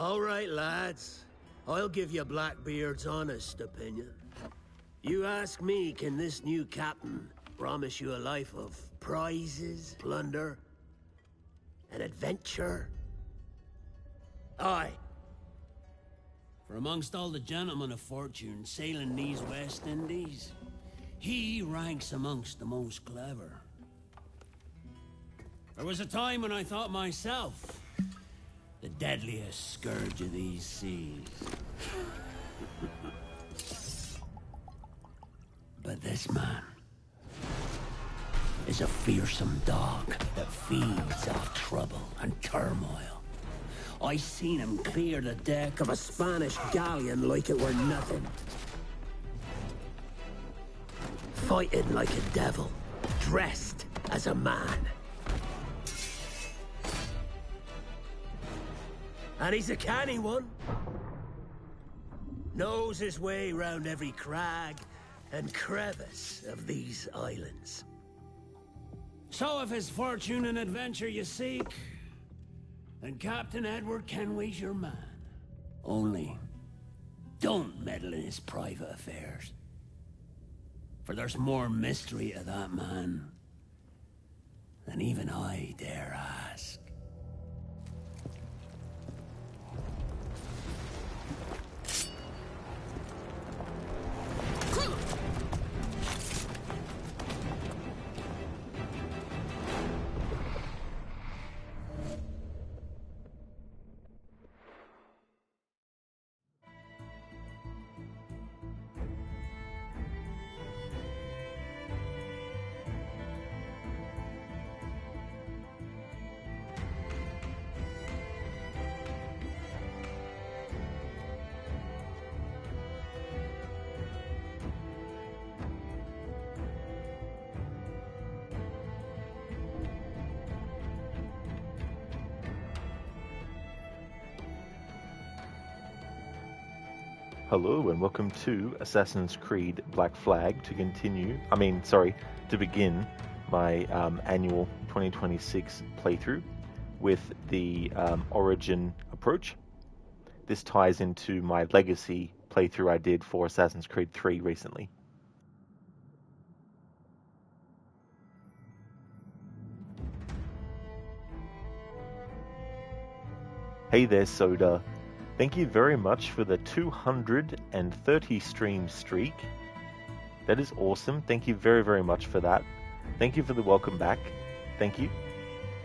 All right, lads. I'll give you Blackbeard's honest opinion. You ask me, can this new captain promise you a life of prizes, plunder, and adventure? Aye. For amongst all the gentlemen of fortune sailing these West Indies, he ranks amongst the most clever. There was a time when I thought myself the deadliest scourge of these seas. But this man is a fearsome dog that feeds off trouble and turmoil. I seen him clear the deck of a Spanish galleon like it were nothing. Fighting like a devil, dressed as a man. And he's a canny one. Knows his way round every crag and crevice of these islands. So if his fortune and adventure you seek, then Captain Edward Kenway's your man. Only, don't meddle in his private affairs. For there's more mystery to that man than even I dare ask. Hello and welcome to Assassin's Creed Black Flag to begin my annual 2026 playthrough with the Origin approach. This ties into my Legacy playthrough I did for Assassin's Creed 3 recently. Hey there, Soda. Thank you very much for the 230 stream streak. That is awesome. Thank you very, very much for that. Thank you for the welcome back. Thank you.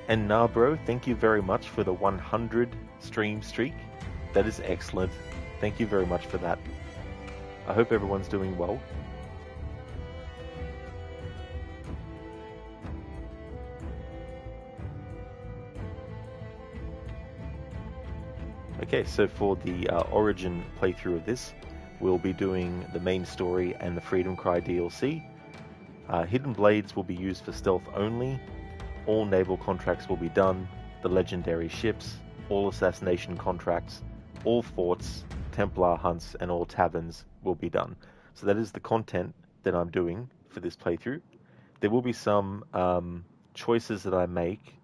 And Nabro, thank you very much for the 100 stream streak. That is excellent. Thank you very much for that. I hope everyone's doing well. Okay, so for the Origin playthrough of this, we'll be doing the main story and the Freedom Cry DLC. Hidden Blades will be used for stealth only. All naval contracts will be done. The legendary ships, all assassination contracts, all forts, Templar hunts, and all taverns will be done. So that is the content that I'm doing for this playthrough. There will be some choices that I make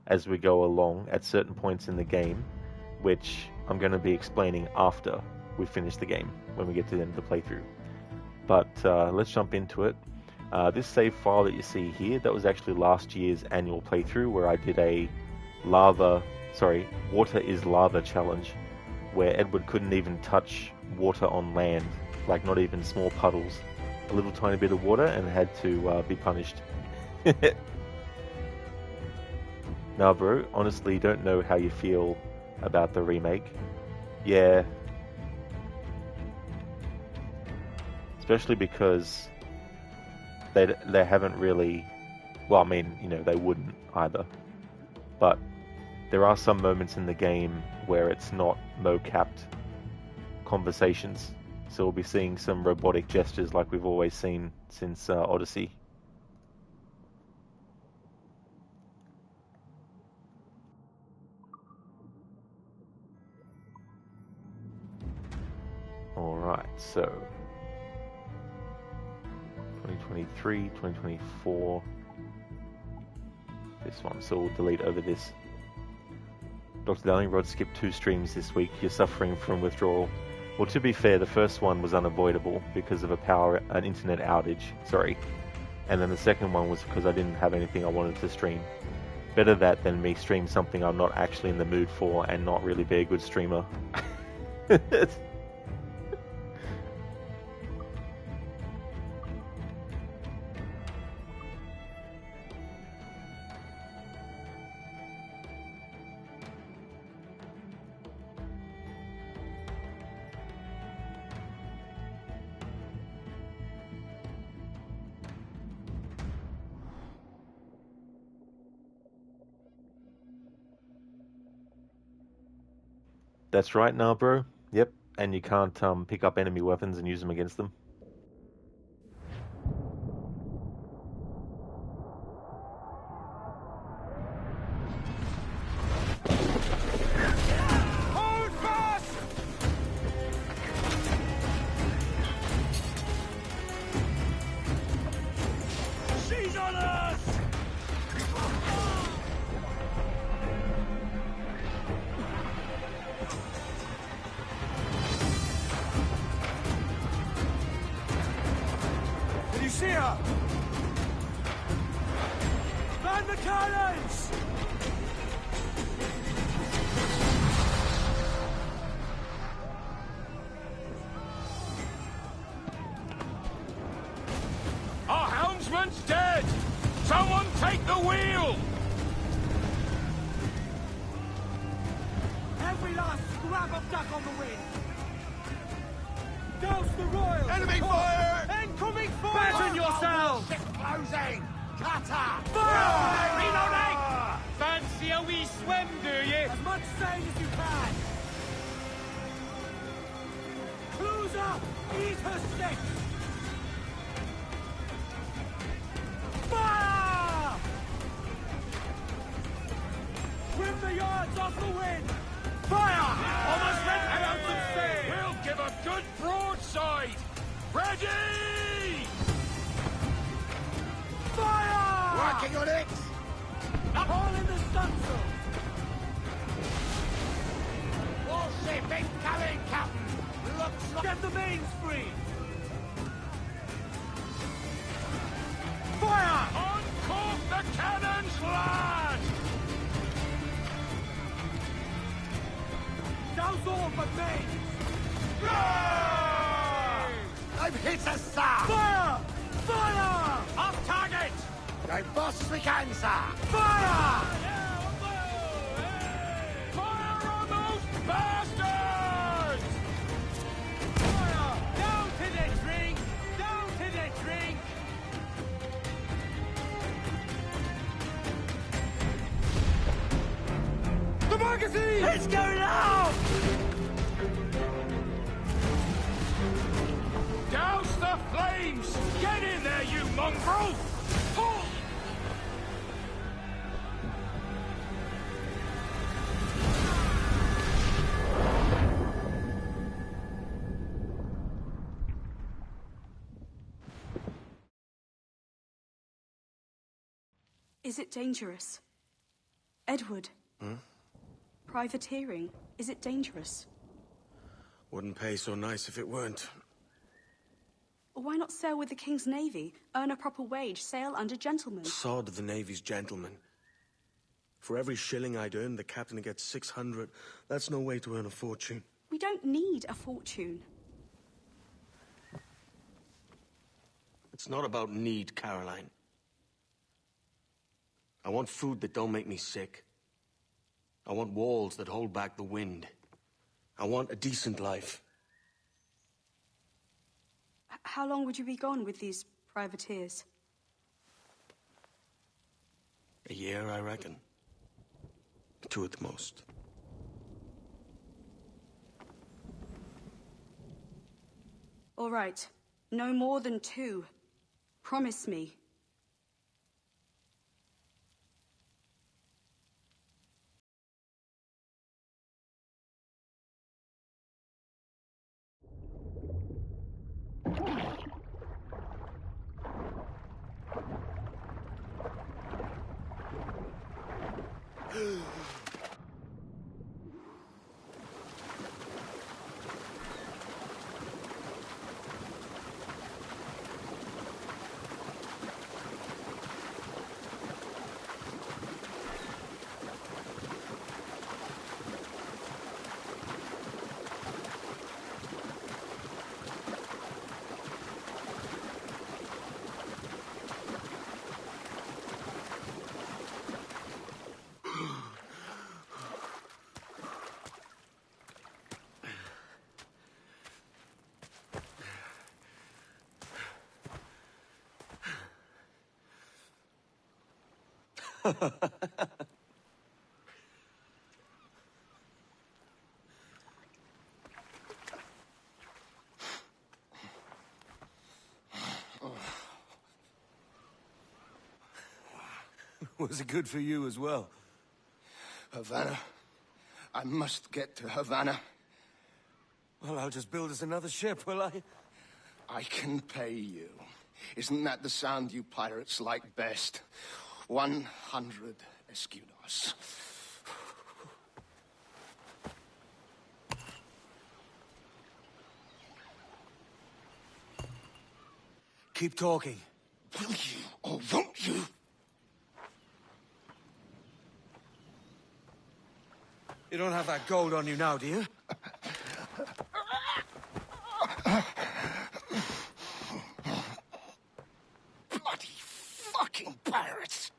as we go along at certain points in the game, which I'm going to be explaining after we finish the game, when we get to the end of the playthrough. But let's jump into it. This save file that you see here, that was actually last year's annual playthrough where I did a water is lava challenge, where Edward couldn't even touch water on land, like not even small puddles. A little tiny bit of water and had to be punished. Now bro, honestly don't know how you feel about the remake. Yeah. Especially because they haven't really, well, I mean, you know, they wouldn't either. But there are some moments in the game where it's not mo-capped conversations. So we'll be seeing some robotic gestures like we've always seen since Odyssey. Alright, so 2023, 2024, this one, so we'll delete over this. Dr. Darling Rod skipped 2 streams this week. You're suffering from withdrawal. Well, to be fair, the first one was unavoidable because of an internet outage. Sorry. And then the second one was because I didn't have anything I wanted to stream. Better that than me stream something I'm not actually in the mood for and not really be a good streamer. That's right now, bro. Yep. And you can't pick up enemy weapons and use them against them. Hold fast! She's on us! Did you see her? Man the cannons! Our helmsman's dead! Someone take the wheel! Every last scrap of duck on the wind! Douse the royal! Enemy fire! Incoming fire! Batten yourselves! Ship closing! Cutter! Fire! Reloading! Fancy a wee swim, do you? As much sail as you can! Cruiser! Eat her six! Fire! Trim the yards off the wind! Fire! Almost ready! And open sail! We'll give a good broadside! Ready! Fire! Working on it! All in the stunsail! Warship incoming, Captain! Looks like... Get the mains free! Fire! Uncork the cannons, lad! Douse all but mains! I've hit a sir! Fire! Fire! Off target! Go fast as we can, sir! Fire! Fire on those bastards! Fire! Down to the drink! Down to the drink! The magazine! It's going out! Douse the flames! Get in there, you mongrel! Oh! Is it dangerous? Edward? Privateering, is it dangerous? Wouldn't pay so nice if it weren't. Why not sail with the King's Navy? Earn a proper wage, sail under gentlemen. Sod the Navy's gentlemen. For every shilling I'd earn, the captain gets 600. That's no way to earn a fortune. We don't need a fortune. It's not about need, Caroline. I want food that don't make me sick. I want walls that hold back the wind. I want a decent life. How long would you be gone with these privateers? A year, I reckon. 2 at the most. All right. No more than 2. Promise me. Was it good for you as well? Havana. I must get to Havana. Well, I'll just build us another ship, will I? I can pay you. Isn't that the sound you pirates like best? 100 escudos. Keep talking. Will you or won't you? You don't have that gold on you now, do you? Bloody fucking pirates!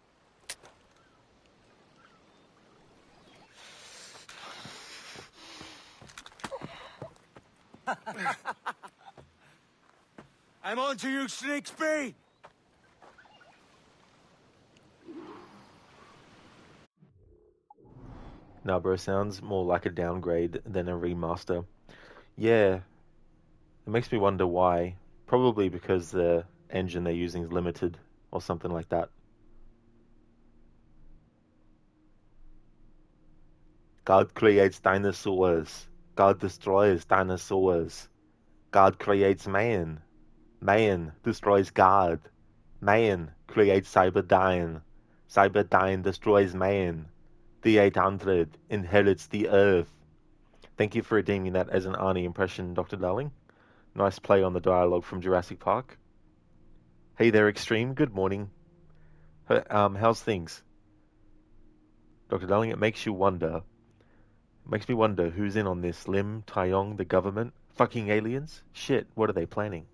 I'm on to you, Snakesby! Nah, bro, sounds more like a downgrade than a remaster. Yeah, it makes me wonder why. Probably because the engine they're using is limited or something like that. God creates dinosaurs. God destroys dinosaurs. God creates man. Man destroys God. Man creates Cyberdyne. Cyberdyne destroys man. The 800 inherits the Earth. Thank you for redeeming that as an Arnie impression, Dr. Darling. Nice play on the dialogue from Jurassic Park. Hey there, Extreme. Good morning. How's things? Dr. Darling, it makes you wonder. It makes me wonder who's in on this. Lim, Taeyong, the government? Fucking aliens? Shit, what are they planning?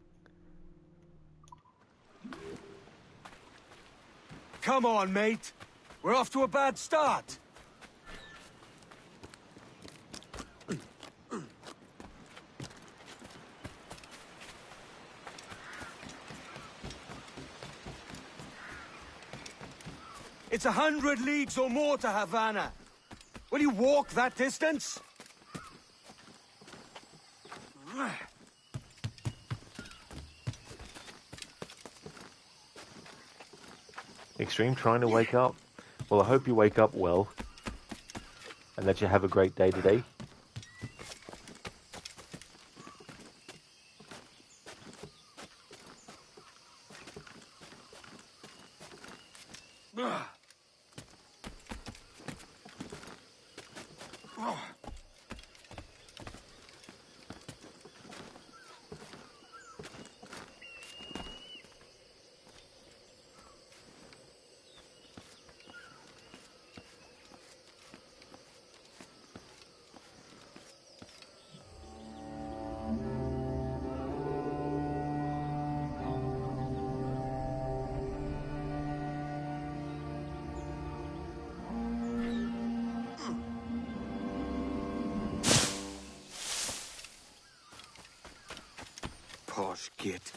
Come on, mate. We're off to a bad start. It's 100 leagues or more to Havana. Will you walk that distance? Extreme trying to wake up. Well, I hope you wake up well. And that you have a great day today. Posh git.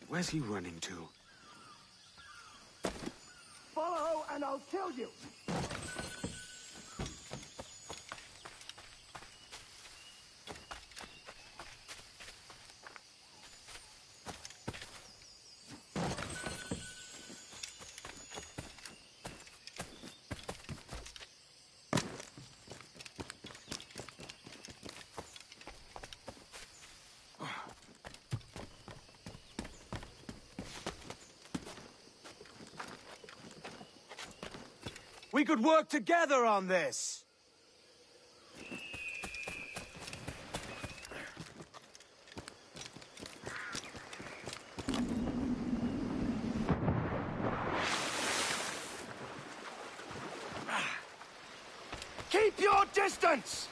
Where's he running to? Follow and I'll kill you! We could work together on this! Keep your distance!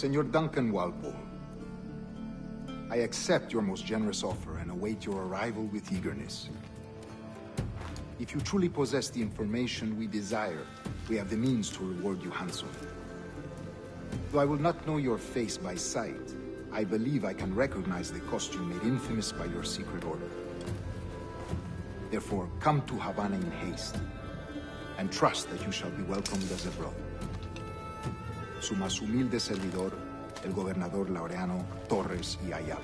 Senor Duncan Walpole, I accept your most generous offer and await your arrival with eagerness. If you truly possess the information we desire, we have the means to reward you handsomely. Though I will not know your face by sight, I believe I can recognize the costume made infamous by your secret order. Therefore, come to Havana in haste, and trust that you shall be welcomed as a brother. Su más humilde servidor, el gobernador Laureano Torres y Ayala.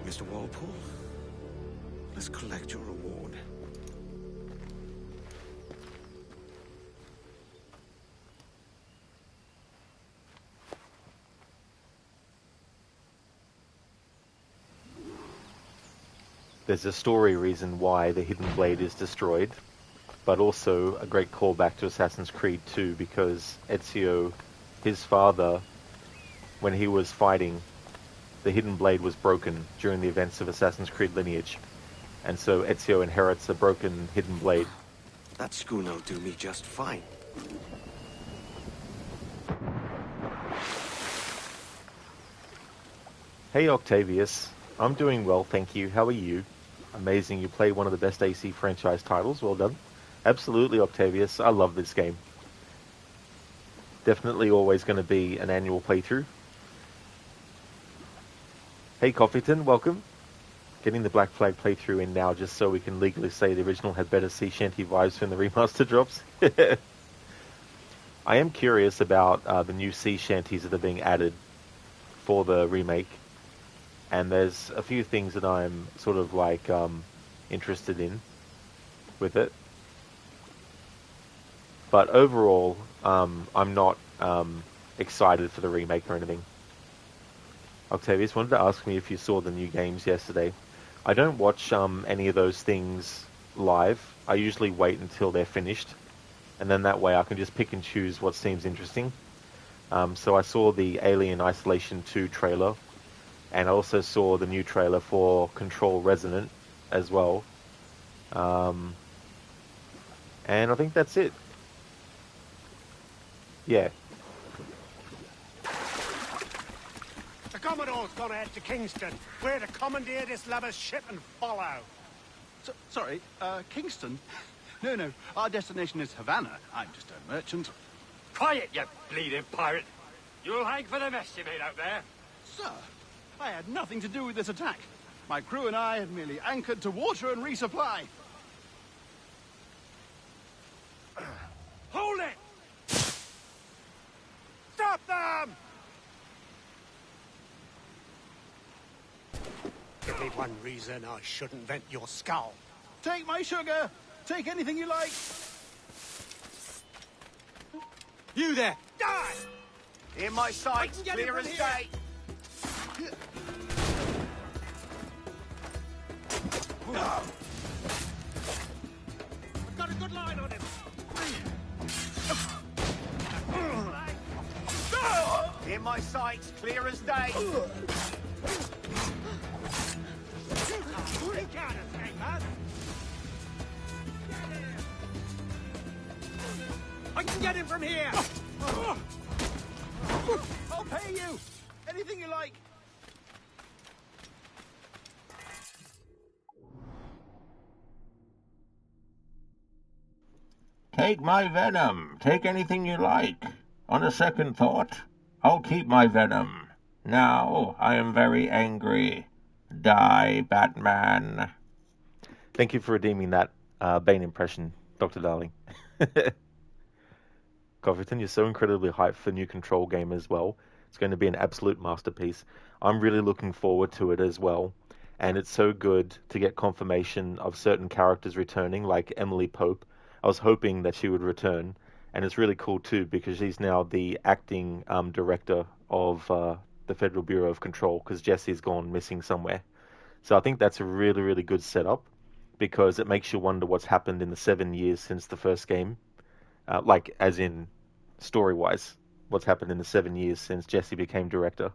Mr. Walpole, let's collect your reward. There's a story reason why the Hidden Blade is destroyed, but also a great callback to Assassin's Creed 2, because Ezio, his father, when he was fighting, the Hidden Blade was broken during the events of Assassin's Creed lineage, and so Ezio inherits a broken Hidden Blade. That schooner'll do me just fine. Hey Octavius, I'm doing well, thank you. How are you? Amazing, you play one of the best AC franchise titles, well done. Absolutely, Octavius, I love this game. Definitely always going to be an annual playthrough. Hey Coffeeton, welcome. Getting the Black Flag playthrough in now just so we can legally say the original had better sea shanty vibes when the remaster drops. I am curious about the new sea shanties that are being added for the remake. And there's a few things that I'm sort of like interested in with it. But overall, I'm not excited for the remake or anything. Octavius wanted to ask me if you saw the new games yesterday. I don't watch any of those things live. I usually wait until they're finished. And then that way I can just pick and choose what seems interesting. So I saw the Alien Isolation 2 trailer. And I also saw the new trailer for Control Resonant as well. And I think that's it. Yeah. The Commodore's gone ahead to Kingston. We're to commandeer this lubber's ship and follow. Sorry, Kingston? No, our destination is Havana. I'm just a merchant. Quiet, you bleeding pirate. You'll hang for the mess you made out there. Sir, I had nothing to do with this attack. My crew and I had merely anchored to water and resupply. Hold it! Stop them! Give me one reason I shouldn't vent your skull. Take my sugar! Take anything you like! You there! Die! In my sights, clear as day. Got a good line on him. In my sights, clear as day. You can't escape, man. I can get him from here. I'll pay you! Anything you like! Take my venom. Take anything you like. On a second thought, I'll keep my venom. Now I am very angry. Die, Batman. Thank you for redeeming that Bane impression, Dr. Darling. Cofferton, you're so incredibly hyped for the new Control game as well. It's going to be an absolute masterpiece. I'm really looking forward to it as well. And it's so good to get confirmation of certain characters returning, like Emily Pope. I was hoping that she would return. And it's really cool too, because she's now the acting director of the Federal Bureau of Control, because Jesse's gone missing somewhere. So I think that's a really, really good setup, because it makes you wonder what's happened in the 7 years since the first game. Like, as in, story-wise, what's happened in the 7 years since Jesse became director.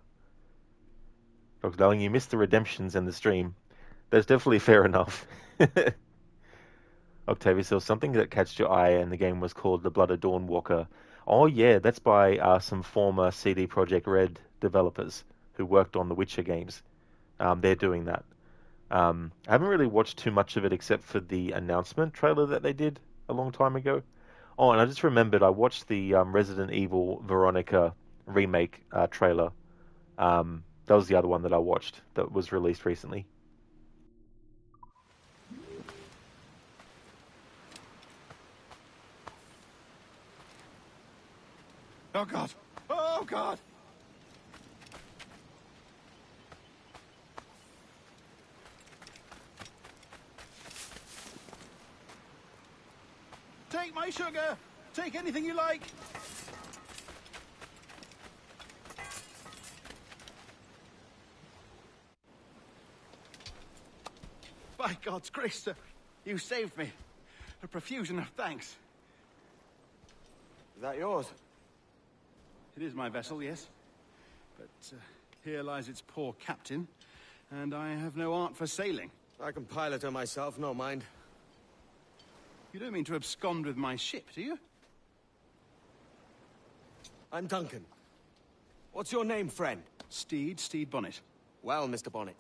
Dr. Darling, you missed the redemptions and the stream. That's definitely fair enough. Octavius, there was something that catched your eye, and the game was called The Blood of Dawnwalker. Oh yeah, that's by some former CD Projekt Red developers who worked on the Witcher games. They're doing that. I haven't really watched too much of it except for the announcement trailer that they did a long time ago. Oh, and I just remembered I watched the Resident Evil Veronica remake trailer. That was the other one that I watched that was released recently. Oh, God. Oh, God. Take my sugar. Take anything you like. By God's grace, sir, you saved me. A profusion of thanks. Is that yours? It is my vessel, yes. But here lies its poor captain, and I have no art for sailing. I can pilot her myself, no mind. You don't mean to abscond with my ship, do you? I'm Duncan. What's your name, friend? Steed Bonnet. Well, Mr. Bonnet,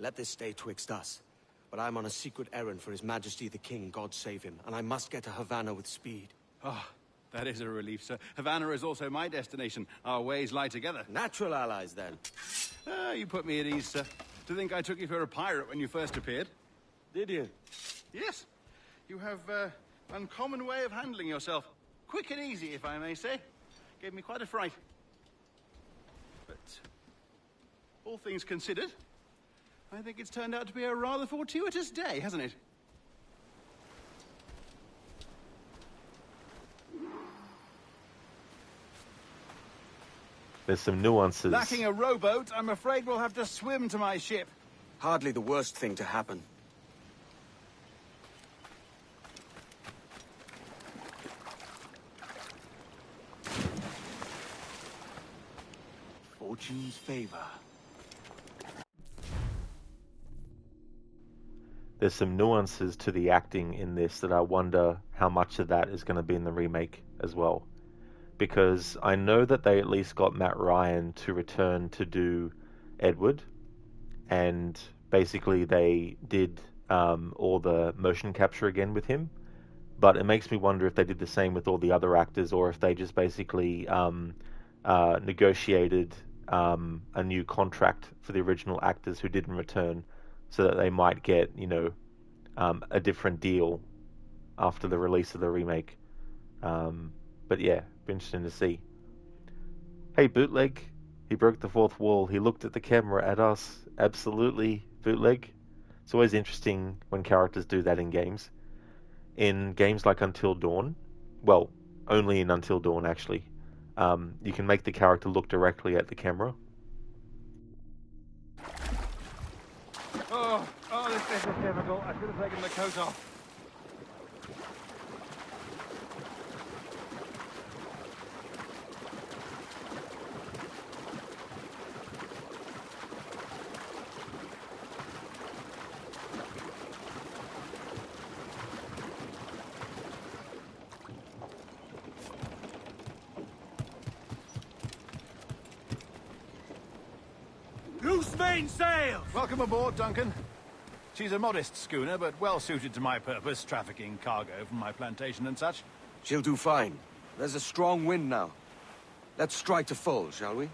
let this stay twixt us. But I'm on a secret errand for His Majesty the King, God save him, and I must get to Havana with speed. Ah, that is a relief, sir. Havana is also my destination. Our ways lie together. Natural allies, then. You put me at ease, sir. To think I took you for a pirate when you first appeared. Did you? Yes. You have uncommon way of handling yourself. Quick and easy, if I may say. Gave me quite a fright. But all things considered, I think it's turned out to be a rather fortuitous day, hasn't it? There's some nuances. Lacking a rowboat, I'm afraid we'll have to swim to my ship. Hardly the worst thing to happen. Fortune's favor. There's some nuances to the acting in this that I wonder how much of that is going to be in the remake as well. Because I know that they at least got Matt Ryan to return to do Edward, and basically they did all the motion capture again with him. But it makes me wonder if they did the same with all the other actors, or if they just basically negotiated a new contract for the original actors who didn't return, so that they might get, a different deal after the release of the remake. But yeah, be interesting to see. Hey, Bootleg. He broke the fourth wall. He looked at the camera at us. Absolutely, Bootleg. It's always interesting when characters do that in games. In games like Until Dawn, well, only in Until Dawn, actually, you can make the character look directly at the camera. Oh, this bit is difficult. I should have taken the coat off. Loose mainsail! Welcome aboard, Duncan. She's a modest schooner, but well suited to my purpose, trafficking cargo from my plantation and such. She'll do fine. There's a strong wind now. Let's strike to full, shall we?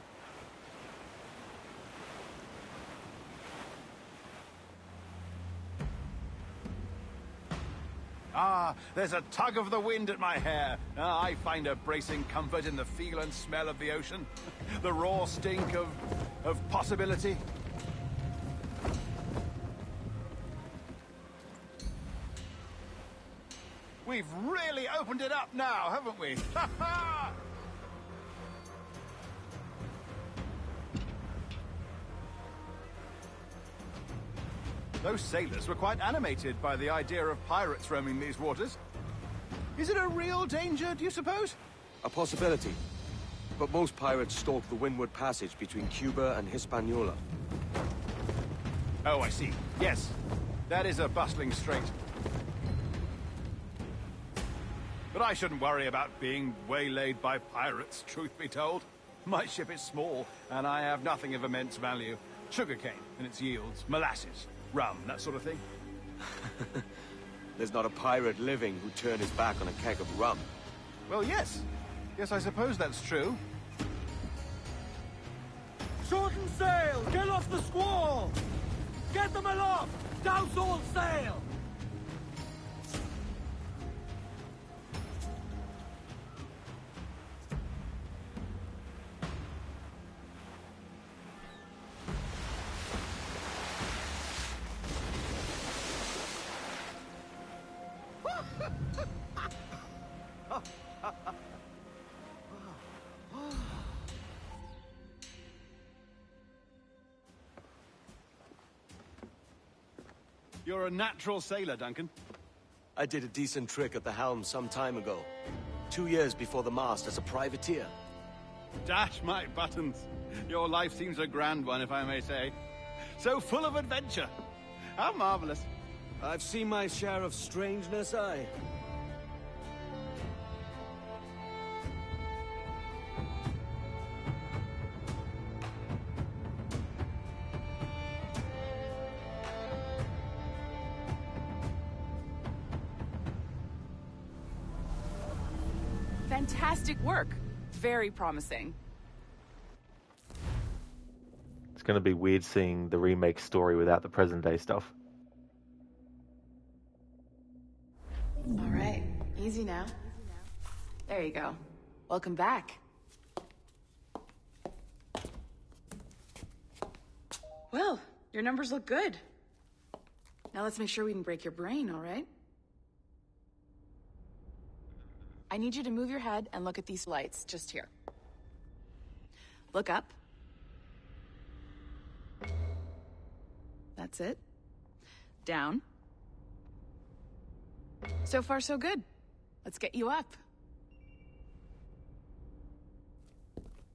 Ah, there's a tug of the wind at my hair. I find a bracing comfort in the feel and smell of the ocean. The raw stink of possibility. We've really opened it up now, haven't we? Ha ha! Those sailors were quite animated by the idea of pirates roaming these waters. Is it a real danger, do you suppose? A possibility. But most pirates stalk the windward passage between Cuba and Hispaniola. Oh, I see. Yes. That is a bustling strait. But I shouldn't worry about being waylaid by pirates, truth be told. My ship is small, and I have nothing of immense value. Sugarcane and its yields, molasses, rum, that sort of thing. There's not a pirate living who'd turn his back on a keg of rum. Well, yes. Yes, I suppose that's true. Shorten sail! Get off the squall! Get them aloft! Douse all sail! You're a natural sailor, Duncan. I did a decent trick at the helm some time ago. 2 years before the mast as a privateer. Dash my buttons. Your life seems a grand one, if I may say. So full of adventure. How marvelous. I've seen my share of strangeness, aye. Fantastic work. Very promising. It's going to be weird seeing the remake story without the present day stuff. All right, easy now. There you go. Welcome back. Well, your numbers look good. Now let's make sure we can break your brain, all right? I need you to move your head and look at these lights just here. Look up. That's it. Down. So far, so good. Let's get you up.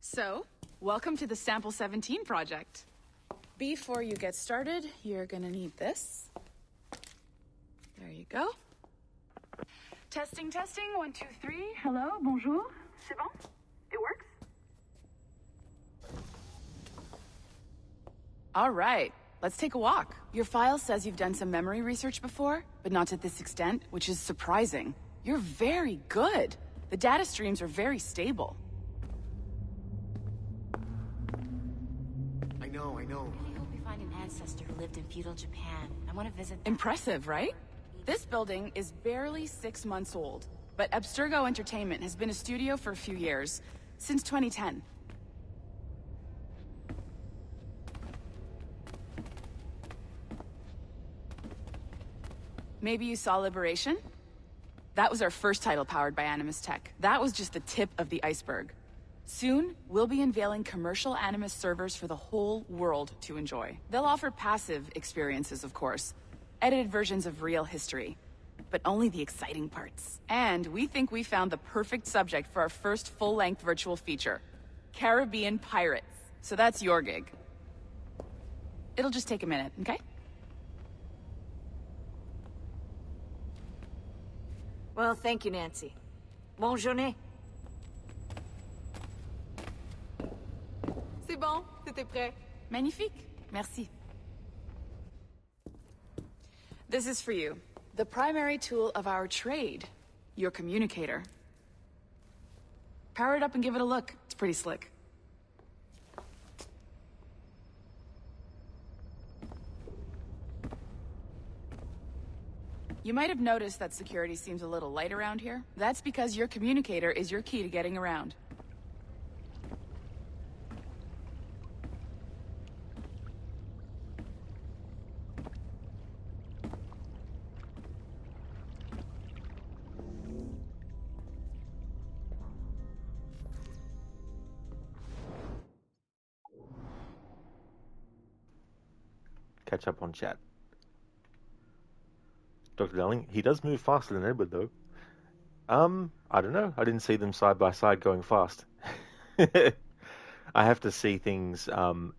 So, welcome to the Sample 17 project. Before you get started, you're gonna need this. There you go. Testing, testing, 1, 2, 3. Hello, bonjour. C'est bon? It works? All right, let's take a walk. Your file says you've done some memory research before, but not to this extent, which is surprising. You're very good. The data streams are very stable. I know. I hope we find an ancestor who lived in feudal Japan. I want to visit them. Impressive, right? This building is barely 6 months old, but Abstergo Entertainment has been a studio for a few years, since 2010. Maybe you saw Liberation? That was our first title powered by Animus Tech. That was just the tip of the iceberg. Soon, we'll be unveiling commercial Animus servers for the whole world to enjoy. They'll offer passive experiences, of course. Edited versions of real history. But only the exciting parts. And we think we found the perfect subject for our first full-length virtual feature. Caribbean pirates. So that's your gig. It'll just take a minute, okay? Well, thank you, Nancy. Bonne journée. C'est bon, c'était prêt. Magnifique. Merci. This is for you. The primary tool of our trade. Your communicator. Power it up and give it a look. It's pretty slick. You might have noticed that security seems a little light around here. That's because your communicator is your key to getting around. Catch up on chat. Dr. Darling, he does move faster than Edward, though. I don't know. I didn't see them side by side going fast. I have to see things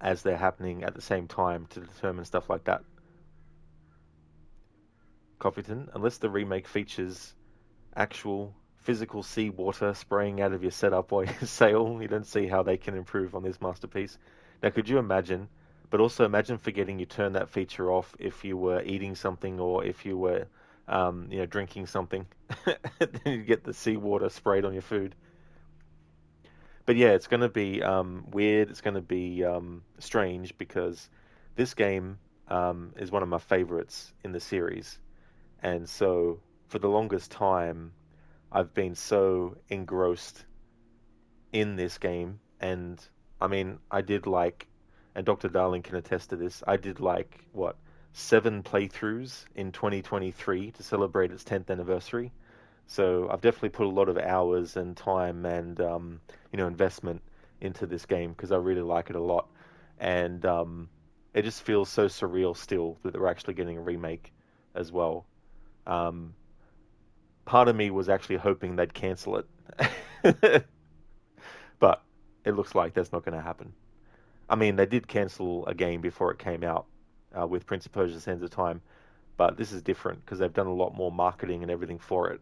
as they're happening at the same time to determine stuff like that. Coffeeton, unless the remake features actual physical seawater spraying out of your setup while you sail. You don't see how they can improve on this masterpiece. Now, could you imagine? But also imagine forgetting you turn that feature off if you were eating something or if you were, drinking something. Then you get the seawater sprayed on your food. But yeah, it's going to be weird. It's going to be strange because this game is one of my favorites in the series. And so for the longest time, I've been so engrossed in this game. And I mean, I did like, and Dr. Darling can attest to this, I did like, 7 playthroughs in 2023 to celebrate its 10th anniversary. So I've definitely put a lot of hours and time and investment into this game because I really like it a lot, and it just feels so surreal still that we're actually getting a remake as well. Part of me was actually hoping they'd cancel it, but it looks like that's not going to happen. I mean, they did cancel a game before it came out with Prince of Persia: Sands of Time, but this is different because they've done a lot more marketing and everything for it.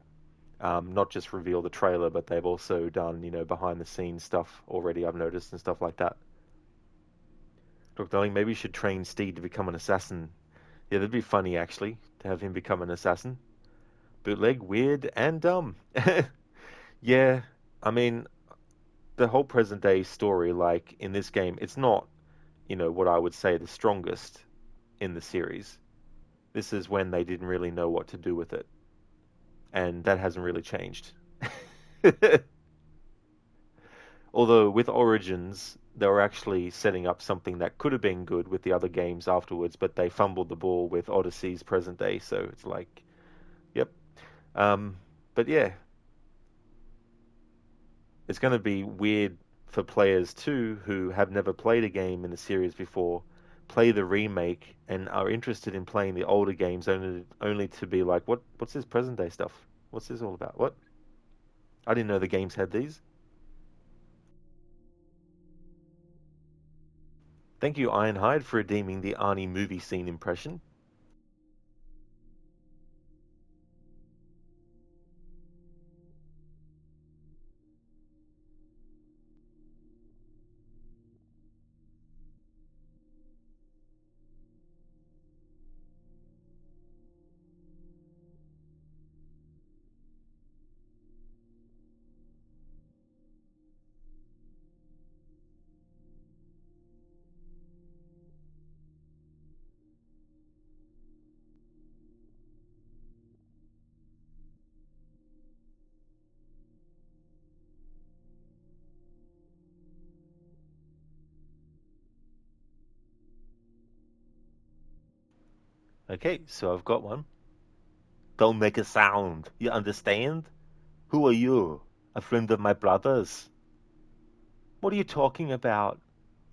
Not just reveal the trailer, but they've also done, behind the scenes stuff already, I've noticed, and stuff like that. Look, darling, maybe you should train Steed to become an assassin. Yeah, that'd be funny, actually, to have him become an assassin. Bootleg, weird, and dumb. Yeah, I mean, the whole present day story, like, in this game, it's not, what I would say the strongest in the series. This is when they didn't really know what to do with it. And that hasn't really changed. Although with Origins, they were actually setting up something that could have been good with the other games afterwards, but they fumbled the ball with Odyssey's present day, so it's like, yep. But yeah, it's going to be weird for players too who have never played a game in the series before, play the remake, and are interested in playing the older games only to be like, what's this present day stuff? What's this all about? What? I didn't know the games had these. Thank you, Ironhide, for redeeming the Arnie movie scene impression. Okay, so I've got one. Don't make a sound, you understand? Who are you? A friend of my brother's? What are you talking about?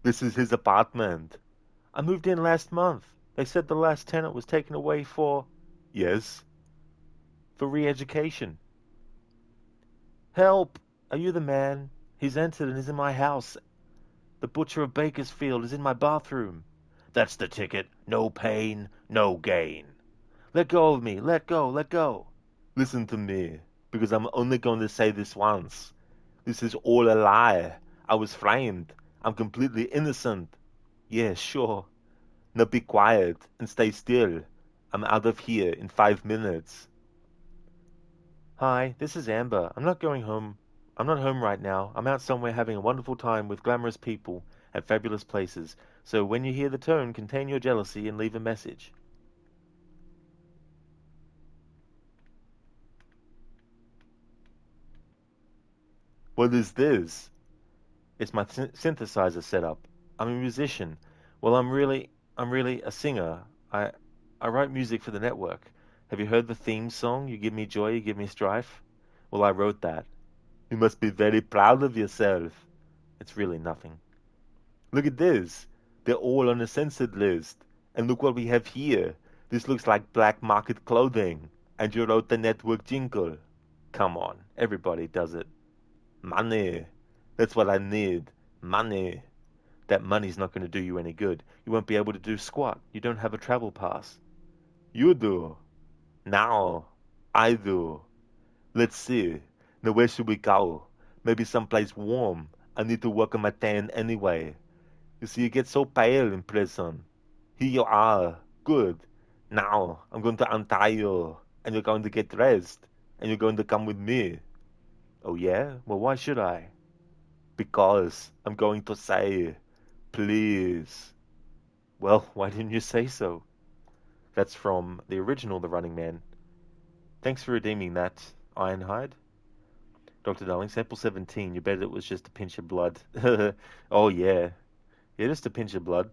This is his apartment. I moved in last month. They said the last tenant was taken away for... Yes? For re-education. Help! Are you the man? He's entered and is in my house. The butcher of Bakersfield is in my bathroom. That's the ticket. No pain, no gain. Let go of me. Let go. Let go. Listen to me, because I'm only going to say this once. This is all a lie. I was framed. I'm completely innocent. Yeah, sure. Now be quiet and stay still. I'm out of here in 5 minutes. Hi, this is Amber. I'm not going home. I'm not home right now. I'm out somewhere having a wonderful time with glamorous people at fabulous places. So when you hear the tone, contain your jealousy and leave a message. What is this? It's my synthesizer setup. I'm a musician. Well, I'm really a singer. I write music for the network. Have you heard the theme song, You Give Me Joy, You Give Me Strife? Well, I wrote that. You must be very proud of yourself. It's really nothing. Look at this. They're all on a censored list. And look what we have here. This looks like black market clothing. And you wrote the network jingle. Come on, everybody does it. Money. That's what I need. Money. That money's not going to do you any good. You won't be able to do squat. You don't have a travel pass. You do. Now. I do. Let's see. Now where should we go? Maybe someplace warm. I need to work on my tan anyway. You see, you get so pale in prison. Here you are. Good. Now, I'm going to untie you, and you're going to get dressed, and you're going to come with me. Oh yeah? Well, why should I? Because I'm going to say, please. Well, why didn't you say so? That's from the original The Running Man. Thanks for redeeming that, Ironhide. Dr. Darling, sample 17, you bet it was just a pinch of blood. Oh yeah. Yeah, just a pinch of blood.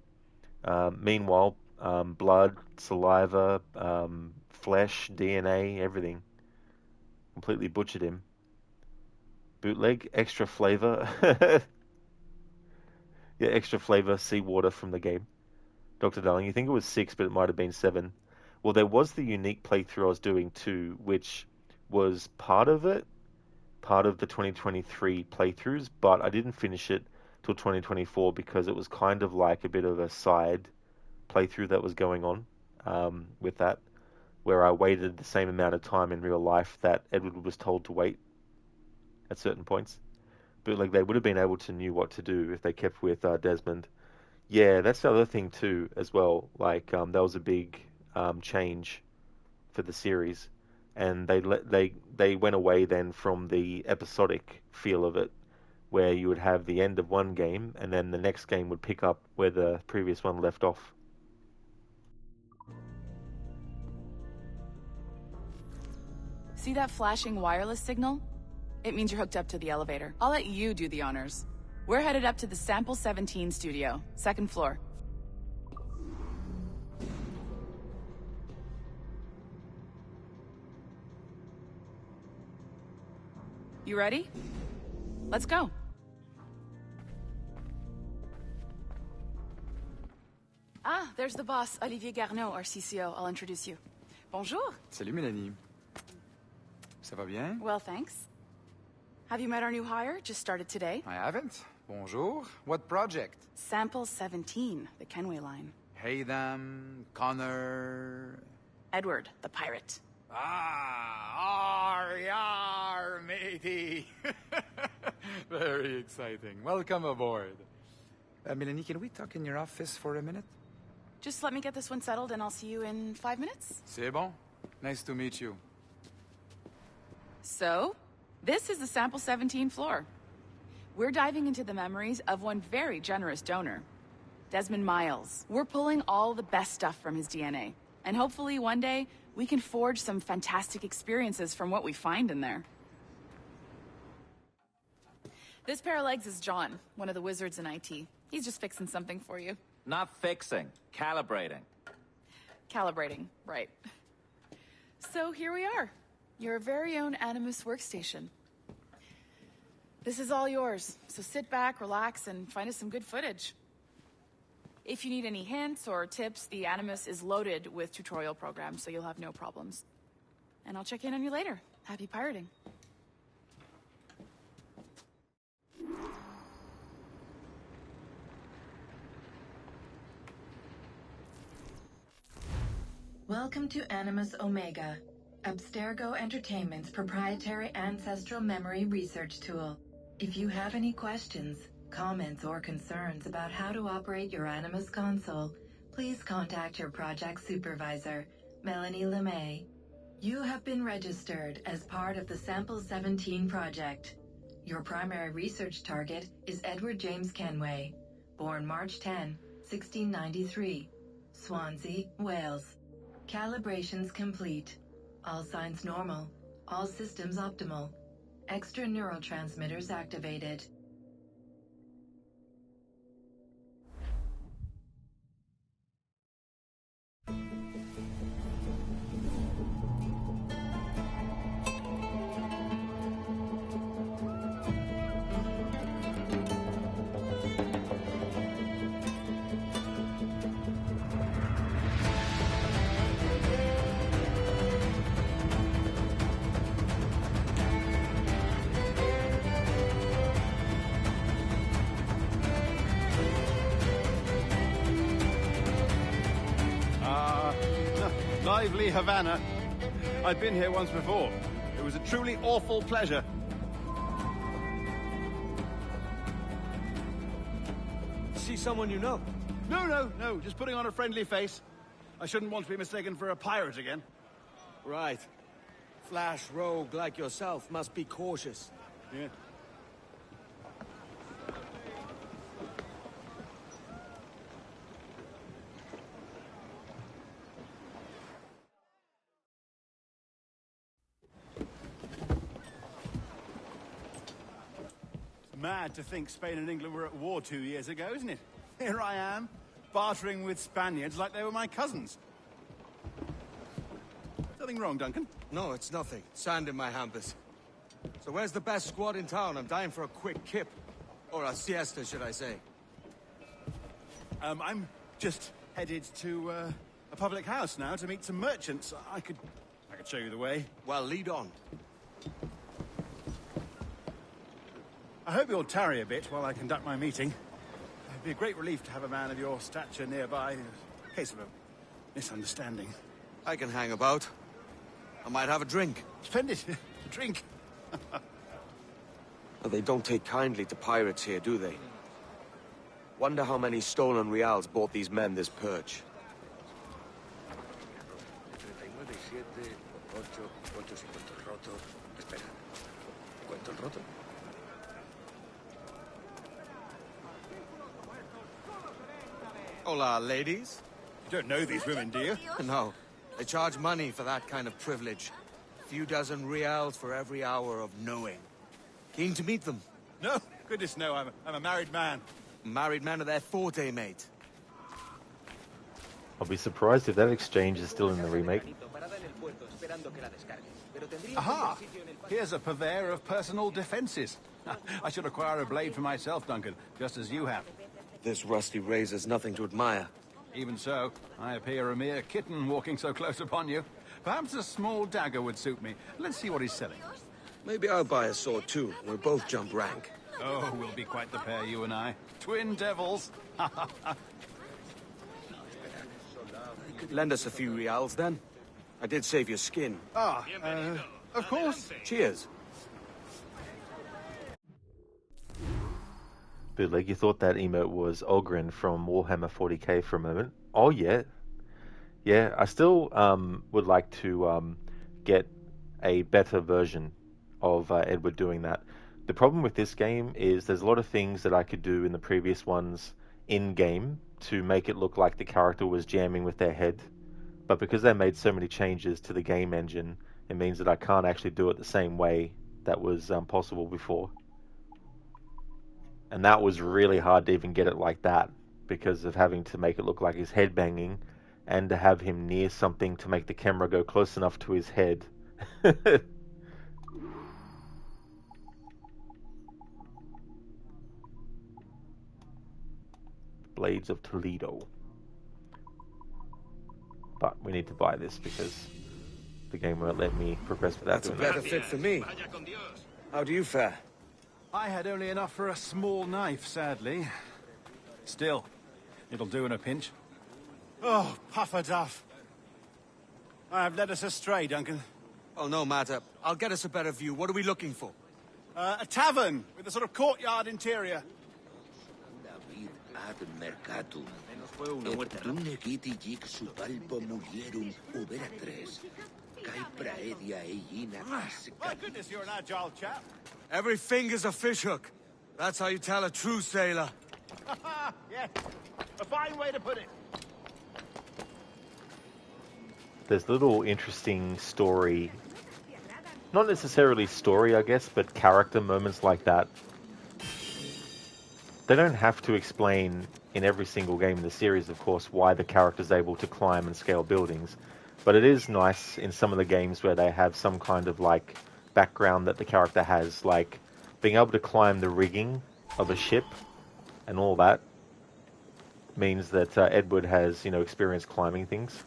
Meanwhile, blood, saliva, flesh, DNA, everything. Completely butchered him. Bootleg, extra flavor. Yeah, extra flavor, seawater from the game. Dr. Darling, you think it was 6, but it might have been 7. Well, there was the unique playthrough I was doing too, which was part of it, part of the 2023 playthroughs, but I didn't finish it till 2024 because it was kind of like a bit of a side playthrough that was going on with that, where I waited the same amount of time in real life that Edward was told to wait at certain points. But like they would have been able to knew what to do if they kept with Desmond. Yeah, that's the other thing too as well. Like that was a big change for the series, and they went away then from the episodic feel of it, where you would have the end of one game and then the next game would pick up where the previous one left off. See that flashing wireless signal? It means you're hooked up to the elevator. I'll let you do the honors. We're headed up to the Sample 17 studio, 2nd floor. You ready? Let's go. Ah, there's the boss, Olivier Garneau, our CCO. I'll introduce you. Bonjour. Salut, Mélanie. Ça va bien? Well, thanks. Have you met our new hire? Just started today. I haven't. Bonjour. What project? Sample 17, the Kenway line. Haytham, Connor... Edward, the pirate. Ah, yar, matey. Very exciting. Welcome aboard. Mélanie, can we talk in your office for a minute? Just let me get this one settled and I'll see you in 5 minutes. C'est bon. Nice to meet you. So, this is the Sample 17 floor. We're diving into the memories of one very generous donor, Desmond Miles. We're pulling all the best stuff from his DNA. And hopefully one day, we can forge some fantastic experiences from what we find in there. This pair of legs is John, one of the wizards in IT. He's just fixing something for you. Not fixing, calibrating. Calibrating, right. So here we are, your very own Animus workstation. This is all yours, so sit back, relax, and find us some good footage. If you need any hints or tips, the Animus is loaded with tutorial programs, so you'll have no problems. And I'll check in on you later. Happy pirating. Welcome to Animus Omega, Abstergo Entertainment's proprietary ancestral memory research tool. If you have any questions, comments, or concerns about how to operate your Animus console, please contact your project supervisor, Melanie LeMay. You have been registered as part of the Sample 17 project. Your primary research target is Edward James Kenway, born March 10, 1693, Swansea, Wales. Calibrations complete. All signs normal. All systems optimal. Extra neurotransmitters activated. Lively Havana. I've been here once before. It was a truly awful pleasure. someone you know? No. Just putting on a friendly face. I shouldn't want to be mistaken for a pirate again. Right. Flash rogue like yourself must be cautious. Yeah. Mad to think Spain and England were at war 2 years ago, isn't it? Here I am, bartering with Spaniards like they were my cousins. Nothing wrong, Duncan? No, it's nothing. Sand in my hampers. So where's the best squad in town? I'm dying for a quick kip. Or a siesta, should I say. I'm just headed to a public house now to meet some merchants. I could show you the way. Well, lead on. I hope you'll tarry a bit while I conduct my meeting. It'd be a great relief to have a man of your stature nearby in case of a misunderstanding. I can hang about. I might have a drink. Splendid. A drink. They don't take kindly to pirates here, do they? Wonder how many stolen reals bought these men this purge. Hola, ladies. You don't know these women, do you? No. They charge money for that kind of privilege. A few dozen reals for every hour of knowing. Keen to meet them? No, goodness no, I'm a married man. Married man of their forte, mate. I'll be surprised if that exchange is still in the remake. Aha! Here's a purveyor of personal defenses. I should acquire a blade for myself, Duncan, just as you have. This rusty razor's nothing to admire. Even so, I appear a mere kitten walking so close upon you. Perhaps a small dagger would suit me. Let's see what he's selling. Maybe I'll buy a sword too. We'll both jump rank. Oh, we'll be quite the pair, you and I. Twin devils. Lend us a few reals, then. I did save your skin. Ah, of course. Cheers. Bootleg, you thought that emote was Ogren from Warhammer 40k for a moment. Oh, yeah. Yeah, I still would like to get a better version of Edward doing that. The problem with this game is there's a lot of things that I could do in the previous ones in-game to make it look like the character was jamming with their head. But because they made so many changes to the game engine, it means that I can't actually do it the same way that was possible before. And that was really hard to even get it like that because of having to make it look like he's headbanging and to have him near something to make the camera go close enough to his head. Blades of Toledo. But we need to buy this because the game won't let me progress without doing that. That's a better fit for me. How do you fare? I had only enough for a small knife, sadly. Still, it'll do in a pinch. Oh, puffer-duff. I have led us astray, Duncan. Oh, no matter. I'll get us a better view. What are we looking for? A tavern with a sort of courtyard interior. My goodness, you're an agile chap. Every finger's a fishhook. That's how you tell a true sailor. Yes, a fine way to put it. There's a little interesting story, not necessarily story, I guess, but character moments like that. They don't have to explain in every single game in the series, of course, why the character's able to climb and scale buildings. But it is nice in some of the games where they have some kind of like background that the character has, like being able to climb the rigging of a ship and all that means that Edward has, you know, experience climbing things.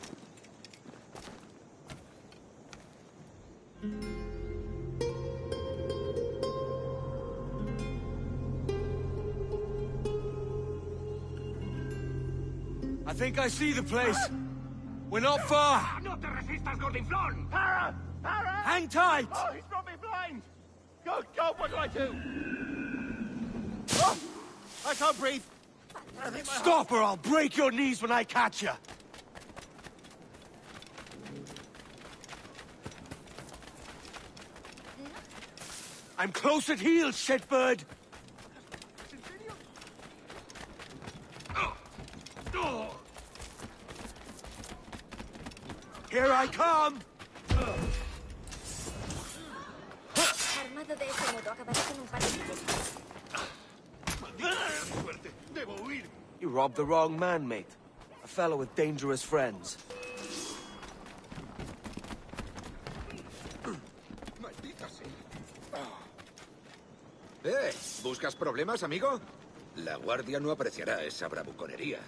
I think I see the place. We're not far. No te resistas, Gordinflón! Para! Para! Hang tight! Oh, he's brought me blind! Good God, what do I do? Oh, I can't breathe. Stop or I'll break your knees when I catch you! I'm close at heel, shitbird! Here I come! Armado de ese modo acabarás en un par de meses. You robbed the wrong man, mate. A fellow with dangerous friends. ¿Buscas problemas, amigo? La guardia no apreciará esa bravuconería.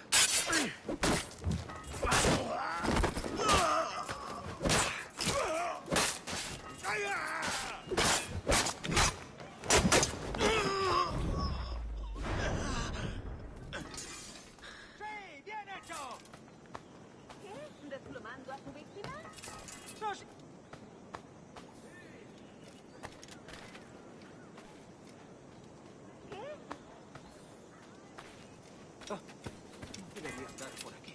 ¿Desplomando a su víctima? Debería estar por aquí.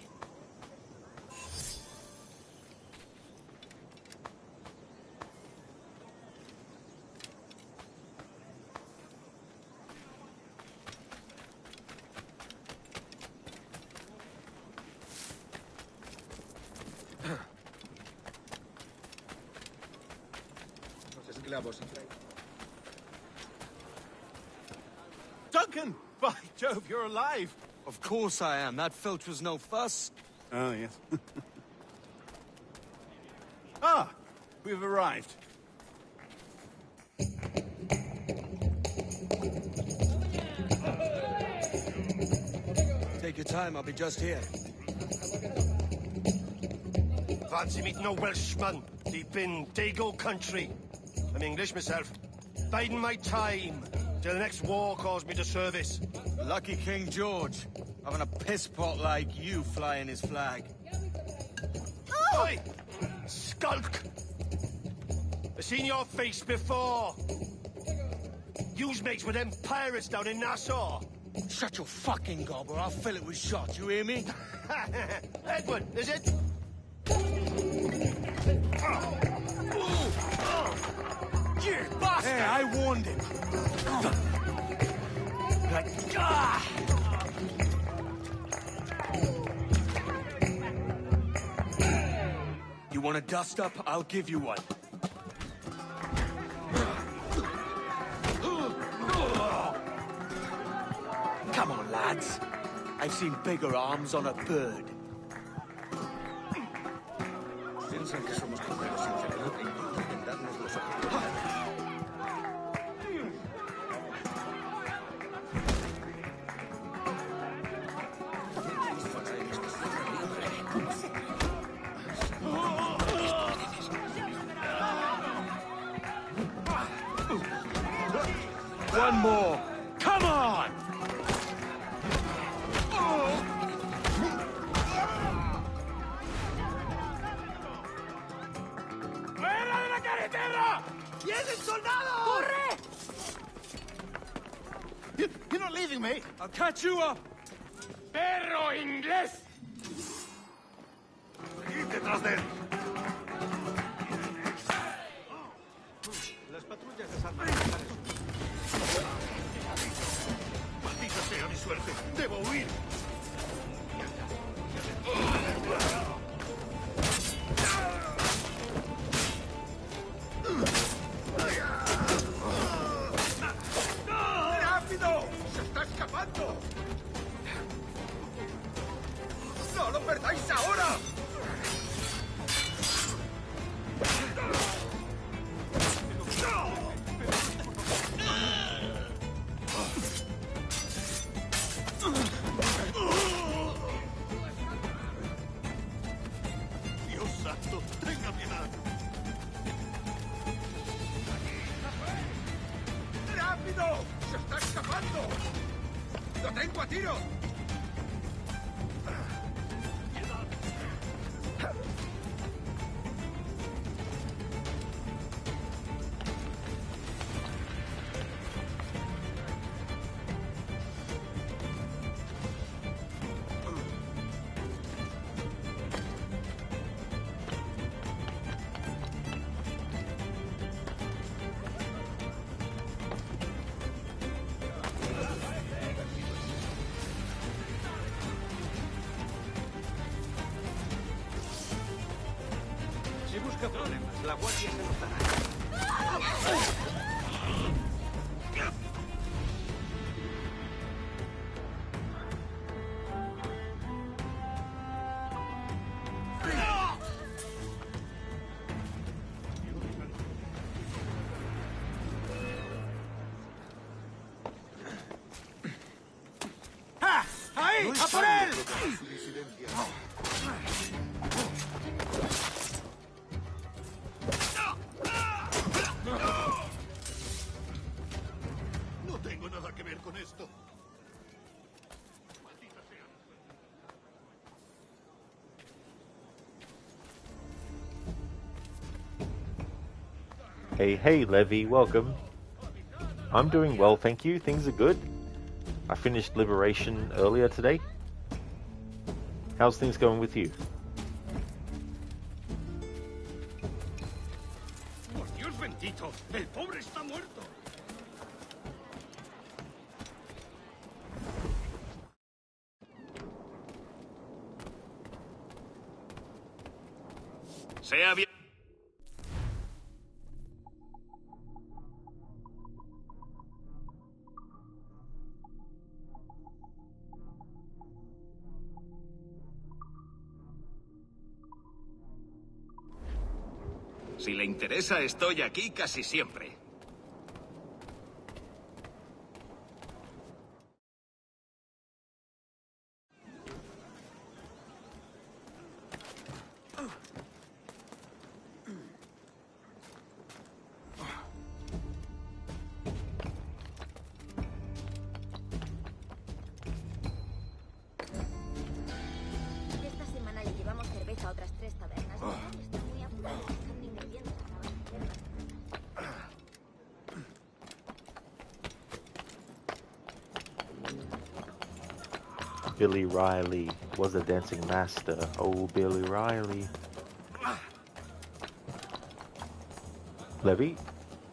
Los esclavos. Duncan! By Jove, you're alive! Of course I am. That filch was no fuss. Oh, yes. Ah! We've arrived. Take your time, I'll be just here. Fancy meeting no Welshman deep in Dago country. I'm English myself. Biding my time till the next war calls me to service. Lucky King George, having a piss pot like you flying his flag. Oi! Skulk! I've seen your face before. You's mates with them pirates down in Nassau. Shut your fucking gob or I'll fill it with shot, you hear me? Edward, is it? You bastard! Hey, I warned him. You want a dust up? I'll give you one. Come on, lads. I've seen bigger arms on a bird. Piensan que somos corderos sin cerebro e intentan darnos los ojos. One more. Come on! ¡Fuera de la carretera! ¡Viene el soldado! ¡Corre! You're not leaving me. I'll catch you up. ¡Perro inglés! Ir detrás de él. Las patrullas desarman. Maldita sea mi suerte. Debo huir. ¡Rápido! ¡Se está escapando! ¡No lo perdáis ahora! Dios santo, tenga piedad. ¡Rápido! ¡Se está escapando! ¡Lo tengo a tiro! problemas, la guardia se notará. ¡Ah! ¡Ahí! ¡A por él! No tengo nada que ver con esto. Hey, Levy, welcome. I'm doing well, thank you. Things are good. I finished Liberation earlier today. How's things going with you? ¡Por Dios bendito! ¡El pobre está muerto! Sea bien. Si le interesa, estoy aquí casi siempre. Esta semana le llevamos cerveza a otras 3 tabernas. Está muy apurado buscando ingredientes para hacer. Billy Riley was a dancing master. Oh, Billy Riley. Levy,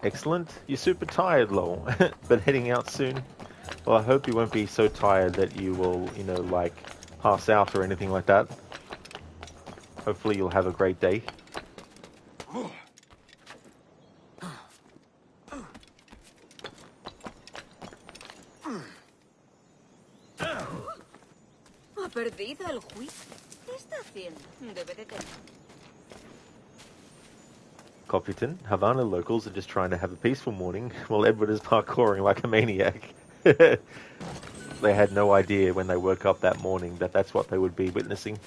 excellent. You're super tired, lol, but heading out soon. Well, I hope you won't be so tired that you will, like, pass out or anything like that. Hopefully you'll have a great day. Ha perdido el juicio. ¿Qué está haciendo? Debe de tener. Copyton, Havana locals are just trying to have a peaceful morning while Edward is parkouring like a maniac. They had no idea when they woke up that morning that that's what they would be witnessing.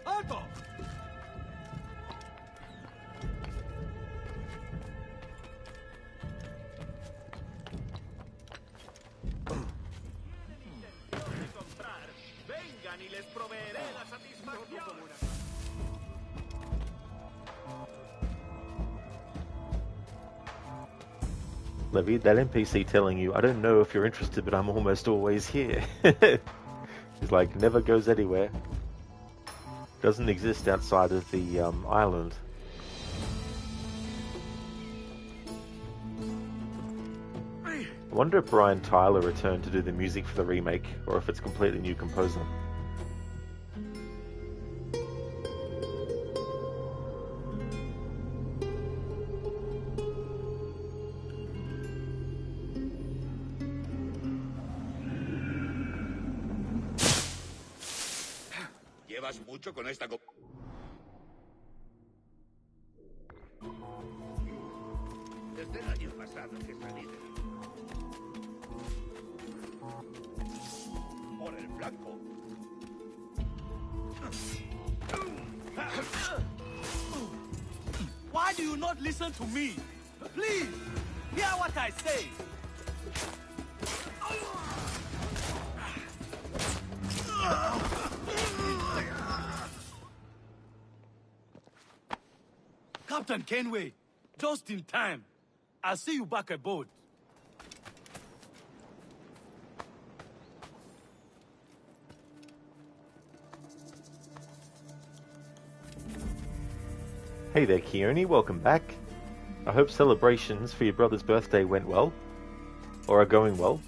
¡Alto! Vengan y les proveeré la satisfacción. Levy, that NPC telling you, I don't know if you're interested, but I'm almost always here. He's like, never goes anywhere. Doesn't exist outside of the island. I wonder if Brian Tyler returned to do the music for the remake, or if it's a completely new composer. ¿Llevas mucho con esta Desde el año pasado que salí de... Por el flanco. Why do you not listen to me? Please, hear what I say. Captain Kenway, just in time. I'll see you back aboard. Hey there, Keone, welcome back. I hope celebrations for your brother's birthday went well, or are going well.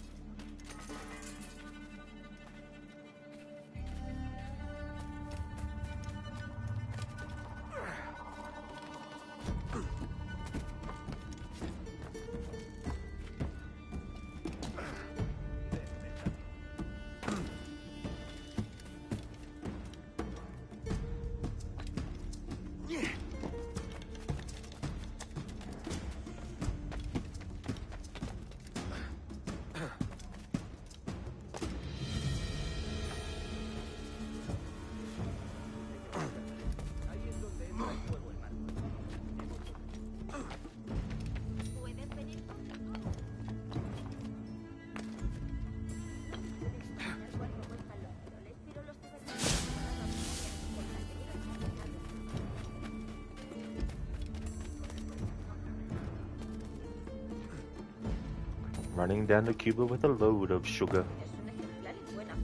Running down to Cuba with a load of sugar.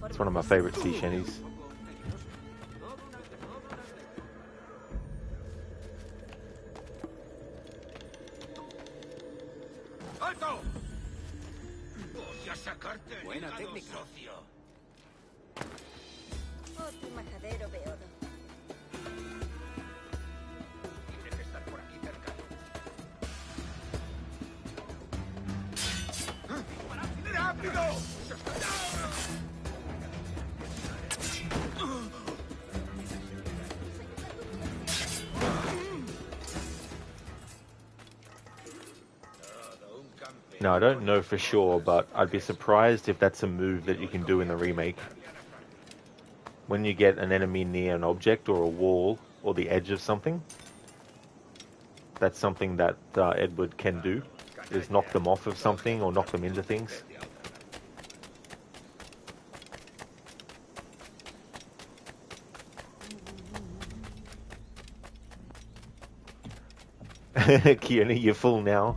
It's one of my favorite sea shanties. ¡Alto! Voy a sacarte el Buena hígado, técnica. socio. Otro majadero beodo. Tiene que estar por aquí cerca. ¡Rápido! Now, I don't know for sure, but I'd be surprised if that's a move that you can do in the remake. When you get an enemy near an object or a wall or the edge of something, that's something that Edward can do, is knock them off of something or knock them into things. Keone, you're full now.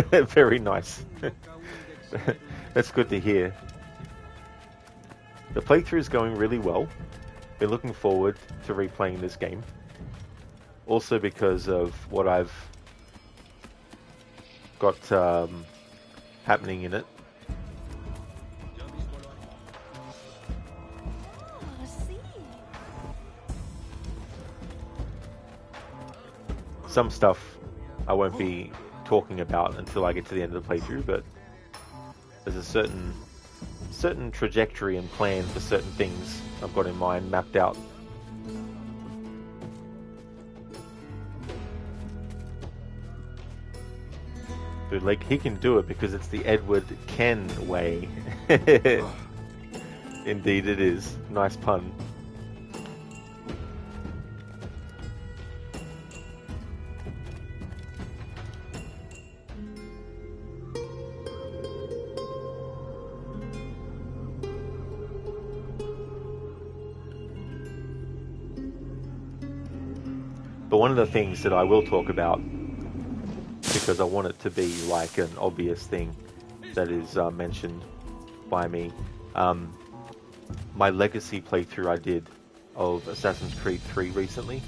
Very nice. That's good to hear. The playthrough is going really well. Been looking forward to replaying this game. Also because of what I've got happening in it. Some stuff I won't be talking about until I get to the end of the playthrough, but there's a certain trajectory and plan for certain things I've got in mind mapped out. Dude, like, he can do it because it's the Edward Ken way. Indeed it is. Nice pun. But one of the things that I will talk about, because I want it to be like an obvious thing that is mentioned by me, my legacy playthrough I did of Assassin's Creed 3 recently,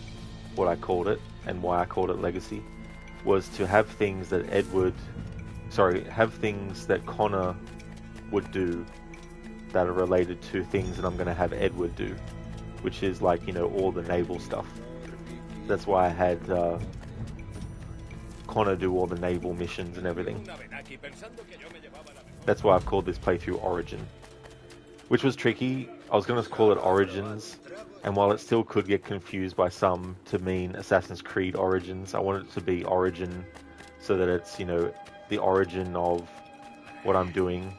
what I called it and why I called it legacy, was to have things that have things that Connor would do that are related to things that I'm going to have Edward do, which is like, you know, all the naval stuff. That's why I had Connor do all the naval missions and everything. That's why I've called this playthrough Origin. Which was tricky. I was going to call it Origins, and while it still could get confused by some to mean Assassin's Creed Origins, I wanted it to be Origin so that it's, you know, the origin of what I'm doing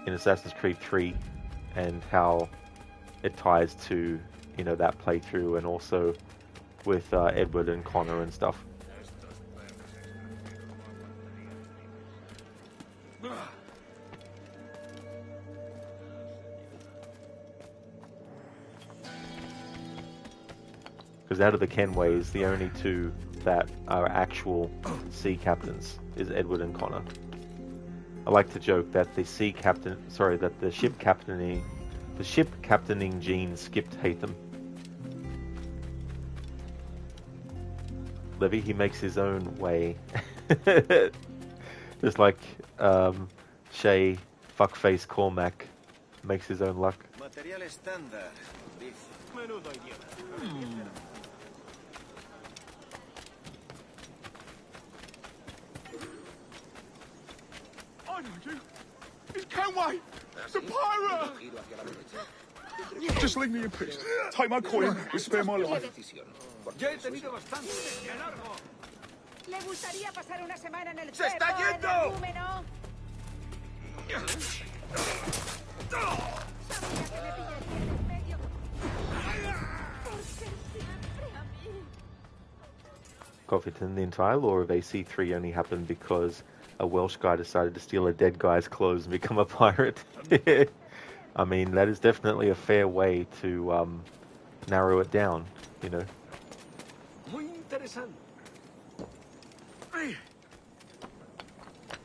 in Assassin's Creed 3 and how it ties to, you know, that playthrough, and also with Edward and Connor and stuff. Because out of the Kenways, the only two that are actual sea captains is Edward and Connor. I like to joke that the ship captaining gene skipped Hatham. Levy, he makes his own way. Just like Shay fuckface Cormac makes his own luck. I know you. It's Kenway, the pirate. Just leave me in peace. Take my coin and spare my life. ¿Le gustaría pasar una semana en el ¡Se está cuerpo, yendo! energúmeno? Sabía que me pillaría en el medio. ¿Por qué siempre a mí? Cofferton, the entire lore of AC3 only happened because a Welsh guy decided to steal a dead guy's clothes and become a pirate. I mean, that is definitely a fair way to narrow it down, you know. Muy interesante.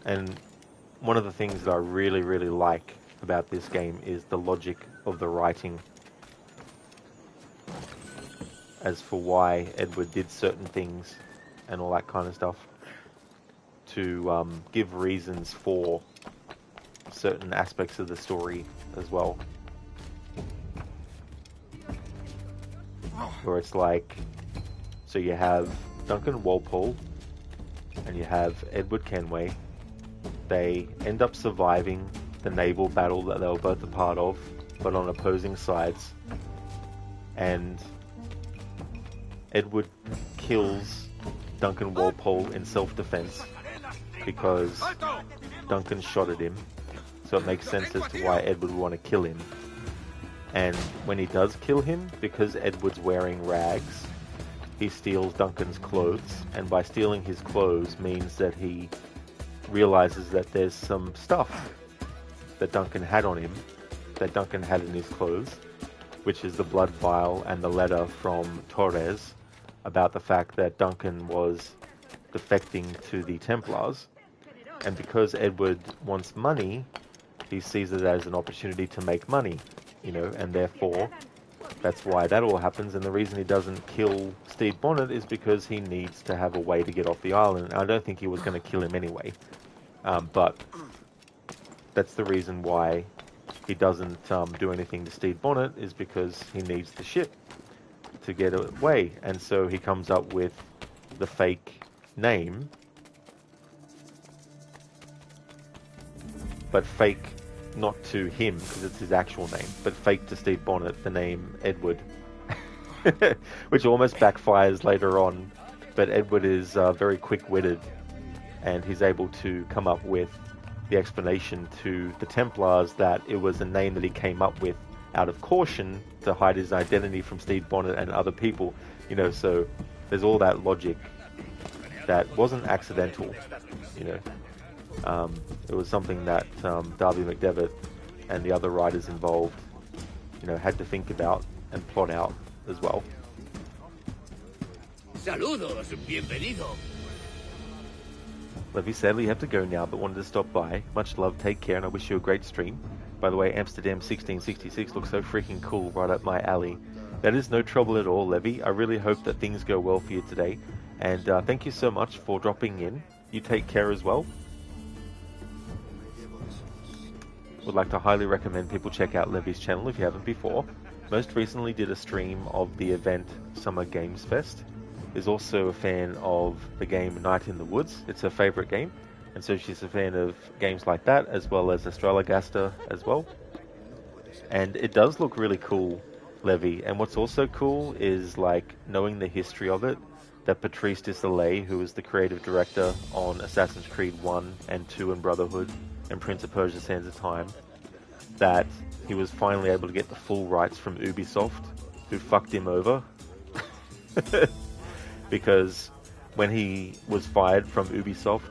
And one of the things that I really, really like about this game is the logic of the writing. As for why Edward did certain things and all that kind of stuff. To give reasons for certain aspects of the story as well. Where it's like, so you have Duncan Walpole and you have Edward Kenway. They end up surviving the naval battle that they were both a part of, but on opposing sides. And Edward kills Duncan Walpole in self-defense because Duncan shot at him. So it makes sense as to why Edward would want to kill him. And when he does kill him, because Edward's wearing rags, he steals Duncan's clothes, and by stealing his clothes means that he realizes that there's some stuff that Duncan had on him, that Duncan had in his clothes, which is the blood vial and the letter from Torres about the fact that Duncan was defecting to the Templars. And because Edward wants money, he sees it as an opportunity to make money, you know, and therefore that's why that all happens. And the reason he doesn't kill Stede Bonnet is because he needs to have a way to get off the island. I don't think he was going to kill him anyway, but that's the reason why he doesn't do anything to Stede Bonnet, is because he needs the ship to get away. And so he comes up with the fake name, but fake not to him because it's his actual name, but fake to Stede Bonnet the name Edward, which almost backfires later on. But Edward is very quick-witted, and he's able to come up with the explanation to the Templars that it was a name that he came up with out of caution to hide his identity from Stede Bonnet and other people, you know. So there's all that logic that wasn't accidental, you know. It was something that Darby McDevitt and the other writers involved, you know, had to think about and plot out as well. Saludos, bienvenido. Levy, sadly you have to go now, but wanted to stop by. Much love, take care, and I wish you a great stream. By the way, Amsterdam 1666 looks so freaking cool, right up my alley. That is no trouble at all, Levy. I really hope that things go well for you today. And thank you so much for dropping in. You take care as well. Would like to highly recommend people check out Levy's channel if you haven't before. Most recently did a stream of the event Summer Games Fest. Is also a fan of the game Night in the Woods. It's her favourite game, and so she's a fan of games like that, as well as Astralagaster as well. And it does look really cool, Levy. And what's also cool is, like, knowing the history of it, that Patrice Desilets, who was the creative director on Assassin's Creed 1 and 2 and Brotherhood and Prince of Persia: Sands of Time, that he was finally able to get the full rights from Ubisoft, who fucked him over. Because when he was fired from Ubisoft,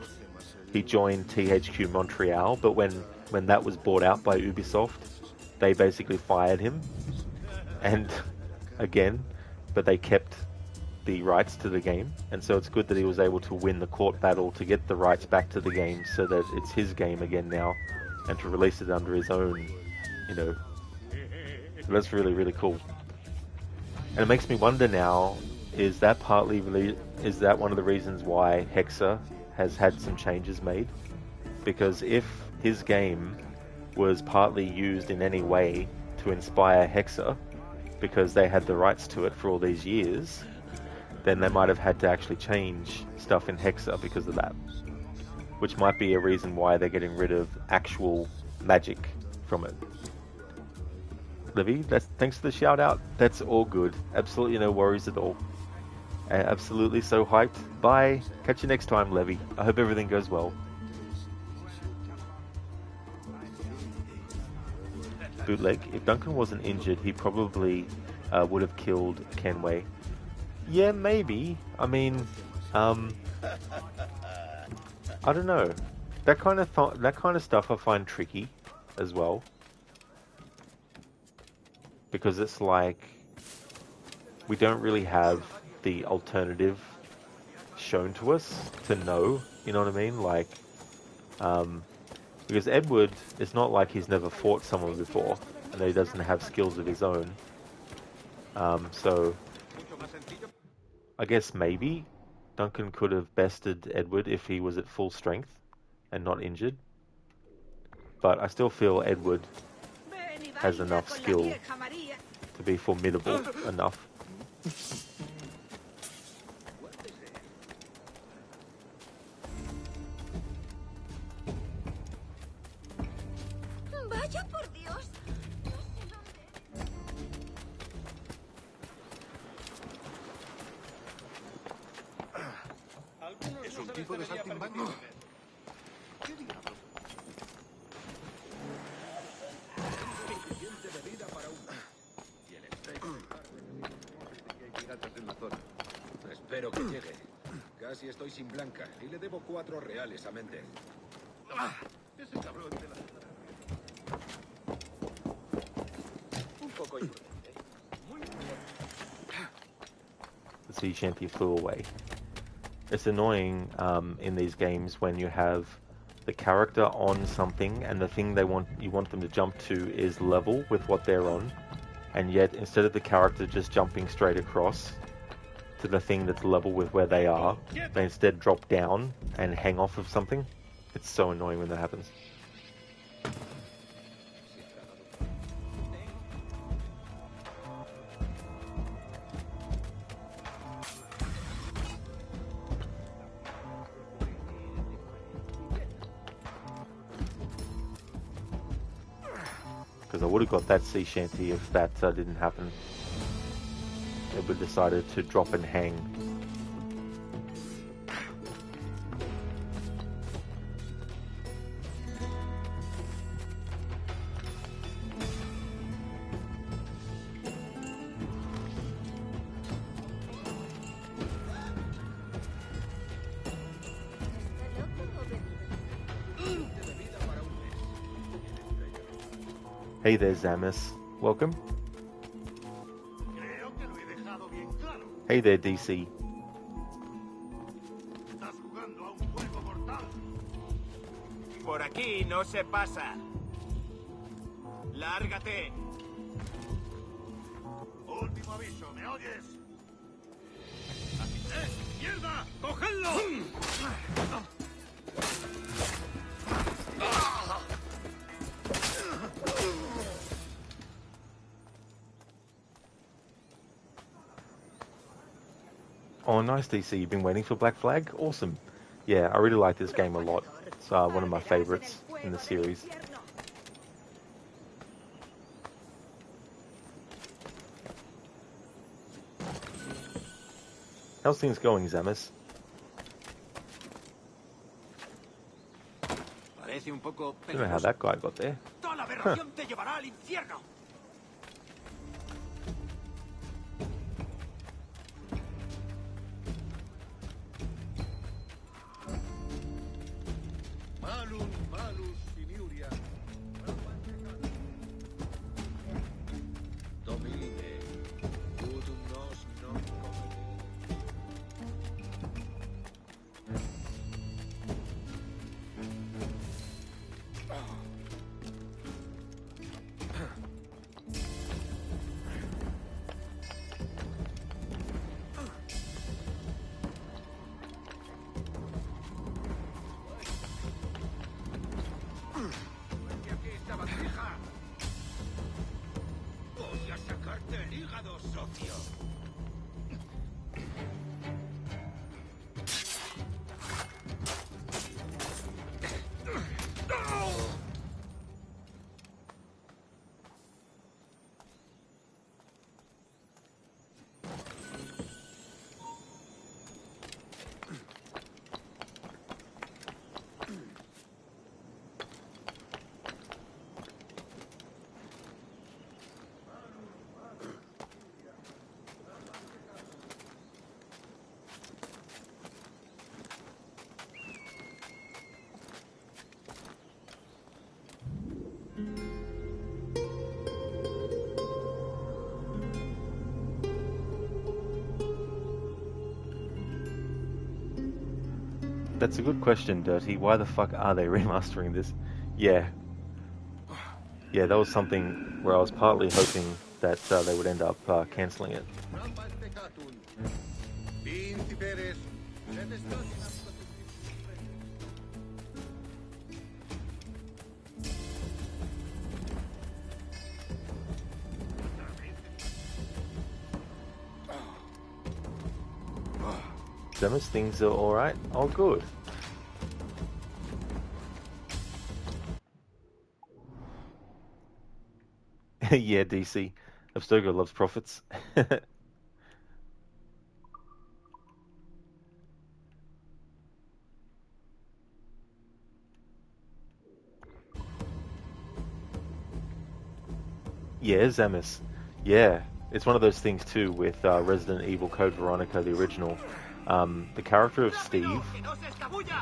he joined THQ Montreal, but when that was bought out by Ubisoft, they basically fired him. And again, but they kept the rights to the game, and so it's good that he was able to win the court battle to get the rights back to the game so that it's his game again now, and to release it under his own, so that's really, really cool. And it makes me wonder now, is that one of the reasons why Hexa has had some changes made? Because if his game was partly used in any way to inspire Hexa, because they had the rights to it for all these years, then they might have had to actually change stuff in Hexa because of that. Which might be a reason why they're getting rid of actual magic from it. Livy, thanks for the shout out. That's all good. Absolutely no worries at all. Absolutely so hyped. Bye. Catch you next time, Levy. I hope everything goes well. Bootleg. If Duncan wasn't injured, he probably would have killed Kenway. Yeah, maybe. I mean, I don't know. That kind of stuff I find tricky as well, because it's like we don't really have the alternative shown to us to know. You know what I mean? Like, because Edward, it's not like he's never fought someone before, and he doesn't have skills of his own. So, I guess maybe Duncan could have bested Edward if he was at full strength and not injured. But I still feel Edward has enough skill to be formidable enough. Vaya por Dios. Es un tipo de saltimbanqui. ¿Qué diablos? Suficiente bebida para un... Y el estrecho que hay piratas en la zona. Espero que llegue. Casi estoy sin Blanca y le debo 4 reales a Méndez. Ese cabrón de la... Un poco imprudente. Muy bien. The sea shanty flew away. It's annoying in these games when you have the character on something and the thing you want them to jump to is level with what they're on, and yet instead of the character just jumping straight across to the thing that's level with where they are, they instead drop down and hang off of something. It's so annoying when that happens. Because I would have got that sea shanty if that didn't happen. Edward decided to drop and hang. Hey there, Zamis. Welcome. Hey there, DC. Por aquí no se pasa. Lárgate. Último aviso, ¿me oyes? ¡Mierda! ¡Cogedlo! Oh, nice, DC. You've been waiting for Black Flag? Awesome. Yeah, I really like this game a lot. It's one of my favorites in the series. How's things going, Zamis? Don't know how that guy got there. Huh. That's a good question, Dirty. Why the fuck are they remastering this? Yeah. Yeah, that was something where I was partly hoping that they would end up cancelling it. Zemus, things are alright? Oh, good. Yeah, DC. Abstergo loves profits. Yeah, Zemus. Yeah, it's one of those things too with Resident Evil Code Veronica, the original. The character of Steve,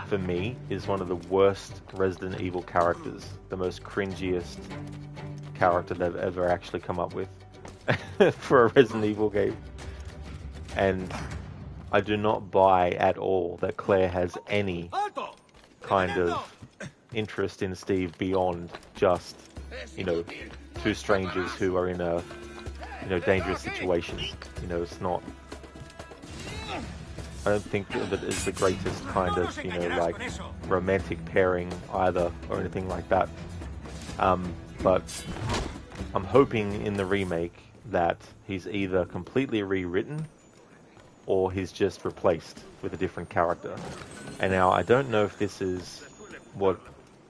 for me, is one of the worst Resident Evil characters. The most cringiest character they've ever actually come up with for a Resident Evil game. And I do not buy at all that Claire has any kind of interest in Steve beyond just, you know, two strangers who are in a, you know, dangerous situation. You know, it's not... I don't think that it's the greatest kind of, you know, like, romantic pairing either, or anything like that. But I'm hoping in the remake that he's either completely rewritten or he's just replaced with a different character. And now, I don't know if this is what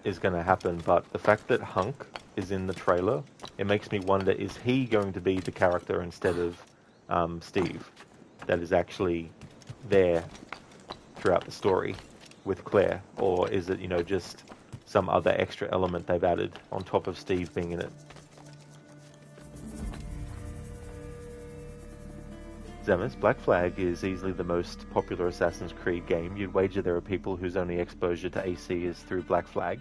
is going to happen, but the fact that Hunk is in the trailer, it makes me wonder, is he going to be the character instead of Steve that is actually there throughout the story with Claire? Or is it, you know, just some other extra element they've added on top of Steve being in it? Zemus, Black Flag is easily the most popular Assassin's Creed game. You'd wager there are people whose only exposure to AC is through Black Flag.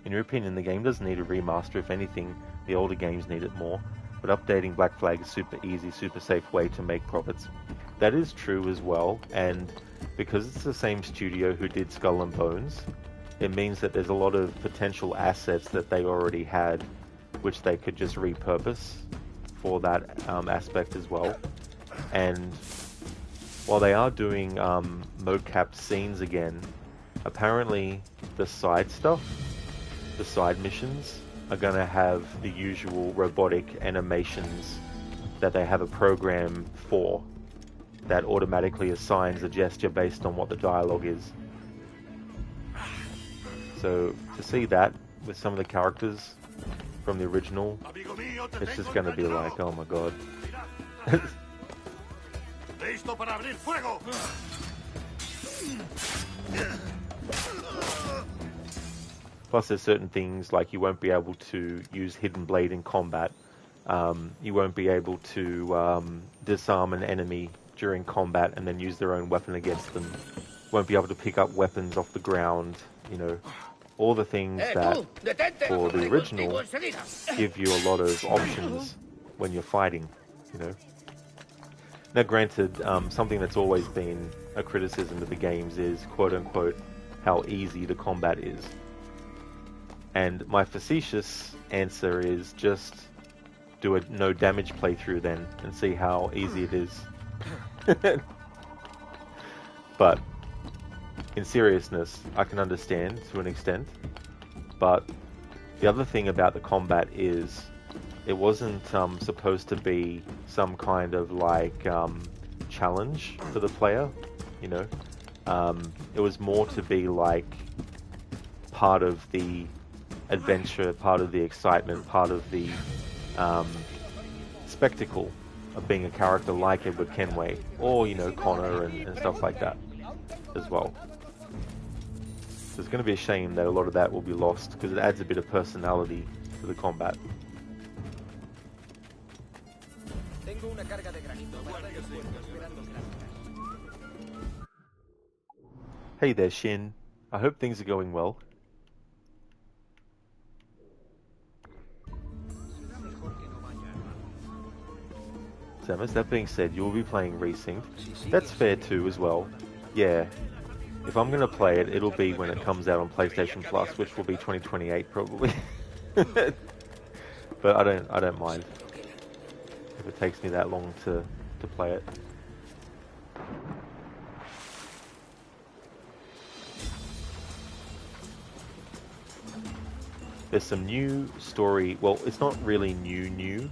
In your opinion, the game doesn't need a remaster. If anything, the older games need it more. But updating Black Flag is super easy, super safe way to make profits. That is true as well, and because it's the same studio who did Skull and Bones, it means that there's a lot of potential assets that they already had, which they could just repurpose for that aspect as well. And while they are doing mode-capped scenes again, apparently the side stuff, the side missions, are going to have the usual robotic animations that they have a program for that automatically assigns a gesture based on what the dialogue is. So to see that with some of the characters from the original, it's just going to be like, oh my god. Plus there's certain things like you won't be able to use Hidden Blade in combat. You won't be able to disarm an enemy during combat and then use their own weapon against them. Won't be able to pick up weapons off the ground, you know. All the things that, for the original, give you a lot of options when you're fighting, you know. Now granted, something that's always been a criticism of the games is, quote-unquote, how easy the combat is. And my facetious answer is just do a no damage playthrough then and see how easy it is. But in seriousness, I can understand to an extent. But the other thing about the combat is it wasn't supposed to be some kind of like challenge for the player, you know. It was more to be like part of the adventure, part of the excitement, part of the spectacle of being a character like Edward Kenway, or, you know, Connor and stuff like that as well. So it's going to be a shame that a lot of that will be lost, because it adds a bit of personality to the combat. Hey there, Shin. I hope things are going well. Samus, that being said, you'll be playing Resynced. That's fair too as well. Yeah. If I'm gonna play it, it'll be when it comes out on PlayStation Plus, which will be 2028 probably. But I don't mind if it takes me that long to play it. There's some new story. Well, it's not really new.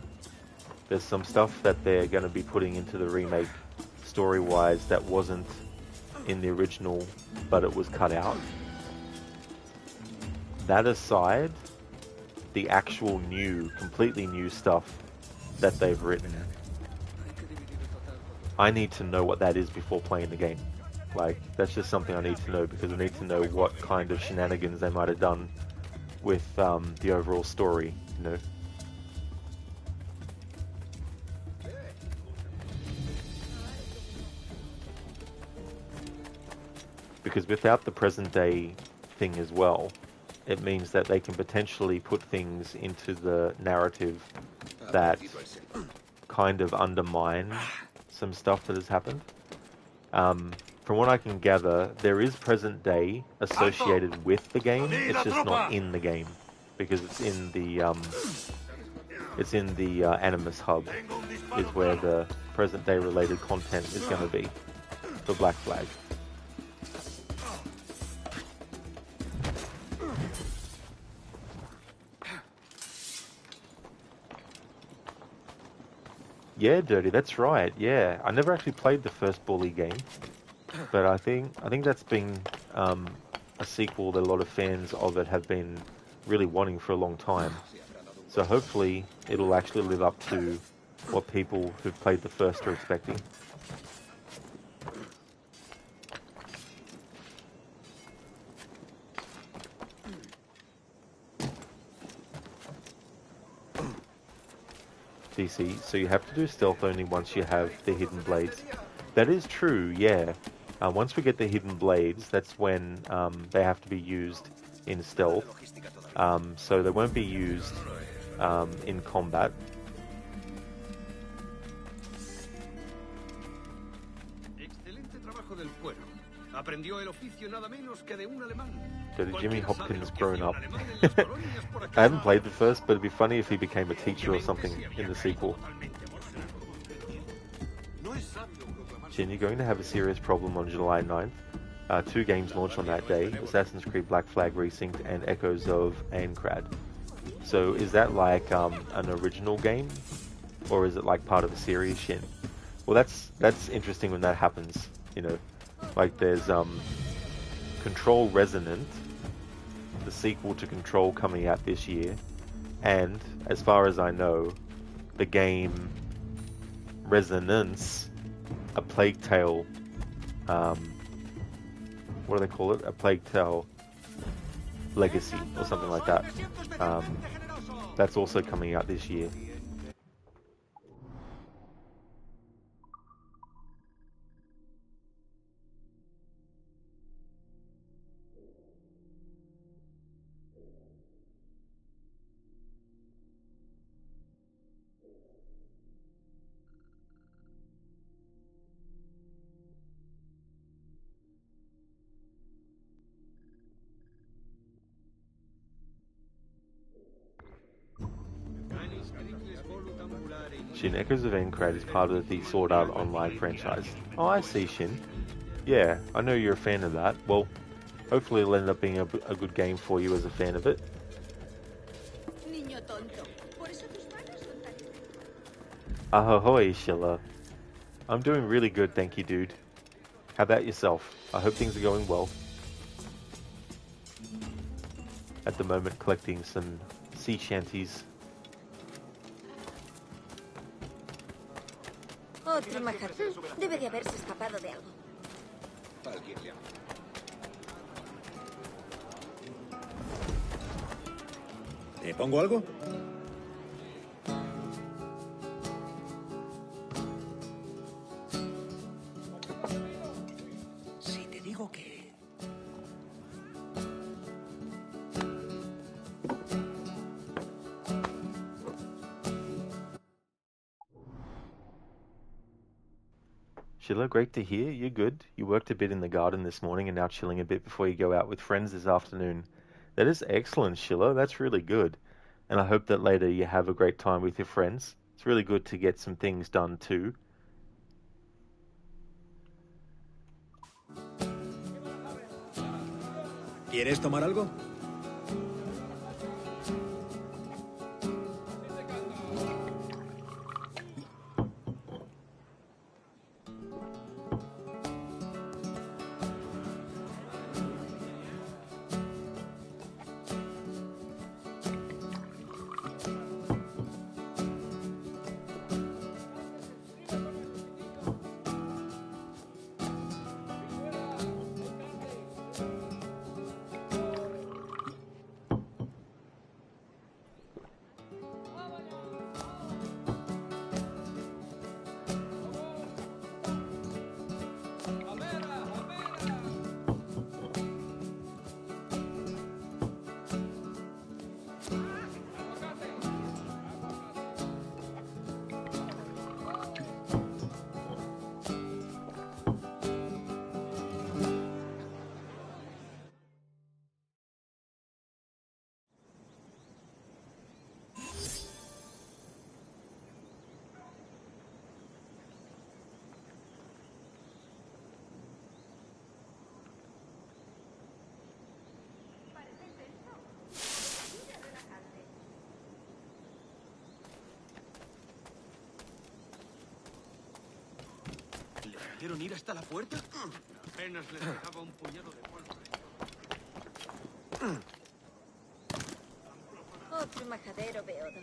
There's some stuff that they're going to be putting into the remake story-wise that wasn't in the original, but it was cut out. That aside, the actual new, completely new stuff that they've written, I need to know what that is before playing the game. Like, that's just something I need to know, because I need to know what kind of shenanigans they might have done with the overall story, you know. Because without the present day thing as well, it means that they can potentially put things into the narrative that kind of undermine some stuff that has happened. From what I can gather, there is present day associated with the game. It's just not in the game, because it's in the Animus hub, is where the present day related content is going to be for Black Flag. Yeah, Dirty, that's right. Yeah, I never actually played the first Bully game, but I think that's been a sequel that a lot of fans of it have been really wanting for a long time. So hopefully it'll actually live up to what people who've played the first are expecting. DC, so you have to do stealth only once you have the hidden blades. That is true, yeah. Once we get the hidden blades, that's when they have to be used in stealth. So they won't be used in combat. So the Jimmy Hopkins grown up. I haven't played the first, but it'd be funny if he became a teacher or something in the sequel. Jin, you're going to have a serious problem on July 9th. 2 games launch on that day: Assassin's Creed Black Flag Resynced and Echoes of Aincrad. So is that like an original game, or is it like part of a series, Shin? Well, that's interesting when that happens, you know. Like there's Control Resonant, the sequel to Control, coming out this year, and as far as I know, the game Resonance, A Plague Tale, what do they call it? A Plague Tale Legacy or something like that. That's also coming out this year. Shin, Echoes of Aincrad is part of the Sword Art Online franchise. Oh, I see, Shin. Yeah, I know you're a fan of that. Well, hopefully it'll end up being a good game for you as a fan of it. Ahoy, Sheila. I'm doing really good, thank you, dude. How about yourself? I hope things are going well. At the moment, collecting some sea shanties. Otro majadón. Debe de haberse escapado de algo. ¿Te pongo algo? Si te digo que... Sheila, great to hear. You're good. You worked a bit in the garden this morning and now chilling a bit before you go out with friends this afternoon. That is excellent, Sheila. That's really good. And I hope that later you have a great time with your friends. It's really good to get some things done too. ¿Quieres tomar algo? ¿Quieren ir hasta la puerta? Apenas les dejaba un puñado de polvo. Otro majadero beodo.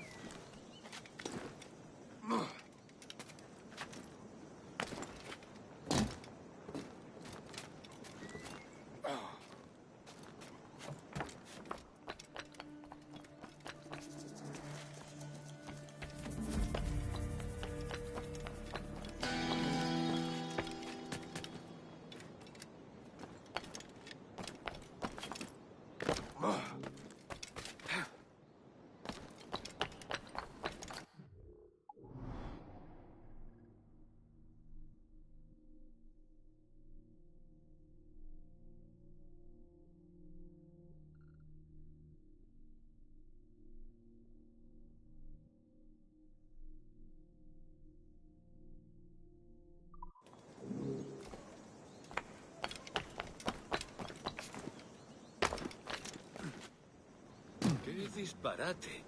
¡Qué disparate!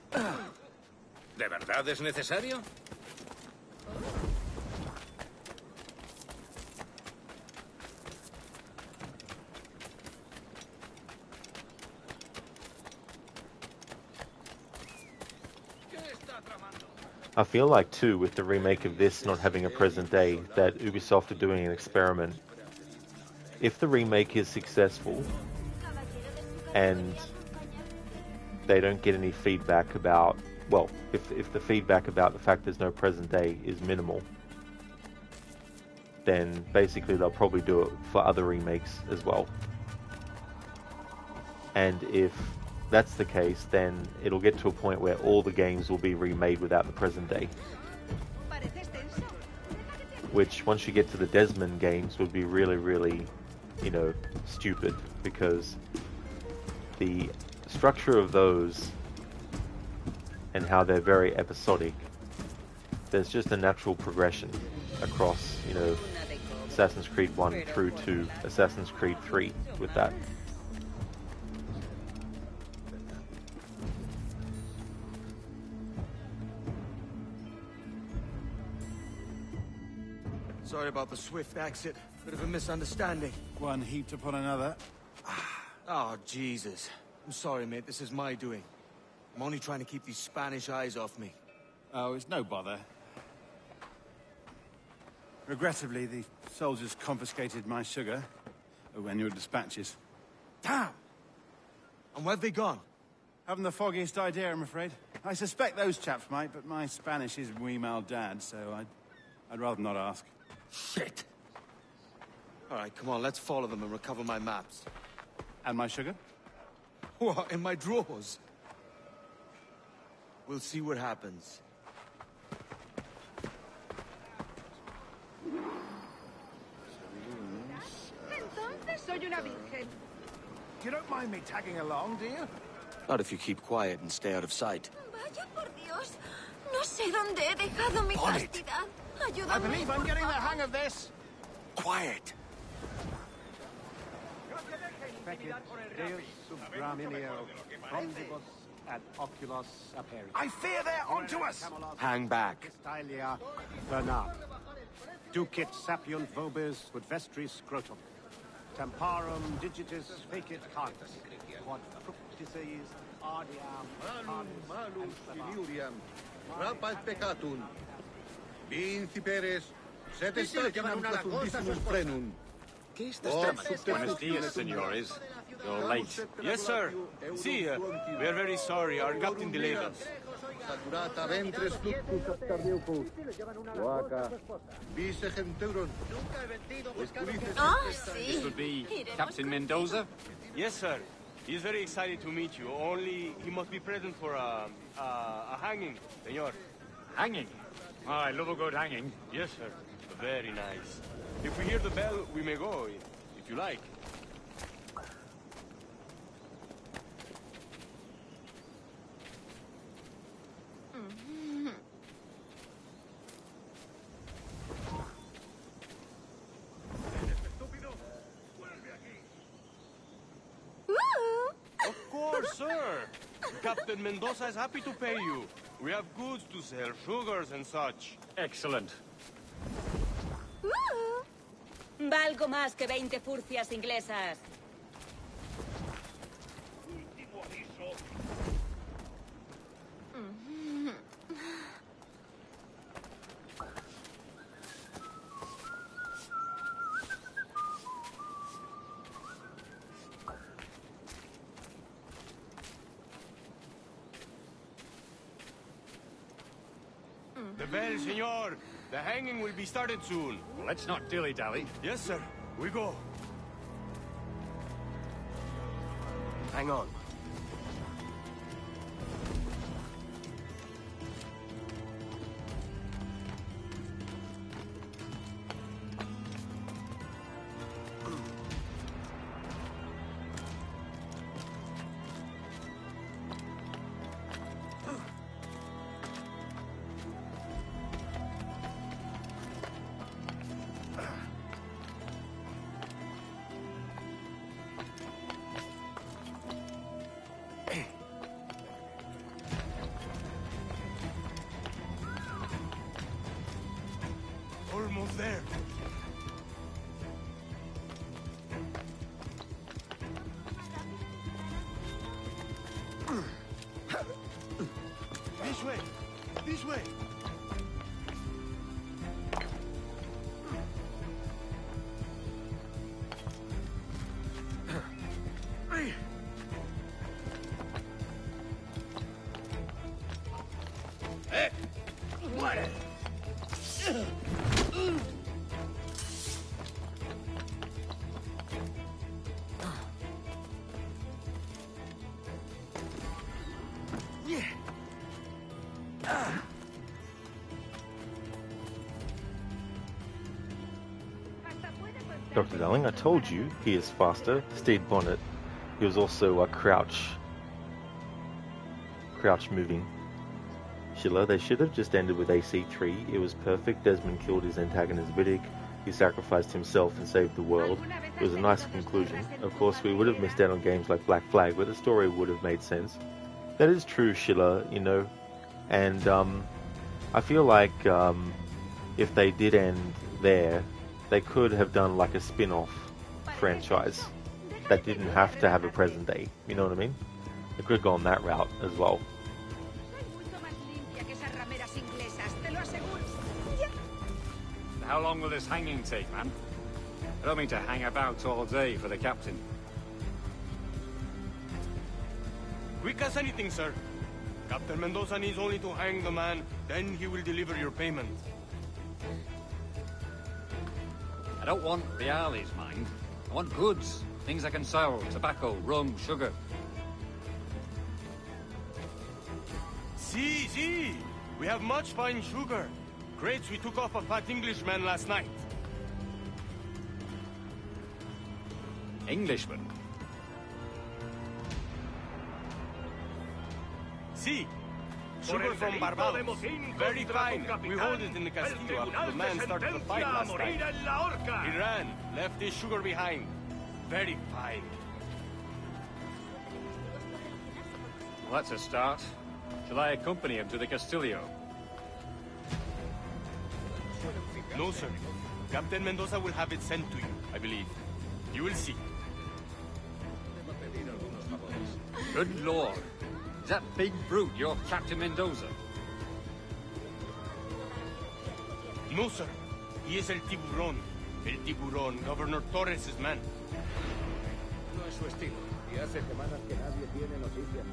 ¿De verdad es necesario? I feel like too, with the remake of this not having a present day, that Ubisoft are doing an experiment. If the remake is successful and they don't get any feedback about, well, if the feedback about the fact there's no present day is minimal, then basically they'll probably do it for other remakes as well. And if that's the case, then it'll get to a point where all the games will be remade without the present day. Which, once you get to the Desmond games, would be really, really, you know, stupid, because the structure of those and how they're very episodic, there's just a natural progression across, you know, Assassin's Creed 1 through to Assassin's Creed 3 with that. Sorry about the swift exit. Bit of a misunderstanding. One heaped upon another. Oh, Jesus. I'm sorry, mate. This is my doing. I'm only trying to keep these Spanish eyes off me. Oh, it's no bother. Regrettably, the soldiers confiscated my sugar and your dispatches. Damn! And where've they gone? Haven't the foggiest idea, I'm afraid. I suspect those chaps might, but my Spanish is muy mal dad, so I'd rather not ask. Shit! All right, come on, let's follow them and recover my maps. And my sugar? What, in my drawers? We'll see what happens. Entonces soy una virgen. You don't mind me tagging along, do you? Not if you keep quiet and stay out of sight. Vaya por Dios. No sé dónde he dejado mi castidad. Ayúdame. I believe I'm getting the hang of this. Quiet. I fear they're onto us. Hang back. Ducit sapiunt vobis quod vestris scrotum. Temparum digitis fecit cartus. Quod fructices ardiam malus filiuriam. Rapat peccatum. Vinciperes. Setestatum platudissimum frenum. Buenos dias, senores. You're late. Yes, sir. See, we are very sorry. Our captain delayed us. Saturata ventres fluctus ascardeucus. Guaca. Vice centauron. Ah, sí. This would be Captain Mendoza? Yes, sir. He's very excited to meet you. Only he must be present for a hanging, senor. Hanging? Oh, I love a good hanging. Yes, sir. Very nice. If we hear the bell, we may go, if you like. Of course, sir. Captain Mendoza is happy to pay you. We have goods to sell, sugars and such. Excellent. Valgo más que 20 furcias inglesas. The bell, senor. The hanging will be started soon. Well, let's not dilly-dally. Yes, sir. We go. Hang on. Almost there. This way. This way. Dr. Darling, I told you he is faster. Stede Bonnet. He was also a crouch moving. Schiller, they should have just ended with AC3. It was perfect. Desmond killed his antagonist Vidic. He sacrificed himself and saved the world. It was a nice conclusion. Of course, we would have missed out on games like Black Flag, but the story would have made sense. That is true, Schiller, you know. And I feel like if they did end there, they could have done like a spin-off franchise that didn't have to have a present day. You know what I mean? They could have gone that route as well. How long will this hanging take, man? I don't mean to hang about all day for the captain. Quick as anything, sir. Captain Mendoza needs only to hang the man, then he will deliver your payment. I don't want reales, mind. I want goods. Things I can sell. Tobacco, rum, sugar. See. We have much fine sugar. Crates we took off a fat Englishman last night. Englishman? See. Sugar from Barbados. Very fine. We hold it in the castillo after the man started the fight last night. He ran, left his sugar behind. Very fine. Well, that's a start. Shall I accompany him to the Castillo? No, sir. Captain Mendoza will have it sent to you, I believe. You will see. Good lord. Is that big brute your Captain Mendoza? No, sir. He is El Tiburón. El Tiburón, Governor Torres' man. No es su estilo. Y hace semanas que nadie tiene noticias.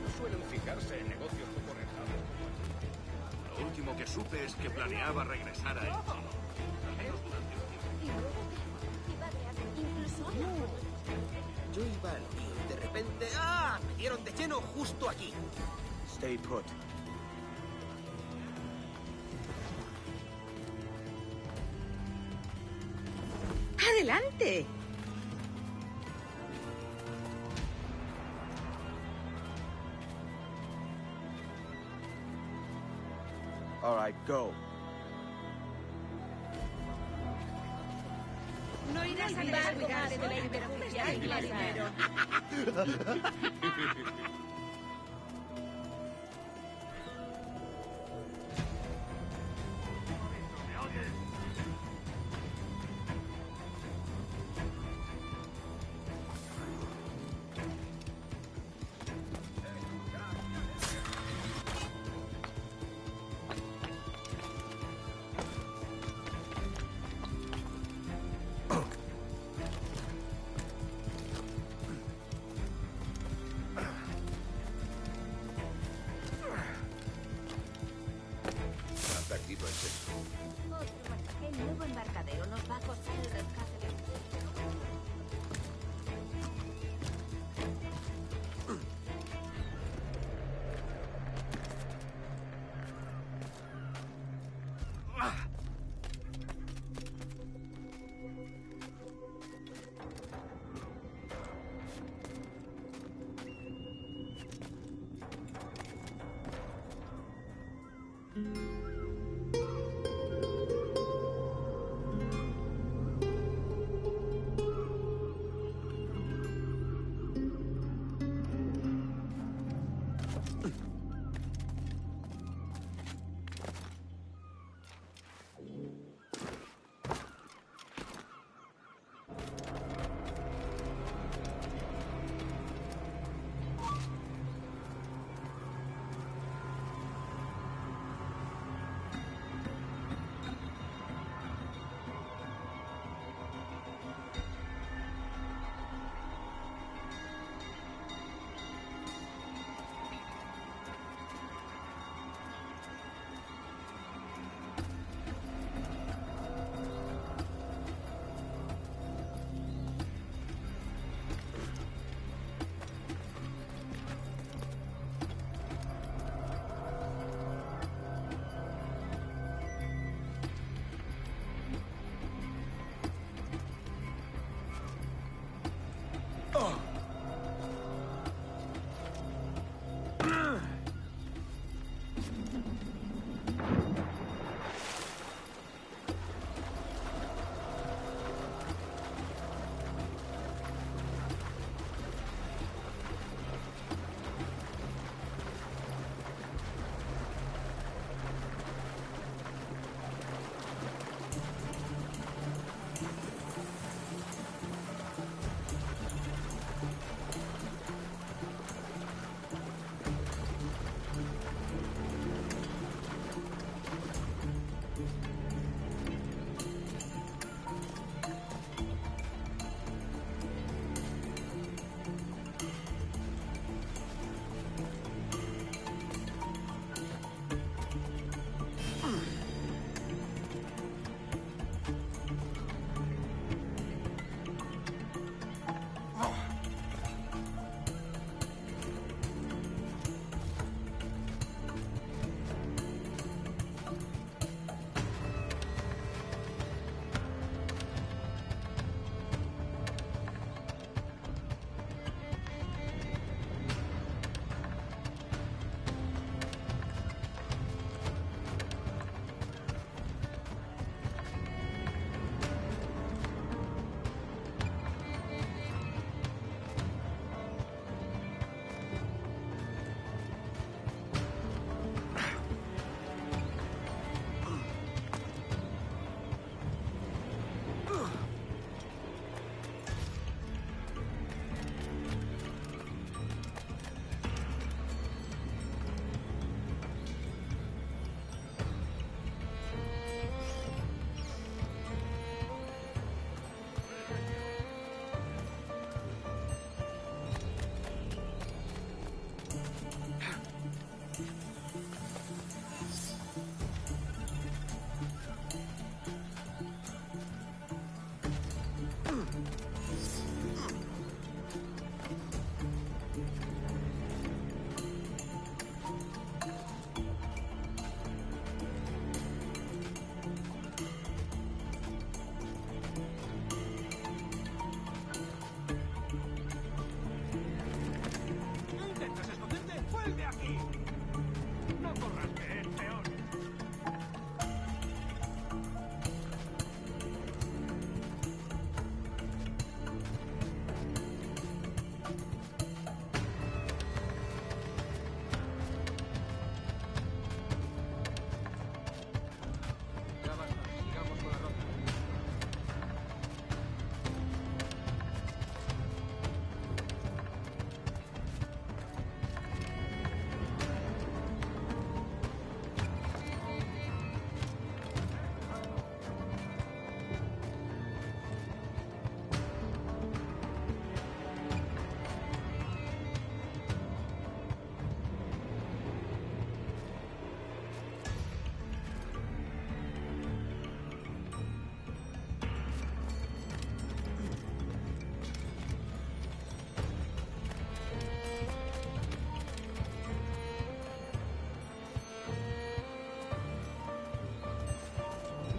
No suelen fijarse en negocios poco rentables. Lo último que supe es que planeaba regresar a él. Yo iba al lío y de repente... ¡Ah! Me dieron de lleno justo aquí. Stay put. ¡Adelante! All right, go. No irás a descuidar de la interjusticia inglesa. El nuevo embarcadero nos va a costar el rescate de...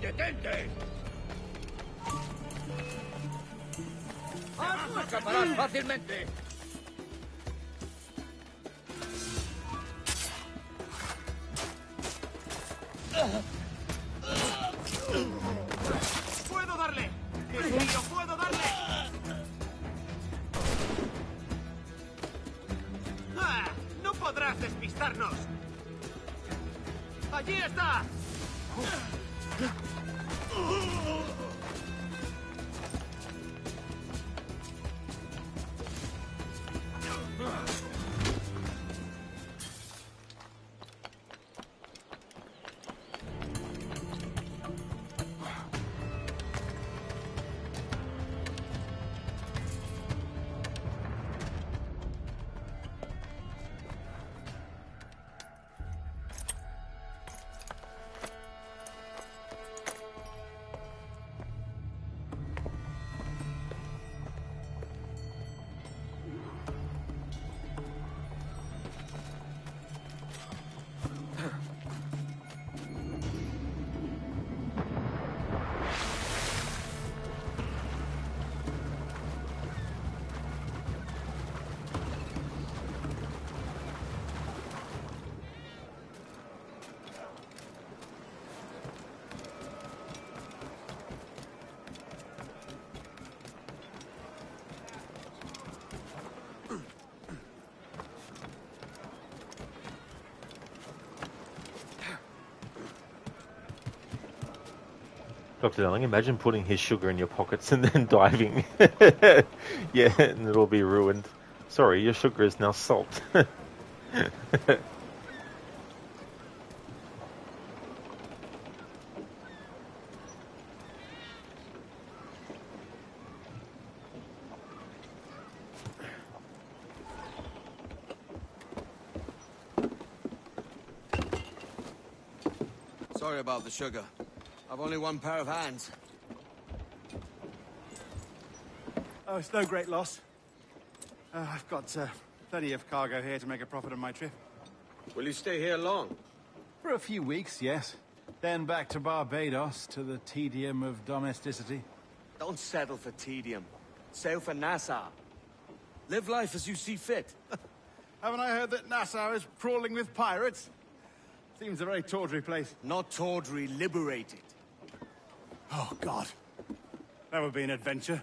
¡Detente! ¡No escaparás fácilmente! ¡Puedo darle! ¡Yo puedo darle! ¡Ah! ¡No podrás despistarnos! ¡Allí está! Dr. Darling, imagine putting his sugar in your pockets and then diving. Yeah, and it'll be ruined. Sorry, your sugar is now salt. Sorry about the sugar. I've only one pair of hands. Oh, it's no great loss. I've got plenty of cargo here to make a profit on my trip. Will you stay here long? For a few weeks, yes. Then back to Barbados, to the tedium of domesticity. Don't settle for tedium. Sail for Nassau. Live life as you see fit. Haven't I heard that Nassau is crawling with pirates? Seems a very tawdry place. Not tawdry, liberated. Oh, God. That would be an adventure.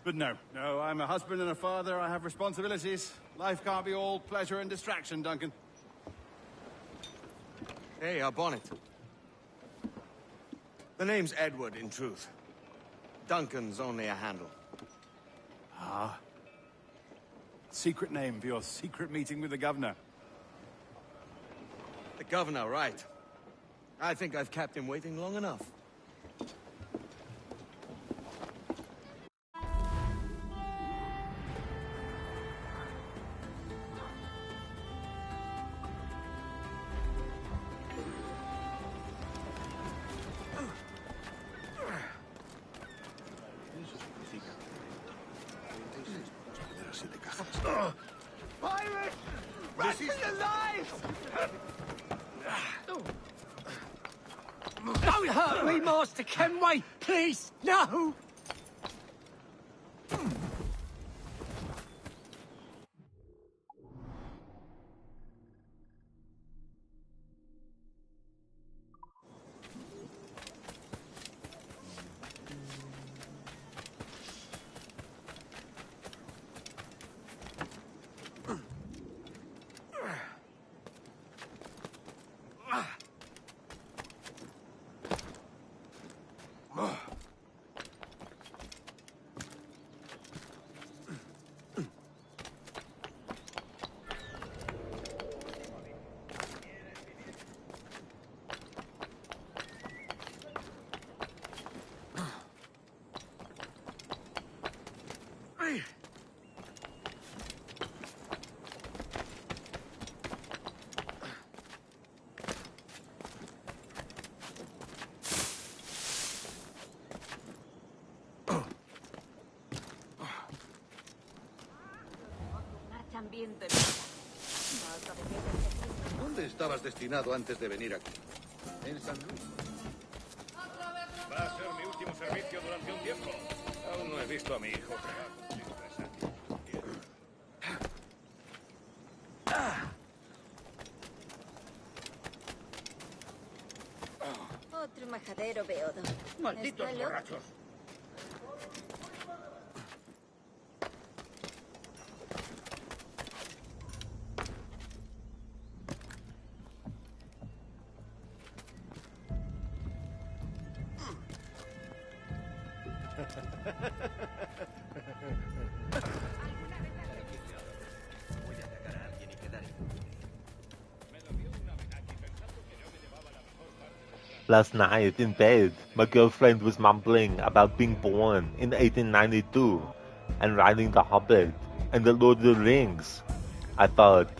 But no, I'm a husband and a father. I have responsibilities. Life can't be all pleasure and distraction, Duncan. Hey, our bonnet. The name's Edward, in truth. Duncan's only a handle. Ah. Secret name for your secret meeting with the governor. The governor, right. I think I've kept him waiting long enough. Pirates! Run for your lives! Don't hurt me, Master Kenway! Please, no! ¿Dónde estabas destinado antes de venir aquí? En San Luis. tiempo. Aún no he visto a mi hijo. Otro majadero beodo. Malditos ¿Está loco? borrachos. Last night in bed, my girlfriend was mumbling about being born in 1892 and writing The Hobbit and The Lord of the Rings. I thought,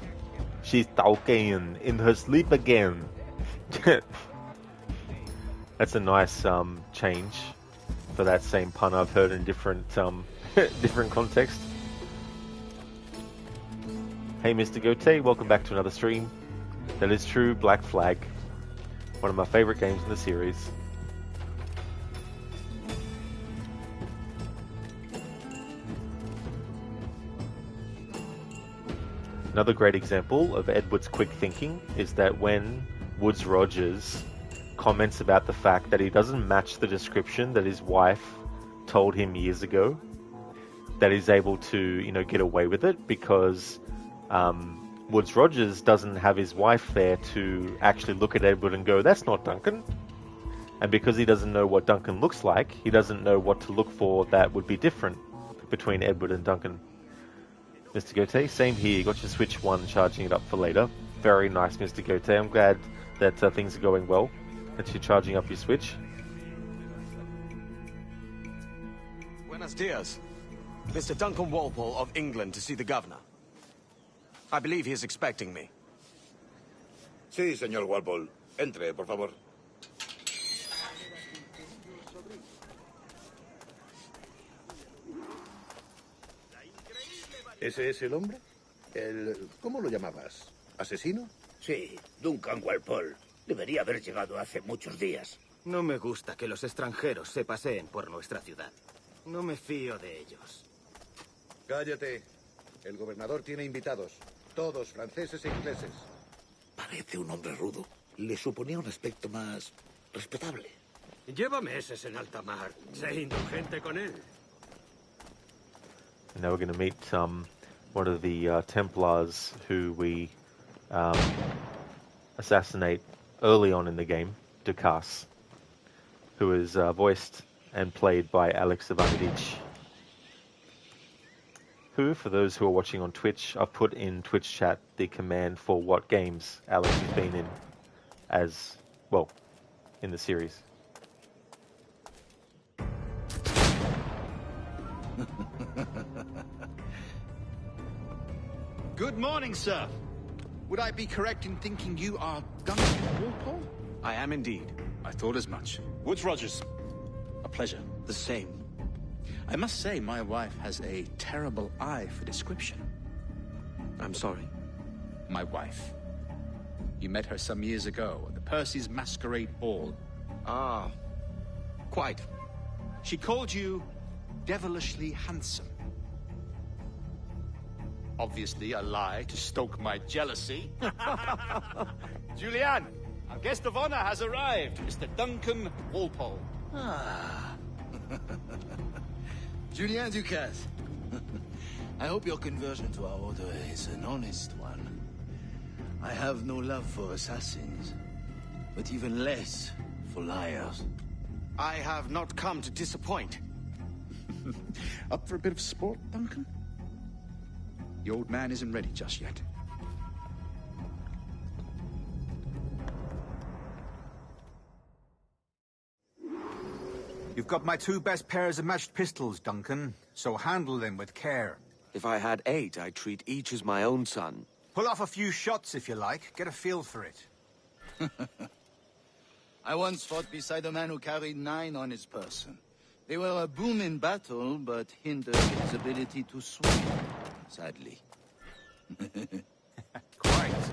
she's talking in her sleep again. That's a nice change for that same pun I've heard in different different context. Hey Mr. Gote, welcome back to another stream. That is true, Black Flag. One of my favorite games in the series. Another great example of Edward's quick thinking is that when Woodes Rogers comments about the fact that he doesn't match the description that his wife told him years ago, that he's able to, you know, get away with it because Woodes Rogers doesn't have his wife there to actually look at Edward and go, that's not Duncan. And because he doesn't know what Duncan looks like, he doesn't know what to look for that would be different between Edward and Duncan. Mr. Gote, same here. You got your Switch 1, charging it up for later. Very nice, Mr. Gote. I'm glad that things are going well, that you're charging up your Switch. Buenos dias. Mr. Duncan Walpole of England to see the governor. I believe he is expecting me. Sí, señor Walpole. Entre, por favor. ¿Ese es el hombre? ¿Cómo lo llamabas? ¿Asesino? Sí, Duncan Walpole. Debería haber llegado hace muchos días. No me gusta que los extranjeros se paseen por nuestra ciudad. No me fío de ellos. Cállate. El gobernador tiene invitados. Todos franceses e ingleses. Parece un hombre rudo. Le suponía un aspecto más respetable. Lleva meses en alta mar. Sé indulgente con él. Now we're going to meet one of the Templars who we assassinate early on in the game, Dukas, who is voiced and played by Alex Ivanovich, who, for those who are watching on Twitch, I've put in Twitch chat the command for what games Alex has been in as, well, in the series. Good morning, sir. Would I be correct in thinking you are Duncan Walpole? I am indeed. I thought as much. Woodes Rogers. A pleasure. The same. I must say, my wife has a terrible eye for description. I'm sorry? My wife. You met her some years ago at the Percy's Masquerade Ball. Ah, quite. She called you devilishly handsome. Obviously a lie to stoke my jealousy. Julianne, our guest of honor has arrived, Mr. Duncan Walpole. Ah. Julien Ducasse. I hope your conversion to our order is an honest one. I have no love for assassins, but even less for liars. I have not come to disappoint. Up for a bit of sport, Duncan? The old man isn't ready just yet. You've got my 2 best pairs of matched pistols, Duncan, so handle them with care. If I had 8, I'd treat each as my own son. Pull off a few shots if you like. Get a feel for it. I once fought beside a man who carried 9 on his person. They were a boom in battle, but hindered his ability to swing, sadly. Quite.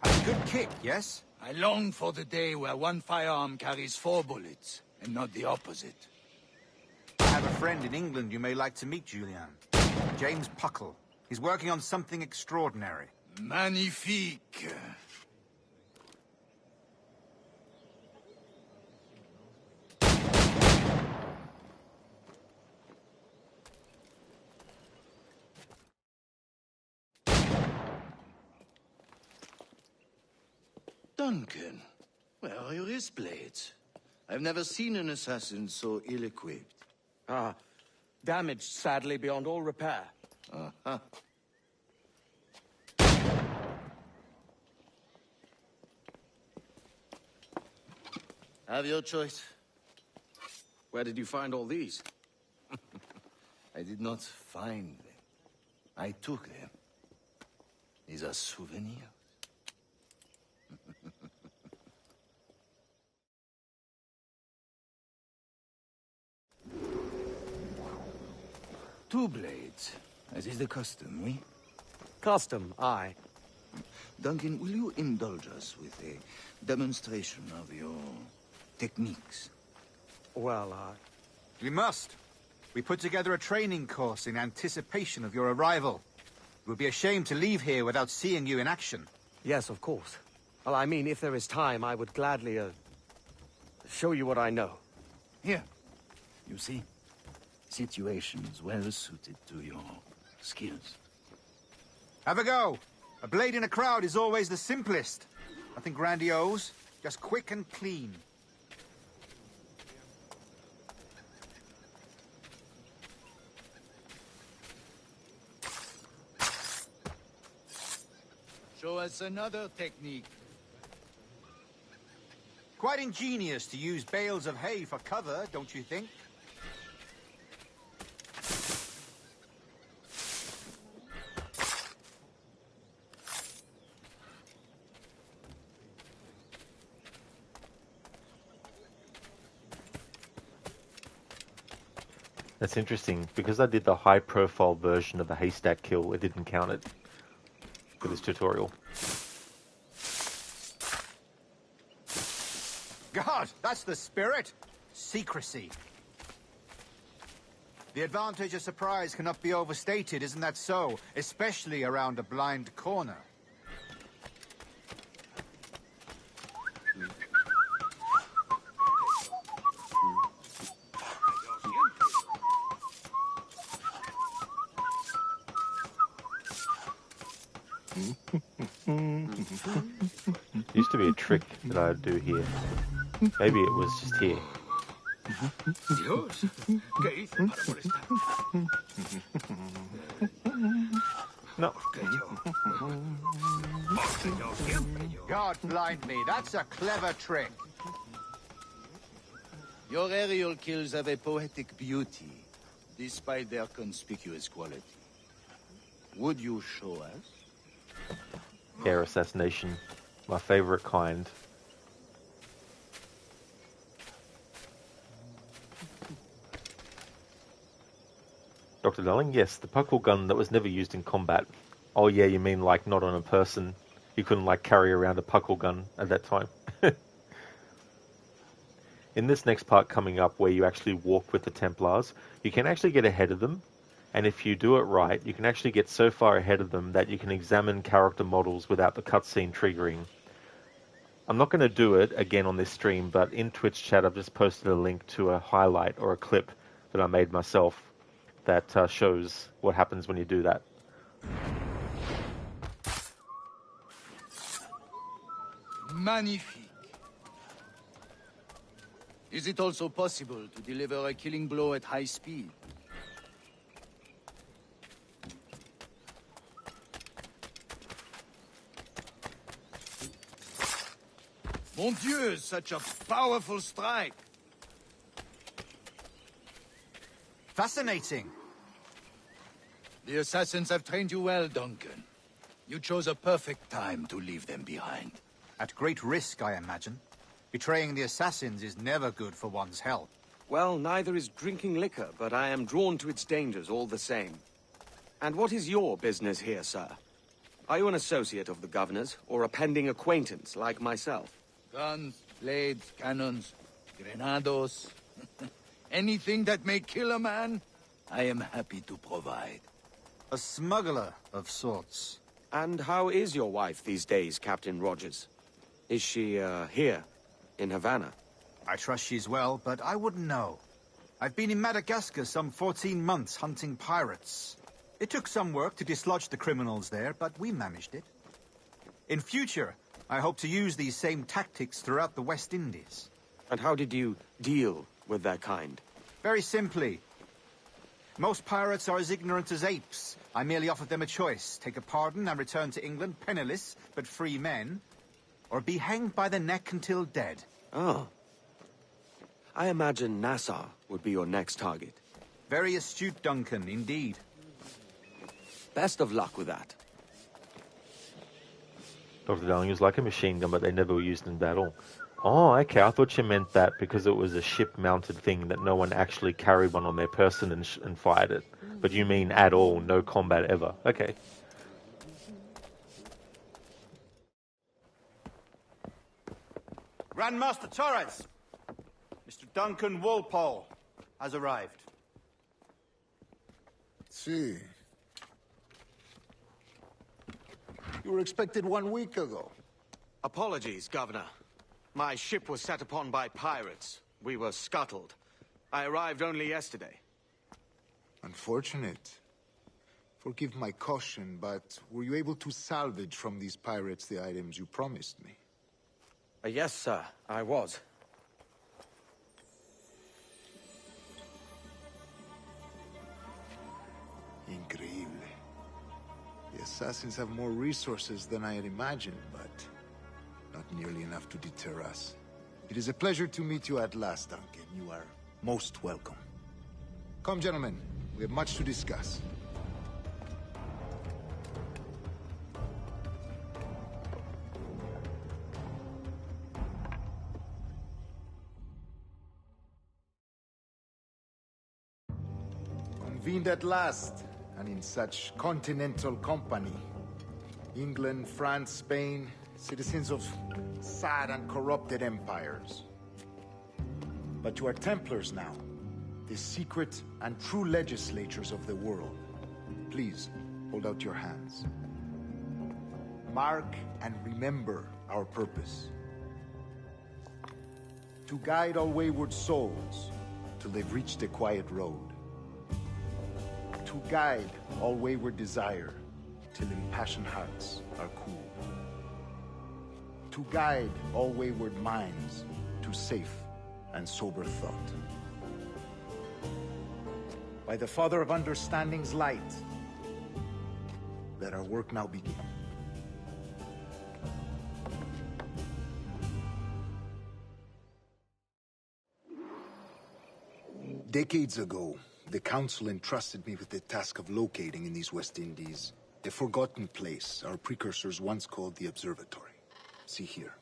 Have a good kick, yes? I long for the day where one firearm carries 4 bullets, and not the opposite. I have a friend in England you may like to meet, Julian. James Puckle. He's working on something extraordinary. Magnifique. Duncan, where are your wrist blades? I've never seen an assassin so ill-equipped. Ah, damaged sadly beyond all repair. Uh-huh. Have your choice. Where did you find all these? I did not find them. I took them. These are souvenirs. Two blades, as is the custom, oui? Custom, aye. Duncan, will you indulge us with a demonstration of your techniques? Well, We must. We put together a training course in anticipation of your arrival. It would be a shame to leave here without seeing you in action. Yes, of course. Well, I mean, if there is time, I would gladly, show you what I know. Here. You see? Situations well suited to your skills. Have a go. A blade in a crowd is always the simplest. Nothing grandiose, just quick and clean. Show us another technique. Quite ingenious to use bales of hay for cover, don't you think? That's interesting, because I did the high-profile version of the haystack kill, it didn't count it for this tutorial. God, that's the spirit! Secrecy. The advantage of surprise cannot be overstated, isn't that so? Especially around a blind corner. Used to be a trick that I'd do here. Maybe it was just here. Dios, ¿qué hice para molestar? No. God blind me, that's a clever trick. Your aerial kills have a poetic beauty, despite their conspicuous quality. Would you show us? Air assassination. My favorite kind. Dr. Darling, yes, the puckle gun that was never used in combat. Oh yeah, you mean like not on a person? You couldn't like carry around a puckle gun at that time. In this next part coming up where you actually walk with the Templars, you can actually get ahead of them. And if you do it right, you can actually get so far ahead of them that you can examine character models without the cutscene triggering. I'm not going to do it again on this stream, but in Twitch chat I've just posted a link to a highlight or a clip that I made myself that shows what happens when you do that. Magnifique. Is it also possible to deliver a killing blow at high speed? Mon Dieu, such a powerful strike! Fascinating. The assassins have trained you well, Duncan. You chose a perfect time to leave them behind. At great risk, I imagine. Betraying the assassins is never good for one's health. Well, neither is drinking liquor, but I am drawn to its dangers all the same. And what is your business here, sir? Are you an associate of the governor's, or a pending acquaintance like myself? Guns, blades, cannons, grenados. Anything that may kill a man, I am happy to provide. A smuggler of sorts. And how is your wife these days, Captain Rogers? Is she, here, in Havana? I trust she's well, but I wouldn't know. I've been in Madagascar some 14 months hunting pirates. It took some work to dislodge the criminals there, but we managed it. In future, I hope to use these same tactics throughout the West Indies. And how did you deal with their kind? Very simply. Most pirates are as ignorant as apes. I merely offered them a choice. Take a pardon and return to England penniless, but free men, or be hanged by the neck until dead. Oh. I imagine Nassau would be your next target. Very astute, Duncan, indeed. Best of luck with that. Dr. Darling was like a machine gun, but they never were used in battle. Oh, okay. I thought you meant that because it was a ship-mounted thing that no one actually carried one on their person and fired it. But you mean at all, no combat ever. Okay. Grandmaster Torres! Mr. Duncan Walpole has arrived. See. You were expected 1 week ago. Apologies, Governor. My ship was set upon by pirates. We were scuttled. I arrived only yesterday. Unfortunate. Forgive my caution, but were you able to salvage from these pirates the items you promised me? Yes, sir, I was. Increíble. The assassins have more resources than I had imagined, but not nearly enough to deter us. It is a pleasure to meet you at last, Duncan. You are most welcome. Come, gentlemen. We have much to discuss. Convened at last, and in such continental company. England, France, Spain, citizens of sad and corrupted empires. But you are Templars now, the secret and true legislators of the world. Please, hold out your hands. Mark and remember our purpose. To guide all wayward souls till they've reached the quiet road. To guide all wayward desire till impassioned hearts are cool. To guide all wayward minds to safe and sober thought. By the Father of Understanding's light, let our work now begin. Decades ago, the Council entrusted me with the task of locating in these West Indies a forgotten place our precursors once called the Observatory. See here.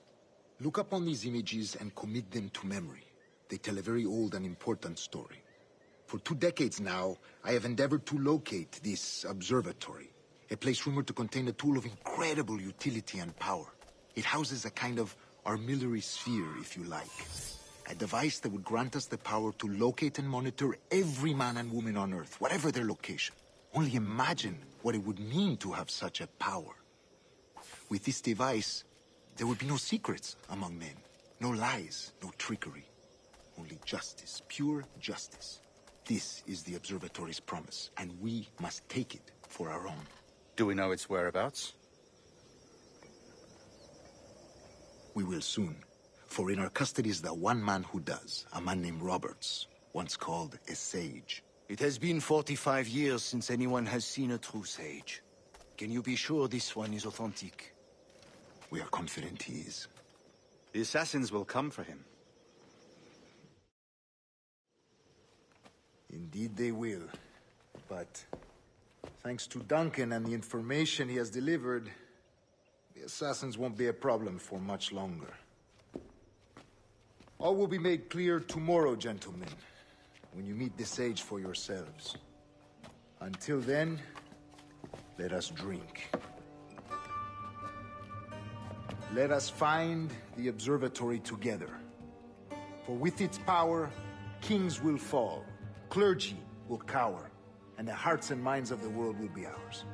Look upon these images and commit them to memory. They tell a very old and important story. For 2 decades now, I have endeavored to locate this observatory, a place rumored to contain a tool of incredible utility and power. It houses a kind of armillary sphere, if you like. A device that would grant us the power to locate and monitor every man and woman on Earth, whatever their location. Only imagine what it would mean to have such a power. With this device, there would be no secrets among men, no lies, no trickery. Only justice, pure justice. This is the Observatory's promise, and we must take it for our own. Do we know its whereabouts? We will soon. For in our custody is the one man who does, a man named Roberts, once called a sage. It has been 45 years since anyone has seen a true sage. Can you be sure this one is authentic? We are confident he is. The assassins will come for him. Indeed they will. But thanks to Duncan and the information he has delivered, the assassins won't be a problem for much longer. All will be made clear tomorrow, gentlemen, when you meet the sage for yourselves. Until then, let us drink. Let us find the observatory together. For with its power, Kings will fall, clergy will cower, and the hearts and minds of the world will be ours.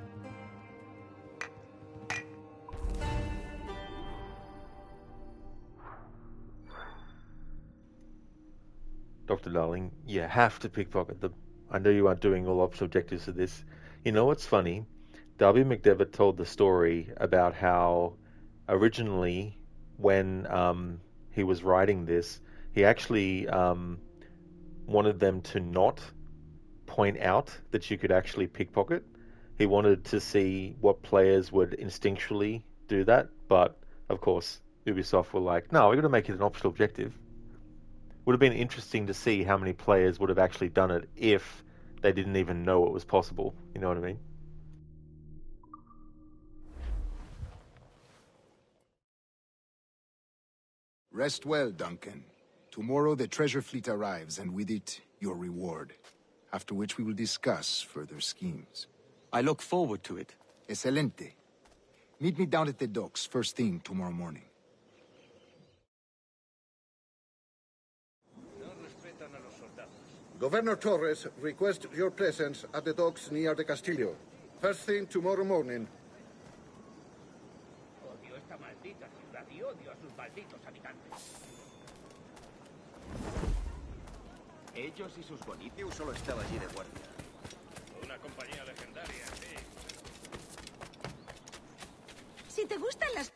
Dr. Darling, you have to pickpocket them. I know you aren't doing all optional objectives of this. You know what's funny? W. McDevitt told the story about how originally, when he was writing this, he actually wanted them to not point out that you could actually pickpocket. He wanted to see what players would instinctually do that, but of course, Ubisoft were like, no, we're going to make it an optional objective. Would have been interesting to see how many players would have actually done it if they didn't even know it was possible. You know what I mean? Rest well, Duncan. Tomorrow the treasure fleet arrives, and with it, your reward. After which we will discuss further schemes. I look forward to it. Excelente. Meet me down at the docks first thing tomorrow morning. Governor Torres requests your presence at the docks near the Castillo. First thing tomorrow morning. Odio esta maldita ciudad y odio a sus malditos habitantes. Ellos y sus bonitos solo estaba allí de guardia. Una compañía legendaria, sí. Si te gustan las...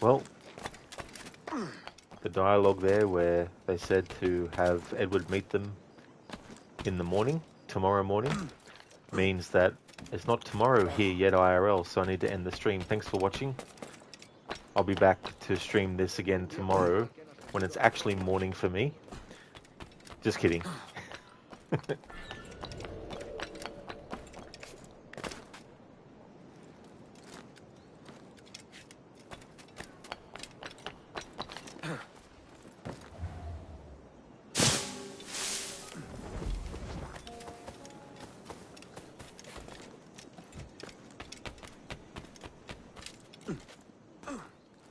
Well, the dialogue there where they said to have Edward meet them in the morning, tomorrow morning, means that it's not tomorrow here yet IRL, so I need to end the stream. Thanks for watching. I'll be back to stream this again tomorrow when it's actually morning for me. Just kidding.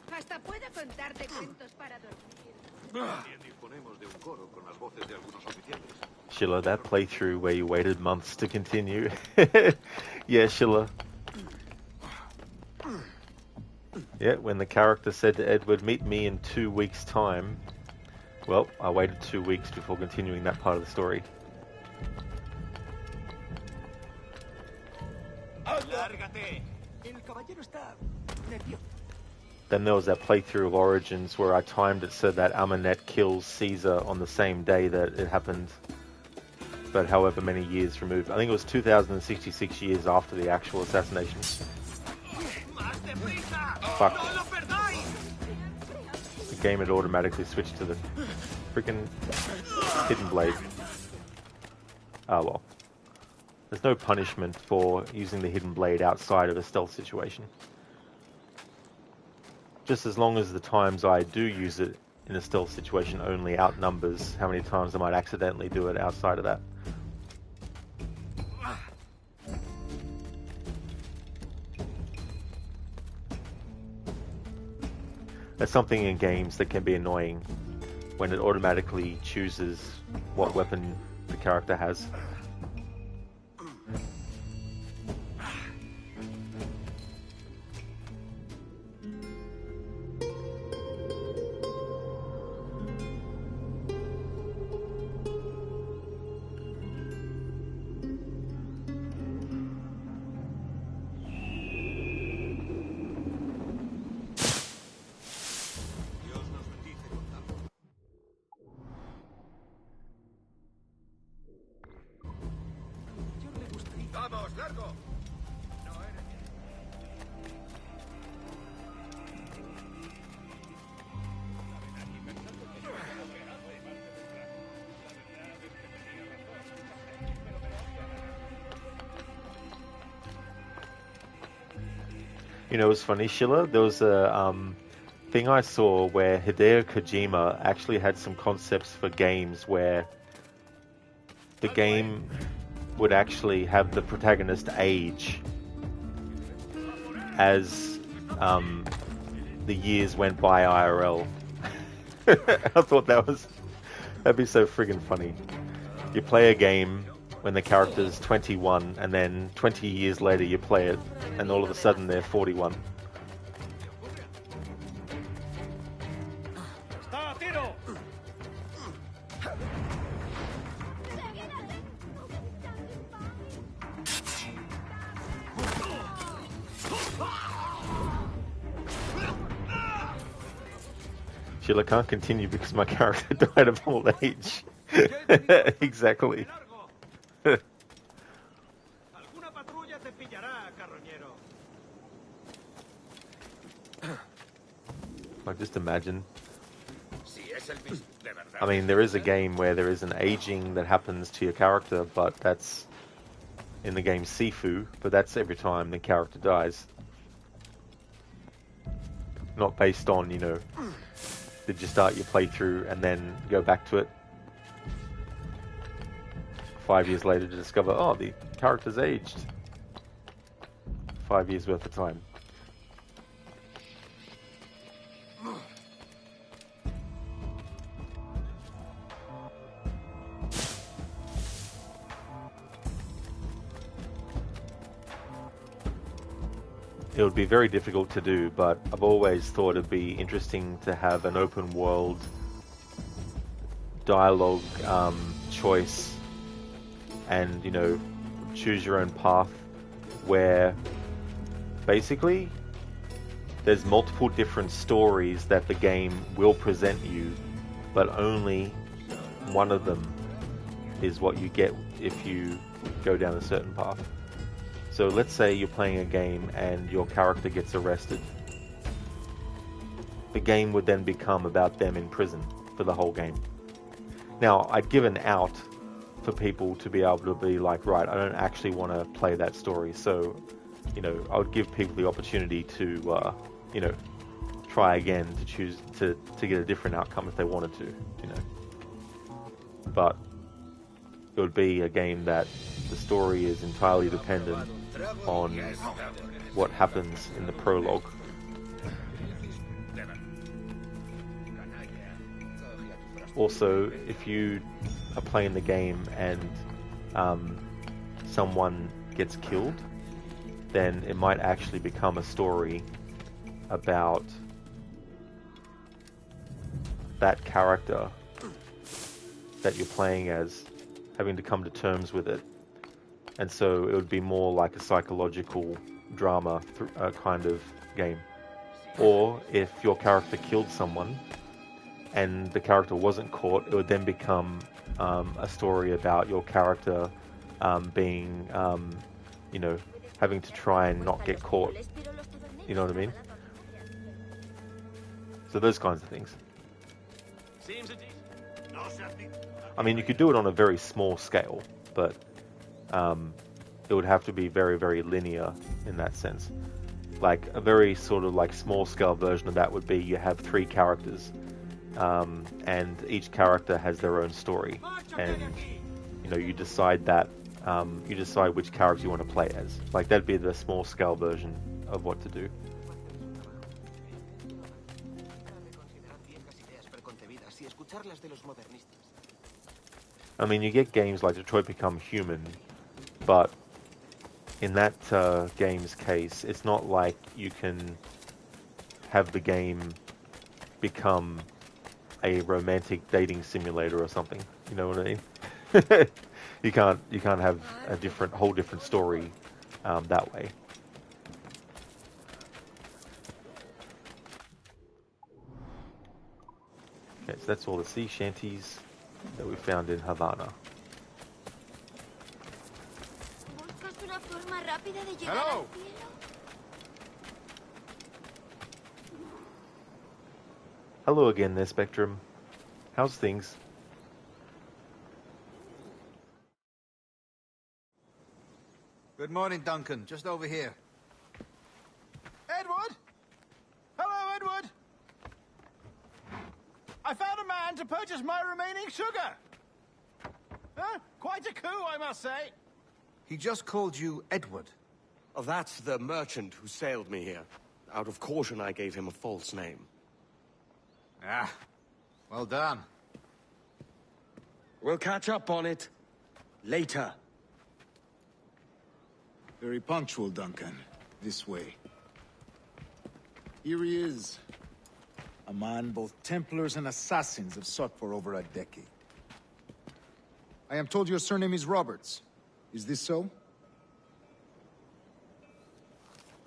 Hasta puedo contarte cuentos para dormir. También disponemos de un coro con las voces de algunos oficiales. Shilla, that playthrough where you waited months to continue. Yeah, Shilla. Yeah, when the character said to Edward, meet me in 2 weeks' time, well, I waited 2 weeks before continuing that part of the story. ¡Lárgate! El caballero está nervioso. Then there was that playthrough of Origins where I timed it so that Amanet kills Caesar on the same day that it happened, but however many years removed. I think it was 2066 years after the actual assassination. Fuck. The game had automatically switched to the freaking Hidden Blade. Ah well. There's no punishment for using the Hidden Blade outside of a stealth situation. Just as long as the times I do use it in a stealth situation only outnumbers how many times I might accidentally do it outside of that. That's something in games that can be annoying when it automatically chooses what weapon the character has. ¡Vamos, largo! You know, it was funny, Sheila. There was a thing I saw where Hideo Kojima actually had some concepts for games where the game would actually have the protagonist age as the years went by IRL. I thought that'd be so friggin' funny. You play a game when the character's 21, and then 20 years later you play it, and all of a sudden they're 41. Sheila can't continue because my character died of old age. Exactly. Like, just imagine. I mean, there is a game where there is an aging that happens to your character, but that's in the game Sifu, but that's every time the character dies. Not based on, you know, did you start your playthrough and then go back to it 5 years later to discover, oh, the character's aged 5 years worth of time. It would be very difficult to do, but I've always thought it'd be interesting to have an open world dialogue choice and, you know, choose your own path where basically there's multiple different stories that the game will present you, but only one of them is what you get if you go down a certain path. So let's say you're playing a game and your character gets arrested. The game would then become about them in prison for the whole game. Now, I'd give an out for people to be able to be like, right, I don't actually want to play that story. So, you know, I would give people the opportunity to, you know, try again to choose to get a different outcome if they wanted to, you know. But it would be a game that the story is entirely dependent on what happens in the prologue. Also, if you are playing the game and someone gets killed, then it might actually become a story about that character that you're playing as having to come to terms with it. And so it would be more like a psychological drama kind of game. Or if your character killed someone and the character wasn't caught, it would then become a story about your character being, you know, having to try and not get caught. You know what I mean? So those kinds of things. I mean, you could do it on a very small scale, but it would have to be very, very linear in that sense. Like a very sort of like small scale version of that would be you have 3 characters, and each character has their own story, and you know, you decide that you decide which character you want to play as. Like that'd be the small scale version of what to do. I mean, you get games like Detroit Become Human, but in that game's case, it's not like you can have the game become a romantic dating simulator or something. You know what I mean? you can't have a whole different story that way. Okay, so that's all the sea shanties that we found in Havana. Hello! Hello again there, Spectrum. How's things? Good morning, Duncan. Just over here. Head to purchase my remaining sugar. Huh? Quite a coup, I must say. He just called you Edward. Oh, that's the merchant who sailed me here. Out of caution, I gave him a false name. Ah, well done. We'll catch up on it later. Very punctual, Duncan. This way. Here he is. A man both Templars and Assassins have sought for over a decade. I am told your surname is Roberts. Is this so?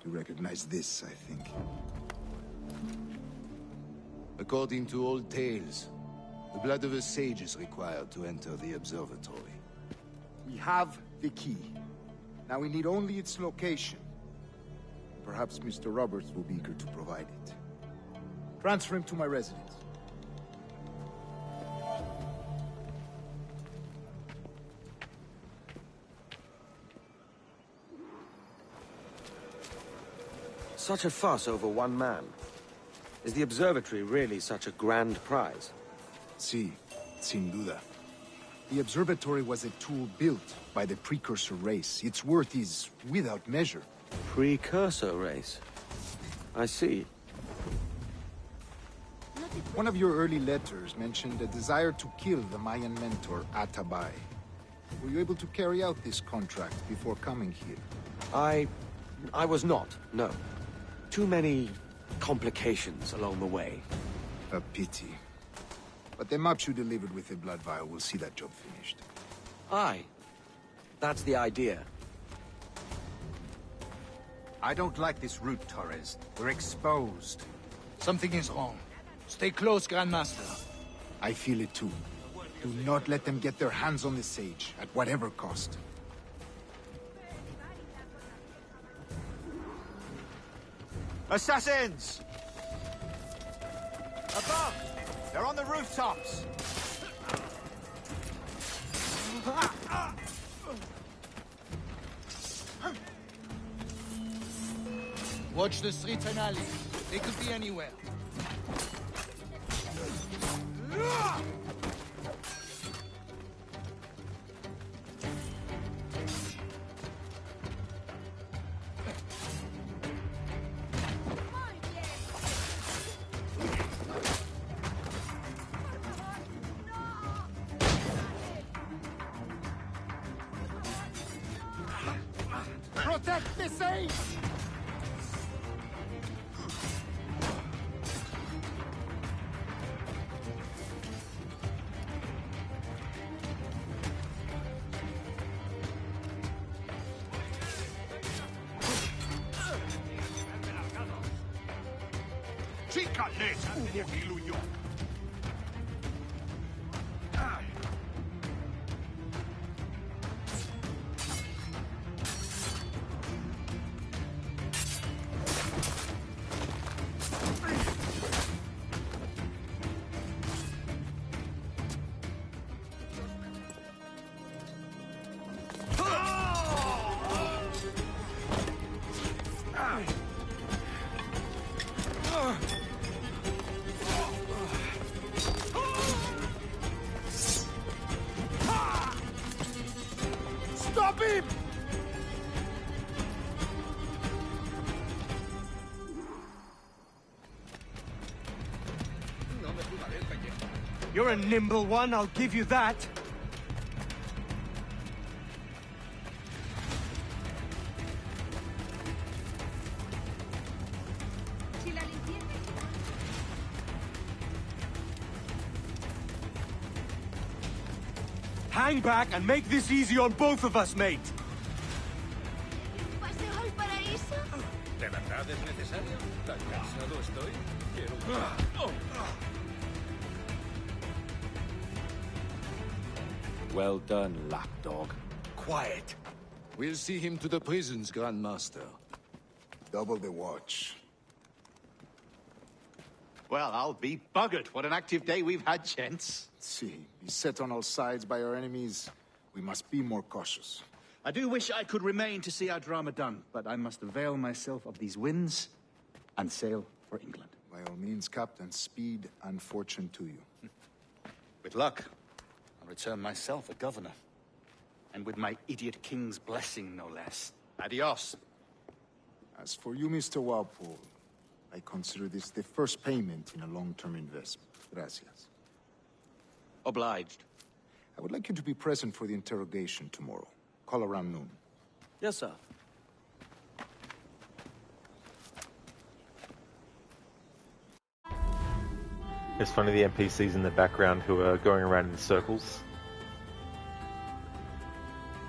You recognize this, I think. According to old tales, the blood of a sage is required to enter the observatory. We have the key. Now we need only its location. Perhaps Mr. Roberts will be eager to provide it. Transfer him to my residence. Such a fuss over one man. Is the observatory really such a grand prize? Sí, sin duda. The observatory was a tool built by the precursor race. Its worth is without measure. Precursor race? I see. One of your early letters mentioned a desire to kill the Mayan mentor, Atabay. Were you able to carry out this contract before coming here? I was not, no. Too many complications along the way. A pity. But the maps you delivered with the blood vial will see that job finished. Aye. That's the idea. I don't like this route, Torres. We're exposed. Something is wrong. Stay close, Grandmaster. I feel it too. Do not let them get their hands on the sage, at whatever cost. Assassins! Above! They're on the rooftops! Watch the streets and alleys. They could be anywhere. Protect the sage! Stop him! You're a nimble one, I'll give you that. Hang back and make this easy on both of us, mate. ¿Paseo al paraíso? ¿De verdad es necesario? ¿Tan cansado estoy? Quiero... Well done, lapdog. Quiet. We'll see him to the prisons, Grandmaster. Double the watch. Well, I'll be buggered. What an active day we've had, gents. See, beset on all sides by our enemies, we must be more cautious. I do wish I could remain to see our drama done, but I must avail myself of these winds and sail for England. By all means, Captain, speed and fortune to you. With luck, I'll return myself a governor. And with my idiot king's blessing, no less. Adios. As for you, Mr. Walpole, I consider this the first payment in a long-term investment. Gracias. Obliged. I would like you to be present for the interrogation tomorrow. Call around noon. Yes, sir. It's funny, the NPCs in the background who are going around in circles.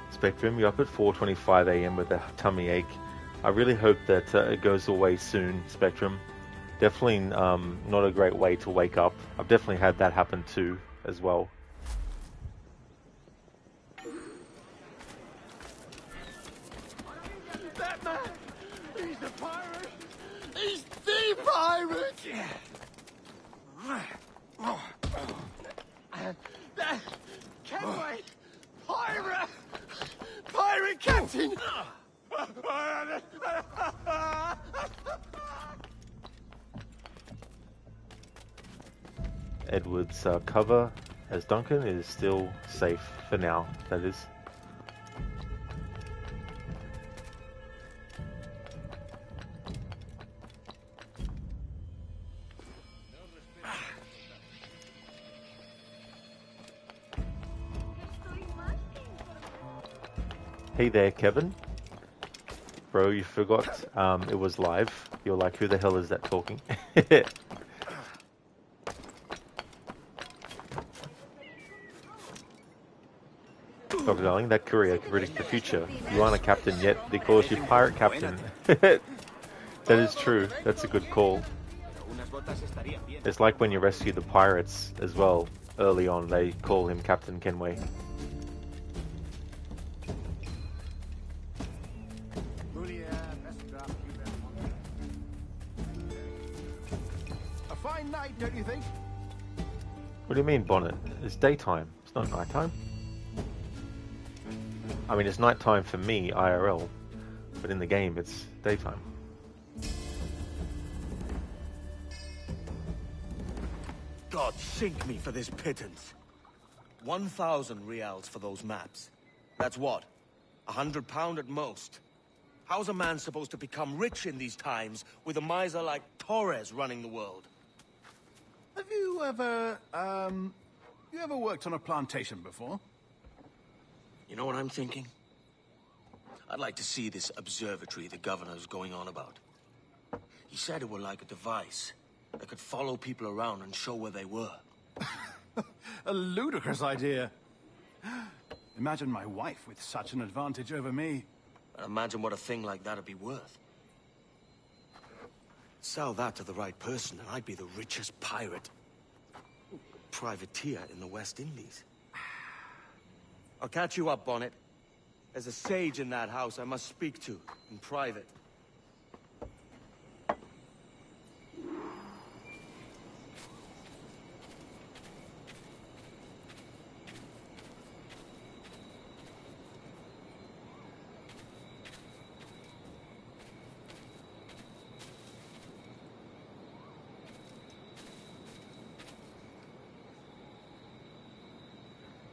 Spectrum, you're up at 4:25 AM with a tummy ache. I really hope that it goes away soon, Spectrum. Definitely not a great way to wake up. I've definitely had that happen too, as well. That man! He's a pirate! He's the pirate! Kenway! Pirate! Pirate captain! Edward's cover as Duncan is still safe for now, that is. Hey there, Kevin. Bro, you forgot it was live. You're like, who the hell is that talking? Dr. Darling, that courier can predict the future. You aren't a captain yet. They call you pirate captain. That is true. That's a good call. It's like when you rescue the pirates as well. Early on, they call him Captain Kenway. A fine night, don't you think? What do you mean, Bonnet? It's daytime. It's not nighttime. I mean, it's nighttime for me, IRL, but in the game, it's daytime. God sink me for this pittance. 1,000 reals for those maps. That's what? £100 at most. How's a man supposed to become rich in these times with a miser like Torres running the world? Have you ever worked on a plantation before? You know what I'm thinking? I'd like to see this observatory the governor's going on about. He said it were like a device that could follow people around and show where they were. A ludicrous idea. Imagine my wife with such an advantage over me. And imagine what a thing like that'd be worth. Sell that to the right person and I'd be the richest pirate. Privateer in the West Indies. I'll catch you up, Bonnet. There's a sage in that house I must speak to, in private.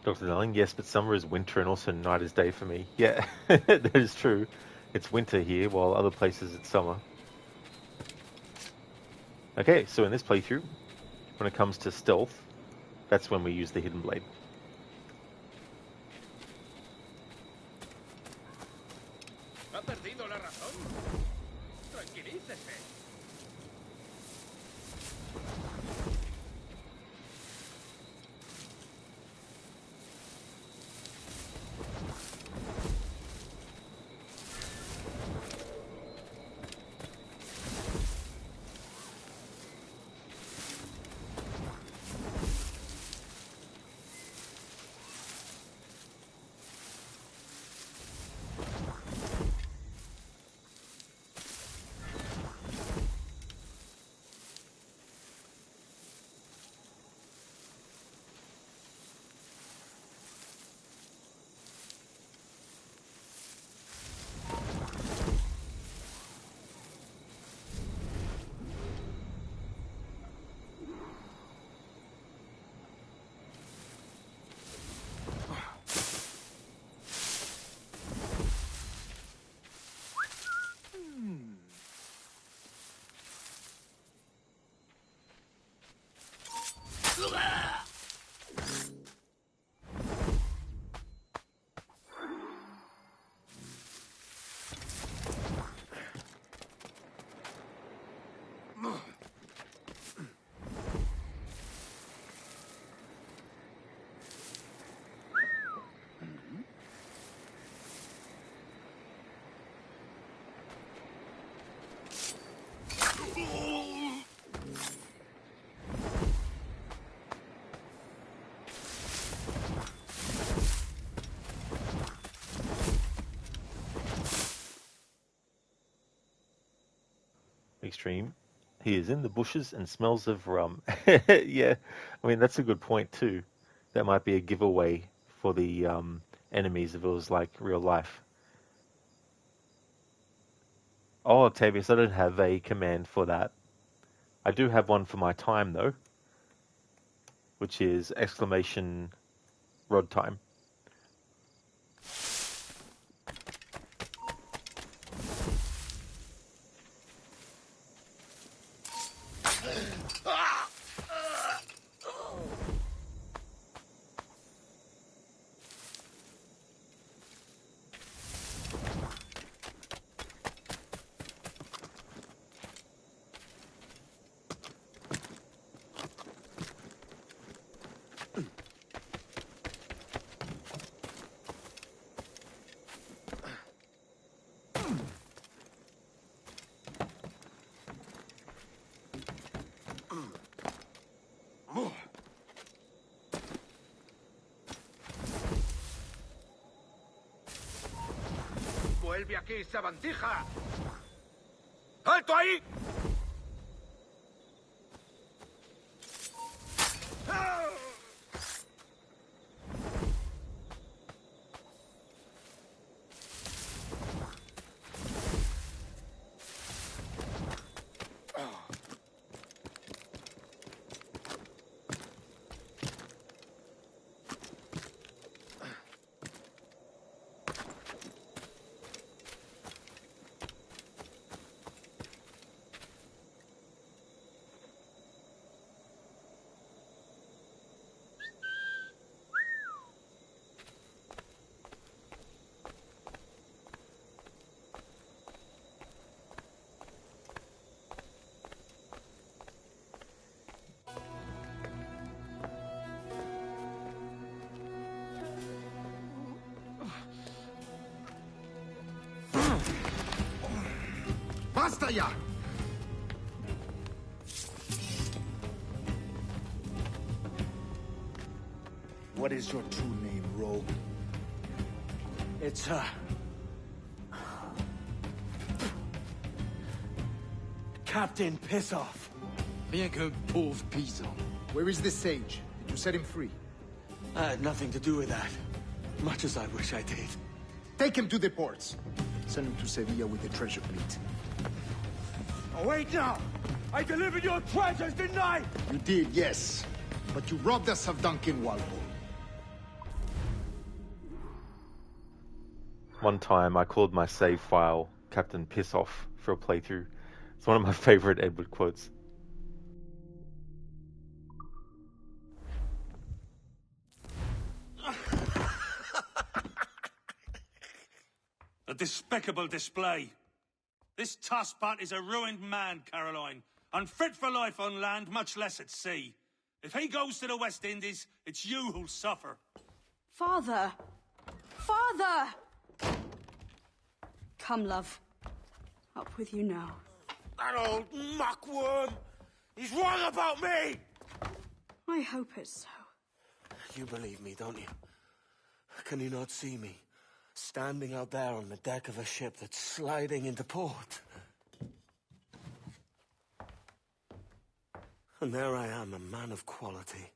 Dr. Darling, yes, but summer is winter and also night is day for me. Yeah, that is true. It's winter here, while other places it's summer. Okay, so in this playthrough, when it comes to stealth, that's when we use the hidden blade. ¿Ha perdido la razón? Tranquilícese. Extreme. He is in the bushes and smells of rum. Yeah, I mean, that's a good point too. That might be a giveaway for the enemies if it was like real life. Oh, Octavius, I don't have a command for that. I do have one for my time though, which is exclamation rod time. ¡Vuelve aquí, sabandija! ¡Alto ahí! ¡Basta ya! What is your true name, rogue? It's, Captain Pissoff. Bien que pauvre paysan. Where is the sage? Did you set him free? I had nothing to do with that. Much as I wish I did. Take him to the ports. Send him to Sevilla with the treasure fleet. Oh, wait now! I delivered your treasures, didn't I? You did, yes. But you robbed us of Duncan Walpole. One time I called my save file Captain Pissoff for a playthrough. It's one of my favorite Edward quotes. A despicable display. This Tosspot is a ruined man, Caroline. Unfit for life on land, much less at sea. If he goes to the West Indies, it's you who'll suffer. Father! Father! Come, love. Up with you now. That old muckworm! He's wrong about me! I hope it's so. You believe me, don't you? Can you not see me? Standing out there on the deck of a ship that's sliding into port. And there I am, a man of quality.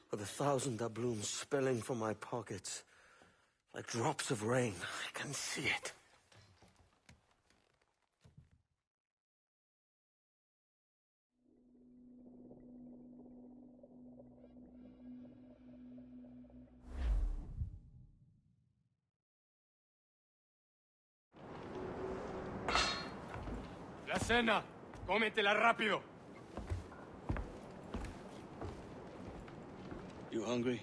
With 1,000 doubloons spilling from my pockets. Like drops of rain. I can see it. La cena. Cómetela rápido. You hungry?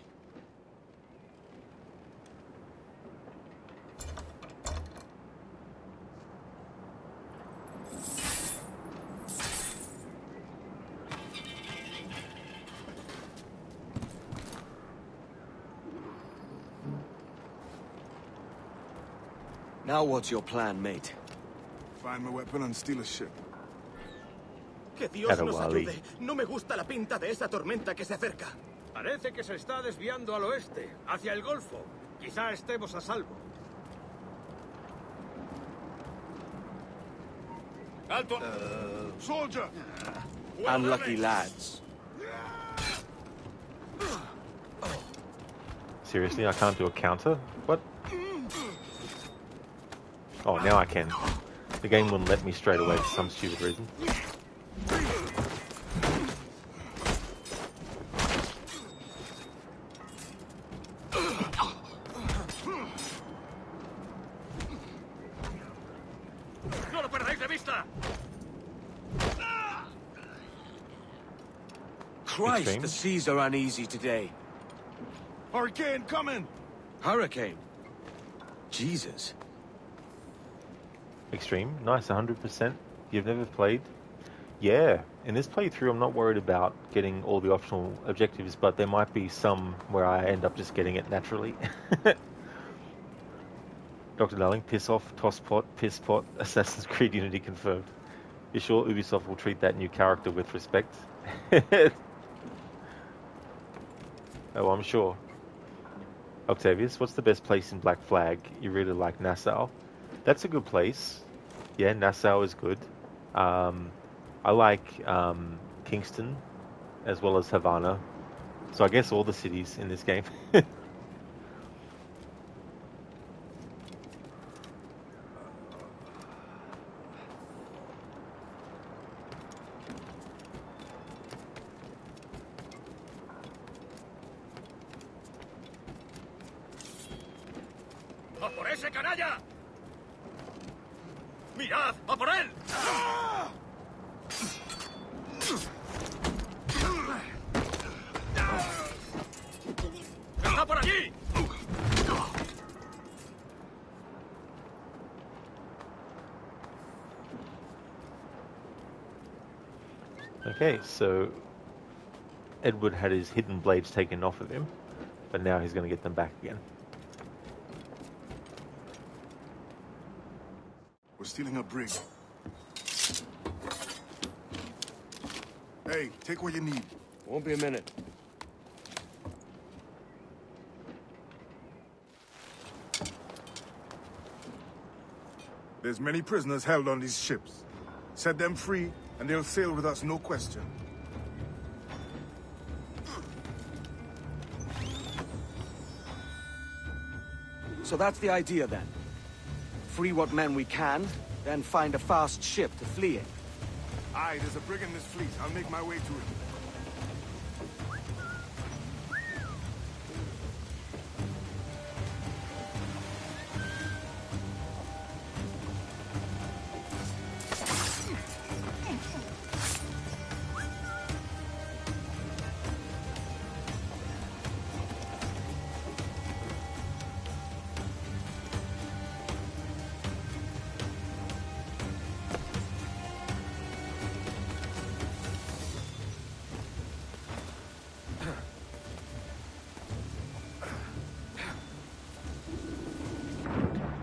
Now what's your plan, mate? Find my weapon and steal a ship. Que Dios nos ayude. No me gusta la pinta de esa tormenta que se acerca. Parece que se está desviando al oeste, hacia el Golfo. Quizá estemos a salvo. Soldier! Unlucky lads. Seriously, I can't do a counter? What? Oh, now I can. The game wouldn't let me straight away for some stupid reason. Christ, Extreme. the seas are uneasy today. Hurricane coming! Hurricane? Jesus. Extreme. Nice, 100%. You've never played? Yeah. In this playthrough, I'm not worried about getting all the optional objectives, but there might be some where I end up just getting it naturally. Dr. Darling, piss off, toss pot, piss pot, Assassin's Creed Unity confirmed. You sure Ubisoft will treat that new character with respect? Oh, I'm sure. Octavius, what's the best place in Black Flag? You really like Nassau? That's a good place. Yeah, Nassau is good. I like Kingston as well as Havana. So I guess all the cities in this game. ¡A por ese canalla! ¡Mirad! ¡A por él! ¡Está por allí! Okay, so Edward had his hidden blades taken off of him, but now he's going to get them back again. We're stealing a brig. Hey, take what you need. Won't be a minute. There's many prisoners held on these ships. Set them free, and they'll sail with us, no question. So that's the idea then. Free what men we can, then find a fast ship to flee in. Aye, there's a brig in this fleet. I'll make my way to it.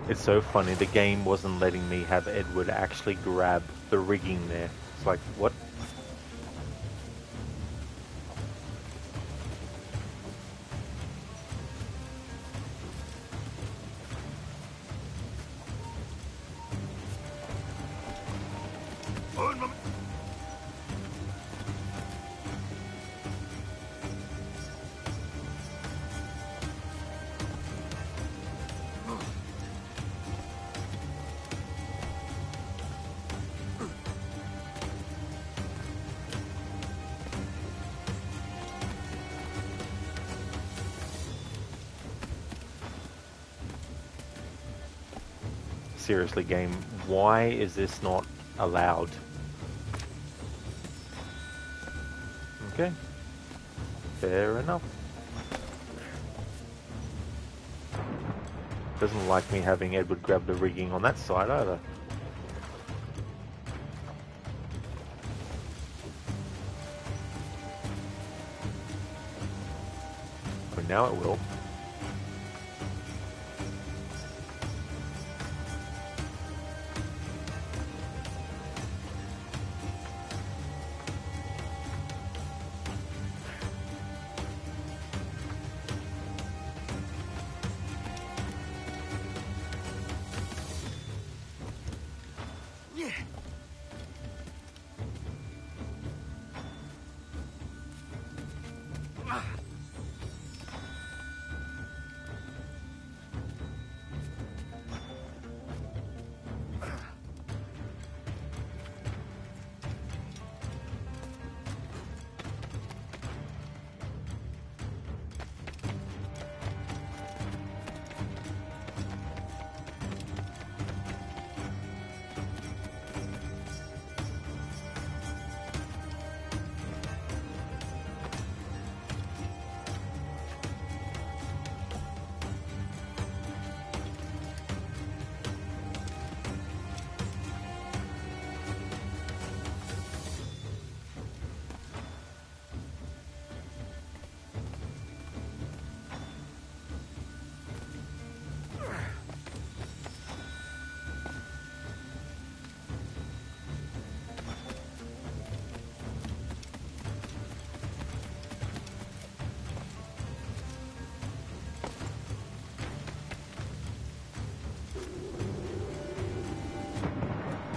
It's so funny, the game wasn't letting me have Edward actually grab the rigging there. It's like, what? Seriously, game, why is this not allowed? Okay, fair enough. Doesn't like me having Edward grab the rigging on that side either. But now it will.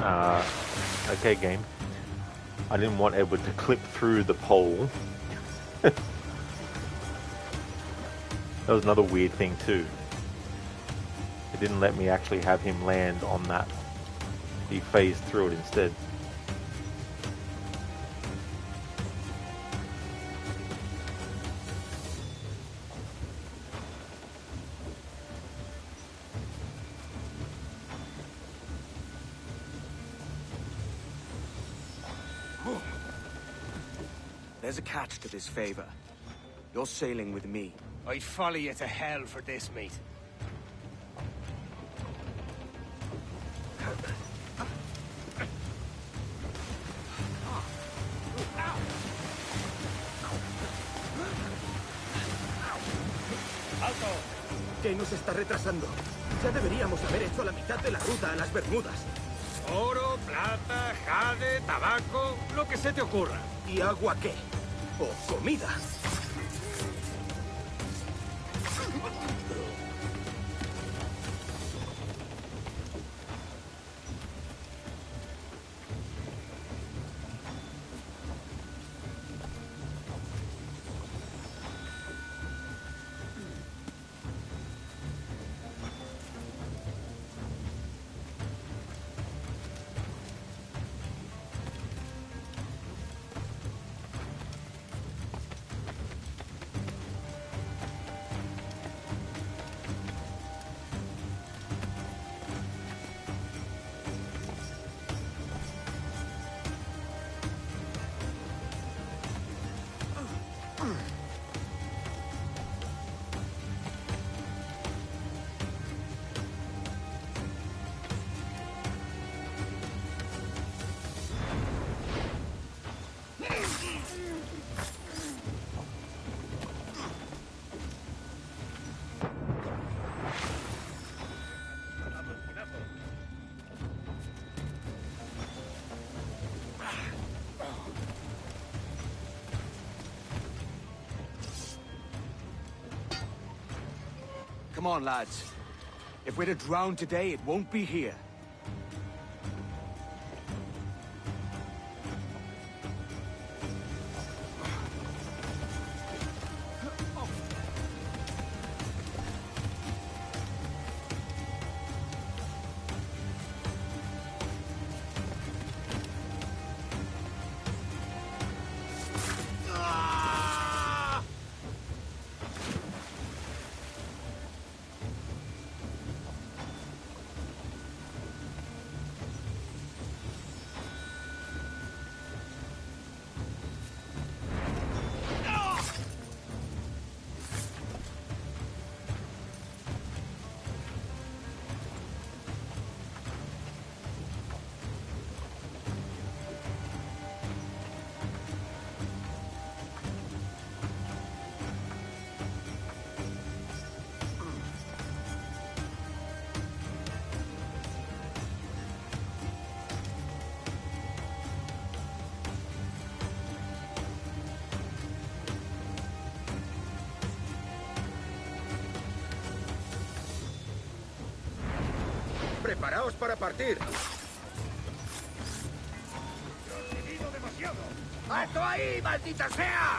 Okay, game. I didn't want Edward to clip through the pole. That was another weird thing too. It didn't let me actually have him land on that. He phased through it instead. There's a catch to this favor. You're sailing with me. I'd follow you to hell for this, mate. ¡Alto! ¿Qué nos está retrasando? Ya deberíamos haber hecho la mitad de la ruta a las Bermudas. Oro, plata, jade, tabaco, lo que se te ocurra. ¿Y agua qué? ¿O comida? Come on, lads. If we're to drown today, it won't be here. ¡Preparaos para partir! ¡Alto ahí, maldita sea!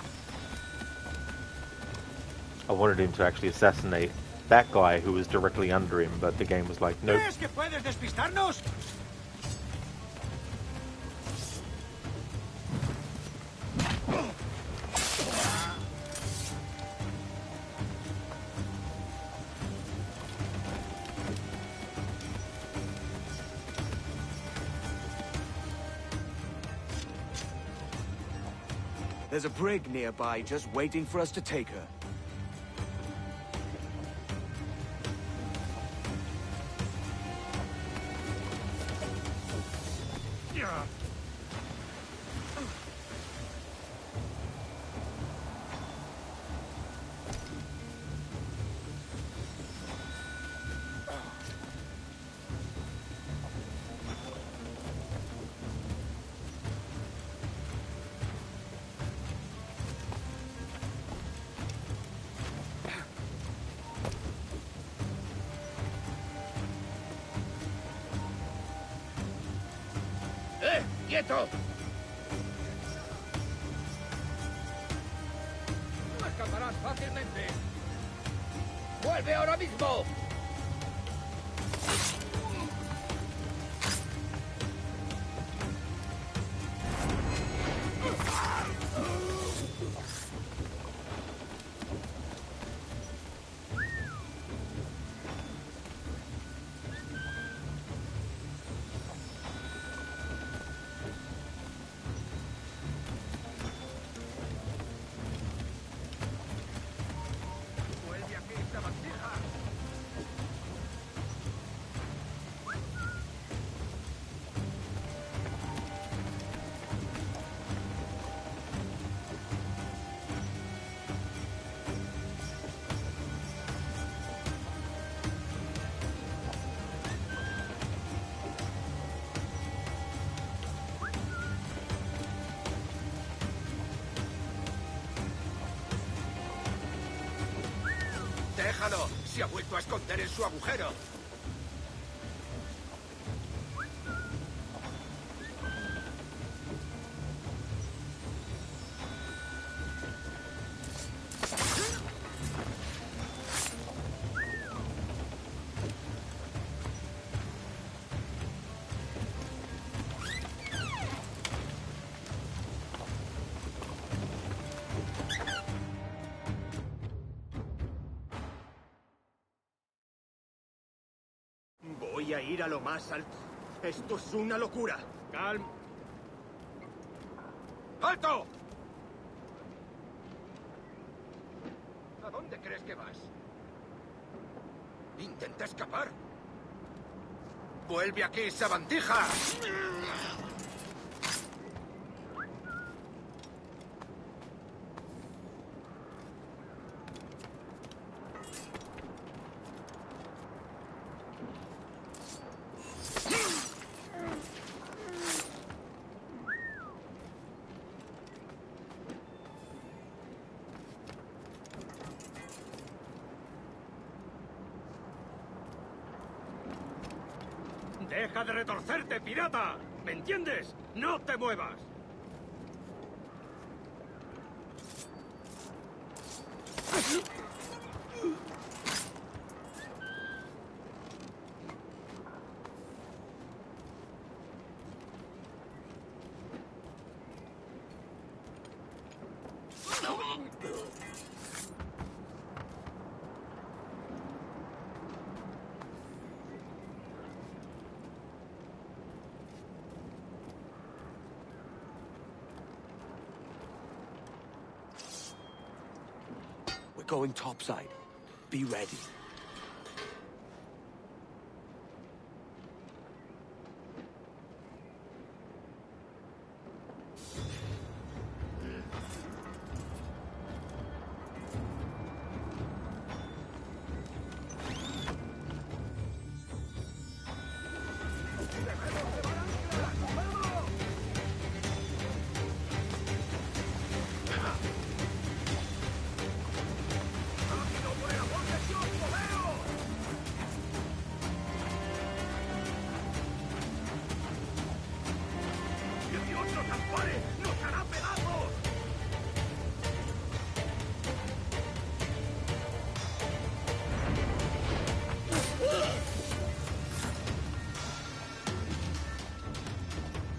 I wanted him to actually assassinate that guy who was directly under him, but the game was like, nope. ¿Crees que puedes despistarnos? There's a brig nearby just waiting for us to take her. ¡Quieto! No escaparás fácilmente. ¡Vuelve ahora mismo! ¡Déjalo! ¡Se ha vuelto a esconder en su agujero! Voy a ir a lo más alto. Esto es una locura. ¡Calma! ¡Alto! ¿A dónde crees que vas? ¿Intenta escapar? ¡Vuelve aquí, sabandija! ¡Deja de retorcerte, pirata! ¿Me entiendes? ¡No te muevas! Going topside. Be ready.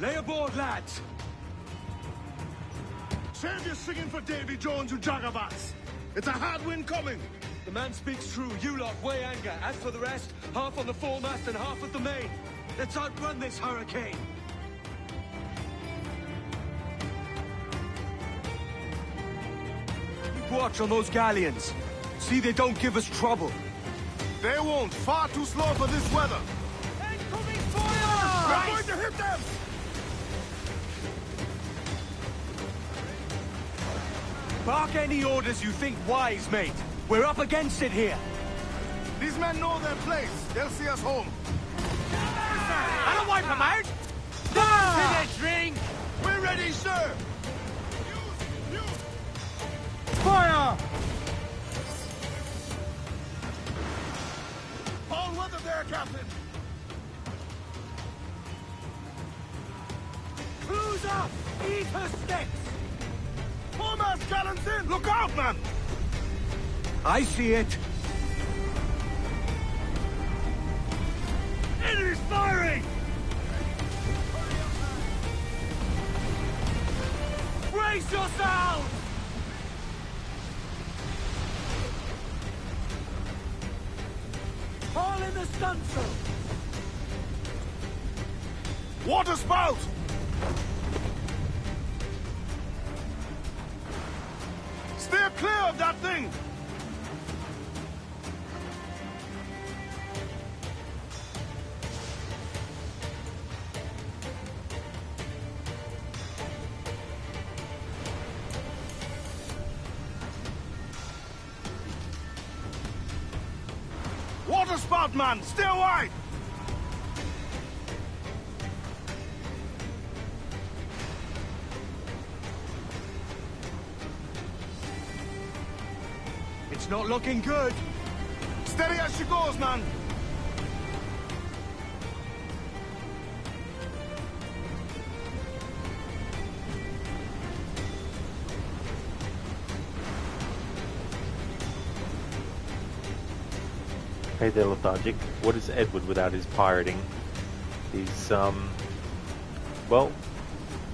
Lay aboard, lads! Save your singing for Davy Jones, you jagabats! It's a hard wind coming! The man speaks true. You lot weigh anchor. As for the rest, half on the foremast and half at the main. Let's outrun this hurricane. Keep watch on those galleons. See they don't give us trouble. They won't. Far too slow for this weather. Incoming fire! We're going to hit them! Bark any orders you think wise, mate. We're up against it here. These men know their place. They'll see us home. I don't wipe them out! Down to the drink! We're ready, sir! Fire! All weather there, Captain! enough! Eat her sticks! Foremost gallants in! Look out, man! I see it. Enemy's firing! Brace yourselves! Haul in the stunsail! Water spout! Steer clear of that thing! Water spout, man! Steer wide! It's not looking good. Steady as she goes, man! Hey there, Lethargic. What is Edward without his pirating? He's, well,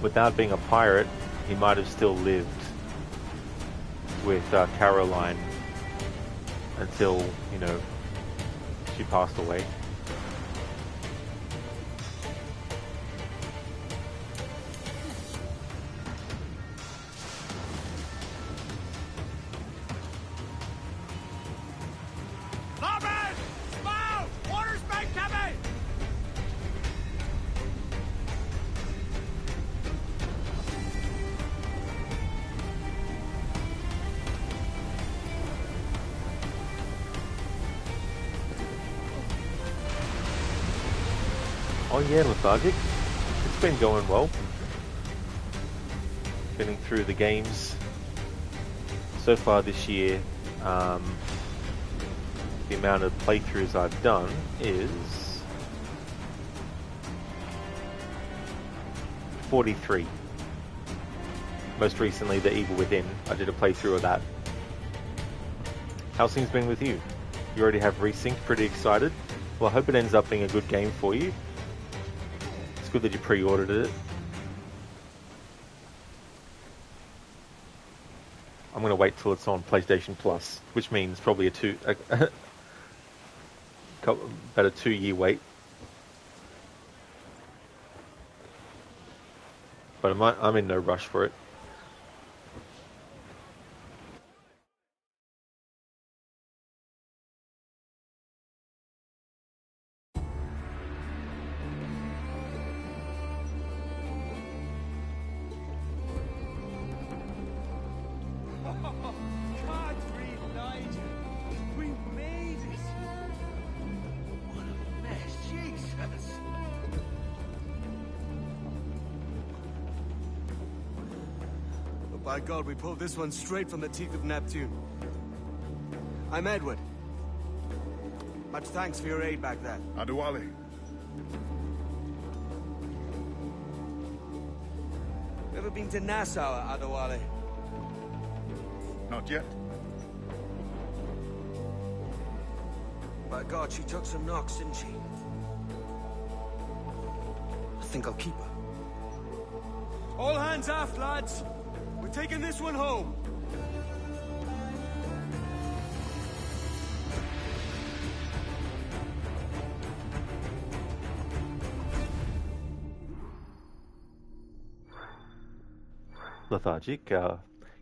without being a pirate, he might have still lived with Caroline until, you know, she passed away. Oh yeah, Lethargic. It's been going well. Getting through the games so far this year. The amount of playthroughs I've done is 43. Most recently, The Evil Within. I did a playthrough of that. How's things been with you? You already have Resynced, pretty excited. Well, I hope it ends up being a good game for you. It's good that you pre-ordered it. I'm going to wait till it's on PlayStation Plus, which means probably about a 2-year wait. But I'm in no rush for it. By God, we pulled this one straight from the teeth of Neptune. I'm Edward. Much thanks for your aid back then. Adewale. Ever been to Nassau, Adewale? Not yet. By God, she took some knocks, didn't she? I think I'll keep her. All hands aft, lads! We're taking this one home. Lethargic, you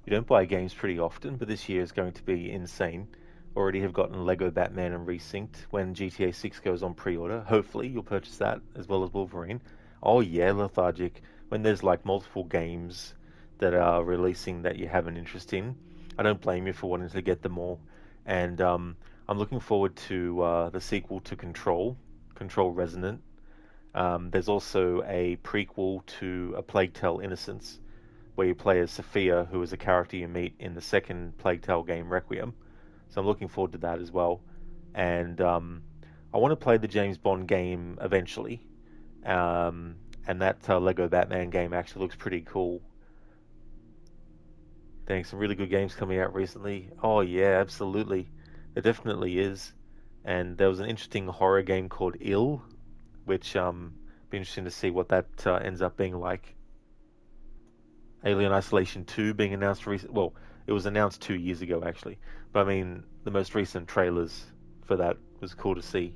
don't buy games pretty often, but this year is going to be insane. Already have gotten Lego Batman and Resynced. When GTA 6 goes on pre-order, hopefully you'll purchase that, as well as Wolverine. Oh yeah, Lethargic, when there's like multiple games that are releasing that you have an interest in, I don't blame you for wanting to get them all. And I'm looking forward to the sequel to Control Resonant. There's also a prequel to A Plague Tale: Innocence, where you play as Sophia, who is a character you meet in the second Plague Tale game, Requiem. So I'm looking forward to that as well. And I want to play the James Bond game eventually. And that Lego Batman game actually looks pretty cool. Dang, some really good games coming out recently. Oh yeah, absolutely. It definitely is. And there was an interesting horror game called Ill, which be interesting to see what that ends up being like. Alien Isolation 2 being announced well, it was announced 2 years ago actually. But I mean, the most recent trailers for that was cool to see.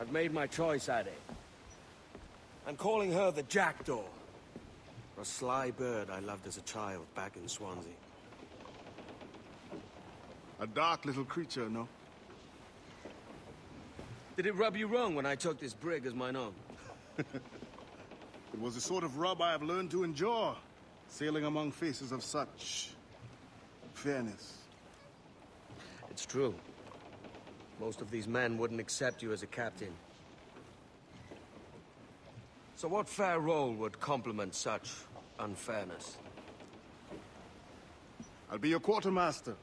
I've made my choice, Addy. I'm calling her the Jackdaw. A sly bird I loved as a child back in Swansea. A dark little creature, no? Did it rub you wrong when I took this brig as mine own? It was the sort of rub I have learned to endure, sailing among faces of such fairness. It's true. Most of these men wouldn't accept you as a captain. So what fair role would complement such unfairness? I'll be your quartermaster.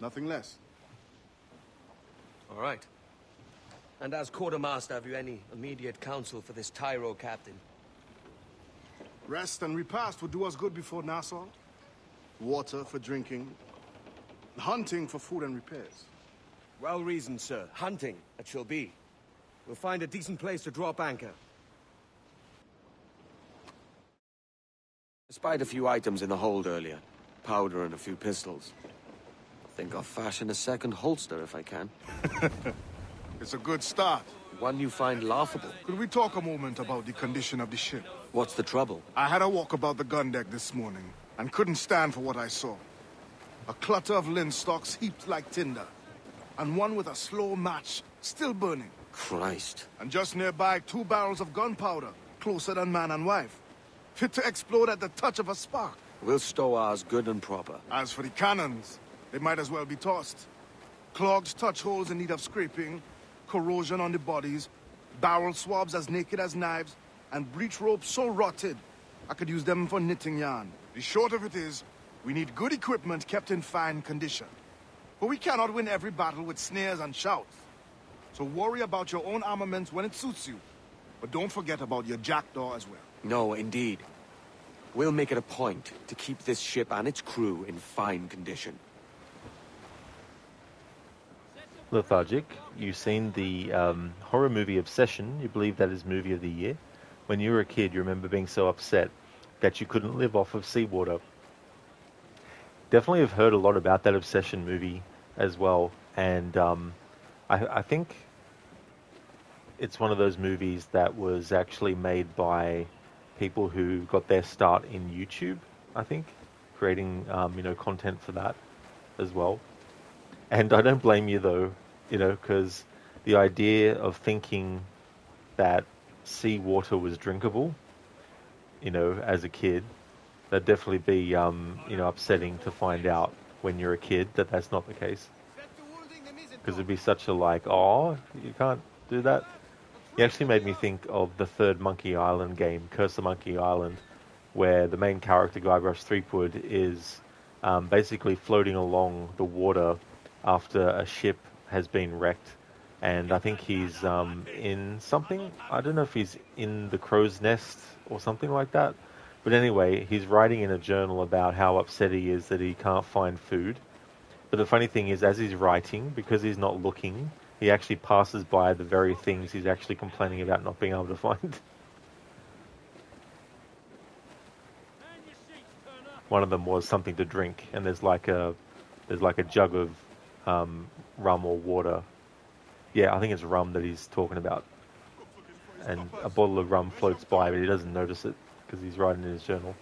Nothing less. All right. And as quartermaster, have you any immediate counsel for this Tyro captain? Rest and repast would do us good before Nassau. Water for drinking. Hunting for food and repairs. Well reasoned, sir. Hunting, it shall be. We'll find a decent place to drop anchor. I spied a few items in the hold earlier. Powder and a few pistols. I think I'll fashion a second holster if I can. It's a good start. One you find laughable. Could we talk a moment about the condition of the ship? What's the trouble? I had a walk about the gun deck this morning, and couldn't stand for what I saw. A clutter of linstocks heaped like tinder, and one with a slow match still burning. Christ. And just nearby, 2 barrels of gunpowder, closer than man and wife, fit to explode at the touch of a spark. We'll stow ours good and proper. As for the cannons, they might as well be tossed. Clogged touch holes in need of scraping, corrosion on the bodies, barrel swabs as naked as knives, and breech ropes so rotted, I could use them for knitting yarn. The short of it is, we need good equipment kept in fine condition. But we cannot win every battle with snares and shouts. So worry about your own armaments when it suits you. But don't forget about your Jackdaw as well. No, indeed. We'll make it a point to keep this ship and its crew in fine condition. Lethargic, you've seen the horror movie Obsession. You believe that is movie of the year. When you were a kid, you remember being so upset that you couldn't live off of seawater. Definitely have heard a lot about that Obsession movie as well. And I think it's one of those movies that was actually made by people who got their start in YouTube, I think, creating content for that as well. And I don't blame you though, because the idea of thinking that seawater was drinkable, as a kid, that'd definitely be, upsetting to find out when you're a kid that that's not the case. Because it'd be such a oh, you can't do that. It actually made me think of the third Monkey Island game, Curse of Monkey Island, where the main character, Guybrush Threepwood, is basically floating along the water after a ship has been wrecked. And I think he's in something. I don't know if he's in the crow's nest or something like that. But anyway, he's writing in a journal about how upset he is that he can't find food. But the funny thing is, as he's writing, because he's not looking, he actually passes by the very things he's actually complaining about not being able to find. One of them was something to drink, and there's like a jug of rum or water. Yeah, I think it's rum that he's talking about. And a bottle of rum floats by, but he doesn't notice it because he's writing in his journal.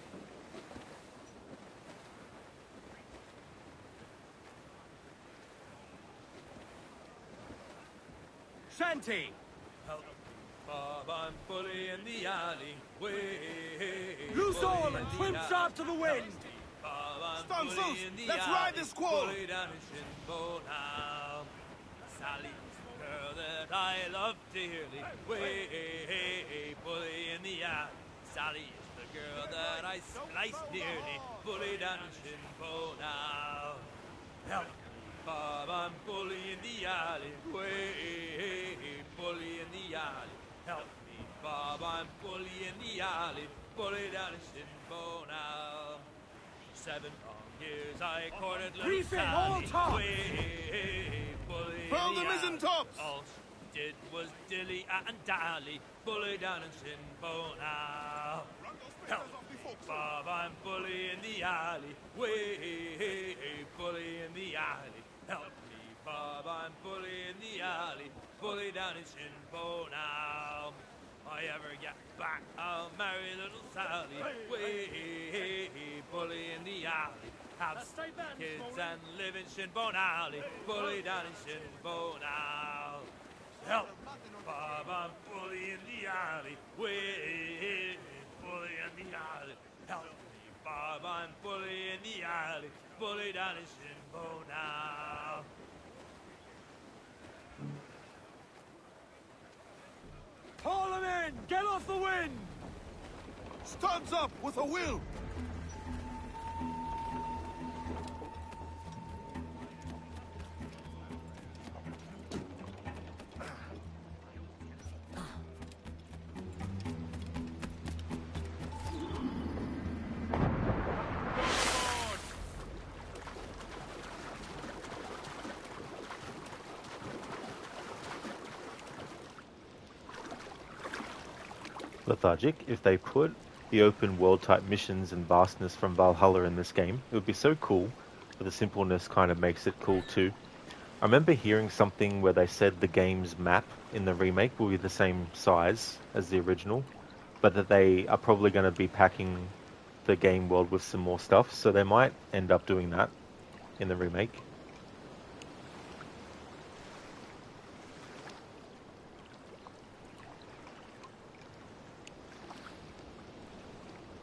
Shanty! I'm fully in the alleyway. Loose all and trim sharp to the wind! Stunsus, let's ride this squall! Sally, girl that I love dearly. Way, bully in the alley. Sally is the girl that I sliced nearly, bullied down in Shinpo now. Help me, Bob, I'm bully in the alleyway, bully in the alley. Help me, Bob, I'm bully in the alley, bully down in Shinpo now. 7 long years I courted little Brief it, all Sally, tops! bully Furl in the the mizzen alley. tops! All she did was dilly and dally, bully down in Shinpo now. Help me, Bob, I'm bully in the alley, bully in the alley. Help me, Bob, I'm bully in the alley, bully down in Shinpo now. If I ever get back, I'll marry little Sally, bully in the alley. Have 6 kids and live in Shinbone Alley, bully down in Shinbone now. Help me, Bob, I'm bully in the alley, bully in the alley. Help me, Bob, I'm bully in the alley, bully down in Shinbone now. Haul him in! Get off the wind! Studs up with a will! Lethargic, if they put the open world type missions and vastness from Valhalla in this game, it would be so cool, but the simpleness kind of makes it cool too. I remember hearing something where they said the game's map in the remake will be the same size as the original, but that they are probably going to be packing the game world with some more stuff, so they might end up doing that in the remake.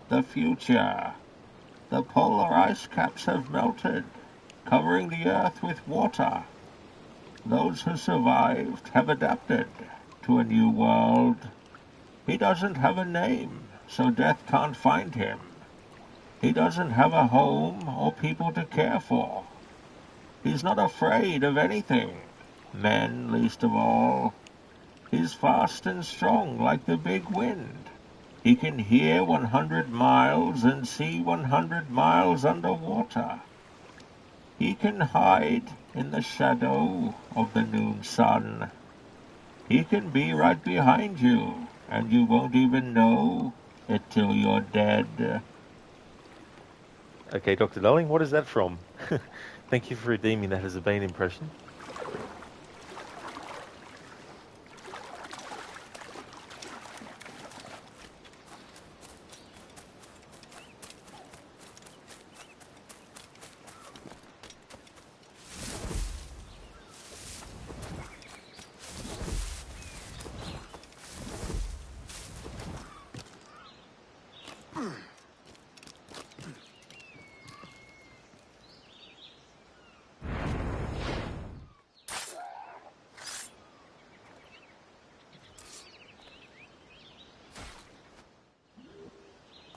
The future. The polar ice caps have melted, covering the Earth with water. Those who survived have adapted to a new world. He doesn't have a name, so death can't find him. He doesn't have a home or people to care for. He's not afraid of anything, men least of all. He's fast and strong like the big wind. He can hear 100 miles and see 100 miles underwater. He can hide in the shadow of the noon sun. He can be right behind you, and you won't even know it till you're dead. Okay, Dr. Darling, what is that from? Thank you for redeeming that as a Bane impression.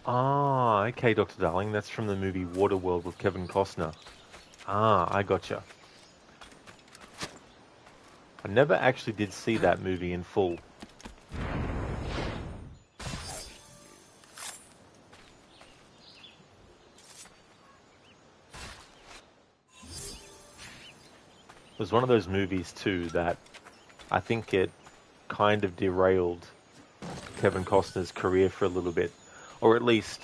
Ah, okay, Dr. Darling, that's from the movie Waterworld with Kevin Costner. Ah, I gotcha. I never actually did see that movie in full. It was one of those movies too that I think it kind of derailed Kevin Costner's career for a little bit, or at least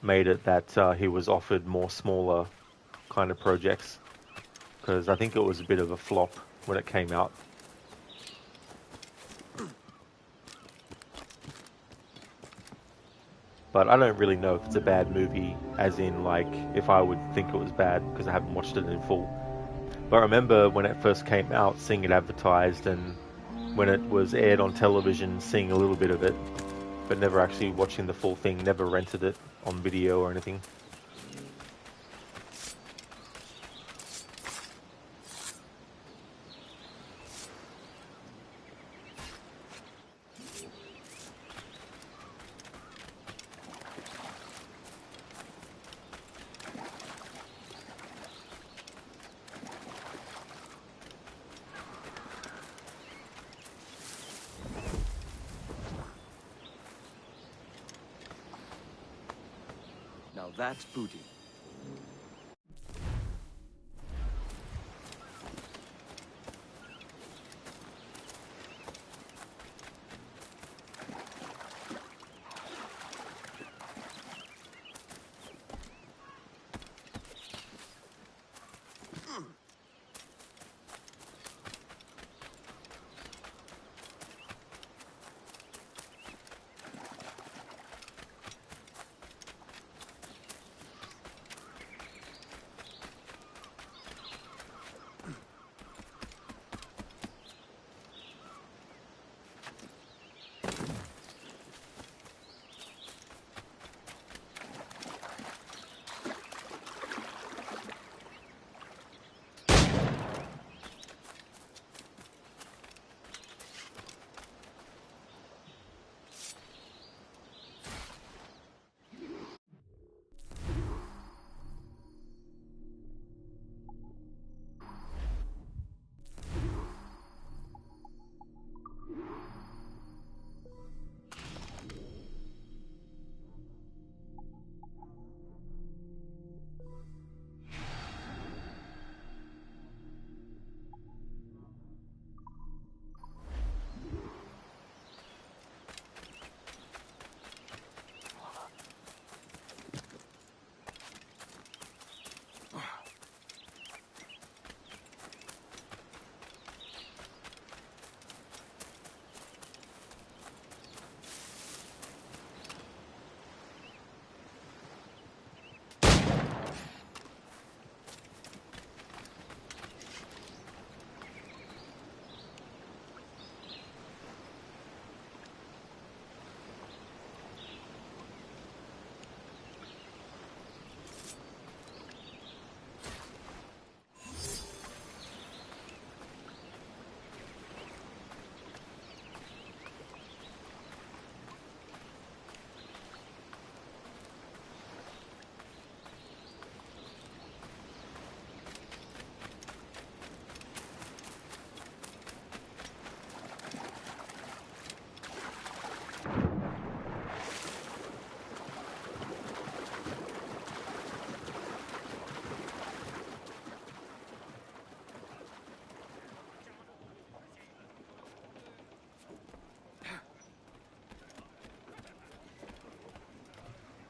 made it that he was offered more smaller kind of projects, because I think it was a bit of a flop when it came out. But I don't really know if it's a bad movie, as in, like, if I would think it was bad, because I haven't watched it in full. But I remember when it first came out, seeing it advertised, and when it was aired on television, seeing a little bit of it, but never actually watching the full thing, never rented it on video or anything. Now that's booty.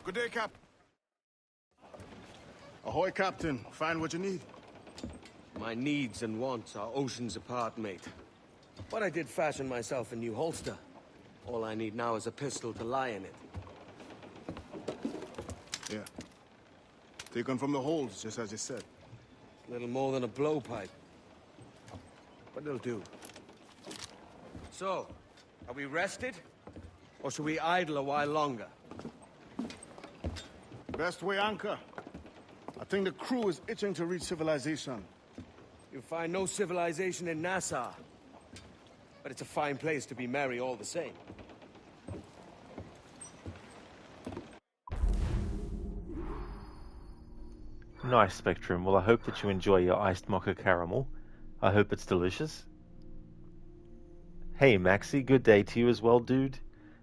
Good day, Cap. Ahoy, Captain. Find what you need. My needs and wants are oceans apart, mate. But I did fashion myself a new holster. All I need now is a pistol to lie in it. Yeah. Taken from the holds, just as you said. Little more than a blowpipe. But it'll do. So, are we rested? Or should we idle a while longer? Best way anchor. I think the crew is itching to reach civilization. You'll find no civilization in Nassau. But it's a fine place to be merry all the same. Nice, Spectrum. Well, I hope that you enjoy your iced mocha caramel. I hope it's delicious. Hey, Maxi, good day to you as well, dude.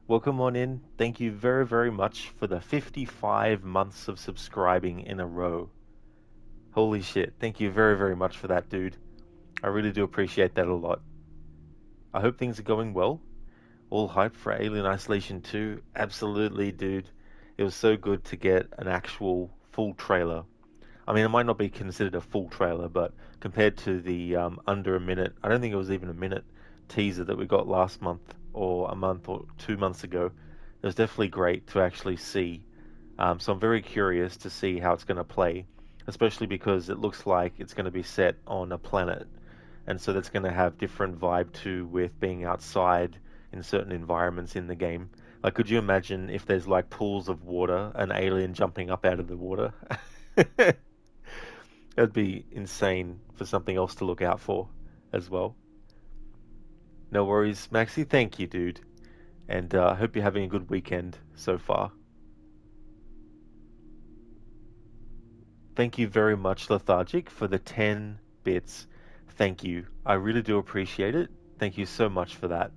Welcome on in. Thank you very, very much for the 55 months of subscribing in a row. Holy shit. Thank you very, very much for that, dude. I really do appreciate that a lot. I hope things are going well. All hyped for Alien Isolation 2. Absolutely, dude. It was so good to get an actual full trailer. I mean, it might not be considered a full trailer, but compared to the under a minute, I don't think it was even a minute teaser that we got last month or a month or 2 months ago, it was definitely great to actually see. So I'm very curious to see how it's going to play, especially because it looks like it's going to be set on a planet, and so that's going to have different vibe too with being outside in certain environments in the game. Like, could you imagine if there's like pools of water, an alien jumping up out of the water? That'd be insane for something else to look out for as well. No worries, Maxi. Thank you, dude. And I hope you're having a good weekend so far. Thank you very much, Lethargic, for the 10 bits. Thank you. I really do appreciate it. Thank you so much for that.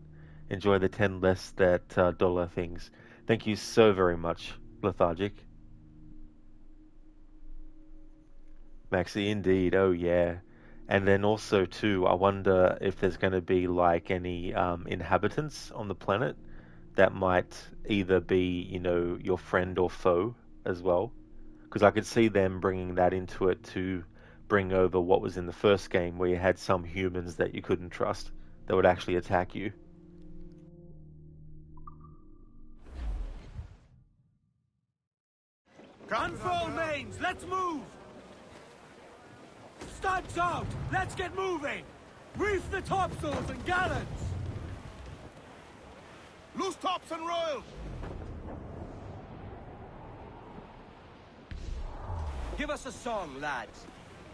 Enjoy the 10 less that dollar things. Thank you so very much, Lethargic. Maxi, indeed. Oh, yeah. And then also, too, I wonder if there's going to be, like, any inhabitants on the planet that might either be, you know, your friend or foe as well. Because I could see them bringing that into it to bring over what was in the first game, where you had some humans that you couldn't trust that would actually attack you. Unfurl mains, let's move! Studs out! Let's get moving! Reef the topsails and gallants! Loose tops and royals! Give us a song, lads.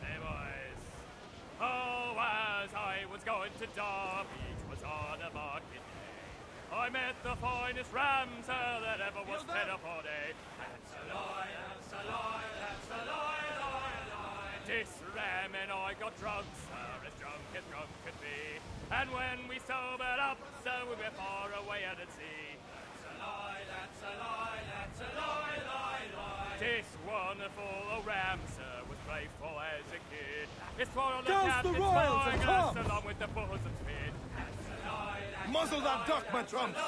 Hey, boys. Oh, as I was going to Derby, it was on a market day. I met the finest ram, sir, that ever was fed upon a. That's a lie, that's a lie, that's a lie, lie, lie. This ram and I got drunk, sir, as drunk could be. And when we sobered up, sir, we were far away out at sea. That's a lie, that's a lie, that's a lie, lie, lie. This wonderful ram, sir, was playful as a kid. It's one on the captain's flying along with the bosom spit. That's a lie, that's Muzzle that duck, my trumps!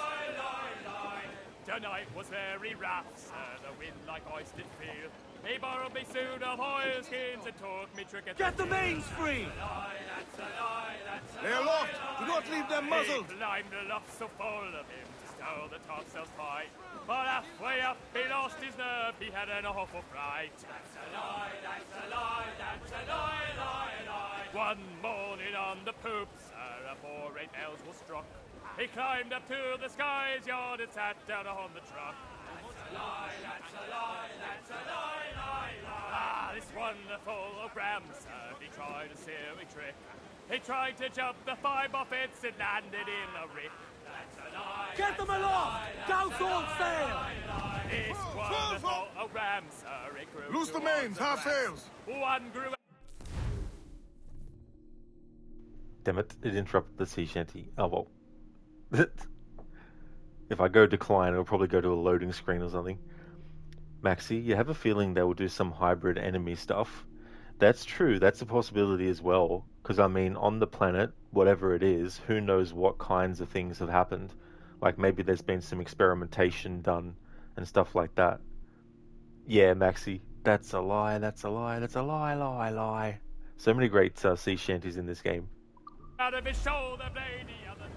Tonight was very rough, sir, the wind like ice did feel. He borrowed me suit of oilskins and took me trick at Get the mains free! They're aloft! Do not leave them muzzled! He climbed aloft so full of him to stow the topsails tight. But halfway up he lost his nerve, he had an awful fright. That's a lie, that's a lie, that's a lie, lie, lie. One morning on the poop, sir, afore 8 bells was struck, he climbed up to the sky's yard and sat down on the truck. That's a lie, that's a lie, that's a lie, lie, lie. Ah, this wonderful ram, sir, he tried a silly trick. He tried to jump the 5 buffets and landed in a rick. That's a lie. Get them aloft! Douse all sail! This wonderful ram, sir, it grew. Loose the mains, half sails! One grew. Damn it, it interrupted the sea shanty. Oh well. If I go decline, it'll probably go to a loading screen or something. Maxi, you have a feeling they will do some hybrid enemy stuff. That's true, that's a possibility as well. Because, I mean, on the planet, whatever it is, who knows what kinds of things have happened. Like, maybe there's been some experimentation done and stuff like that. Yeah, Maxi, that's a lie, that's a lie, that's a lie, lie, lie. So many great sea shanties in this game. Out of his shoulder blade, the other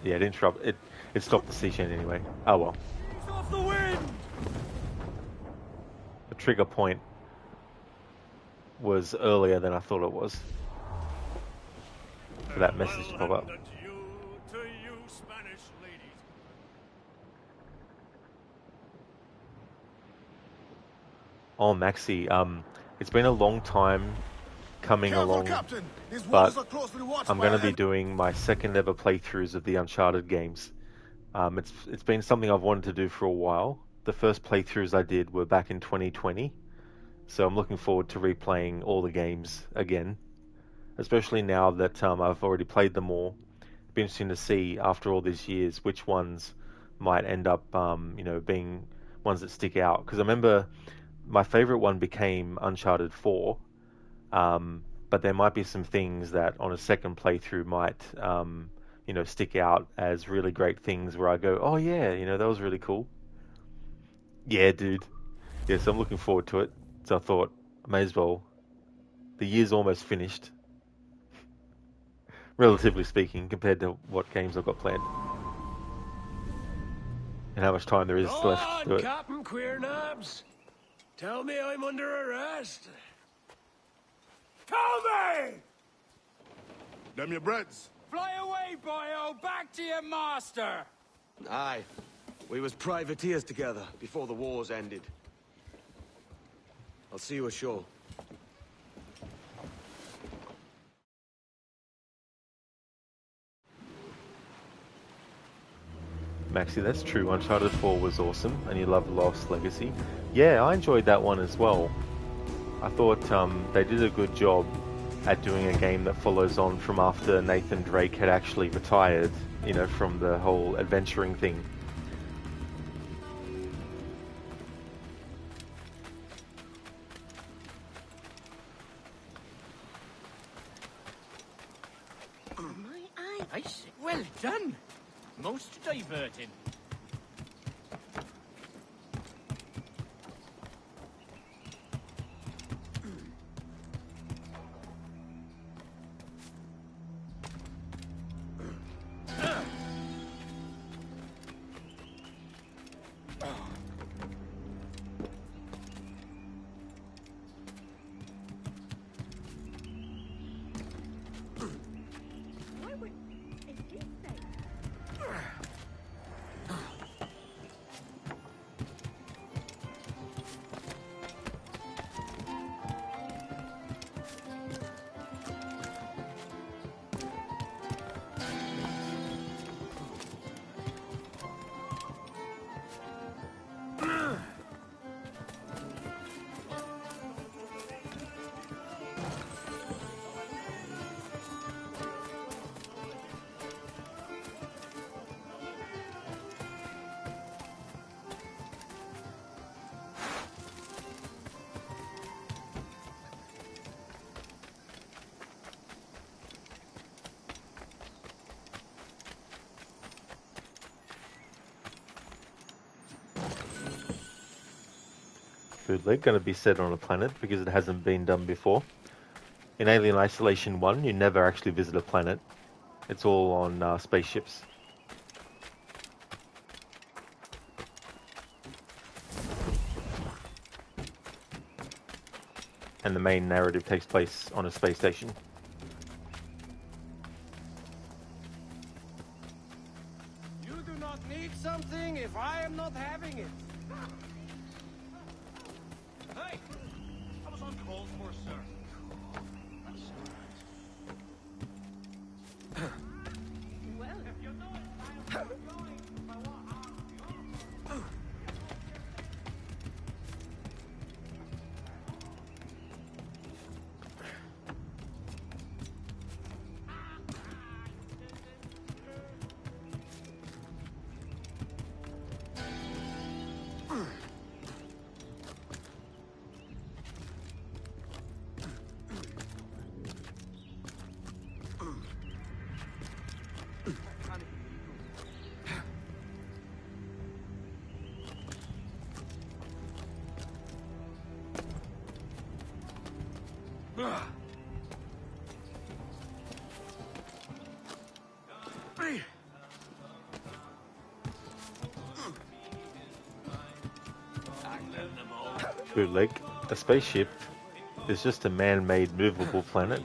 Yeah, it interrupted. It stopped the sea shanty anyway. Oh well. It's off the wind! The trigger point was earlier than I thought it was for that message to pop up. To you, Spanish ladies. Oh, Maxi, it's been a long time coming along, Captain. These but walls are closely watched I'm by going to be doing my second ever playthroughs of the Uncharted games. It's been something I've wanted to do for a while. The first playthroughs I did were back in 2020, so I'm looking forward to replaying all the games again, especially now that I've already played them all. It'd be interesting to see after all these years which ones might end up, being ones that stick out. Because I remember my favorite one became Uncharted 4, but there might be some things that on a second playthrough might, stick out as really great things where I go, oh yeah, that was really cool. Yeah, dude. Yeah, so I'm looking forward to it. So I thought, I may as well. The year's almost finished, relatively speaking, compared to what games I've got planned. And how much time there is left to do it. Captain Queernabs. Tell me I'm under arrest. Tell me! Them your breads. Fly away, boyo! Back to your master! Aye. We was privateers together before the wars ended. I'll see you ashore. Maxi, that's true. Uncharted 4 was awesome, and you love Lost Legacy. Yeah, I enjoyed that one as well. I thought they did a good job at doing a game that follows on from after Nathan Drake had actually retired, from the whole adventuring thing. Well done. Most diverting. Bootleg going to be set on a planet because it hasn't been done before. In Alien Isolation 1, you never actually visit a planet. It's all on spaceships. And the main narrative takes place on a space station. You do not need something if I am not having it. Hey! I was uncalled for, sir. That's all right. Well, if you're not, I'm going. If I want, Bootleg. A spaceship is just a man-made movable planet.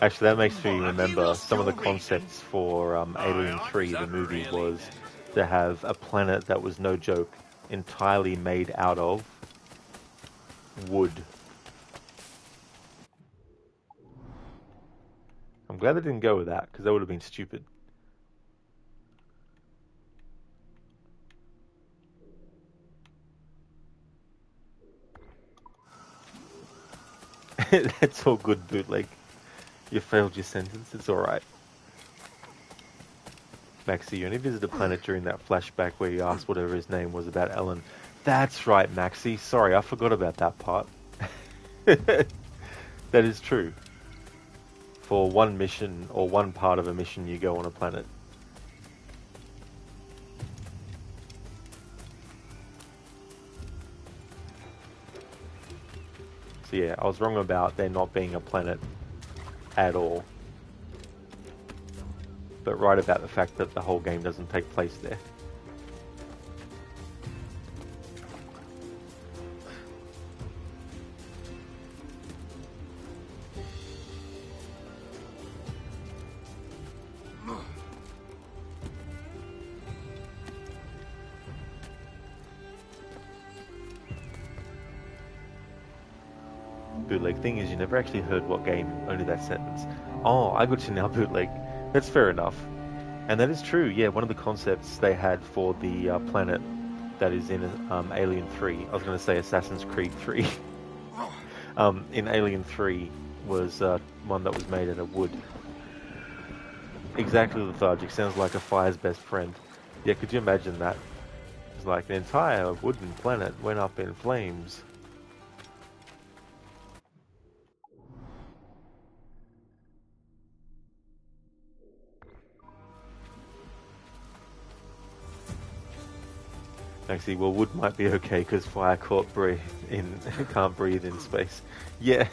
Actually, that makes me remember some of the concepts for Alien 3, the movie, was to have a planet that was, no joke, entirely made out of wood. I'm glad they didn't go with that, because that would have been stupid. It's all good, Bootleg. You failed your sentence, it's alright. Maxie, you only visited a planet during that flashback where you asked whatever his name was about Ellen. That's right, Maxie. Sorry, I forgot about that part. That is true. For one mission, or one part of a mission, you go on a planet. So yeah, I was wrong about there not being a planet at all. But right about the fact that the whole game doesn't take place there. Bootleg thing is, you never actually heard what game, only that sentence. Oh, I got you now, Bootleg. That's fair enough. And that is true, yeah, one of the concepts they had for the planet that is in Alien 3, I was going to say Assassin's Creed 3, in Alien 3 was one that was made out of wood. Exactly lethargic, sounds like a fire's best friend. Yeah, could you imagine that? It's like an entire wooden planet went up in flames. Actually, well, wood might be okay because fire can't breathe in space. Yeah.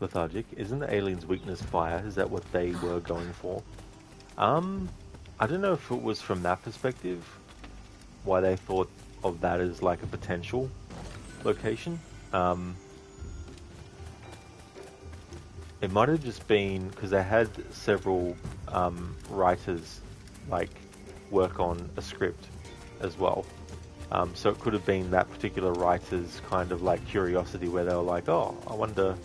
Lethargic. Isn't the alien's weakness fire? Is that what they were going for? I don't know if it was from that perspective, why they thought of that as like a potential location. It might have just been because they had several writers like work on a script as well. So it could have been that particular writer's kind of like curiosity where they were like, oh, I wonder,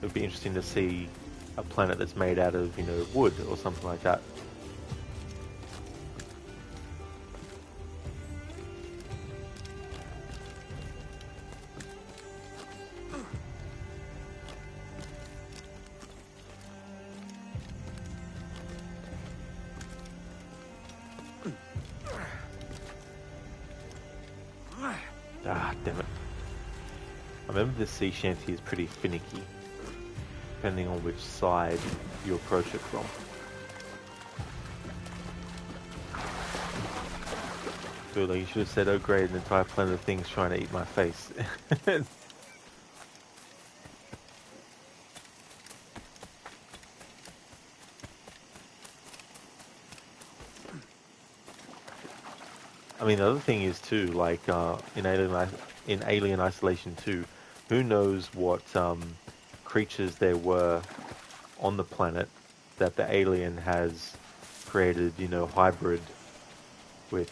it would be interesting to see a planet that's made out of, you know, wood or something like that. Ah, damn it. I remember this sea shanty is pretty finicky, depending on which side you approach it from. So like you should have said, oh great, an entire planet of things trying to eat my face. I mean, the other thing is too, like in Alien Isolation 2, who knows what creatures there were on the planet that the alien has created, you know, hybrid with.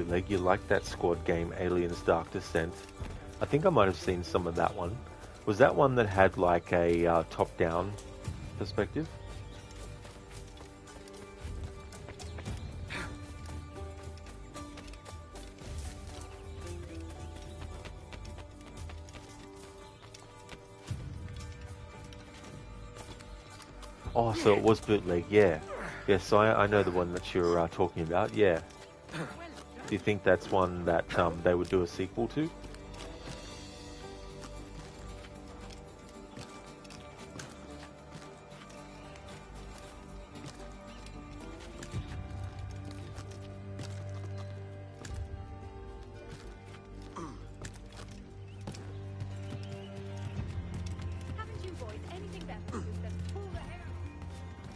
Like, you like that squad game, Aliens Dark Descent? I think I might have seen some of that one. Was that one that had like a top-down perspective? Oh, so it was bootleg, yeah. Yes, so I know the one that you're talking about, yeah. Do you think that's one that they would do a sequel to? Haven't you boys anything better to do than pull the hair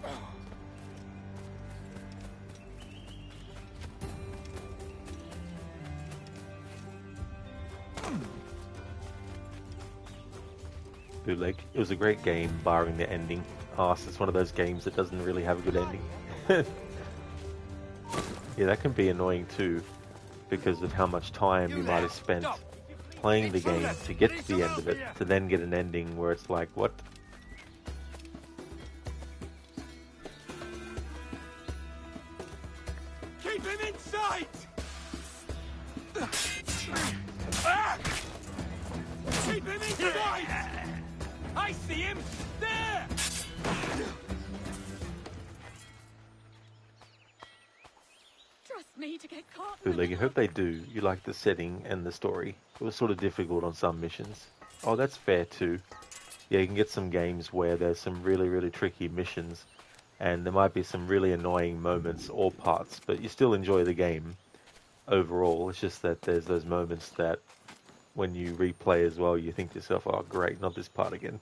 off? Bootleg. It was a great game, barring the ending. Oh, so it's one of those games that doesn't really have a good ending. Yeah, that can be annoying too, because of how much time you might have spent playing the game to get to the end of it, to then get an ending where it's like, what? Keep him in sight! Keep him in sight! I see him! There! Trust me to get caught. Bootleg, I hope they do. You like the setting and the story. It was sort of difficult on some missions. Oh, that's fair too. Yeah, you can get some games where there's some really, really tricky missions, and there might be some really annoying moments or parts, but you still enjoy the game overall. It's just that there's those moments that when you replay as well, you think to yourself, oh great, not this part again.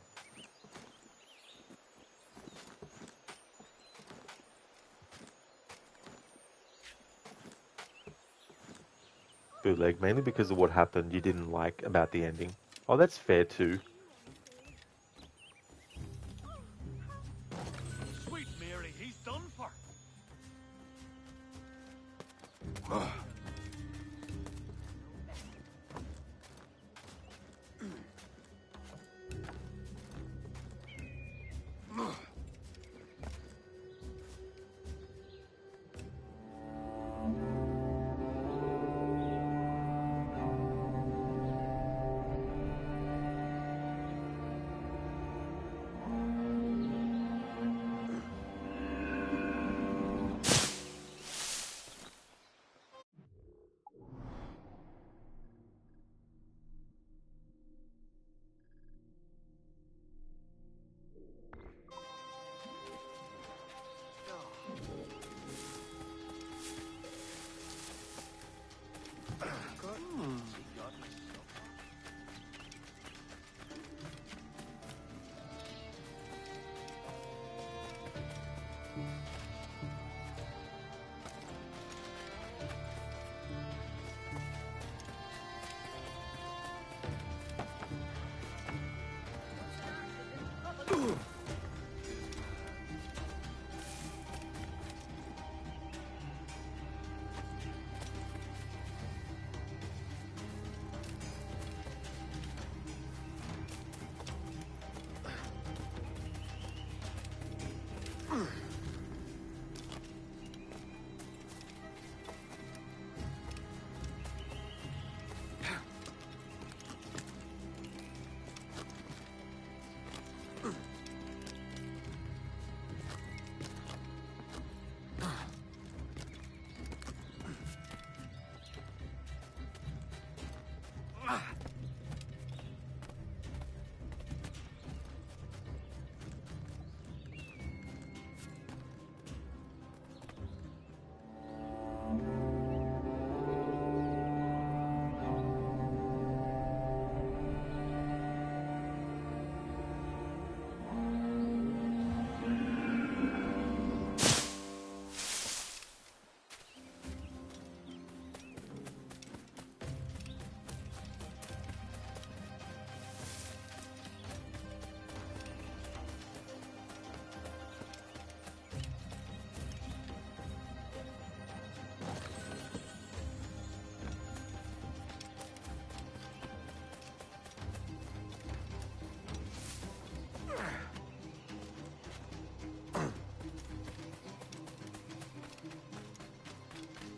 Bootleg, mainly because of what happened you didn't like about the ending. Oh, that's fair too. Sweet Mary, he's done for.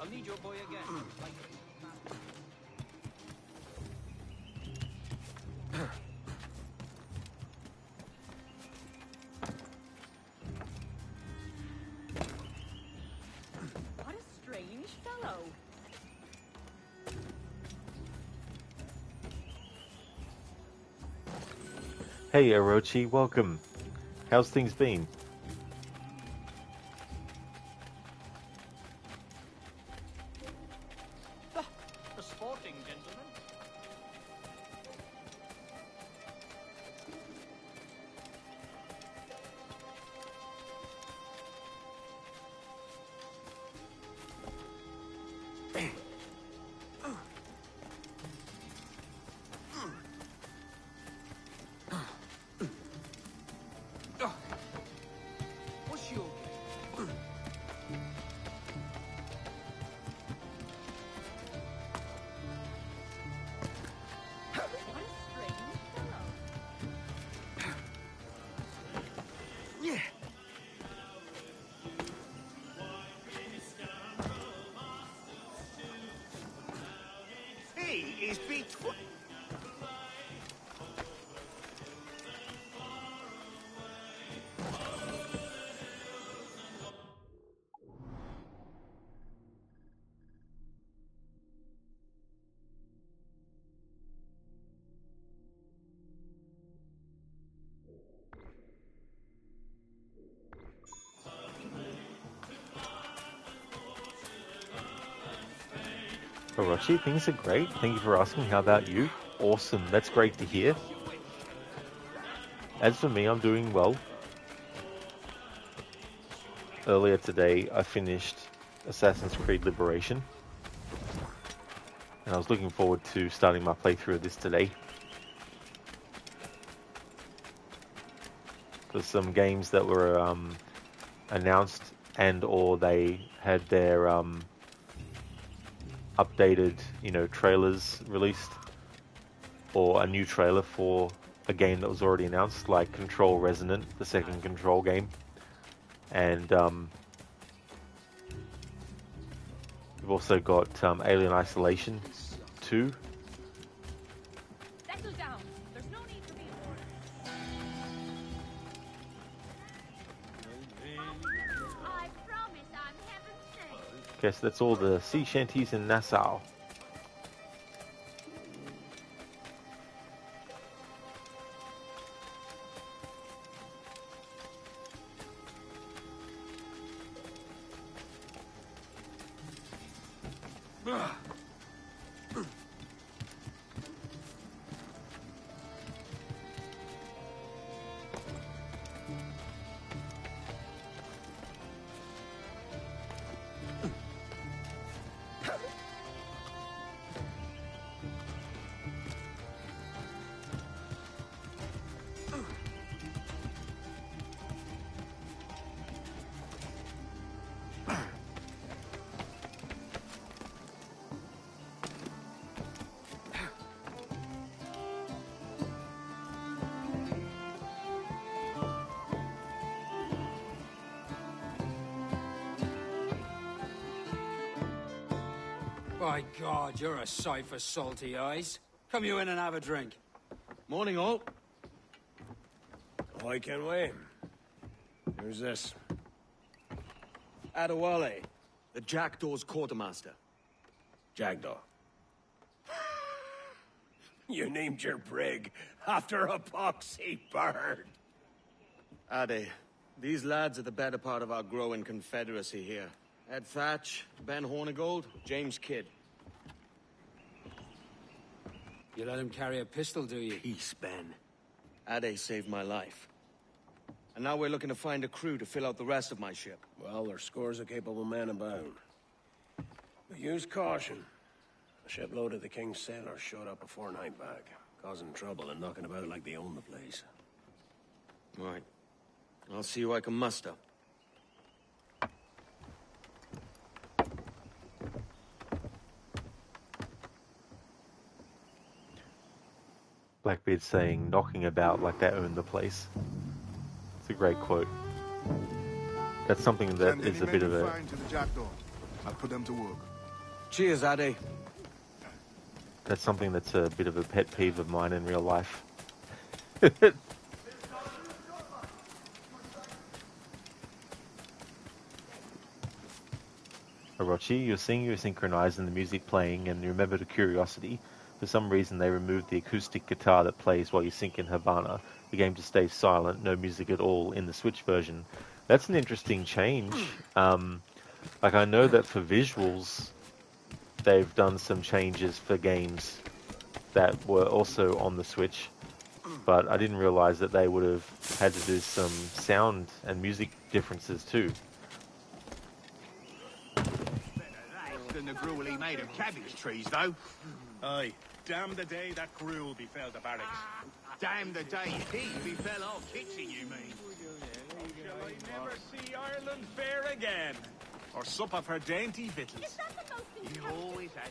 I'll need your boy again. Hey Orochi, welcome. How's things been? The sporting gentleman. What's your game? Yeah. He is between. Orochi, things are great. Thank you for asking. How about you? Awesome. That's great to hear. As for me, I'm doing well. Earlier today, I finished Assassin's Creed Liberation. And I was looking forward to starting my playthrough of this today. There's some games that were announced and or they had their updated, trailers released, or a new trailer for a game that was already announced, like Control Resonant, the second Control game. And we've also got Alien Isolation 2. Settle down. There's no need to be I promise I'm heaven sent. Guess that's all the sea shanties in Nassau. By God, you're a sight for salty eyes. Come you in and have a drink. Morning, all. I can wait. Who's this? Adewale, the Jackdaw's quartermaster. Jackdaw. You named your brig after a poxy bird. Ade, these lads are the better part of our growing confederacy here. Ed Thatch, Ben Hornigold, James Kidd. You let him carry a pistol, do you? Peace, Ben. Ade saved my life. And now we're looking to find a crew to fill out the rest of my ship. Well, there's scores of capable men about. But use caution. A shipload of the King's sailors showed up a fortnight back, causing trouble and knocking about like they own the place. Right. I'll see who I can muster. Blackbeard saying, knocking about like they own the place. It's a great quote. That's something that Send is a any bit men of you a... find to the Jackdaw. I'll put them to work. Cheers, Ade. That's something that's a bit of a pet peeve of mine in real life. Orochi, you're seeing you're synchronized and the music playing, and you remembered a curiosity. For some reason, they removed the acoustic guitar that plays while you sink in Havana. The game just stays silent, no music at all in the Switch version. That's an interesting change. Like, I know that for visuals, they've done some changes for games that were also on the Switch, but I didn't realize that they would have had to do some sound and music differences too. Than the gruel he made of cabbage trees, though. Aye. Damn the day that gruel befell the barracks. Damn the day he befell our kitchen, you mean? Shall I never see Ireland fair again? Or sup of her dainty victuals? You always had to.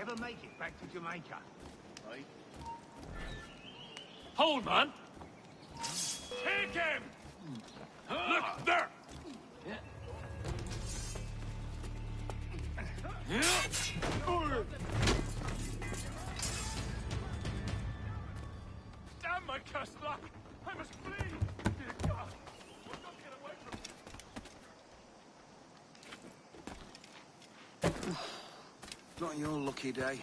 Ever make it back to Jamaica? Right? Hold, man! Take him! Look there! Damn my cursed luck! I must flee! Dear God! I've got to get away from... Not your lucky day.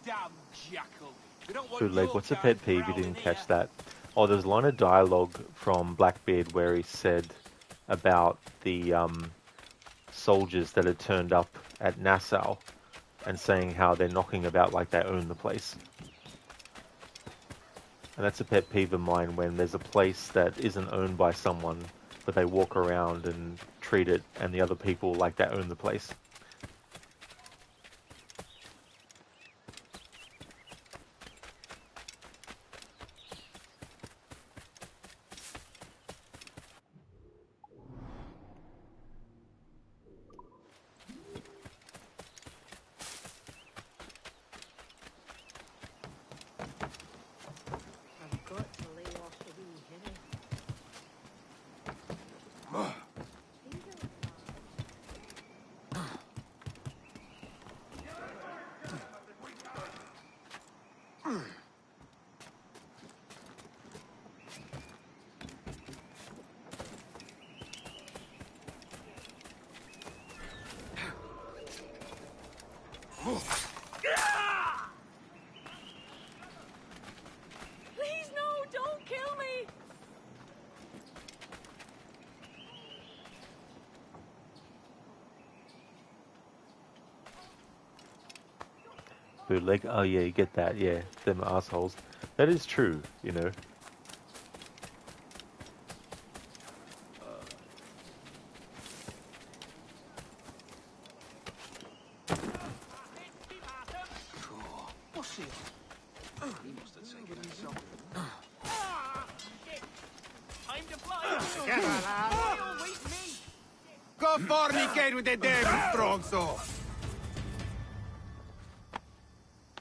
Damn jackal! We don't want Bootleg, what's a pet peeve? You didn't catch that. Oh, there's a line of dialogue from Blackbeard where he said about the soldiers that had turned up at Nassau and saying how they're knocking about like they own the place. And that's a pet peeve of mine, when there's a place that isn't owned by someone, but they walk around and treat it and the other people like they own the place. Please, no, don't kill me! Bootleg, oh yeah, you get that, yeah, them assholes. That is true, you know. What's he on? He must have taken himself. Time to fly! Together, lad. Go fornicate with the damn strong soul.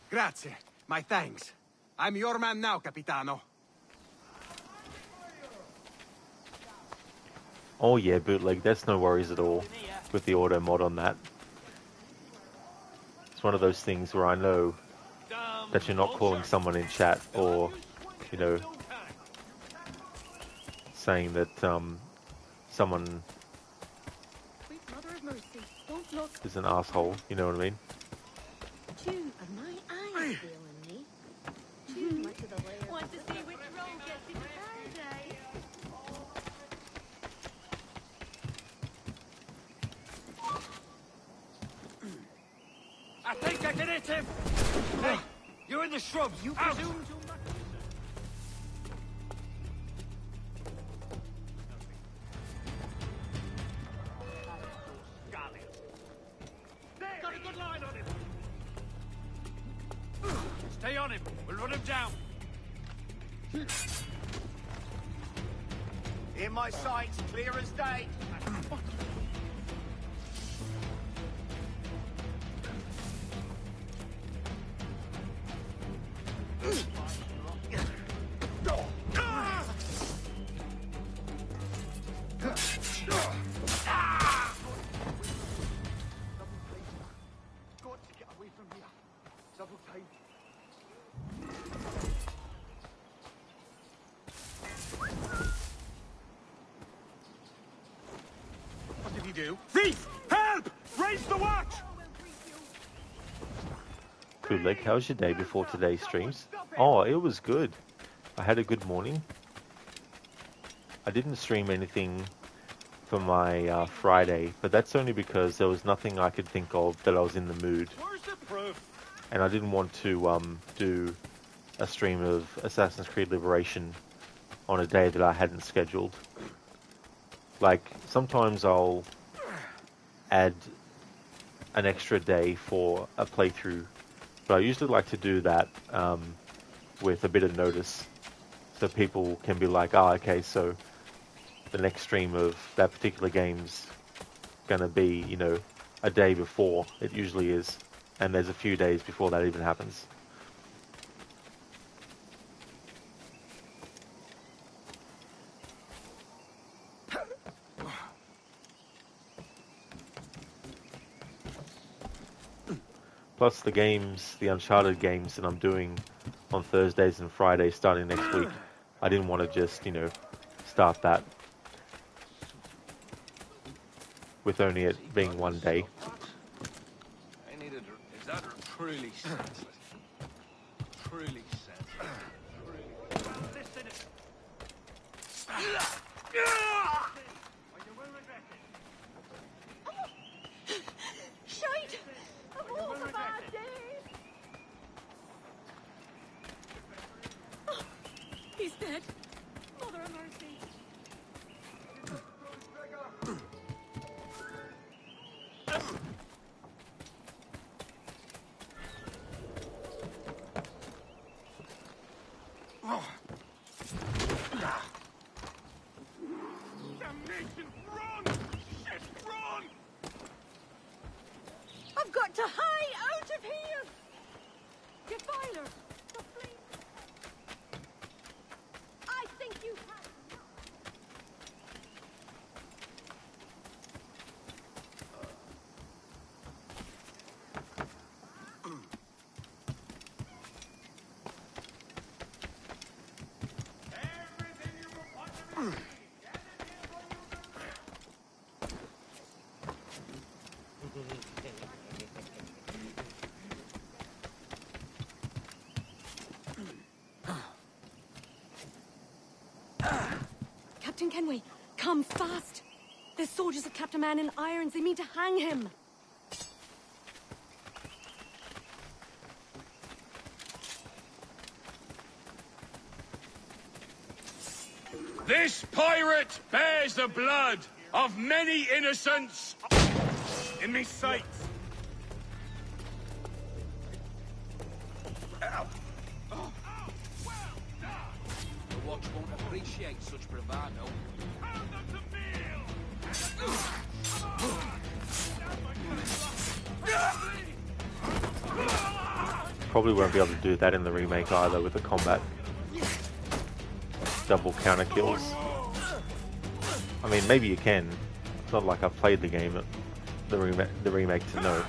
Grazie. My thanks. I'm your man now, Capitano. Oh yeah, Bootleg, that's no worries at all with the auto mod on that. It's one of those things where I know that you're not calling someone in chat or, you know, saying that someone is an asshole, you know what I mean? Too are my eyes feeling me? Too much of the layer. Want to see which roll gets into paradise? I think I can hit him! Hey, you're in the shrubs. You presume too much. Got a good line on him. Stay on him. We'll run him down. In my sights, clear as day. do. Thief! Help! Raise the watch! Bootleg, how was your day before today's streams? Oh, it was good. I had a good morning. I didn't stream anything for my Friday, but that's only because there was nothing I could think of that I was in the mood. And I didn't want to do a stream of Assassin's Creed Liberation on a day that I hadn't scheduled. Like, sometimes I'll add an extra day for a playthrough, but I usually like to do that with a bit of notice, so people can be like, oh, okay, so the next stream of that particular game's gonna be, you know, a day before it usually is, and there's a few days before that even happens. Plus the games, the Uncharted games that I'm doing on Thursdays and Fridays starting next week, I didn't want to just, you know, start that with only it being one day. I needed. Is that truly senseless? Truly senseless. Listen. Shite! Of all the bad days! Oh, he's dead. Mother of mercy. Damnation! Run! Shit, run! I've got to hie out of here! Defiler! The flame! I think you have... Captain Kenway, come fast! The soldiers have kept a man in irons. They mean to hang him. This pirate bears the blood of many innocents in me sight. The watch won't appreciate such bravado. Probably won't be able to do that in the remake either with the combat. Double counter kills. I mean, maybe you can. It's not like I've played the game, the remake to know.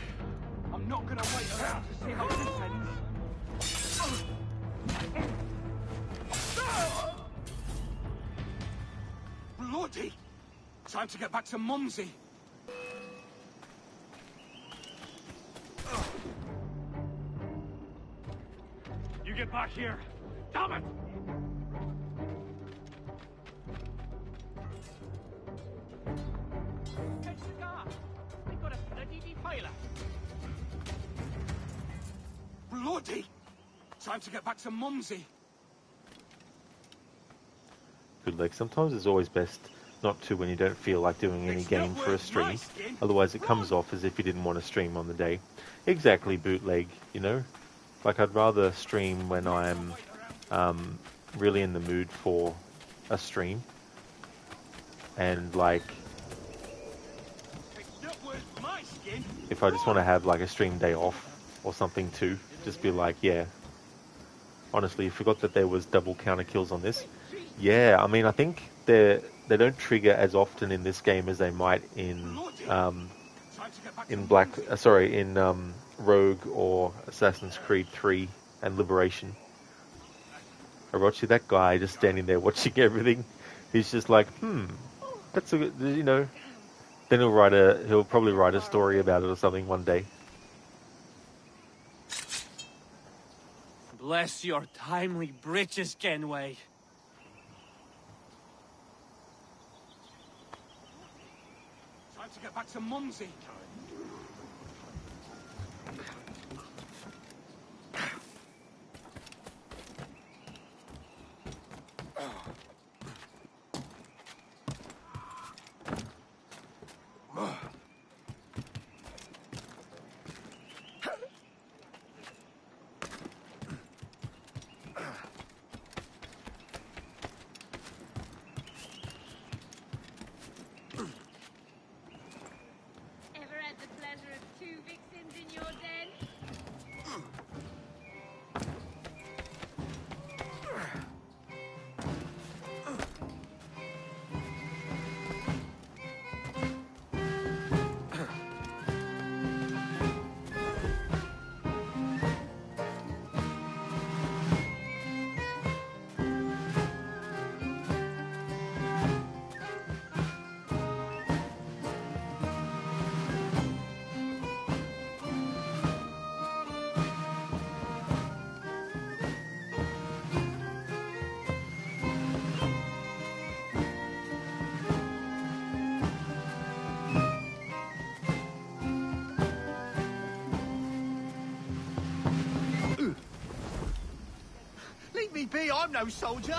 I'm not gonna wait around to see how this ends. Bloody! Time to get back to Mumsy. You get back here! Damn it! Bloody! Time to get back to Mumsy. Good luck. Sometimes it's always best not to when you don't feel like doing any game for a stream. Otherwise it comes off as if you didn't want to stream on the day. Exactly, bootleg, you know? Like, I'd rather stream when I'm really in the mood for a stream. And, like, if I just want to have, like, a stream day off or something too, just be like, yeah. Honestly, I forgot that there was double counter kills on this. Yeah, I mean, I think they don't trigger as often in this game as they might in Rogue or Assassin's Creed 3 and Liberation. Orochi, that guy just standing there watching everything, he's just like, that's a, you know, Then he'll probably write a story about it or something one day. Bless your timely breeches, Kenway. Time to get back to Mumsy. Ever had the pleasure of 2 vixens in your den? Leave me be, I'm no soldier.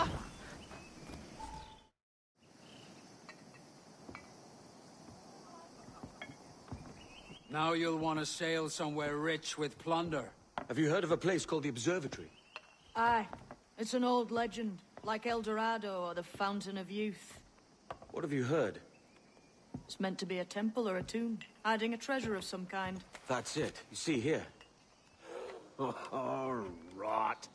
Now you'll want to sail somewhere rich with plunder. Have you heard of a place called the Observatory? Aye. It's an old legend, like El Dorado or the Fountain of Youth. What have you heard? It's meant to be a temple or a tomb, hiding a treasure of some kind. That's it. You see here. Oh, rot.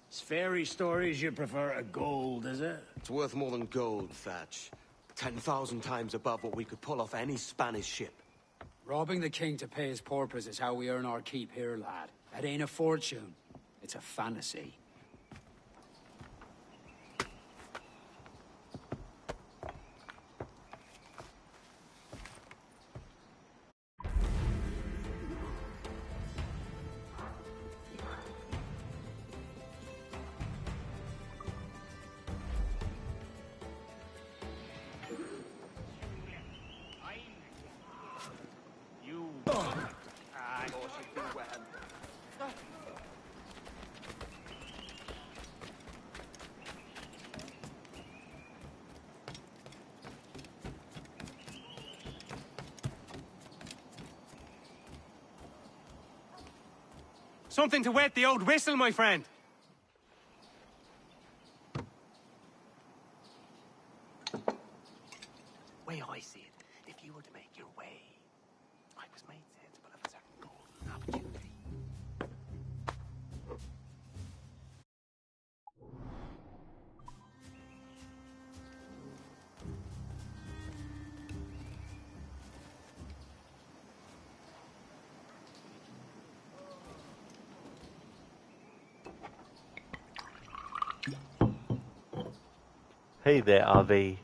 It's fairy stories you prefer to gold, is it? It's worth more than gold, Thatch. 10,000 times above what we could pull off any Spanish ship. Robbing the king to pay his porpoise is how we earn our keep here, lad. That ain't a fortune. It's a fantasy. Something to wet the old whistle, my friend. Way I see it, if you were to make your way, I was made sensible of a certain golden opportunity. Hey there, RV.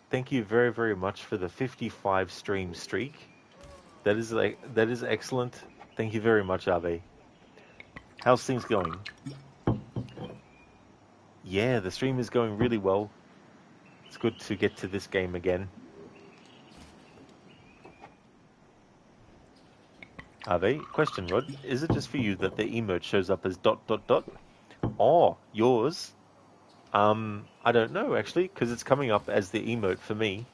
Thank you very, very much for the 55 stream streak. That is excellent. Thank you very much, RV. How's things going? Yeah, the stream is going really well. It's good to get to this game again. RV, question, Rod. Is it just for you that the emote shows up as ... Oh, yours? I don't know, actually, because it's coming up as the emote for me.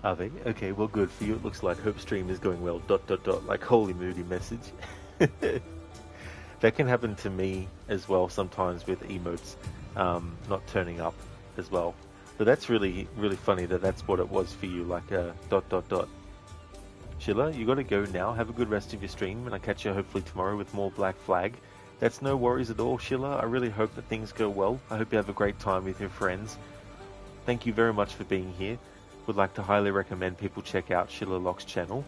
Are they? Okay, well good for you. It looks like Hope Stream is going well. ... Like holy moody message. That can happen to me as well sometimes with emotes not turning up as well. But that's really, really funny that that's what it was for you, like a ... Sheila, you gotta go now. Have a good rest of your stream, and I'll catch you hopefully tomorrow with more Black Flag. That's no worries at all, Sheila. I really hope that things go well. I hope you have a great time with your friends. Thank you very much for being here. Would like to highly recommend people check out Sheila Locke's channel.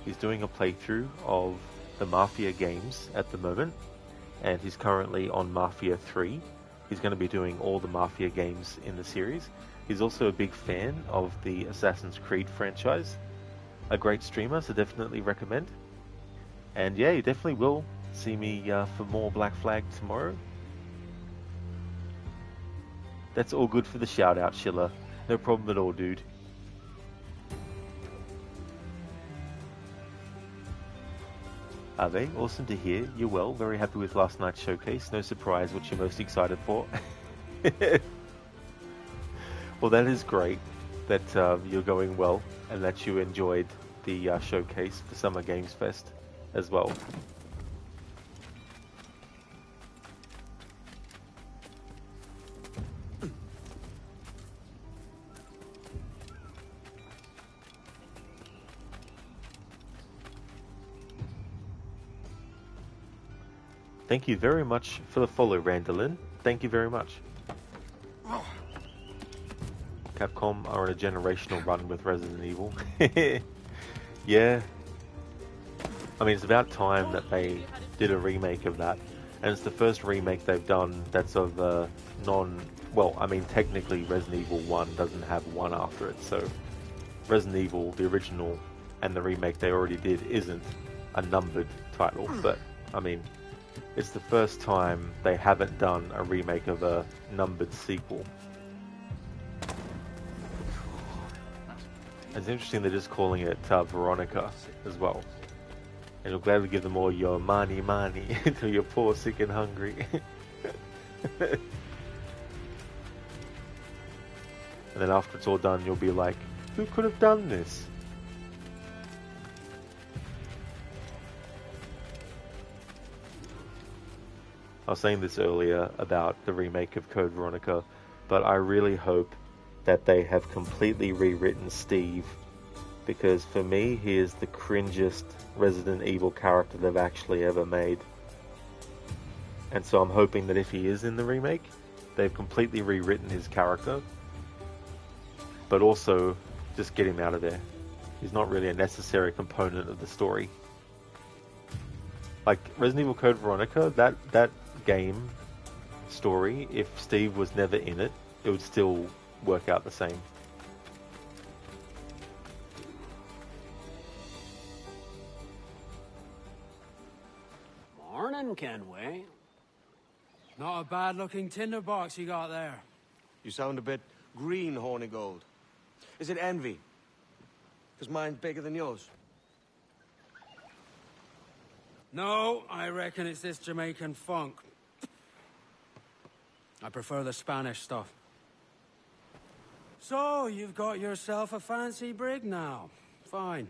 He's doing a playthrough of the Mafia games at the moment, and he's currently on Mafia 3. He's going to be doing all the Mafia games in the series. He's also a big fan of the Assassin's Creed franchise. A great streamer, so definitely recommend. And yeah, you definitely will see me for more Black Flag tomorrow. That's all good for the shout out, Sheila. No problem at all, dude. Are they? Awesome to hear. You're well. Very happy with last night's showcase. No surprise what you're most excited for. Well, that is great that you're going well and that you enjoyed the showcase for Summer Games Fest as well. Thank you very much for the follow, Randolin. Thank you very much. Capcom are on a generational run with Resident Evil. Yeah. I mean, it's about time that they did a remake of that. And it's the first remake they've done that's of well, I mean, technically Resident Evil 1 doesn't have 1 after it. So Resident Evil, the original, and the remake they already did isn't a numbered title. But, I mean, it's the first time they haven't done a remake of a numbered sequel. It's interesting they're just calling it Veronica as well. And you'll gladly give them all your money to your poor, sick and hungry. And then after it's all done, you'll be like, who could have done this? I was saying this earlier about the remake of Code Veronica, but I really hope that they have completely rewritten Steve, because for me, he is the cringiest Resident Evil character they've actually ever made. And so I'm hoping that if he is in the remake, they've completely rewritten his character, but also just get him out of there. He's not really a necessary component of the story. Like Resident Evil Code Veronica, that game story, if Steve was never in it, it would still work out the same. Morning, Kenway. Not a bad-looking tinderbox you got there. You sound a bit green, Horny Gold. Is it envy? Because mine's bigger than yours. No, I reckon it's this Jamaican funk. I prefer the Spanish stuff. So, you've got yourself a fancy brig now. Fine.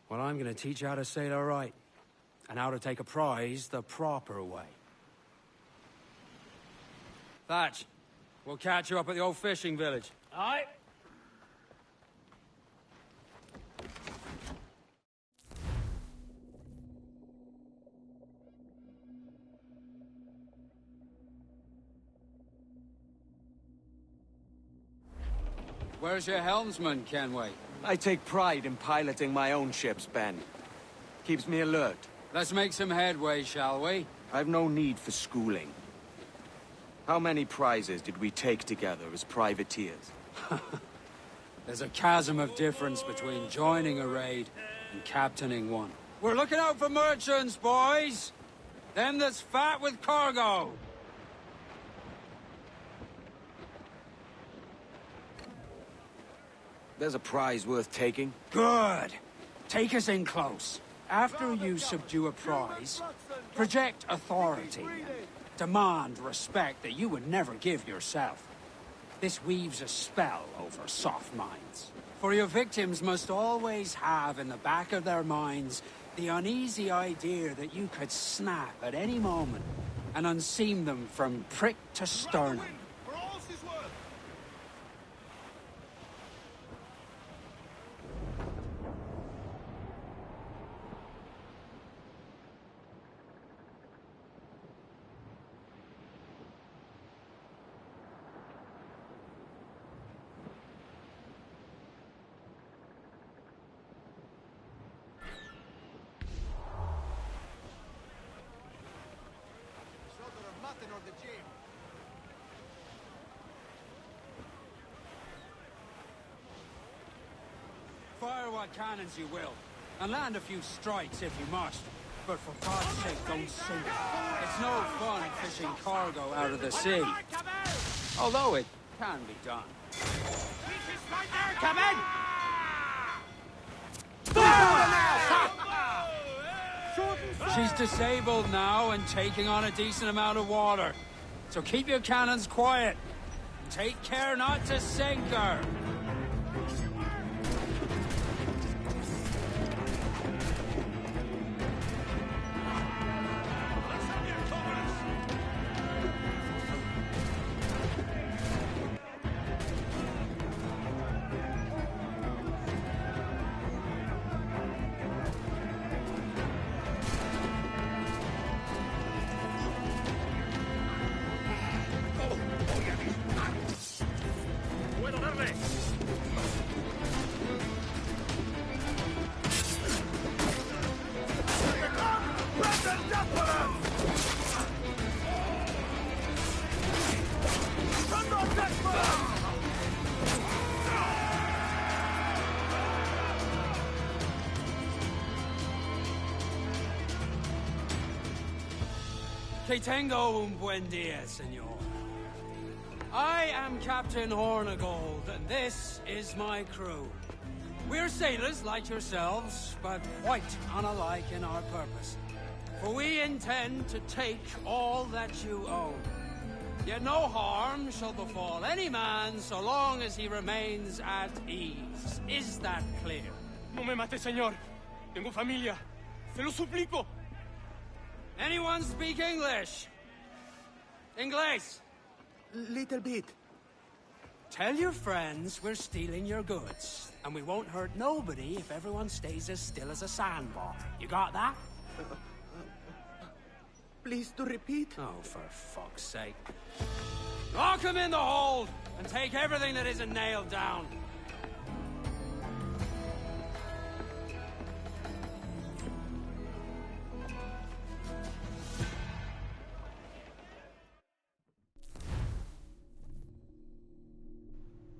Well, I'm gonna teach you how to sail right. And how to take a prize the proper way. Thatch, we'll catch you up at the old fishing village. Aye. Where's your helmsman, Kenway? I take pride in piloting my own ships, Ben. Keeps me alert. Let's make some headway, shall we? I've no need for schooling. How many prizes did we take together as privateers? There's a chasm of difference between joining a raid and captaining one. We're looking out for merchants, boys! Them that's fat with cargo! There's a prize worth taking. Good! Take us in close. After you subdue a prize, project authority and demand respect that you would never give yourself. This weaves a spell over soft minds. For your victims must always have in the back of their minds the uneasy idea that you could snap at any moment and unseam them from prick to sternum. Fire what cannons you will, and land a few strikes if you must. But for God's sake, don't sink. It's no fun fishing cargo out of the sea. Although it can be done. Right there, come in! She's disabled now and taking on a decent amount of water. So keep your cannons quiet. Take care not to sink her. Que tengo un buen día, señor. I am Captain Hornigold, and this is my crew. We're sailors like yourselves, but quite unalike in our purpose. For we intend to take all that you own. Yet no harm shall befall any man so long as he remains at ease. Is that clear? No me mate, señor. Tengo familia. Se lo suplico. Anyone speak English? Inglés? Little bit. Tell your friends we're stealing your goods, and we won't hurt nobody if everyone stays as still as a sandbar. You got that? Please to repeat. Oh, for fuck's sake. Lock him in the hold, and take everything that isn't nailed down.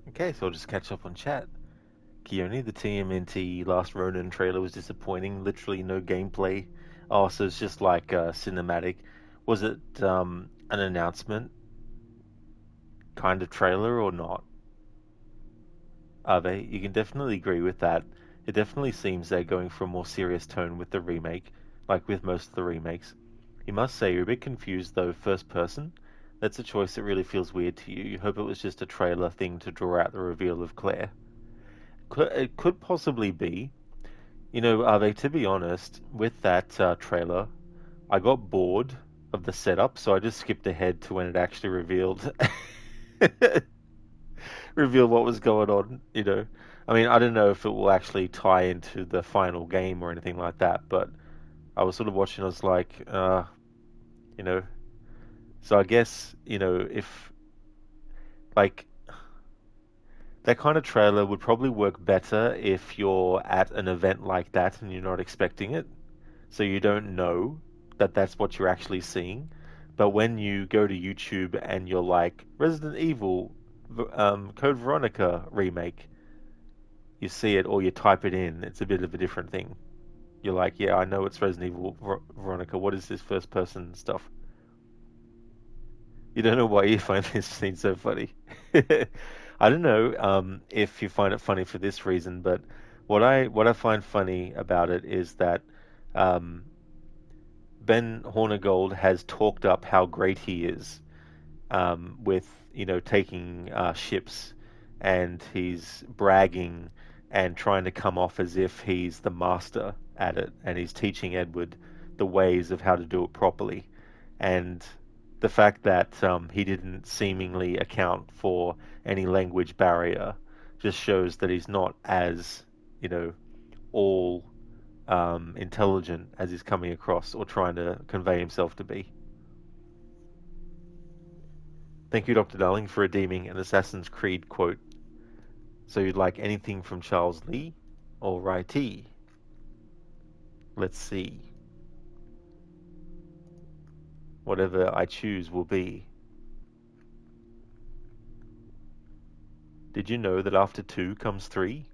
Okay, so I'll just catch up on chat. Keone, the TMNT Last Ronin trailer was disappointing. Literally no gameplay. Oh, so it's just like cinematic. Was it an announcement kind of trailer or not? Are they? You can definitely agree with that. It definitely seems they're going for a more serious tone with the remake, like with most of the remakes. You must say you're a bit confused though, first person. That's a choice that really feels weird to you. You hope it was just a trailer thing to draw out the reveal of Claire. It could possibly be. You know, to be honest, with that trailer, I got bored of the setup, so I just skipped ahead to when it actually revealed what was going on, you know. I mean, I don't know if it will actually tie into the final game or anything like that, but I was sort of watching, I was like, you know. So I guess, you know, if, like, that kind of trailer would probably work better if you're at an event like that and you're not expecting it. So you don't know that that's what you're actually seeing. But when you go to YouTube and you're like, Resident Evil, Code Veronica remake, you see it or you type it in, it's a bit of a different thing. You're like, yeah, I know it's Resident Evil Veronica. What is this first person stuff? You don't know why you find this scene so funny. I don't know if you find it funny for this reason, but what I find funny about it is that Ben Hornigold has talked up how great he is with, you know, taking ships and he's bragging and trying to come off as if he's the master at it, and he's teaching Edward the ways of how to do it properly. And the fact that he didn't seemingly account for any language barrier just shows that he's not as, all intelligent as he's coming across or trying to convey himself to be. Thank you, Dr. Darling, for redeeming an Assassin's Creed quote. So you'd like anything from Charles Lee? Alrighty. Let's see. Whatever I choose will be. Did you know that after 2 comes 3?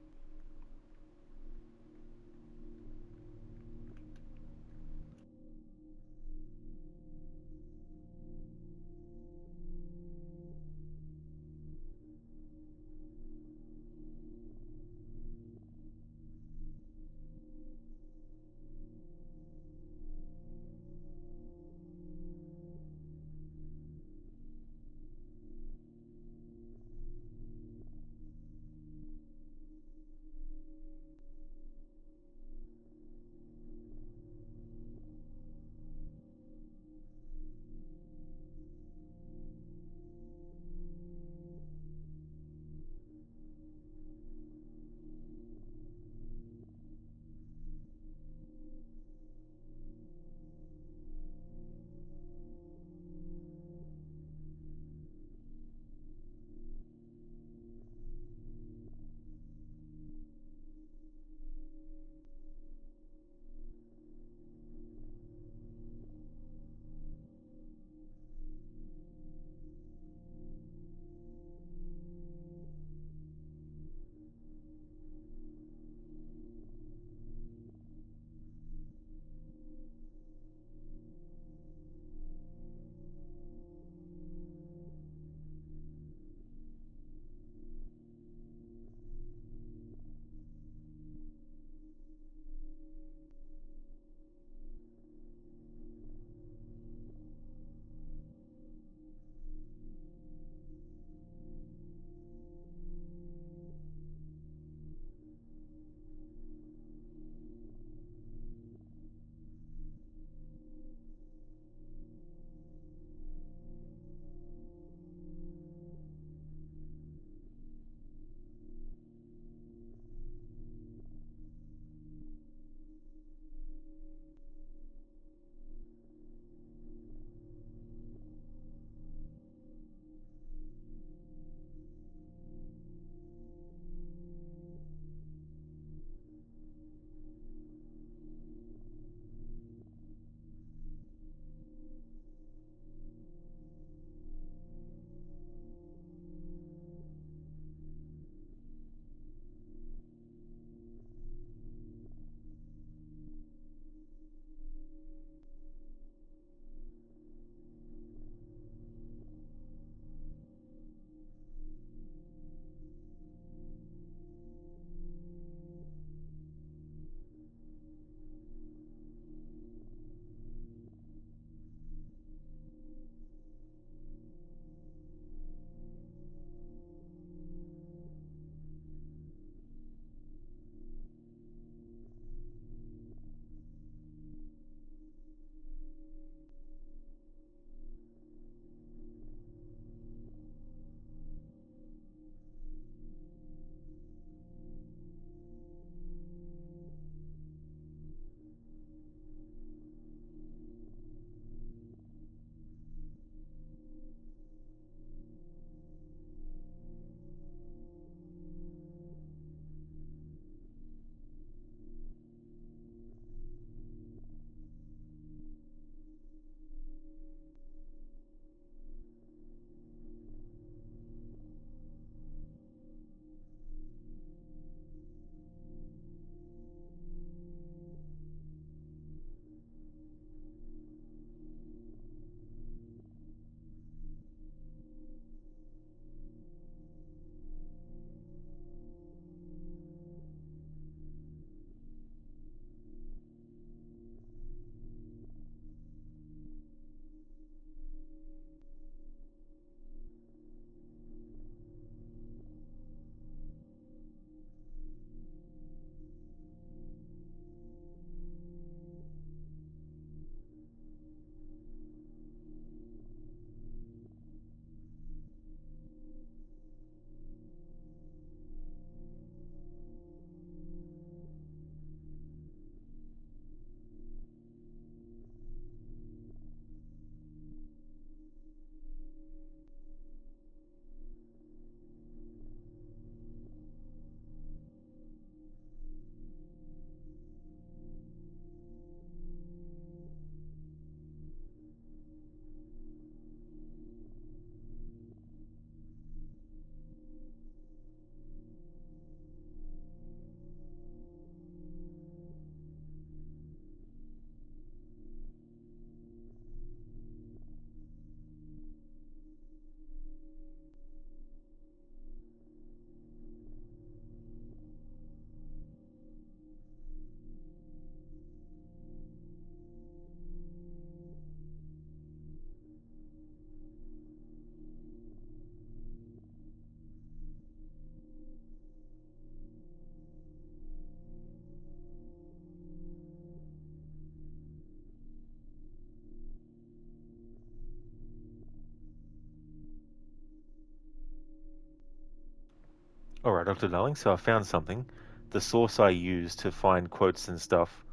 Alright, Dr. Darling, so I found something. The source I used to find quotes and stuff,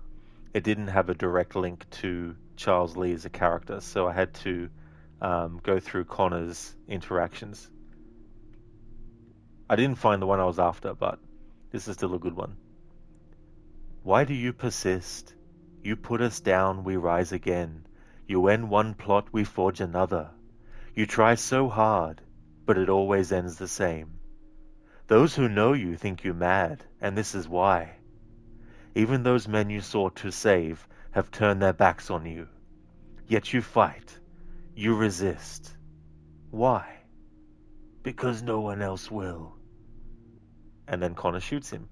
it didn't have a direct link to Charles Lee as a character, so I had to go through Connor's interactions. I didn't find the one I was after, but this is still a good one. Why do you persist? You put us down, we rise again. You end one plot, we forge another. You try so hard, but it always ends the same. Those who know you think you mad, and this is why. Even those men you sought to save have turned their backs on you. Yet you fight. You resist. Why? Because no one else will. And then Connor shoots him.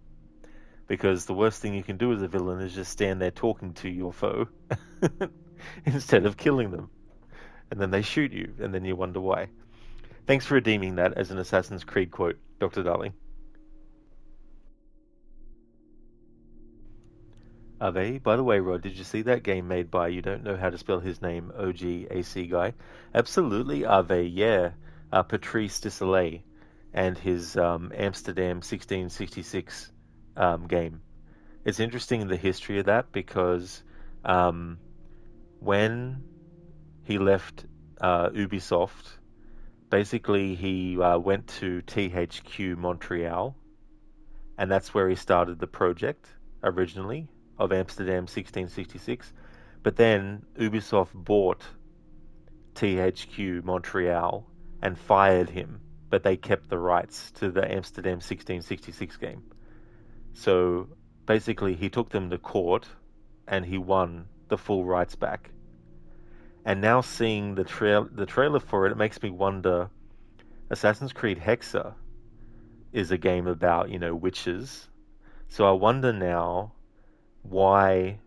Because the worst thing you can do as a villain is just stand there talking to your foe instead of killing them. And then they shoot you, and then you wonder why. Thanks for redeeming that as an Assassin's Creed quote, Dr. Darling. Ave, by the way, Rod, did you see that game made by, you don't know how to spell his name, OG AC guy? Absolutely, Ave, yeah. Patrice Desailly and his Amsterdam 1666 game. It's interesting the history of that because when he left Ubisoft, basically he went to THQ Montreal, and that's where he started the project originally of Amsterdam 1666. But then Ubisoft bought THQ Montreal and fired him, but they kept the rights to the Amsterdam 1666 game. So basically he took them to court and he won the full rights back. And now seeing the trailer for it, it makes me wonder, Assassin's Creed Hexa is a game about, witches. So I wonder now why...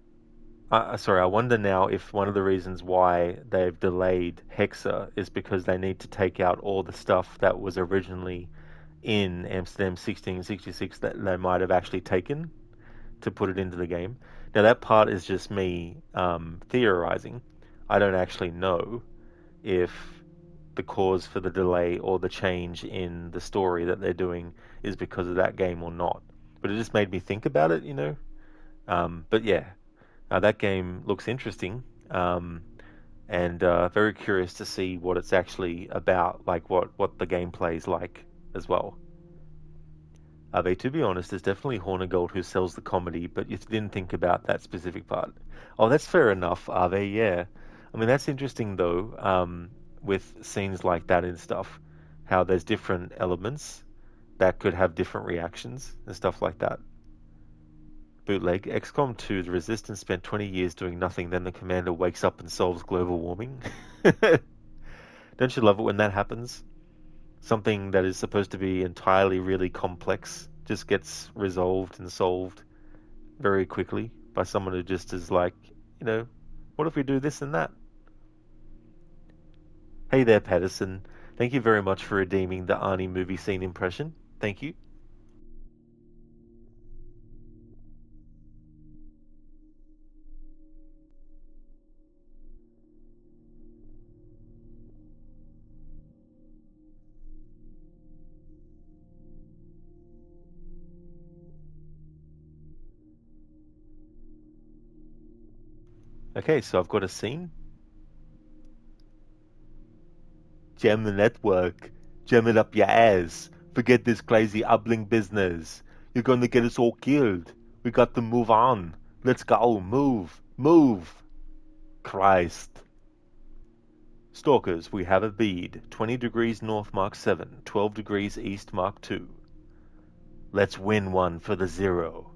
I wonder now if one of the reasons why they've delayed Hexa is because they need to take out all the stuff that was originally in Amsterdam 1666 that they might have actually taken to put it into the game. Now that part is just me theorizing. I don't actually know if the cause for the delay or the change in the story that they're doing is because of that game or not. But it just made me think about it, But yeah, that game looks interesting, and very curious to see what it's actually about, like what the gameplay is like as well. To be honest, it's definitely Hornigold who sells the comedy, but you didn't think about that specific part. Oh, that's fair enough, Ave, yeah. I mean, that's interesting, though, with scenes like that and stuff, how there's different elements that could have different reactions and stuff like that. Bootleg, XCOM 2, the Resistance spent 20 years doing nothing, then the commander wakes up and solves global warming. Don't you love it when that happens? Something that is supposed to be entirely really complex just gets resolved and solved very quickly by someone who just is like, what if we do this and that? Hey there, Patterson. Thank you very much for redeeming the Arnie movie scene impression. Thank you. Okay, so I've got a scene. Jam the network. Jam it up your ass. Forget this crazy uplink business. You're gonna get us all killed. We got to move on. Let's go. Move. Move. Christ. Stalkers, we have a bead. 20 degrees north, Mark 7. 12 degrees east, Mark 2. Let's win one for the 0.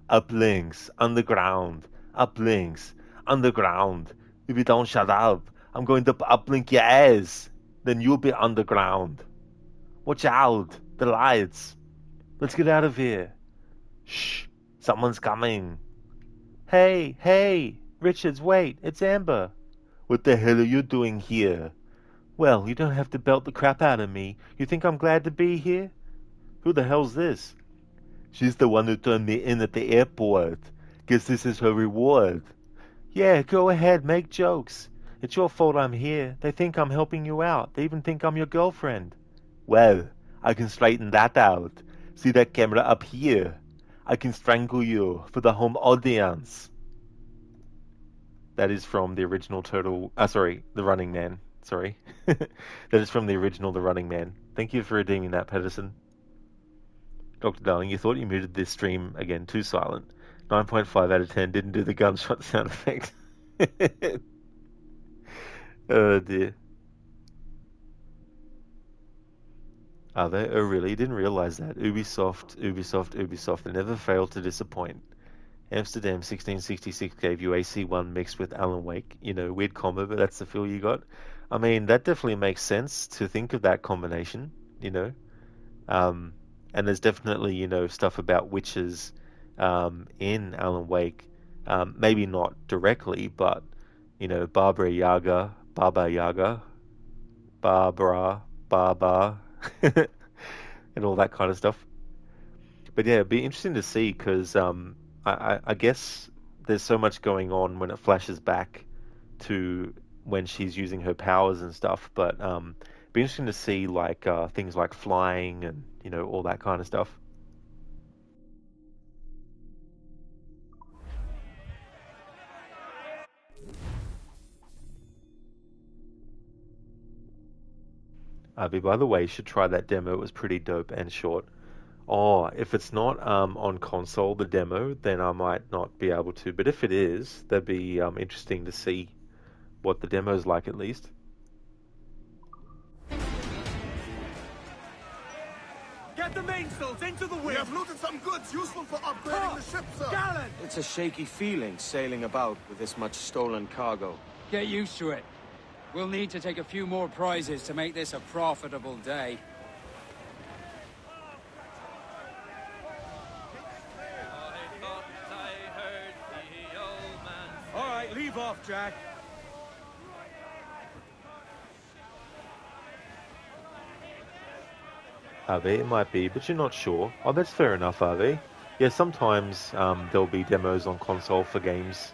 Uplinks. Underground. Uplinks. Underground. If you don't shut up, I'm going to uplink your ass. Then you'll be underground. Watch out. The lights. Let's get out of here. Shh. Someone's coming. Hey. Richards, wait. It's Amber. What the hell are you doing here? Well, you don't have to belt the crap out of me. You think I'm glad to be here? Who the hell's this? She's the one who turned me in at the airport. Guess this is her reward. Yeah, go ahead, make jokes. It's your fault I'm here. They think I'm helping you out. They even think I'm your girlfriend. Well, I can straighten that out. See that camera up here? I can strangle you for the home audience. That is from the original Turtle... sorry, The Running Man. Sorry. That is from the original The Running Man. Thank you for redeeming that, Pedersen. Dr. Darling, you thought you muted this stream again. Too silent. 9.5 out of 10 didn't do the gunshot sound effect. Oh dear. Are they? Oh really? Didn't realise that. Ubisoft. They never fail to disappoint. Amsterdam 1666 gave you AC1 mixed with Alan Wake. You know, weird combo, but that's the feel you got. I mean, that definitely makes sense to think of that combination, you know. And there's definitely, you know, stuff about witches in Alan Wake. Maybe not directly, but, you know, Baba Yaga, Baba, and all that kind of stuff. But yeah, it'd be interesting to see because I guess there's so much going on when it flashes back to when she's using her powers and stuff. But it'd be interesting to see like things like flying and, you know, all that kind of stuff. By the way, you should try that demo. It was pretty dope and short. Oh, if it's not on console, the demo, then I might not be able to. But if it is, that'd be interesting to see what the demo's like at least. Get the mainsails into the wind! We have looted some goods useful for upgrading the ship, sir! Gallant! It's a shaky feeling sailing about with this much stolen cargo. Get used to it. We'll need to take a few more prizes to make this a profitable day. All right, leave off, Jack. It might be, but you're not sure. Oh, that's fair enough, RV. Yeah, sometimes there'll be demos on console for games.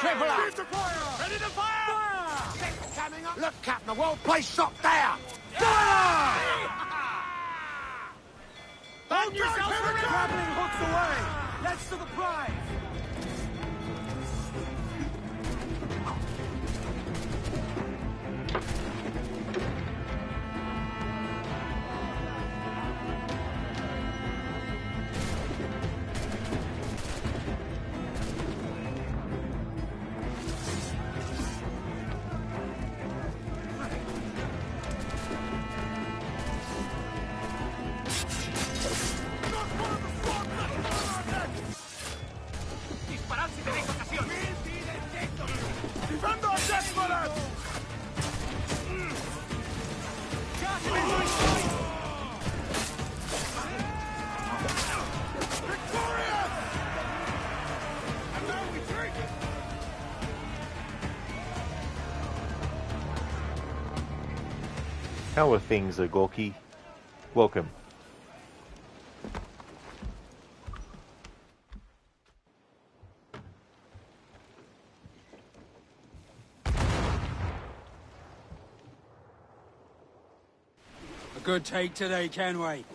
Ready to fire! Look, Captain, the whole place shot there! Hold yourself for the grappling hooks away! Let's to the prize! How are things, Gorky? Welcome. A good take today, Kenway.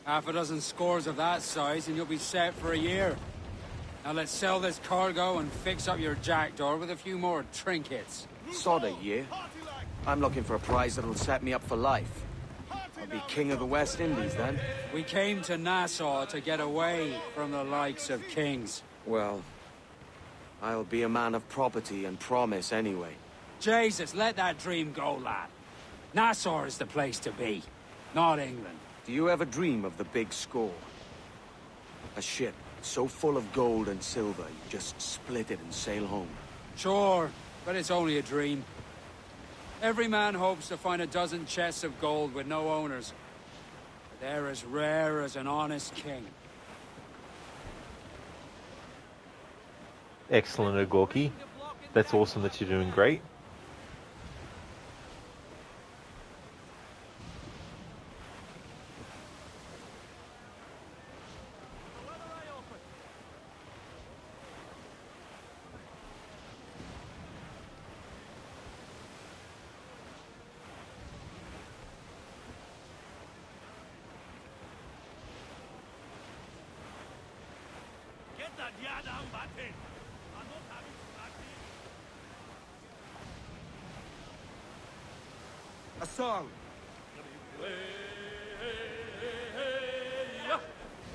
Half a dozen scores of that size and you'll be set for a year. Now let's sell this cargo and fix up your jackdaw with a few more trinkets. Sod a year. I'm looking for a prize that'll set me up for life. I'll be king of the West Indies then. We came to Nassau to get away from the likes of kings. Well, I'll be a man of property and promise anyway. Jesus, let that dream go, lad. Nassau is the place to be, not England. Do you ever dream of the big score? A ship so full of gold and silver, you just split it and sail home. Sure, but it's only a dream. Every man hopes to find a dozen chests of gold with no owners. But they're as rare as an honest king. Excellent, Gorky. That's awesome that you're doing great. A song.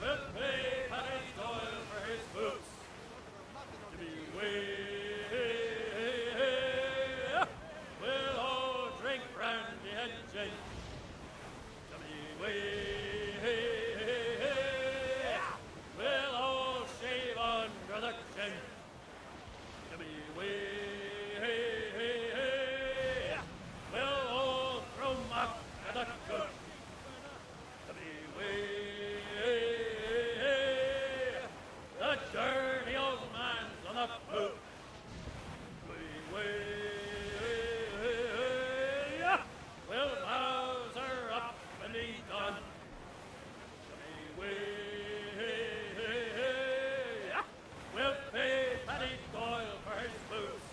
We'll pay Paddy's Doyle for his boots. We'll all drink brandy and gin. We'll all shave under the chin. We'll all throw muck at the cook. The dirty old man's on the poop. We'll Mauser up when he's done. We'll pay Paddy Doyle for his boots.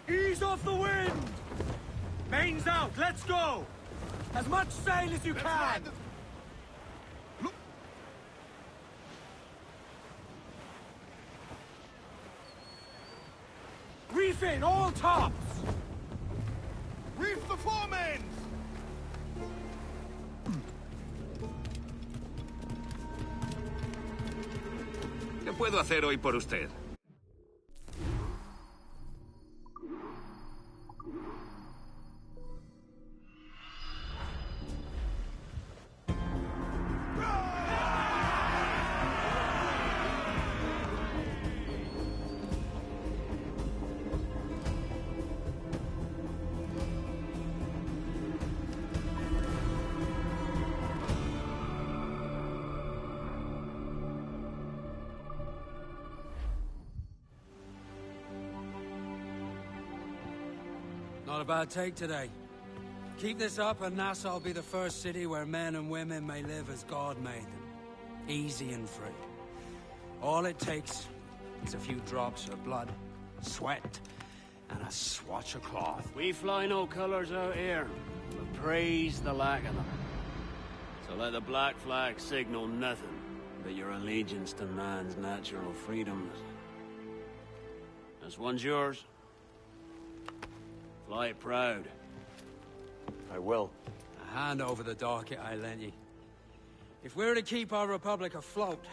Ease off the wind! Mains out, let's go! As much sail as you can! Reef in, all tops! Reef the foremains! ¿Qué puedo hacer hoy por usted? Not a bad take today. Keep this up and Nassau will be the first city where men and women may live as God made them. Easy and free. All it takes is a few drops of blood, sweat, and a swatch of cloth. We fly no colours out here, but praise the lack of them. So let the black flag signal nothing but your allegiance to man's natural freedoms. This one's yours. Fly it proud. I will. A hand over the docket I lent you. If we're to keep our republic afloat,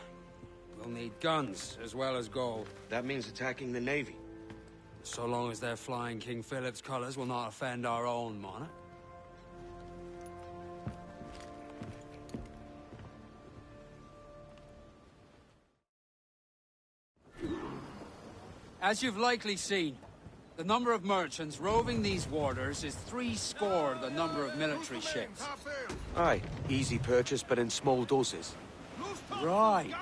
we'll need guns as well as gold. That means attacking the Navy. So long as they're flying King Philip's colours will not offend our own monarch. As you've likely seen, the number of merchants roving these waters is 70 the number of military ships. Aye, easy purchase, but in small doses. Right.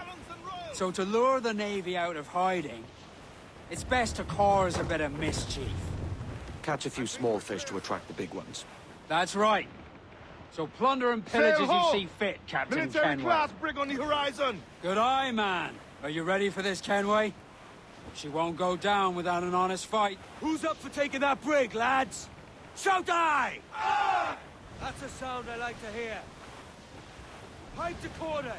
So to lure the Navy out of hiding, it's best to cause a bit of mischief. Catch a few small fish to attract the big ones. That's right. So plunder and pillage as you see fit, Captain Military Kenway. class brig on the horizon! Good eye, man. Are you ready for this, Kenway? She won't go down without an honest fight. Who's up for taking that brig, lads? Shout aye! That's a sound I like to hear. Pipe to quarters.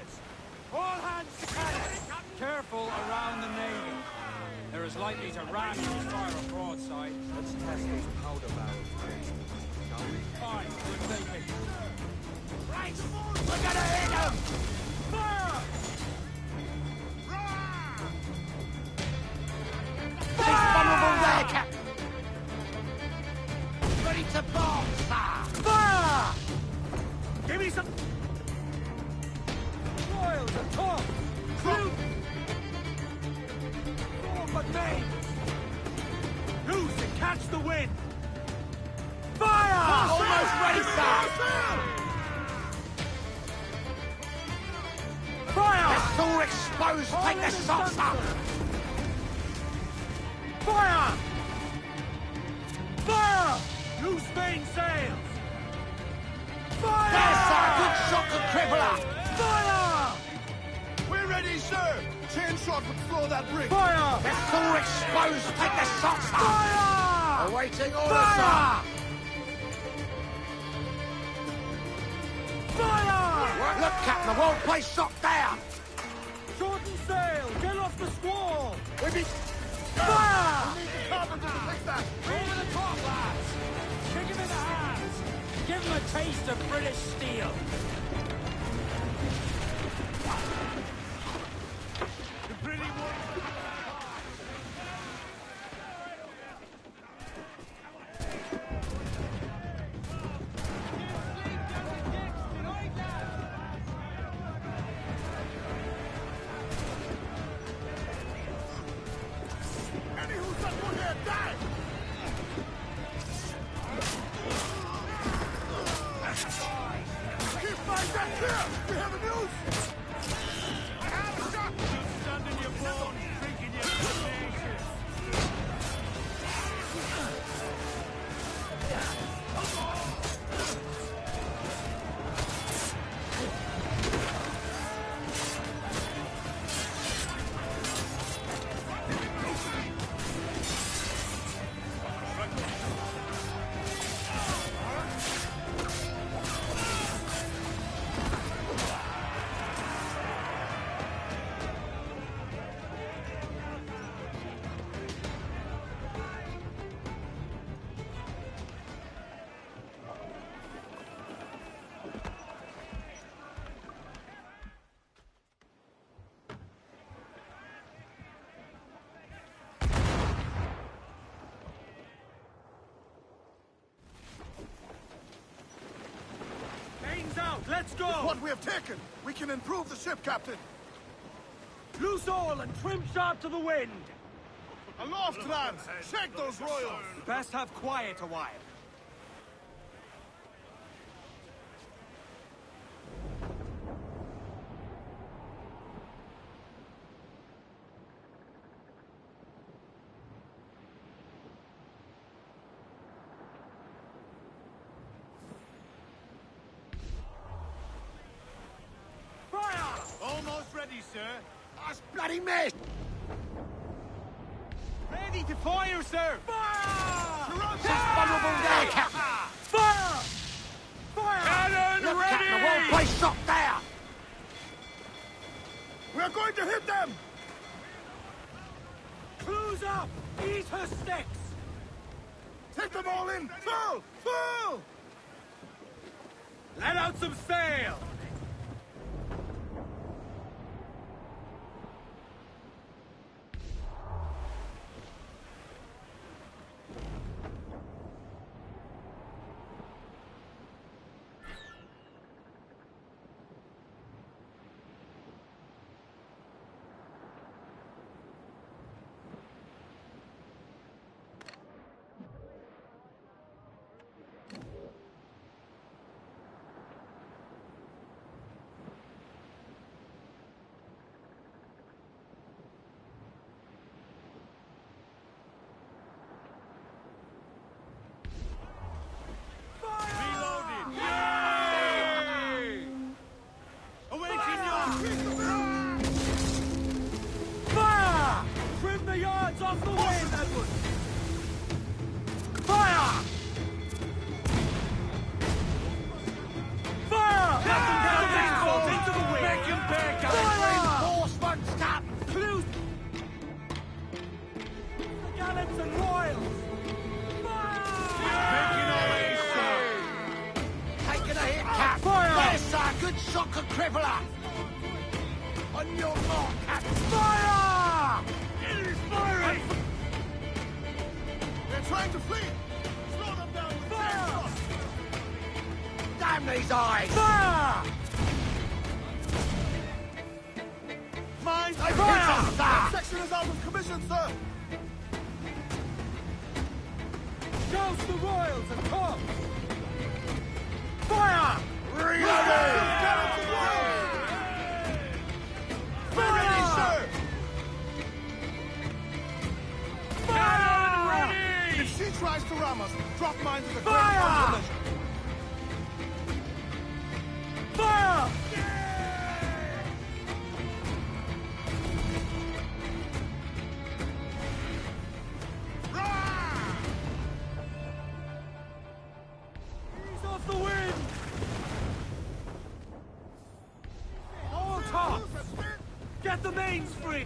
All hands to cannon. Careful around the Navy. They're as likely to ram you as fire a broadside. Let's test those powder barrels. Fine, good thinking. Right, we're gonna hit him! Fire! Vulnerable there, Captain! Ready to bomb, sir! Fire! Give me some... Royals at top! Shoot! Forward main! Loose and catch the wind! Fire! Almost ready, sir! Fire! Vessel exposed! Take the shots up! Fire! Fire! Loose mainsails! Fire! Yes, sir! Good shot, good crippler! Fire! We're ready, sir! 10 shot would floor that brig! Fire! Vessel exposed! Take the shots up! Fire! Awaiting order, sir! Fire! Look, Captain, the whole place shot down! Shorten sail! Get off the squall! We be... Fire! We need the carpenter to fix that! Over the top, lads! Kick him in the hands! Give him a taste of British steel! The pretty one... Let's go! With what we have taken, we can improve the ship, Captain. Loose all and trim sharp to the wind! Aloft, lads! Check those royals! Best have quiet a while. Almost ready, sir. That's bloody missed! Ready to fire, sir! Fire! She's vulnerable there, Captain! Fire! Fire! Cannon ready! Captain, the whole place shot down! We're going to hit them! Clues up! Eat her sticks! Take them all in! Full! Full! Let out some sail! Off the wind, Edward! Fire! Fire! Captain, into the wind! Make him bear, Captain! Reinforcements, Captain! Clues! The gallants and royals! Fire! Taking a hit, Cap! Fire! Yes, sir! Good shot, good crippler! On your mark, Captain! Fire! Firing! They're trying to flee! Slow them down with fire! Damn these eyes! Fire! Mind! Fire! That section is out of commission, sir! Douse the royals and come! Fire! Reloading! Get to work! Ready, sir! Fire! Ready! If she tries to ram us, drop mines as a Fire! Fire! Ease off the wind! All tops! Get the mains free!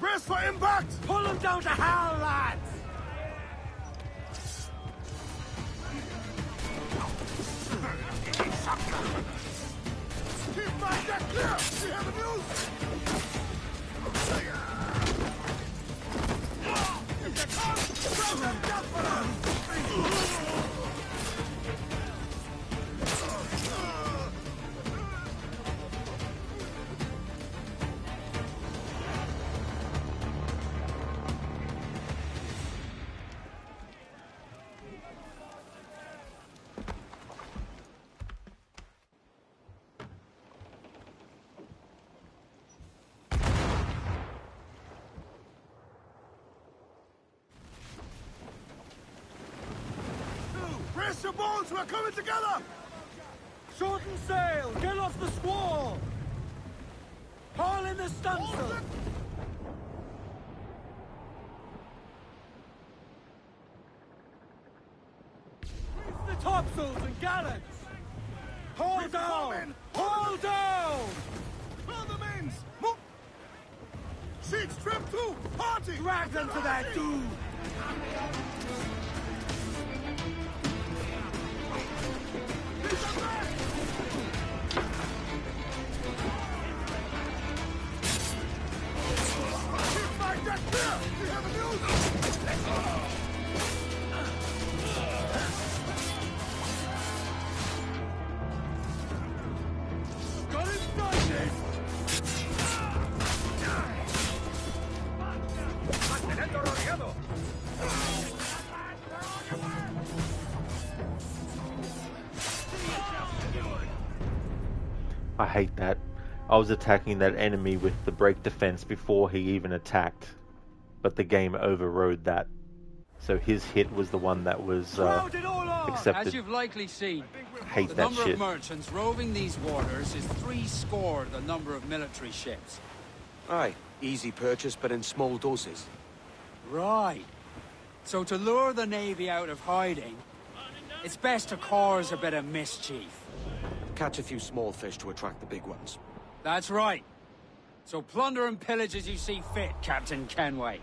Brace for impact! Pull them down to hell, lads! Keep my deck clear! We have a news! If they come, throw them down for us! Brace your bones, we're coming together! Shorten sail! Get off the squall! Haul in the stunsail! Reef the topsails and gallants! Haul down! Haul down! Blow the mains! Move! Sheets, trim too! Party! Drag them to their doom! Keep my deck clear! We have a news! Got it started! ¡Mantenedlo rodeado! I hate that. I was attacking that enemy with the break defense before he even attacked, but the game overrode that. So his hit was the one that was accepted. As you've likely seen, I hate the that number shit. of merchants roving these waters is 70 the number of military ships. Aye, easy purchase, but in small doses. Right. So to lure the Navy out of hiding, it's best to cause a bit of mischief. Catch a few small fish to attract the big ones. That's right. So plunder and pillage as you see fit, Captain Kenway.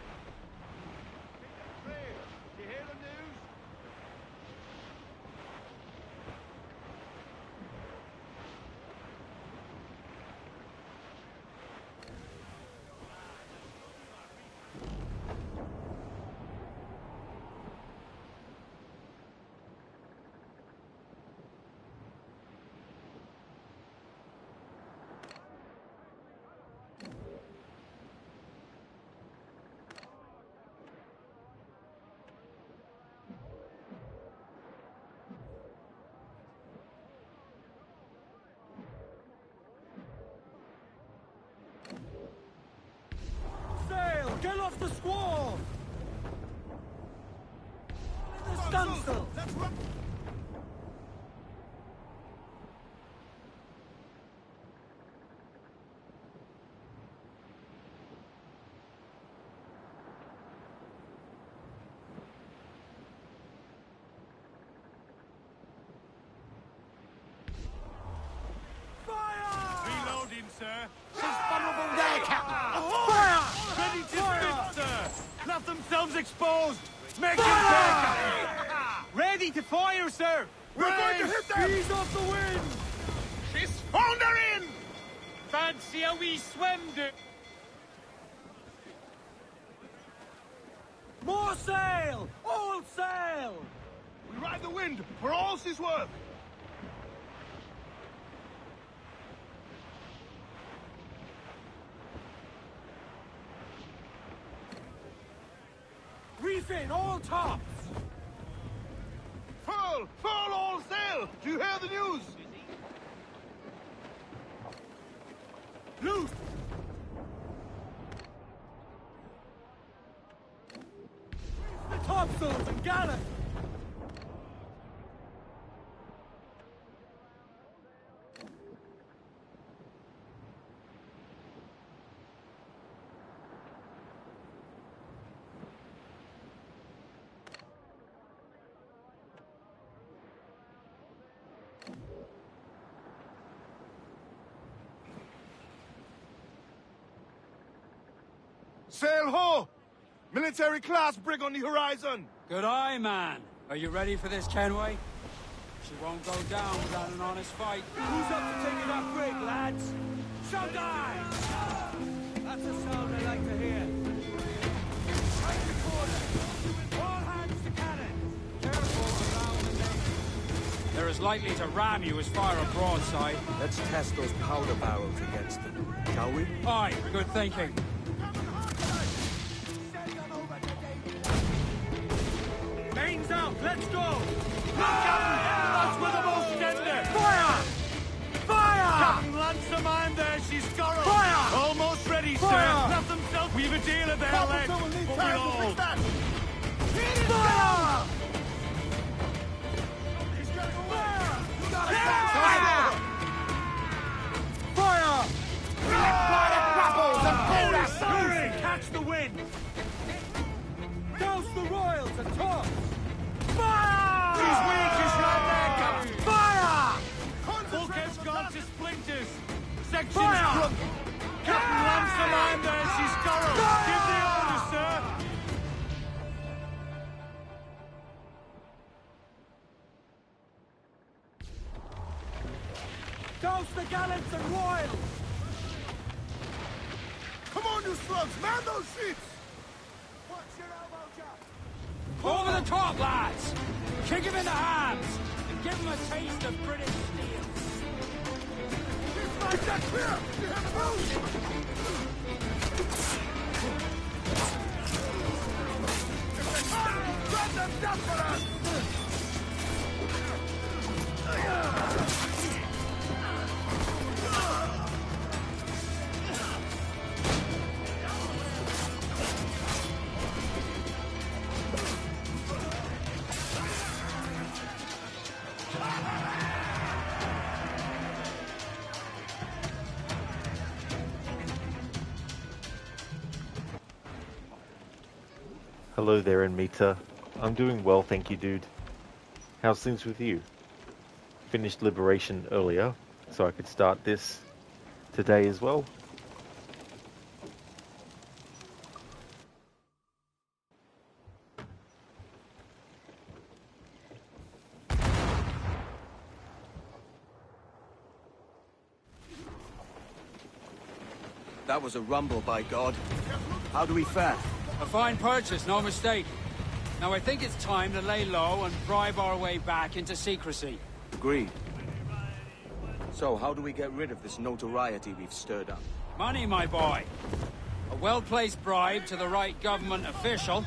Sail! Get off the squall! In the stunsail! Let's run! Reloading, sir! She's vulnerable there, Captain! Fire! Ready to Fire! spit, sir! Left themselves exposed! Make him take! Ready to fire, sir! We're going to hit them! Ease off the wind! She's foundering! Fancy a wee swim, do... More sail! All sail! We ride the wind for all she's worth. Reef in, all tops! Furl! Furl all sail! Do you hear the news? Loose! The topsails and gallant! Sail ho! Military class brig on the horizon! Good eye, man. Are you ready for this, Kenway? She won't go down without an honest fight. Who's up to taking that brig, lads? Some die! That's a sound I like to hear. Right to quarter! All hands to cannon! Careful around the navy. They're as likely to ram you as fire a broadside. Let's test those powder barrels against them, shall we? Aye, good thinking. Mains out, let's go! Look, Captain! That's where the most tender! Fire! Fire! Captain, lance a man there, she's scorrel! Fire! Almost ready, Fire! sir! Not themselves, we've a deal of their legs, but we'll all... Fire! Fire! Fly the grapples and pull that Sorry! Catch the wind! Douse the royals and toss! Fire! He's weak, he's right there, Captain! Fire! Bulkhead's gone to splinters! Section's Fire! crunk! Captain lance a man there, she's scorrel! Give the order, sir! Douse the gallants and royals! Come on, you slugs! Man those sheets! Over the top, lads! Kick him in the hams! And give him a taste of British steel! Keep that clear! You have a Grab them down for us! Hello there, Anmita. I'm doing well, thank you, dude. How's things with you? Finished Liberation earlier, so I could start this today as well. That was a rumble, by God. How do we fare? A fine purchase, no mistake. Now I think it's time to lay low and bribe our way back into secrecy. Agreed. So, how do we get rid of this notoriety we've stirred up? Money, my boy. A well-placed bribe to the right government official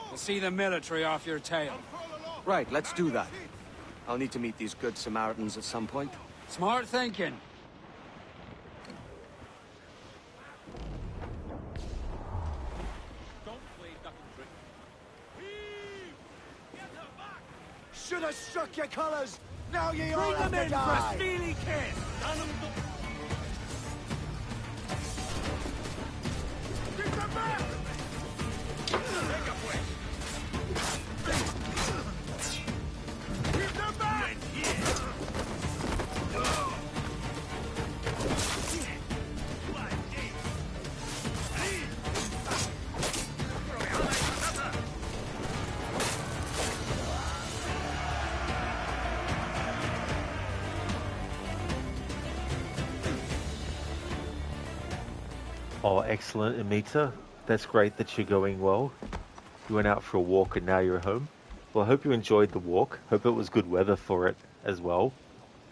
will see the military off your tail. Right, let's do that. I'll need to meet these good Samaritans at some point. Smart thinking. Should have struck your colours! Now ye all have to die! Bring them in for a steely kiss! Keep them back! Keep them back! Oh, excellent, Amita. That's great that you're going well. You went out for a walk and now you're home. Well, I hope you enjoyed the walk. Hope it was good weather for it as well.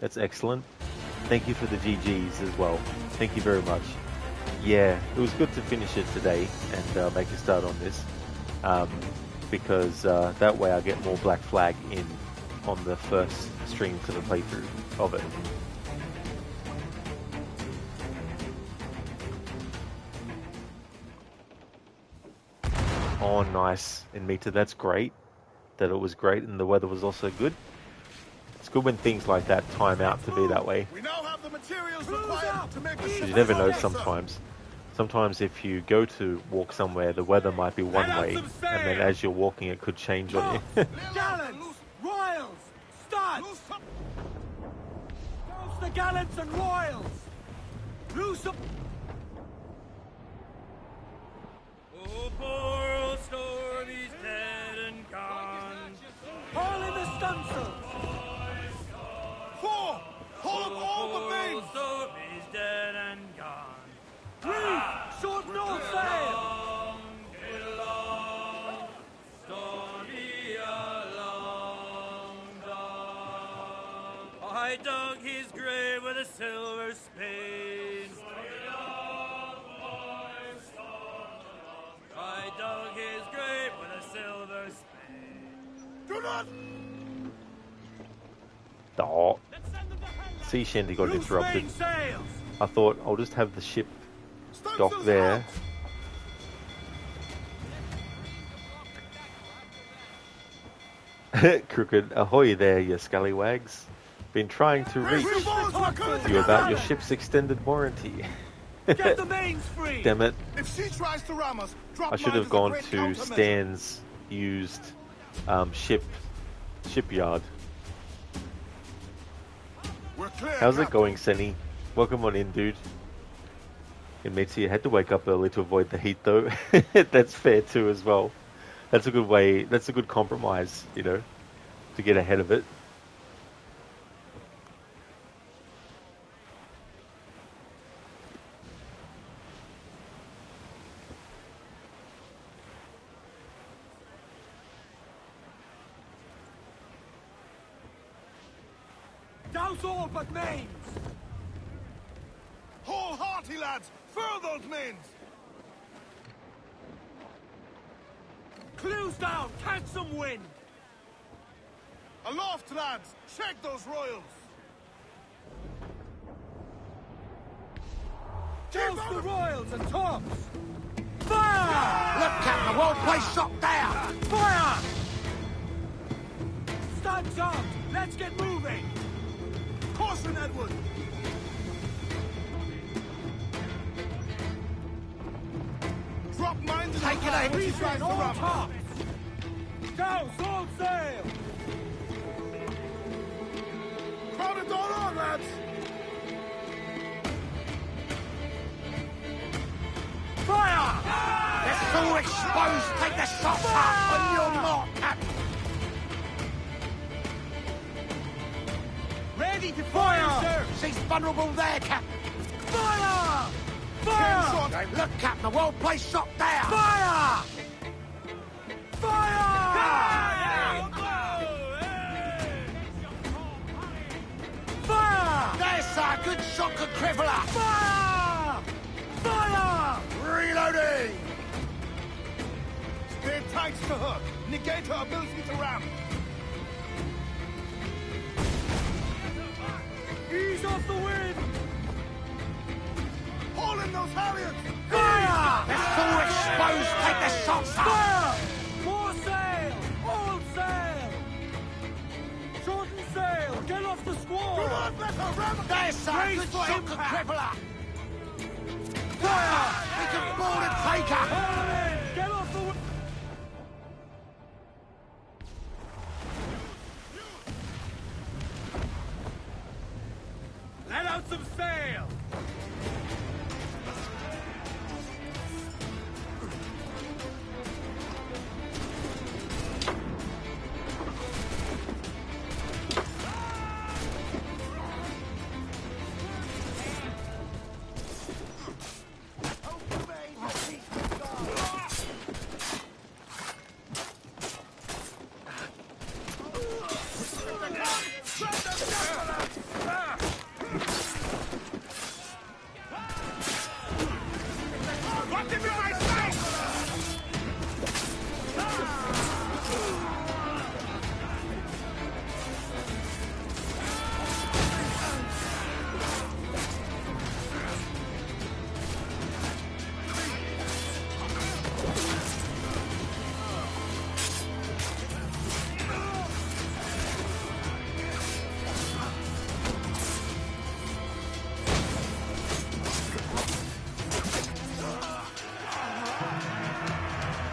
That's excellent. Thank you for the GGs as well. Thank you very much. Yeah, it was good to finish it today and make a start on this. Because that way I get more Black Flag in on the first stream for the playthrough of it. Oh, nice. In Mita, that's great. That it was great and the weather was also good. It's good when things like that time out to be that way. We now have the materials required to make the Because you never know sometimes. Sometimes if you go to walk somewhere, the weather might be one way, and then as you're walking it could change on you. Gallants! Royals! Studs! Douse the gallants and royals! Loose up! Oh, poor old Stormy's dead and gone. Haul in the stunsails! 4! Haul up all the mains! Stormy's dead and gone. 3! Shorten all sail! Stormy along down. I dug his grave with a silver spade. I dug his grave with a silver spade. Do not! Oh. Sea Shanty got interrupted. I thought I'll just have the ship dock there. Crooked, ahoy there, you scallywags. Been trying to reach you about your ship's extended warranty. Get the mains free! Damn it. If she tries to ram us, drop I should have mine gone as a to great countermeasure. Stan's used shipyard. We're clear, How's it Captain. going, Senny? Welcome on in, dude. It means you had to wake up early to avoid the heat, though. That's fair too, as well. That's a good way. That's a good compromise, you know, to get ahead of it. Douse all but mains! Haul hearty, lads! Furl those mains! Clews down! Catch some wind! Aloft, lads! Check those royals! Douse the royals and tops! Fire! Look, Captain, the whole place shot down! Fire! Studs out! Let's get moving! Caution, Edward! Drop mines in Take the it high out! when she tries to all ram us. tops! Douse all sail! Crowd it all on, lads! Fire! They're so exposed! Take the shots up on your mark, Captain! Ready to fire, sir! She's vulnerable there, Captain! Fire! Fire! Look, Captain, the whole place shot down! Fire! Fire! Fire! There's a good shot, good crippler! Fire! Fire! Reloading! Stay tight to her. Negate her ability to ram. Ease off the wind! Haul in those halyards! Fire! They're so exposed! Take the shots up! Fire! More sail! All sail! Shorten sail! Get off the squall! Do not let her ram us! There's a Brace good for shot, good impact. crippler! Fire! We can board and take her! Haul in! Get off the wind! Let out some sail! Give me my sight!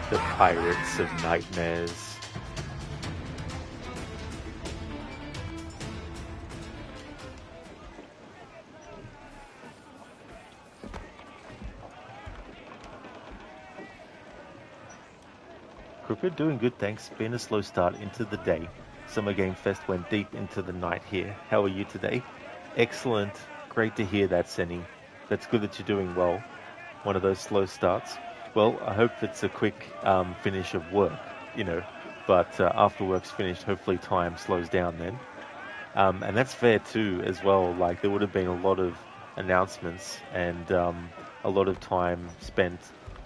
The Pirates of Nightmares. Crooked, doing good, thanks. Been a slow start into the day. Summer Game Fest went deep into the night here. How are you today? Excellent. Great to hear that, Senny. That's good that you're doing well. One of those slow starts. Well, I hope it's a quick finish of work, you know, but after work's finished, hopefully time slows down then. And that's fair too, as well. Like, there would have been a lot of announcements and a lot of time spent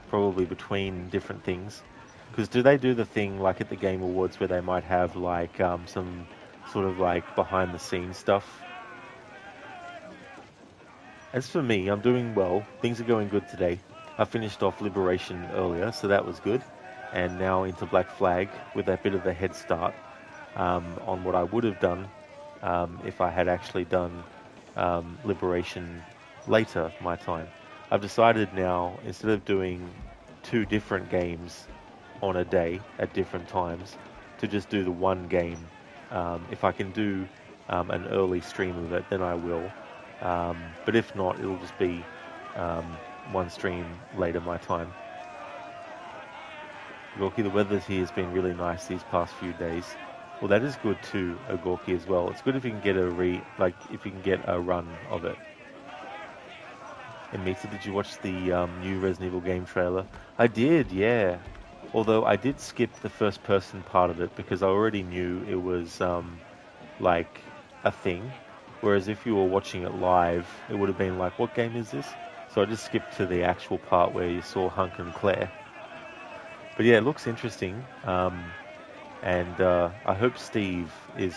probably between different things. Because do they do the thing like at the Game Awards where they might have like some sort of like behind the scenes stuff? As for me, I'm doing well. Things are going good today. I finished off Liberation earlier, so that was good. And now into Black Flag with a bit of a head start on what I would have done if I had actually done Liberation later my time. I've decided now, instead of doing 2 different games on a day at different times, to just do the one game. If I can do an early stream of it, then I will. But if not, it'll just be one stream later my time. Gorky, the weather here has been really nice these past few days. Well, that is good too, Gorky, as well. It's good if you can get a run of it. And Mita, did you watch the new Resident Evil game trailer? I did, yeah. Although I did skip the first person part of it because I already knew it was like a thing. Whereas if you were watching it live, it would have been like, what game is this? So I just skipped to the actual part where you saw Hunk and Claire. But yeah, it looks interesting. And I hope Steve is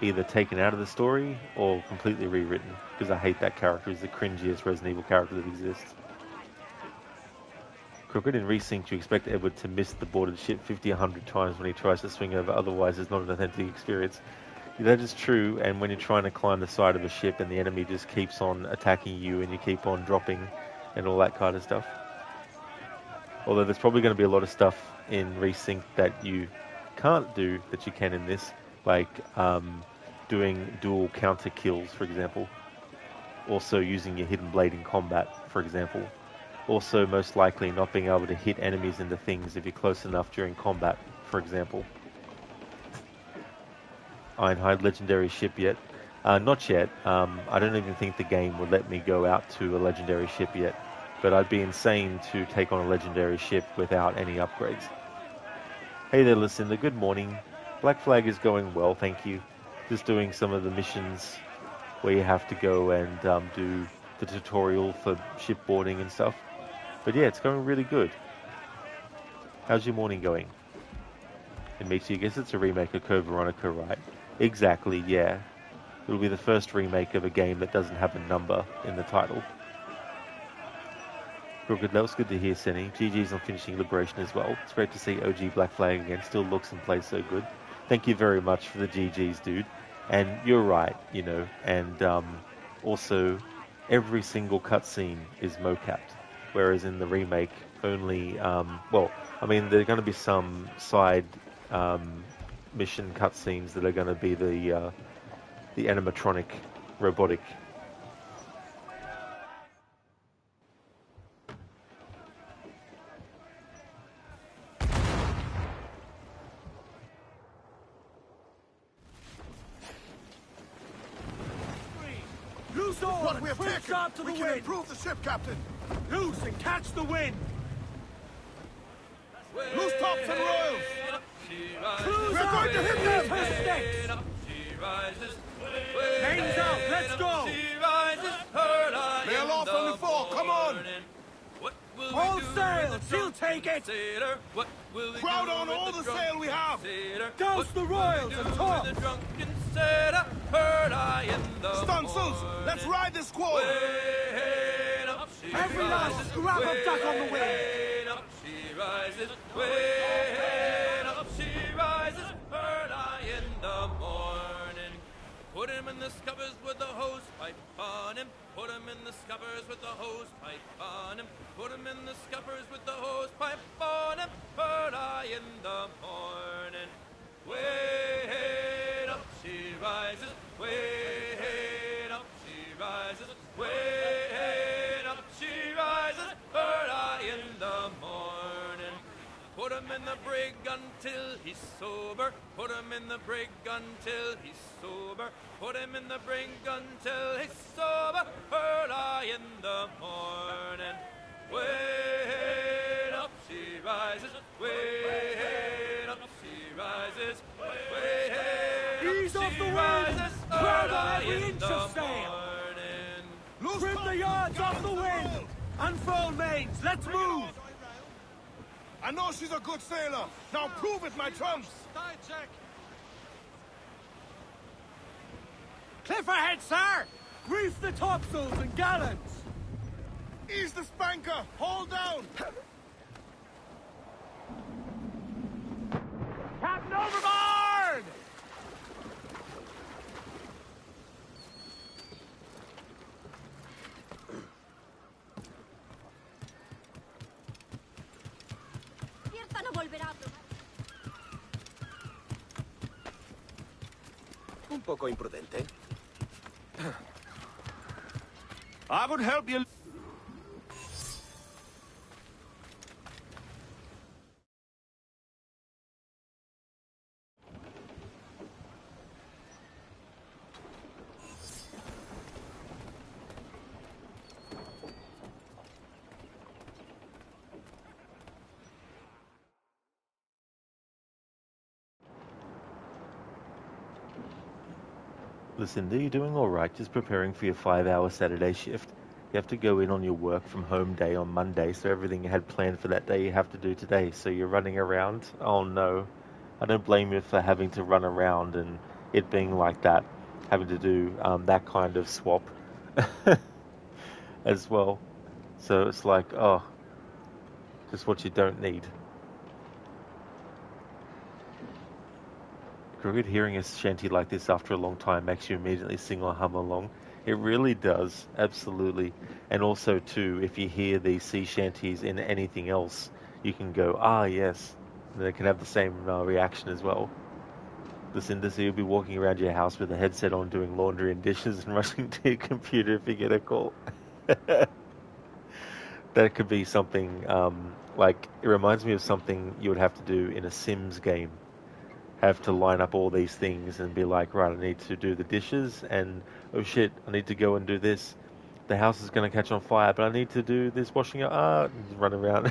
either taken out of the story or completely rewritten, because I hate that character. He's the cringiest Resident Evil character that exists. Crooked, in Resync, you expect Edward to miss the boarded ship 50-100 times when he tries to swing over, otherwise it's not an authentic experience. That is true, and when you're trying to climb the side of a ship and the enemy just keeps on attacking you and you keep on dropping and all that kind of stuff. Although there's probably going to be a lot of stuff in Resync that you can't do that you can in this, like doing dual counter kills, for example. Also using your hidden blade in combat, for example. Also most likely not being able to hit enemies into things if you're close enough during combat, for example. Ironhide legendary ship yet? Not yet. I don't even think the game would let me go out to a legendary ship yet. But I'd be insane to take on a legendary ship without any upgrades. Hey there, Lucinda. Good morning. Black Flag is going well, thank you. Just doing some of the missions where you have to go and do the tutorial for shipboarding and stuff. But yeah, it's going really good. How's your morning going? And Michi, I guess it's a remake of Code Veronica, right? Exactly, yeah. It'll be the first remake of a game that doesn't have a number in the title. Crooked, that was good to hear, Senny. GG's on finishing Liberation as well. It's great to see OG Black Flag again. Still looks and plays so good. Thank you very much for the GG's, dude. And you're right, you know. And also, every single cutscene is mocapped. Whereas in the remake, only... well, I mean, there are going to be some side... mission cutscenes that are going to be the animatronic robotic. Loose all! What we have Full taken! stop to We the can wind! improve the ship, Captain! Loose and catch the wind! Loose tops and royals! Cruise We're going to hit them! Her sticks! Names out! Let's go! Lay aloft on the fore! Come on! All sail! She'll take it! Sailor, what will we Crowd do on with all the drunken sail we have! Sailor, Douse what the will we royals do and with talk! the drunken sailor? Heard I in the Stunsails! Let's ride this squall! Way up she Every last rises, scrap of duck on the wind! way up she rises, way up she rises. Heard I in the morning. Put him in the scuppers with the hose pipe on him. Put him in the scuppers with the hose pipe on him. Put him in the scuppers with the hose pipe on him. Heard I in the morning. Way up she rises, way up she rises, way up she rises. Heard I in the morning. Put him in the brig until he's sober. Put him in the brig until he's sober. Put him in the brig until he's sober. Heard I in the morning. Way up she rises. Way up she rises. Way Ease up off she the wind! rises. Crowd Heard on I every in inch the of sail! Loose Trim the yards off the wind! Unfurl mains! Let's move! I know she's a good sailor. Now prove it, my trumps. Cliff ahead, sir! Reef the topsails and gallants! Ease the spanker. Hold down. Captain overboard! Cierta no volverá a probar. Un poco imprudente. I would help you. Lucinda, you're doing alright, just preparing for your 5-hour Saturday shift. You have to go in on your work from home day on Monday, so everything you had planned for that day you have to do today. So you're running around? Oh no. I don't blame you for having to run around and it being like that, having to do that kind of swap as well. So it's like, oh, just what you don't need. Good, hearing a shanty like this after a long time makes you immediately sing or hum along. It really does, absolutely. And also, too, if you hear these sea shanties in anything else, you can go, ah, yes. And they can have the same reaction as well. Lucinda, so you'll be walking around your house with a headset on doing laundry and dishes and rushing to your computer if you get a call. That could be something, like, it reminds me of something you would have to do in a Sims game. Have to line up all these things and be like, right, I need to do the dishes, and oh shit, I need to go and do this. The house is going to catch on fire, but I need to do this washing up. And run around.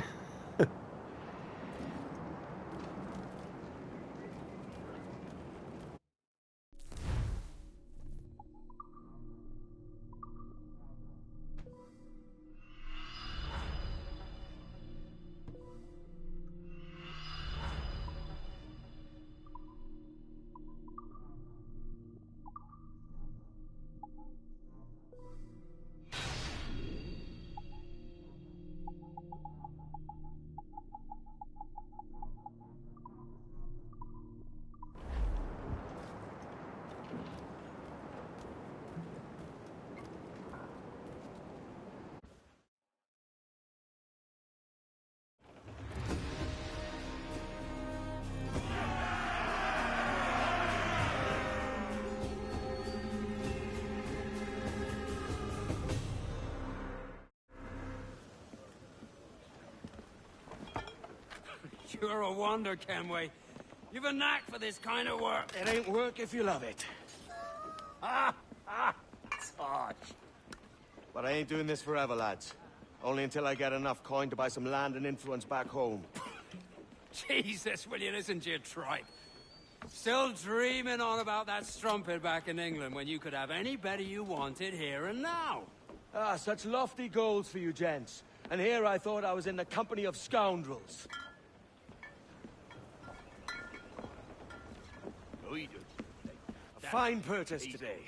You're a wonder, Kenway. You've a knack for this kind of work. It ain't work if you love it. Tosh. But I ain't doing this forever, lads. Only until I get enough coin to buy some land and influence back home. Jesus, will you listen to your tripe? Still dreaming on about that strumpet back in England when you could have any better you wanted here and now. Ah, such lofty goals for you gents. And here I thought I was in the company of scoundrels. A fine purchase today.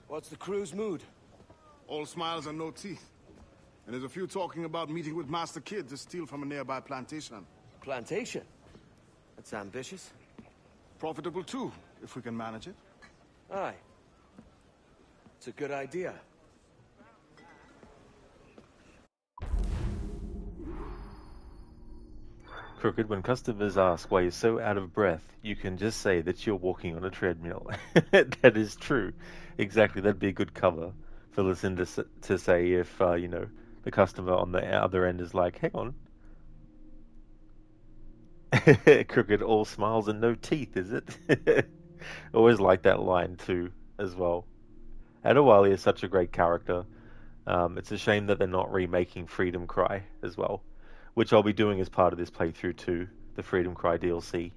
What's the crew's mood? All smiles and no teeth. And there's a few talking about meeting with Master Kid to steal from a nearby plantation. Plantation? That's ambitious. Profitable too, if we can manage it. Aye. It's a good idea. Crooked, when customers ask why you're so out of breath, you can just say that you're walking on a treadmill. That is true. Exactly, that'd be a good cover for Lucinda to say if, you know, the customer on the other end is like, hang on. Crooked, all smiles and no teeth, is it? Always like that line too, as well. Adewale is such a great character. It's a shame that they're not remaking Freedom Cry as well, which I'll be doing as part of this playthrough too, the Freedom Cry DLC.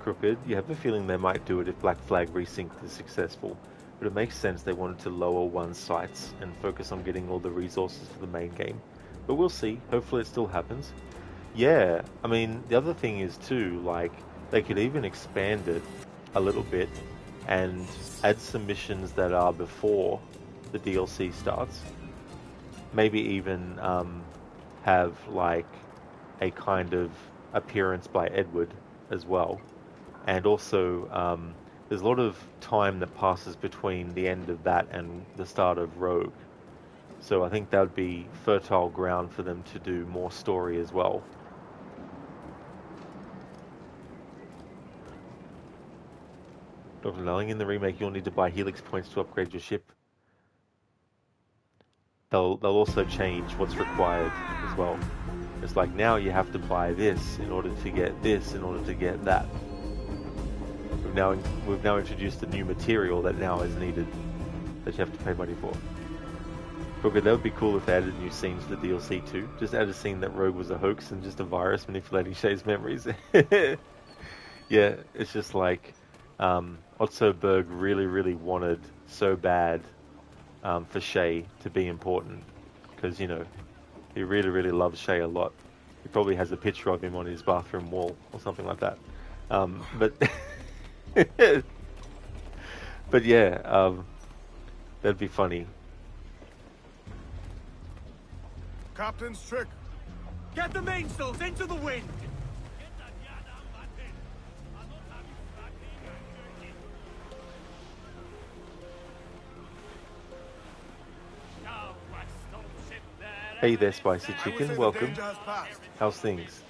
Crooked, you have a feeling they might do it if Black Flag Resync is successful, but it makes sense they wanted to lower one's sights and focus on getting all the resources for the main game. But we'll see, hopefully it still happens. Yeah, I mean, the other thing is too, like, they could even expand it a little bit and add some missions that are before the DLC starts. Maybe even have, like, a kind of appearance by Edward as well. And also, there's a lot of time that passes between the end of that and the start of Rogue. So I think that would be fertile ground for them to do more story as well. Dr. Lelling, in the remake, you'll need to buy Helix points to upgrade your ship. They'll also change what's required as well. It's like now you have to buy this in order to get this in order to get that. We've now introduced a new material that now is needed that you have to pay money for. Crooked, that would be cool if they added new scenes to the DLC too. Just add a scene that Rogue was a hoax and just a virus manipulating Shay's memories. Yeah, it's just like Otso Berg really wanted so bad for Shay to be important because, you know, he really loves Shay a lot. He probably has a picture of him on his bathroom wall or something like that. But but yeah, that'd be funny. Captain's trick. Get the mainsails into the wind! Hey there, Spicy Chicken. Welcome. How's things?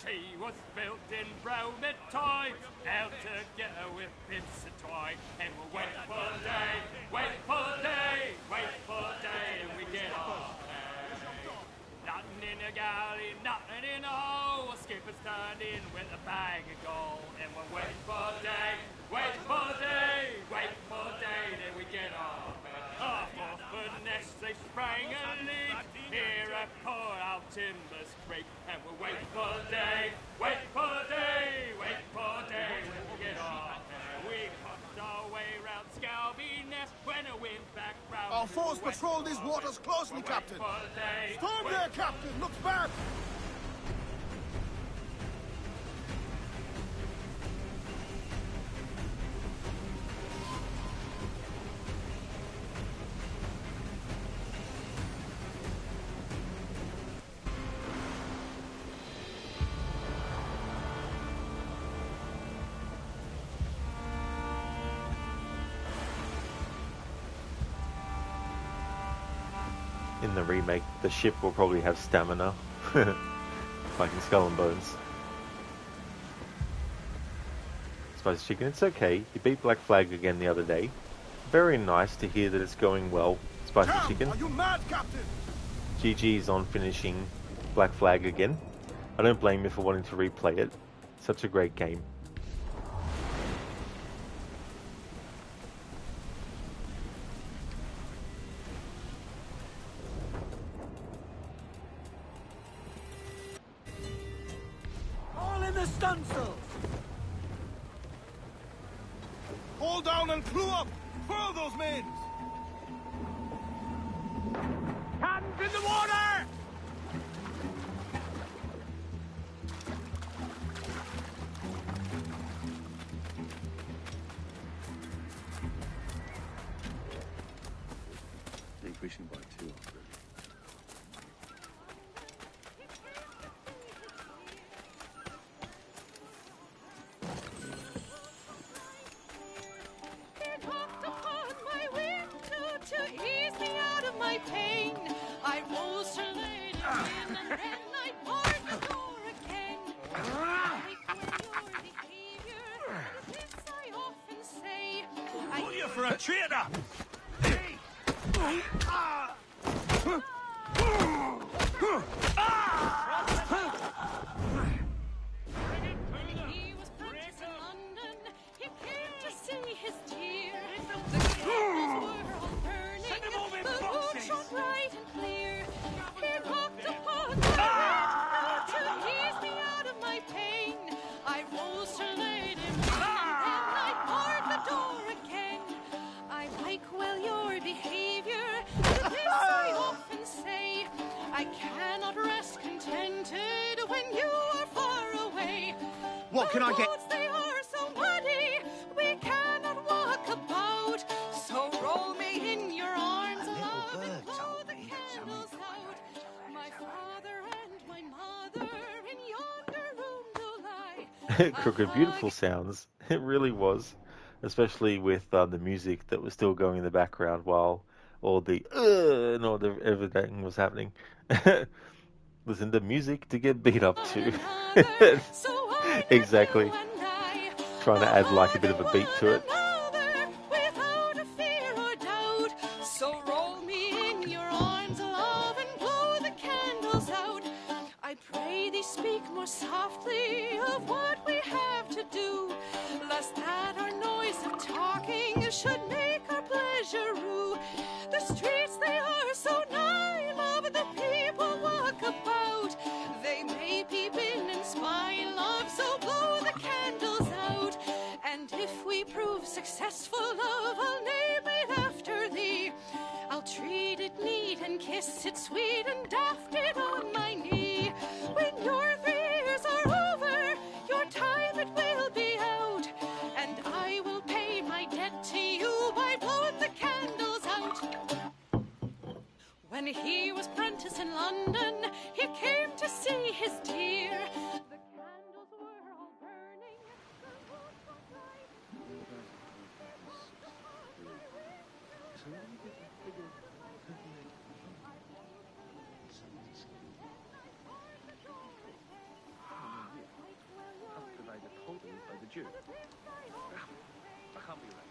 She was built in Bromid time, out together with Pinsatoy, and we'll wait for day, wait for day, wait for day, and we get off. Nothing in a galley, nothing in a hole, a skipper's turned in with a bag of gold, and we'll wait for day, wait for day, wait for day, then we get off. sprang a leak. Here I pour out timbers scrape, and we'll wait for the day, wait for the day, wait for the day when we get off. And we puffed our way round Scalby Nest when a wind back round. Our force patrol these waters closely, Captain. Storm there, Captain! Looks bad! In the remake, the ship will probably have stamina, like in Skull and Bones. Spicy Chicken, it's okay. You beat Black Flag again the other day. Very nice to hear that it's going well, Spicy Chicken. Are you mad, Captain? GG's on finishing Black Flag again. I don't blame you for wanting to replay it. Such a great game. All in the stunsails! Hold down and clew up! Furl those men! Hands in the water! Decreasing by 2. For a traitor! He was practiced in London. He came to see his dear. The candles were all burning. The moon shone bright and clear. He knocked upon my window to ease me out of my pain. I rose to lead him in, and then I barred the door again. I like well your behavior. To this I often say, I cannot rest contented when you are far away. What can I get? Roads, they are so muddy, we cannot walk about. So roll me in your arms, love, and blow the candles out. My father and my mother in yonder room do lie. Crooked, beautiful sounds. It really was. Especially with the music that was still going in the background while all the and all the everything was happening. Listen to music to get beat up to. Exactly. Trying to add like a bit of a beat to it. Without a fear or doubt. So roll me in your arms, love, and blow the candles out. I pray thee speak more softly of what we have to do, lest that our noise of talking should make our pleasure rue. The streets, they are so nigh, love, the people walk about. They may peep in and spy, love, so blow the candles out. And if we prove successful, love, I'll name it after thee. I'll treat it neat and kiss it sweet and daft it on my knee. When your 3 years are over, your time it will be out, and I will pay my debt to you by blowing the candles out. When he was prentice in London, he came to see his dear. The candles were all burning, the moon was bright. By the Jew. I can't be right.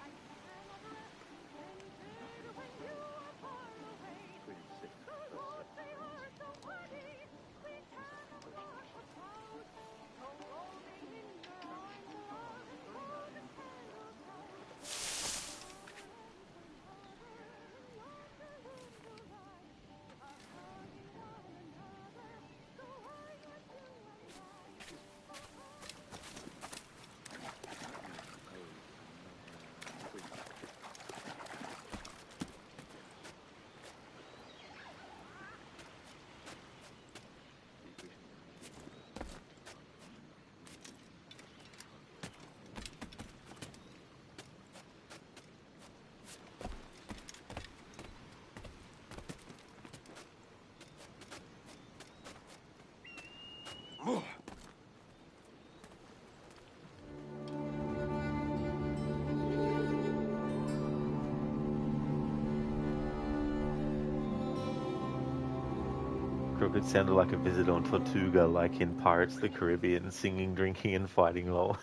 Crooked sounded like a visit on Tortuga, like in Pirates of the Caribbean, singing, drinking, and fighting lol.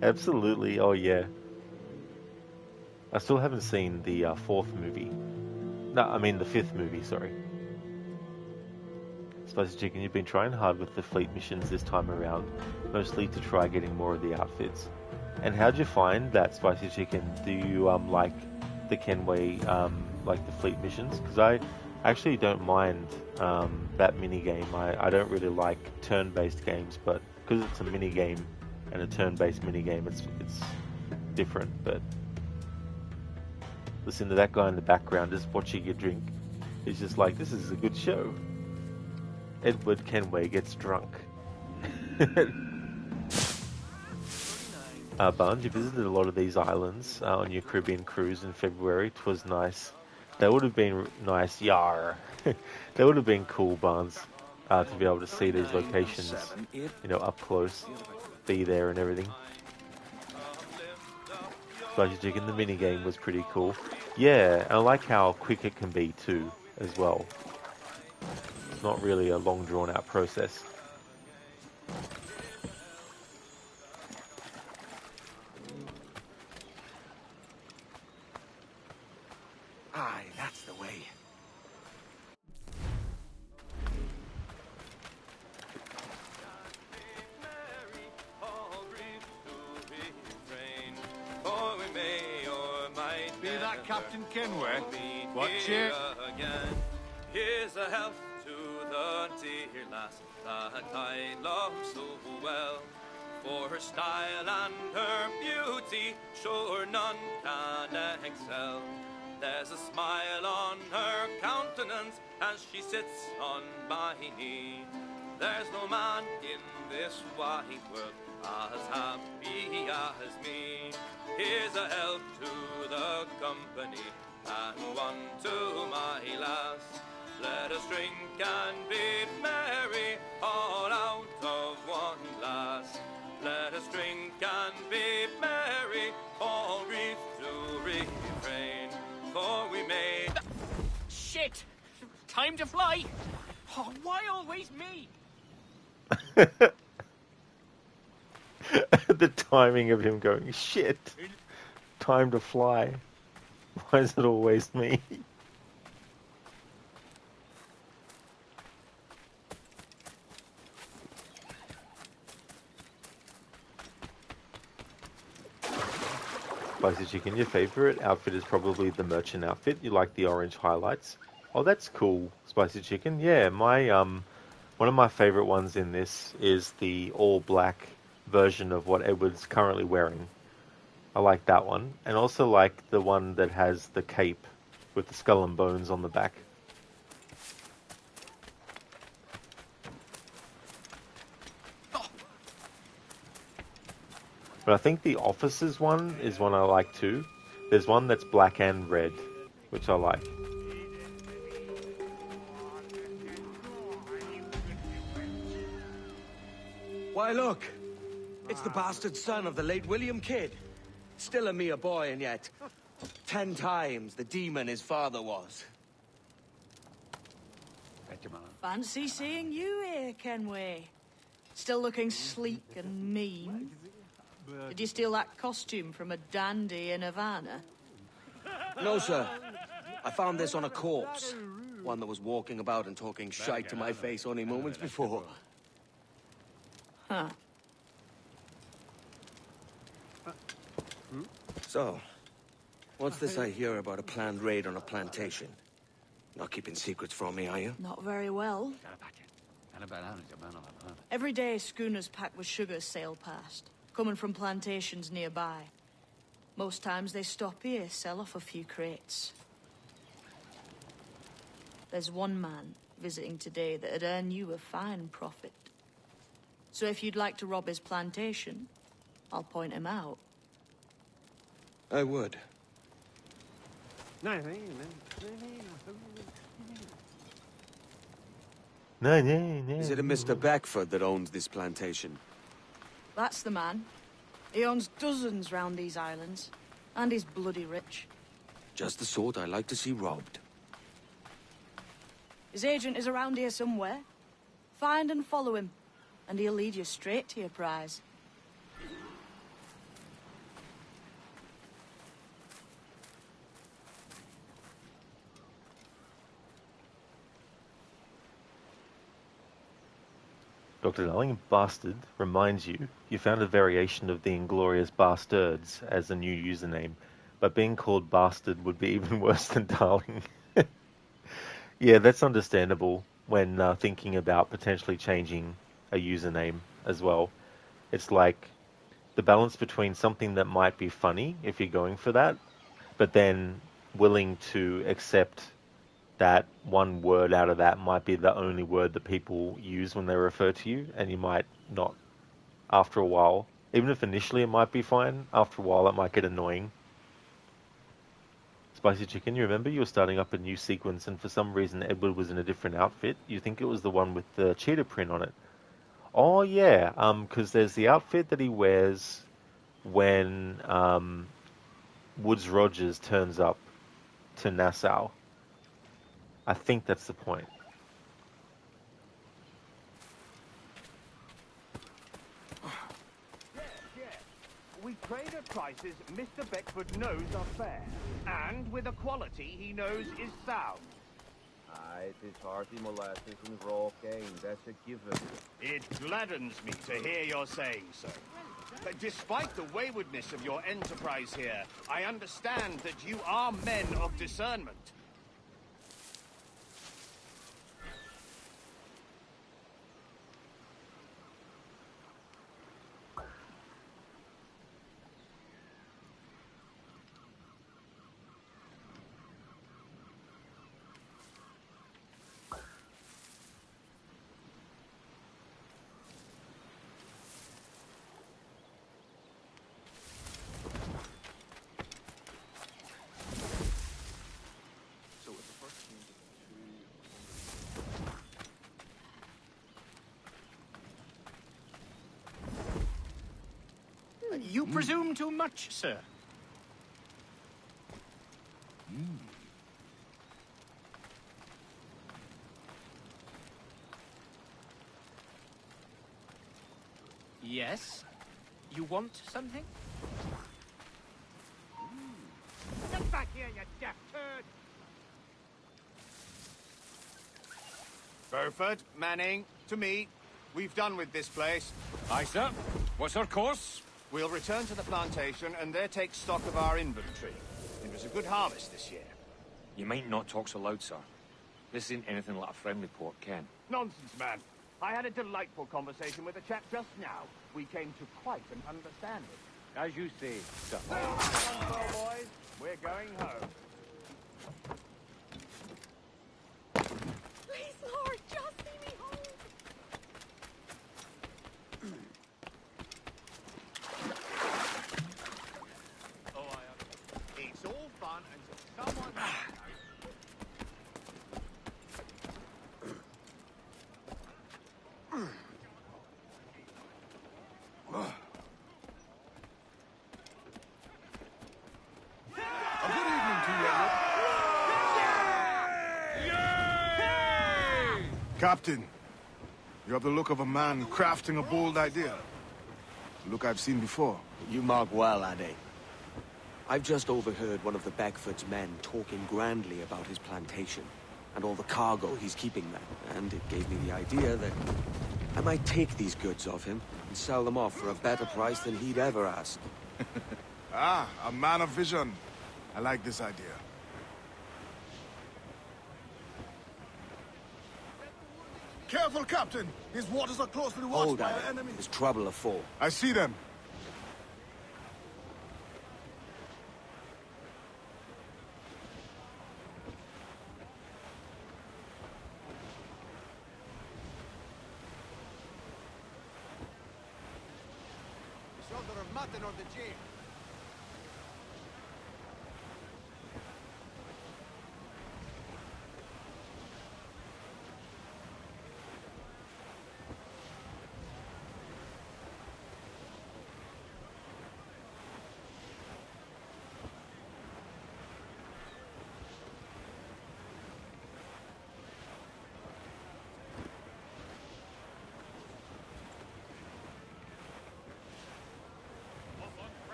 Absolutely, oh yeah. I still haven't seen the fourth movie. No, I mean the fifth movie, sorry. Spicy Chicken, you've been trying hard with the fleet missions this time around, mostly to try getting more of the outfits. And how'd you find that, Spicy Chicken? Do you like the Kenway, like the fleet missions? Because I actually don't mind that mini game. I don't really like turn-based games, but because it's a mini game and a turn-based mini game, it's different. But listen to that guy in the background just watching you drink. He's just like, this is a good show. Edward Kenway gets drunk. Barnes, you visited a lot of these islands on your Caribbean cruise in February. 'Twas nice. That would have been nice, yar. That would have been cool, Barnes, to be able to see these locations, you know, up close, be there and everything. Spicy Chicken, the mini game was pretty cool. Yeah, I like how quick it can be too, as well. It's not really a long drawn out process. Aye, that's the way. Be that Captain Kenway? Watch it. Here's a health to the dear lass that I love so well. For her style and her beauty, sure none can excel. There's a smile on her countenance as she sits on my knee. There's no man in this wide world as happy as me. Here's a health to the company and one to my lass. Let us drink and be merry, all out of one glass. Let us drink and be merry, all wreath to refrain. For we made... Shit! Time to fly! Oh, why always me? The timing of him going, shit, time to fly. Why is it always me? Spicy Chicken, your favorite outfit is probably the merchant outfit. You like the orange highlights. Oh, that's cool, Spicy Chicken. Yeah, my one of my favorite ones in this is the all black version of what Edward's currently wearing. I like that one, and also like the one that has the cape with the skull and bones on the back. But I think the officers one is one I like too. There's one that's black and red, which I like. Why, look! It's the bastard son of the late William Kidd. Still a mere boy, and yet 10 times the demon his father was. Fancy seeing you here, Kenway. Still looking sleek and mean. Did you steal that costume from a dandy in Havana? No, sir. I found this on a corpse. One that was walking about and talking shite to my face only moments before. Huh. So, what's this I hear about a planned raid on a plantation? Not keeping secrets from me, are you? Not very well. Every day, schooners packed with sugar sail past, coming from plantations nearby. Most times they stop here, sell off a few crates. There's one man visiting today that'd earn you a fine profit. So if you'd like to rob his plantation, I'll point him out. I would. Is it a Mr. Beckford that owns this plantation? That's the man. He owns dozens round these islands, and he's bloody rich. Just the sort I like to see robbed. His agent is around here somewhere. Find and follow him, and he'll lead you straight to your prize. Dr. Darling, Bastard reminds you found a variation of the Inglorious Bastards as a new username, but being called Bastard would be even worse than Darling. Yeah, that's understandable when thinking about potentially changing a username as well. It's like the balance between something that might be funny if you're going for that, but then willing to accept that one word out of that might be the only word that people use when they refer to you, and you might not, after a while, even if initially it might be fine, after a while it might get annoying. Spicy Chicken, you remember you were starting up a new sequence and for some reason Edward was in a different outfit. You think it was the one with the cheetah print on it. Oh yeah, because there's the outfit that he wears when Woodes Rogers turns up to Nassau. I think that's the point. We trade at prices Mr. Beckford knows are fair, and with a quality he knows is sound. Aye, it is hearty molasses and raw cane, that's a given. It gladdens me to hear you're saying so. But despite the waywardness of your enterprise here, I understand that you are men of discernment. You presume too much, sir. Yes? You want something? Get back here, you deaf turd! Burford, Manning, to me. We've done with this place. Aye, sir. What's our course? We'll return to the plantation and there take stock of our inventory. It was a good harvest this year. You might not talk so loud, sir. This ain't anything like a friendly port, Ken. Nonsense, man. I had a delightful conversation with a chap just now. We came to quite an understanding. As you say, sir. Well, boys, we're going home. Please, Lord, just see me home. It's all fun until someone... Captain, you have the look of a man crafting a bold idea. A look I've seen before. You mark well, Ade. I've just overheard one of the Beckford's men talking grandly about his plantation and all the cargo he's keeping there, and it gave me the idea that I might take these goods off him and sell them off for a better price than he'd ever ask. Ah, a man of vision. I like this idea. Careful, Captain! His waters are closely watched Hold by on. our enemies. There's trouble afore. I see them. Shoulder of mutton or the jail.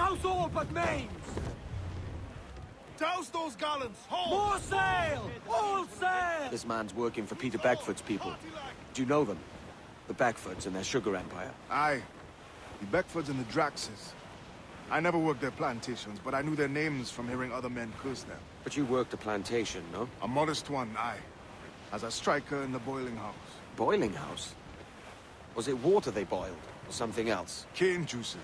Douse all but mains! Douse those gallants! Hold! More sail! All sail! This man's working for Peter Beckford's people. Do you know them? The Beckfords and their sugar empire. Aye. The Beckfords and the Draxes. I never worked their plantations, but I knew their names from hearing other men curse them. But you worked a plantation, no? A modest one, aye. As a striker in the boiling house. Boiling house? Was it water they boiled, or something else? Cane juices.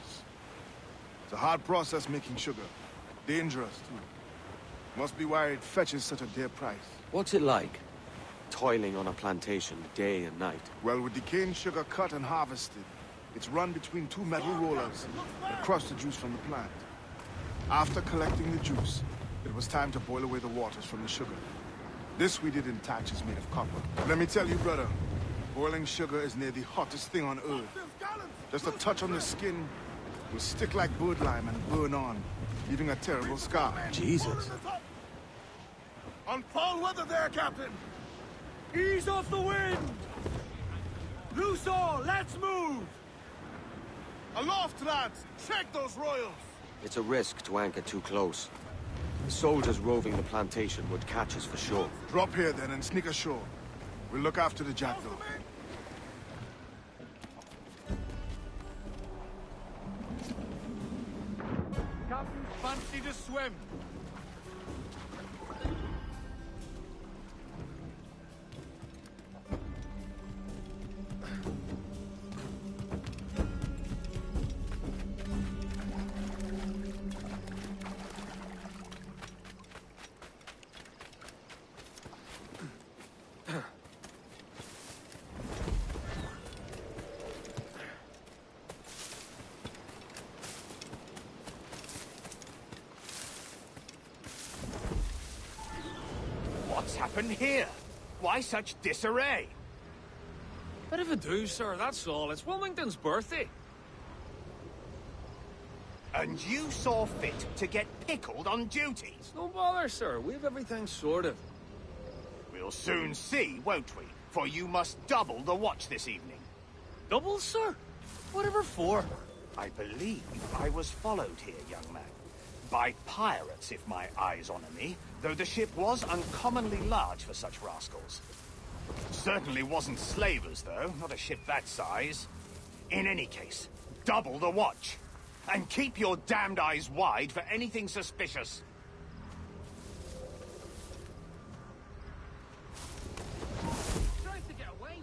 It's a hard process making sugar. Dangerous, too. Must be why it fetches such a dear price. What's it like? Toiling on a plantation day and night. Well, with the cane sugar cut and harvested, it's run between two metal rollers that crush the juice from the plant. After collecting the juice, it was time to boil away the waters from the sugar. This we did in thatches made of copper. Let me tell you, brother, boiling sugar is near the hottest thing on earth. Just a touch on the skin will stick like bird lime and burn on, leaving a terrible scar. Jesus. On foul weather there, Captain! Ease off the wind! Loose all, let's move! Aloft, lads! Check those royals! It's a risk to anchor too close. The soldiers roving the plantation would catch us for sure. Drop here then and sneak ashore. We'll look after the jackdaw. Captain, fancy to swim. What's happened here? Why such disarray? Bit of a do, sir, that's all. It's Wilmington's birthday. And you saw fit to get pickled on duty? It's no bother, sir. We've everything sorted. We'll soon see, won't we? For you must double the watch this evening. Double, sir? Whatever for? I believe I was followed here, young man. By pirates, if my eyes honour me, though the ship was uncommonly large for such rascals. Certainly wasn't slavers, though, not a ship that size. In any case, double the watch. And keep your damned eyes wide for anything suspicious. Tries to get away.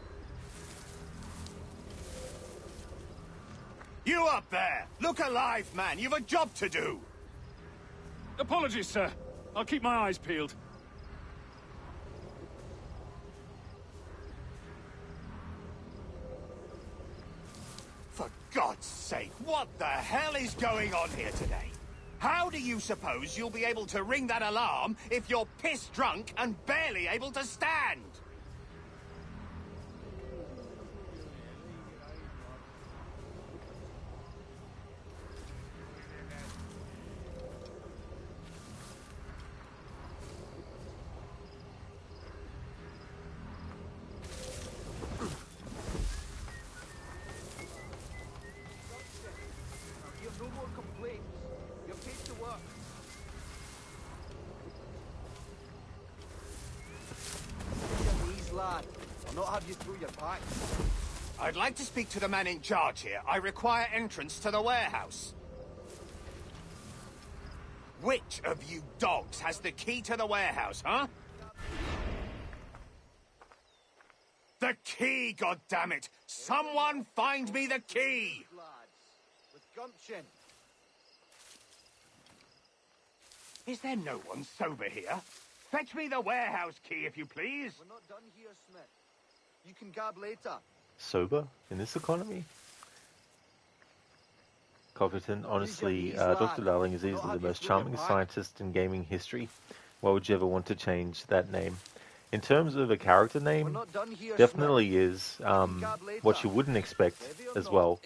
You up there! Look alive, man! You've a job to do! Apologies, sir. I'll keep my eyes peeled. For God's sake, what the hell is going on here today? How do you suppose you'll be able to ring that alarm if you're piss drunk and barely able to stand? No more complaints. You're paid to work. Take your knees, lad. I'll not have you through your back. I'd like to speak to the man in charge here. I require entrance to the warehouse. Which of you dogs has the key to the warehouse, huh? The key, goddammit! Someone find me the key! With gumption. Is there no one sober here? Fetch me the warehouse key, if you please. We're not done here, Smith. You can gab later. Sober in this economy? Coggerton, honestly, Dr. Darling is easily the most charming scientist in gaming history. Why would you ever want to change that name? In terms of a character name, definitely is what you wouldn't expect as well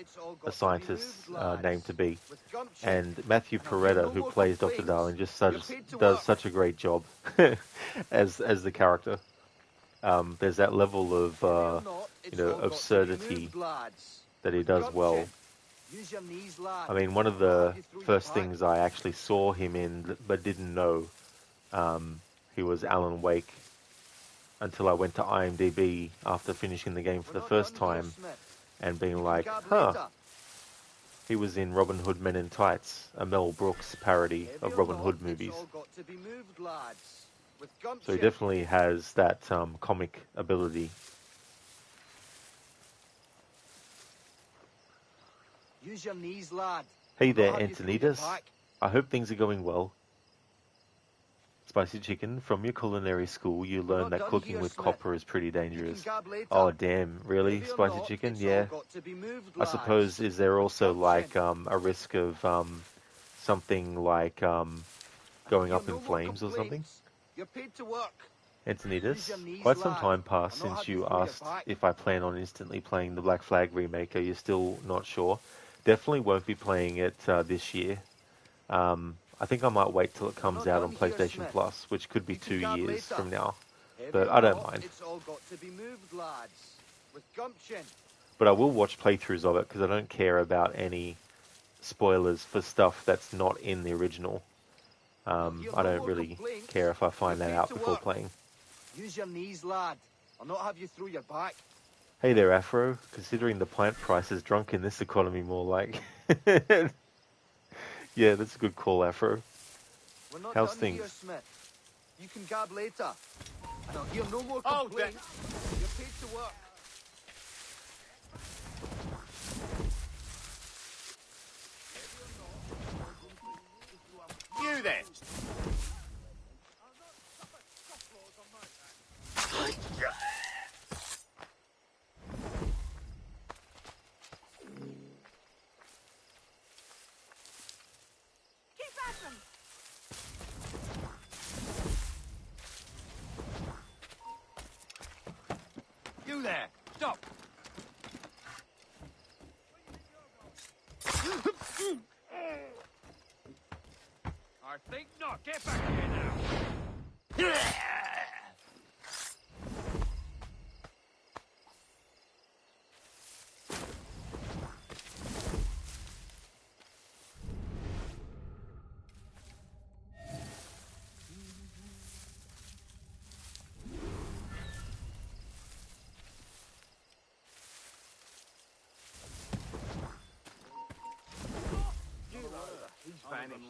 a scientist's name to be. And Matthew Peretta, who plays Dr. Darling, just does such a great job as the character. There's that level of absurdity that he does well. Use your knees, lad. I mean, one of the first things I actually saw him in, but didn't know he was Alan Wake until I went to IMDb after finishing the game for the first time and being like, huh, he was in Robin Hood Men in Tights, a Mel Brooks parody of Robin Hood movies. So he definitely has that comic ability. Use your knees, lad. Hey there, Antonitas. I hope things are going well. Spicy chicken, from your culinary school, you learned that cooking with copper is pretty dangerous. Oh, damn. Really? Spicy chicken? Yeah. I suppose, is there also, like, a risk of something like going up in flames or something? Antonitas, quite some time passed since you asked if I plan on instantly playing the Black Flag remake. Are you still not sure? Definitely won't be playing it this year. I think I might wait till it comes out on PlayStation Plus, which could be 2 years from now. But I don't mind. But I will watch playthroughs of it because I don't care about any spoilers for stuff that's not in the original. I don't really care if I find that out before playing. Use your knees, lad. I'll not have you through your back. Hey there, Afro. Considering the plant price is drunk in this economy more like... Yeah, that's a good call, Afro. How's things? Here, Smith. You can gab later. And I'll hear no more complaints. You're paid to work. You then. You there! Stop! I think not. Get back here now.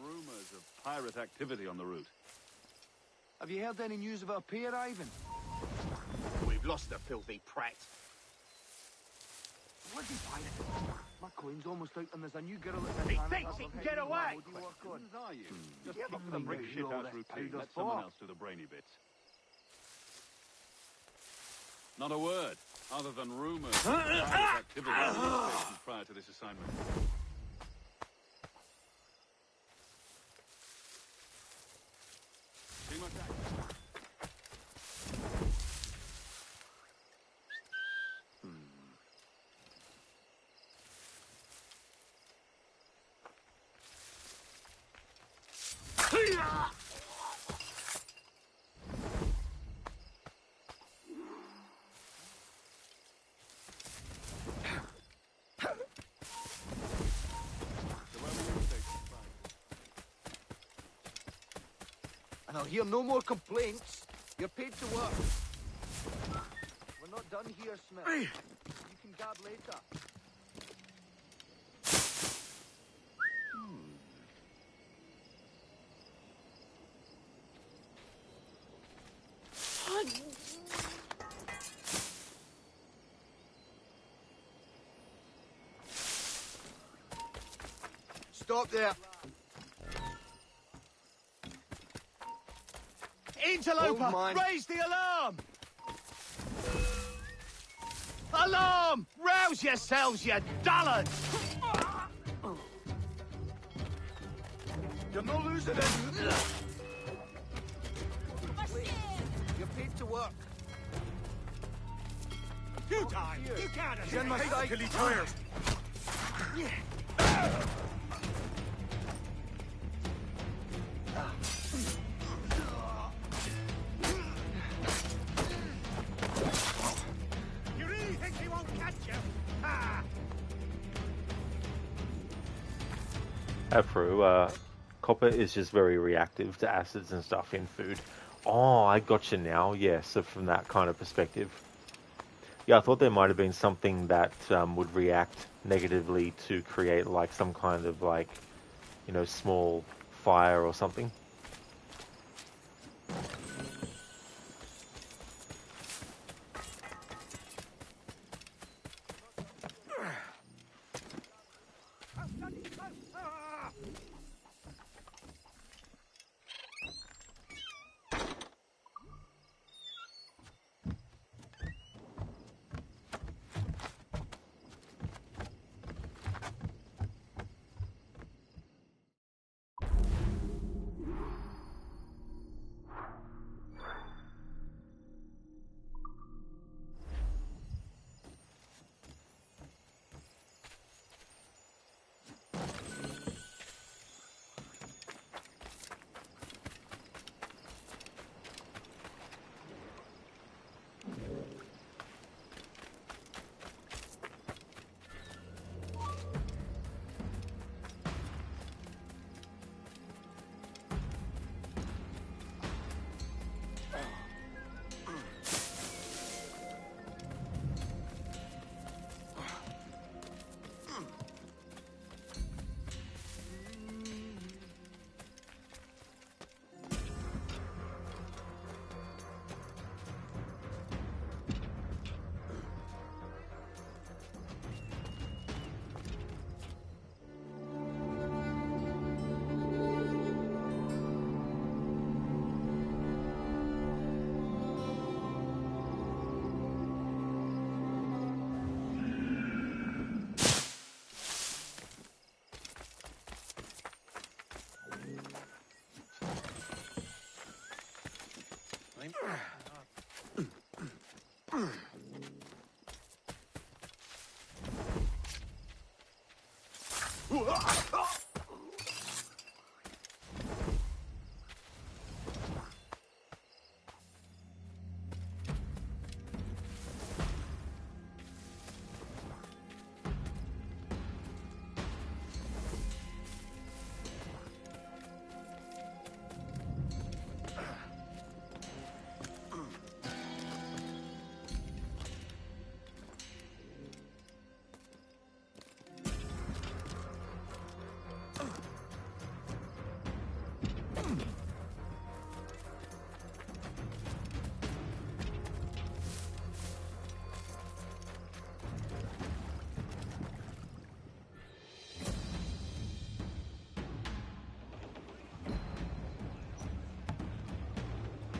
Rumours of pirate activity on the route. Have you heard any news about P arriving? We've lost the filthy prat. Where'd you find it? My coin's almost out and there's a new girl at the He thinks he can get away! Whose are you? Just kick the brick shit out routine. Let someone else do the brainy bits. Not a word, other than rumours of pirate activity on the station prior to this assignment. Too much action. And I'll hear no more complaints. You're paid to work. We're not done here, Smith. You can gab later. Stop there. Interloper, raise the alarm! Alarm! Rouse yourselves, you dullards! You're not losing it. You're paid to work. You die! You can't He's in my sight. till he tires! Afro, copper is just very reactive to acids and stuff in food. Oh, I gotcha now. Yeah, so from that kind of perspective. Yeah, I thought there might have been something that would react negatively to create like some kind of like, you know, small fire or something.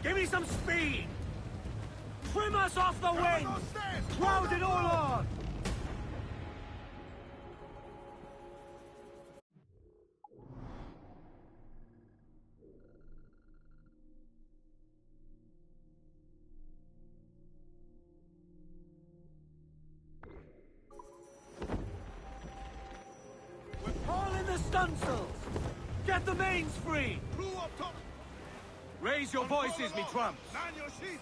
Give me some speed! Trim us off the wind! Crowd it all on! We're hauling the stunsails! Get the mains free! Crew up top! Raise your voices, me trumps! Man your sheets!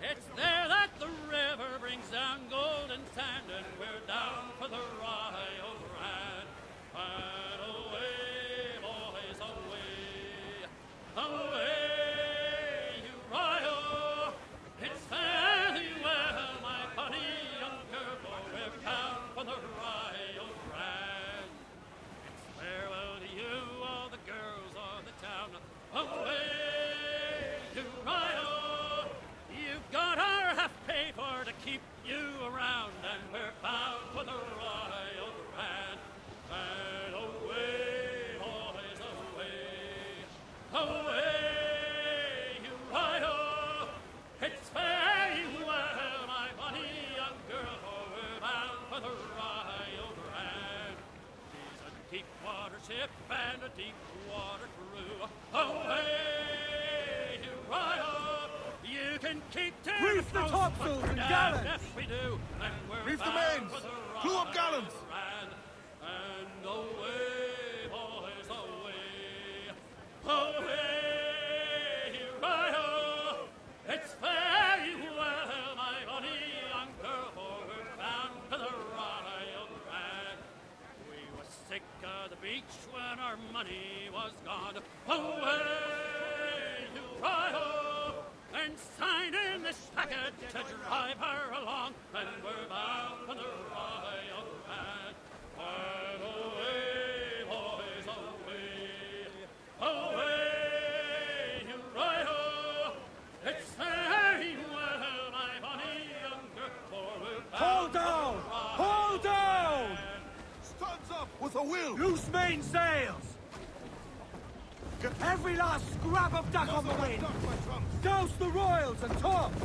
It's there that the river brings down golden sand, and we're down for the Rio Grande. And away, boys, away, away, you Rio. It's fairly well, my funny young girl, for we're down for the Rio Grande. It's farewell to you, all the girls of the town. Away, you Rio. You've got our half pay for to keep you around, and we're bound for the Rio Grande. And away, boys, away, away, you Rio. It's farewell, my bonny young girl, for we're bound for the Rio Grande. She's a deep water ship and a deep water crew. Away, you Rio. You can keep to Reef the topsails and gallants! Yes, we do. And we're Reef the bound mains! for the Clew up gallants! And away, boys, away, away, Rio. It's very well, my bonny young girl. beach when our money was gone. Away, you cry-ho, and sign in this packet to drive her along, and we're bound for the Royal Band. And away, boys, away, away, you cry-ho, it's very well, my bonny younger, for we're bound. Hold down! Hold down! Stands up with a will! Loose mainsails! Get every last scrap of duck on the wind! Douse the royals and tops!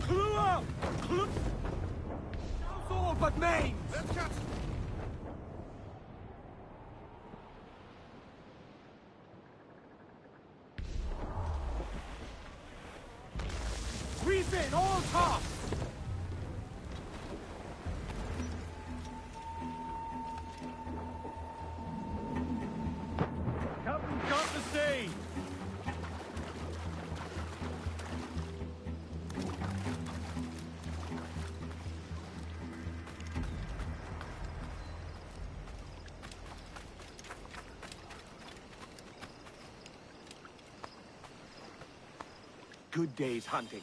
Clew up! Clew... Douse all but mains! Let's catch... Reef in all tops! Captain's got the sea! Good day's hunting.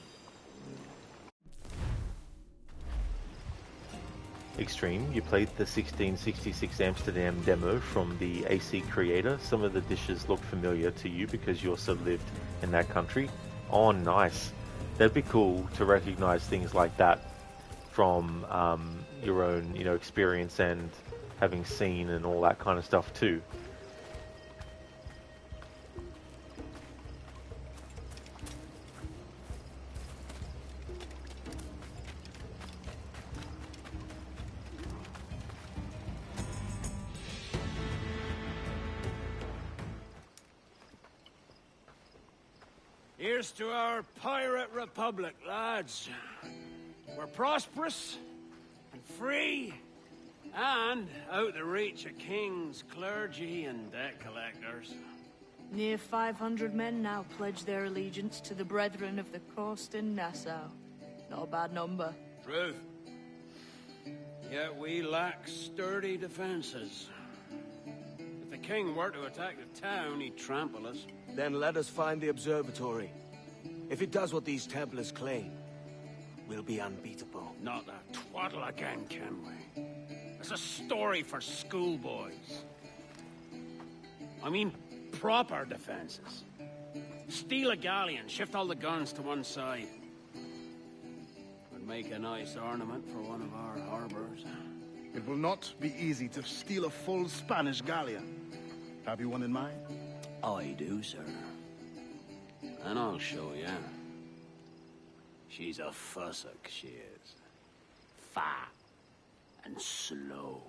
Extreme, you played the 1666 Amsterdam demo from the AC creator. Some of the dishes look familiar to you because you also lived in that country. Oh, nice. That'd be cool to recognize things like that from your own, experience and having seen and all that kind of stuff too. Here's to our pirate republic, lads. We're prosperous and free and out the reach of kings, clergy, and debt collectors. Near 500 men now pledge their allegiance to the Brethren of the Coast in Nassau. Not a bad number. Truth. Yet we lack sturdy defenses. If the king were to attack the town, he'd trample us. Then let us find the observatory. If it does what these Templars claim, we'll be unbeatable. Not that twaddle again, can we? It's a story for schoolboys. I mean, proper defenses. Steal a galleon, shift all the guns to one side. Would make a nice ornament for one of our harbors. It will not be easy to steal a full Spanish galleon. Have you one in mind? I do, sir. And I'll show you. She's a fussock, she is. Fat and slow.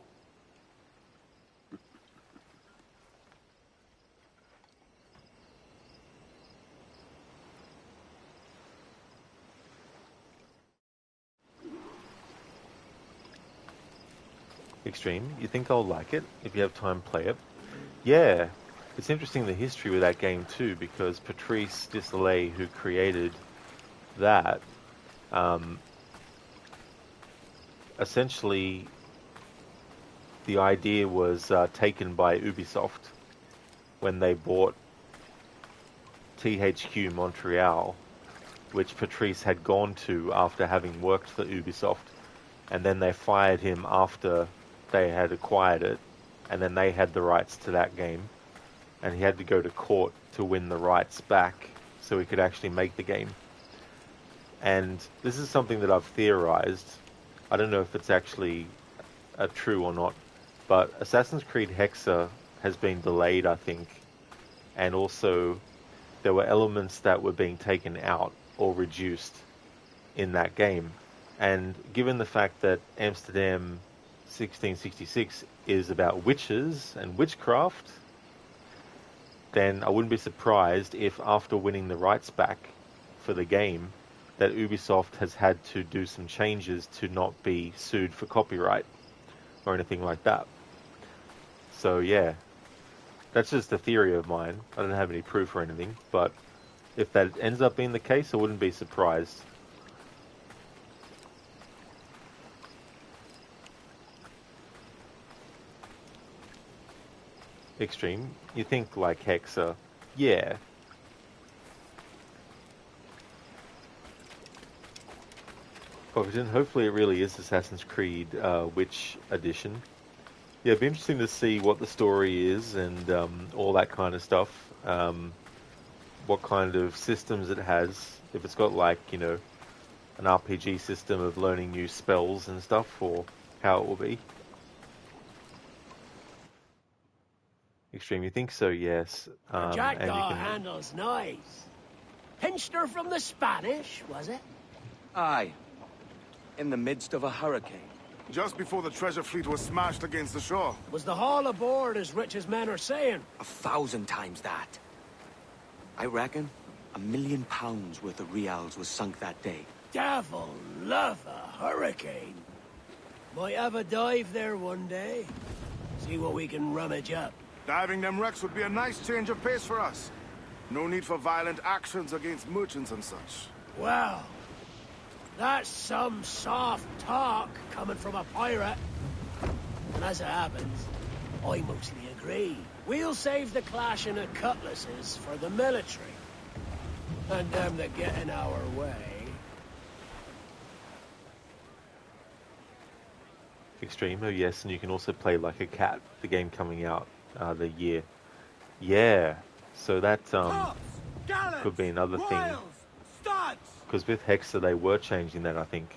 Extreme, you think I'll like it? If you have time, play it. Yeah, it's interesting the history with that game too, because Patrice Desilets, who created that, essentially the idea was taken by Ubisoft when they bought THQ Montreal, which Patrice had gone to after having worked for Ubisoft, and then they fired him after they had acquired it, and then they had the rights to that game, and he had to go to court to win the rights back so he could actually make the game. And this is something that I've theorized. I don't know if it's actually true or not, but Assassin's Creed Hexa has been delayed, I think, and also there were elements that were being taken out or reduced in that game. And given the fact that Amsterdam 1666 is about witches and witchcraft, then I wouldn't be surprised if after winning the rights back for the game, that Ubisoft has had to do some changes to not be sued for copyright or anything like that. So yeah, that's just a theory of mine. I don't have any proof or anything, but if that ends up being the case, I wouldn't be surprised. Extreme. You think like Hexa. Yeah. Cognition. Hopefully it really is Assassin's Creed Witch Edition. Yeah, it'd be interesting to see what the story is and all that kind of stuff. What kind of systems it has. If it's got like, you know, an RPG system of learning new spells and stuff, or how it will be. Extreme, you think so? Yes. Jackdaw handles nice. Pinched her from the Spanish, was it? Aye. In the midst of a hurricane. Just before the treasure fleet was smashed against the shore. Was the haul aboard as rich as men are saying? 1,000 times that. I reckon £1 million worth of reals was sunk that day. Devil love a hurricane. Might have a dive there one day. See what we can rummage up. Diving them wrecks would be a nice change of pace for us. No need for violent actions against merchants and such. Well, that's some soft talk coming from a pirate. And as it happens, I mostly agree. We'll save the clashing of cutlasses for the military. And them that get in our way. Extreme, oh yes, and you can also play like a cat, the game coming out the year. Yeah, so that could be another thing. Because with Hexa they were changing that, I think.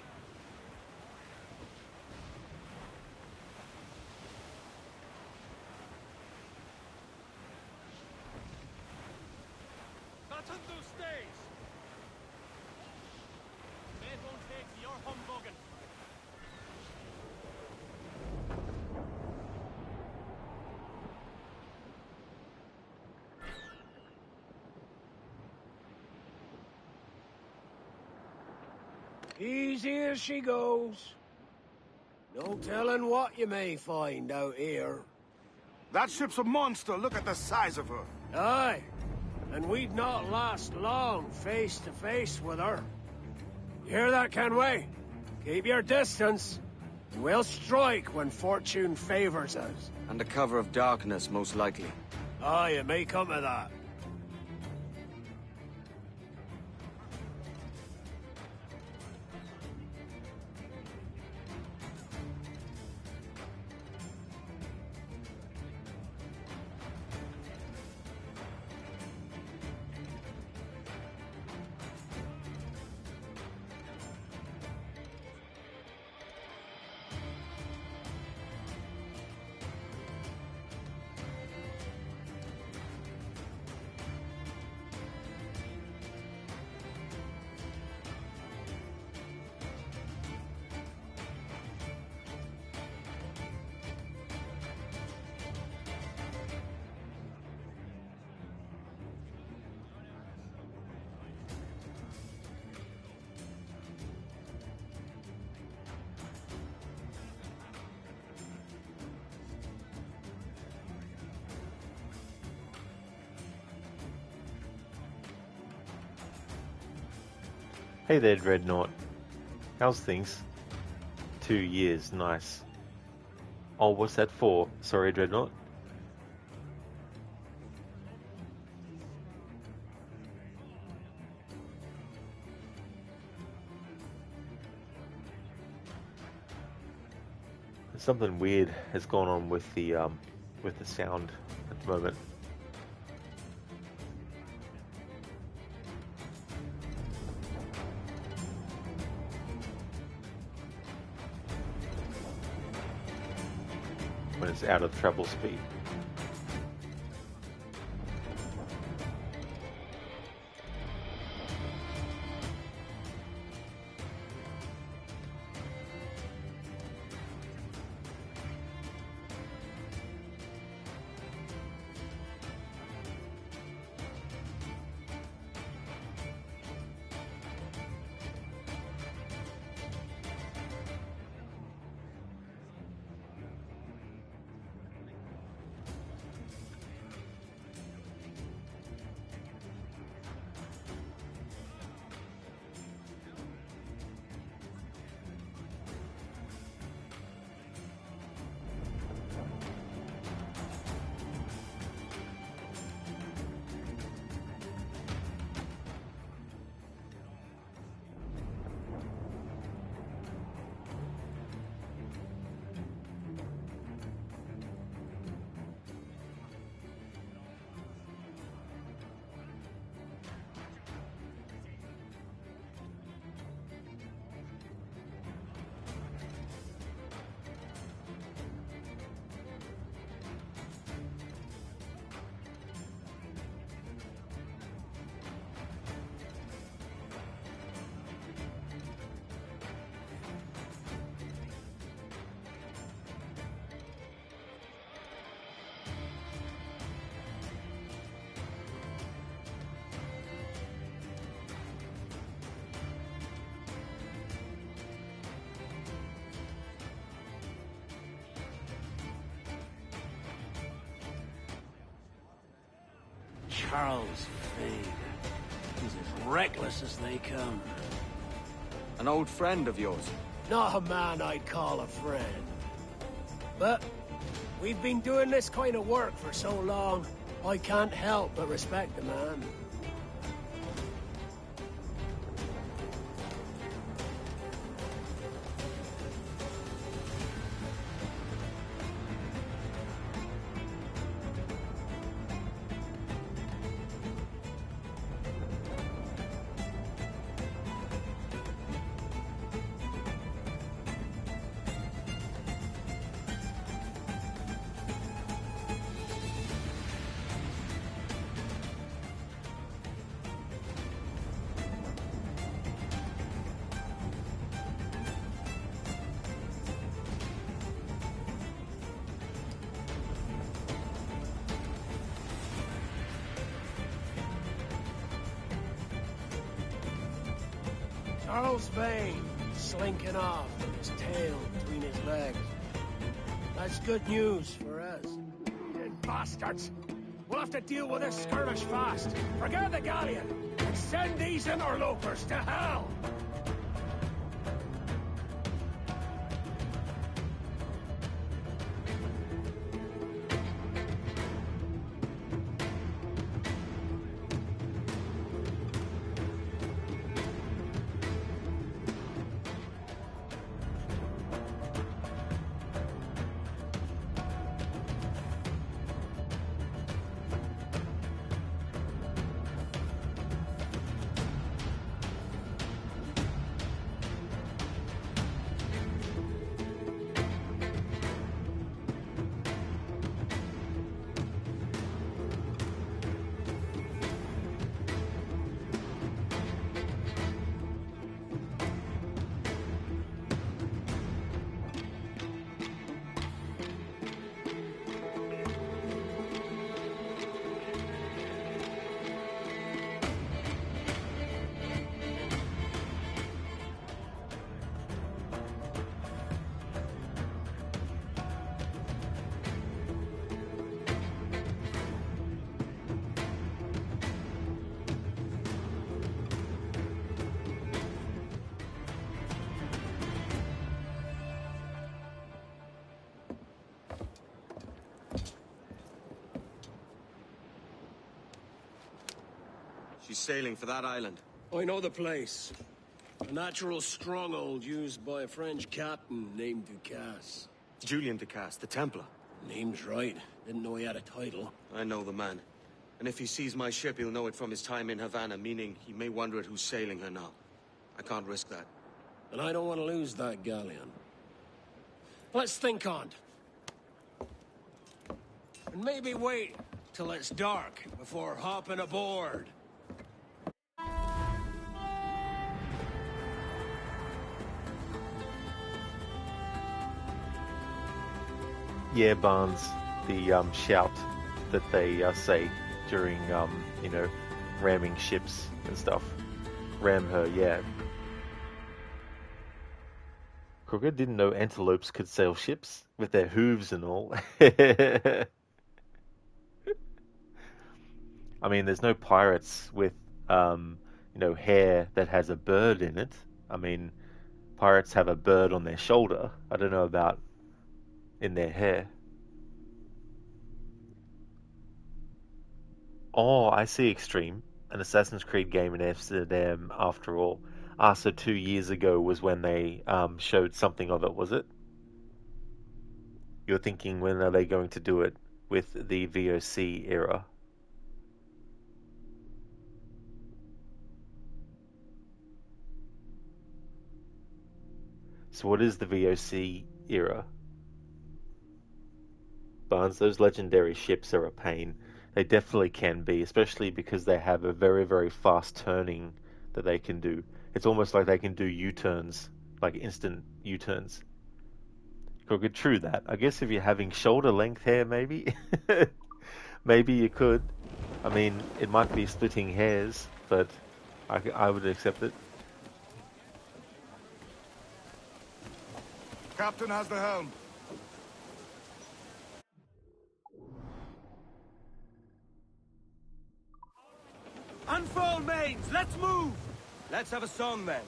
Easy as she goes. No telling what you may find out here. That ship's a monster. Look at the size of her. Aye. And we'd not last long face to face with her. You hear that, Kenway? Keep your distance. And we'll strike when fortune favors us. Under cover of darkness, most likely. Aye, it may come to that. Hey there, Dreadnought. How's things? 2 years, nice. Oh, what's that for? Sorry, Dreadnought. Something weird has gone on with the sound at the moment. When it's out of travel speed. Charles Vane. He's as reckless as they come. An old friend of yours? Not a man I'd call a friend. But we've been doing this kind of work for so long, I can't help but respect the man. Charles Vane, slinking off with his tail between his legs. That's good news for us. You bastards! We'll have to deal with this skirmish fast. Forget the galleon, and send these interlopers to hell! She's sailing for that island. I know the place. A natural stronghold used by a French captain named Ducasse. Julian Ducasse, the Templar. Name's right. Didn't know he had a title. I know the man. And if he sees my ship, he'll know it from his time in Havana, meaning he may wonder at who's sailing her now. I can't risk that. And I don't want to lose that galleon. Let's think on it. And maybe wait till it's dark before hopping aboard. Yeah, Barnes, the shout that they say during, you know, ramming ships and stuff. Ram her, yeah. Crooked didn't know antelopes could sail ships with their hooves and all. I mean, there's no pirates with, you know, hair that has a bird in it. I mean, pirates have a bird on their shoulder. I don't know about in their hair. Oh, I see Extreme. An Assassin's Creed game in Amsterdam, after all. Ah, so 2 years ago was when they showed something of it, was it? You're thinking, when are they going to do it with the VOC era? So what is the VOC era? Barnes, those legendary ships are a pain. They definitely can be, especially because they have a very, very fast turning that they can do. It's almost like they can do U-turns, like instant U-turns. Could true that. I guess if you're having shoulder length hair, maybe, maybe you could. I mean, it might be splitting hairs, but I would accept it. Captain has the helm. Unfurl mains, let's move! Let's have a song then.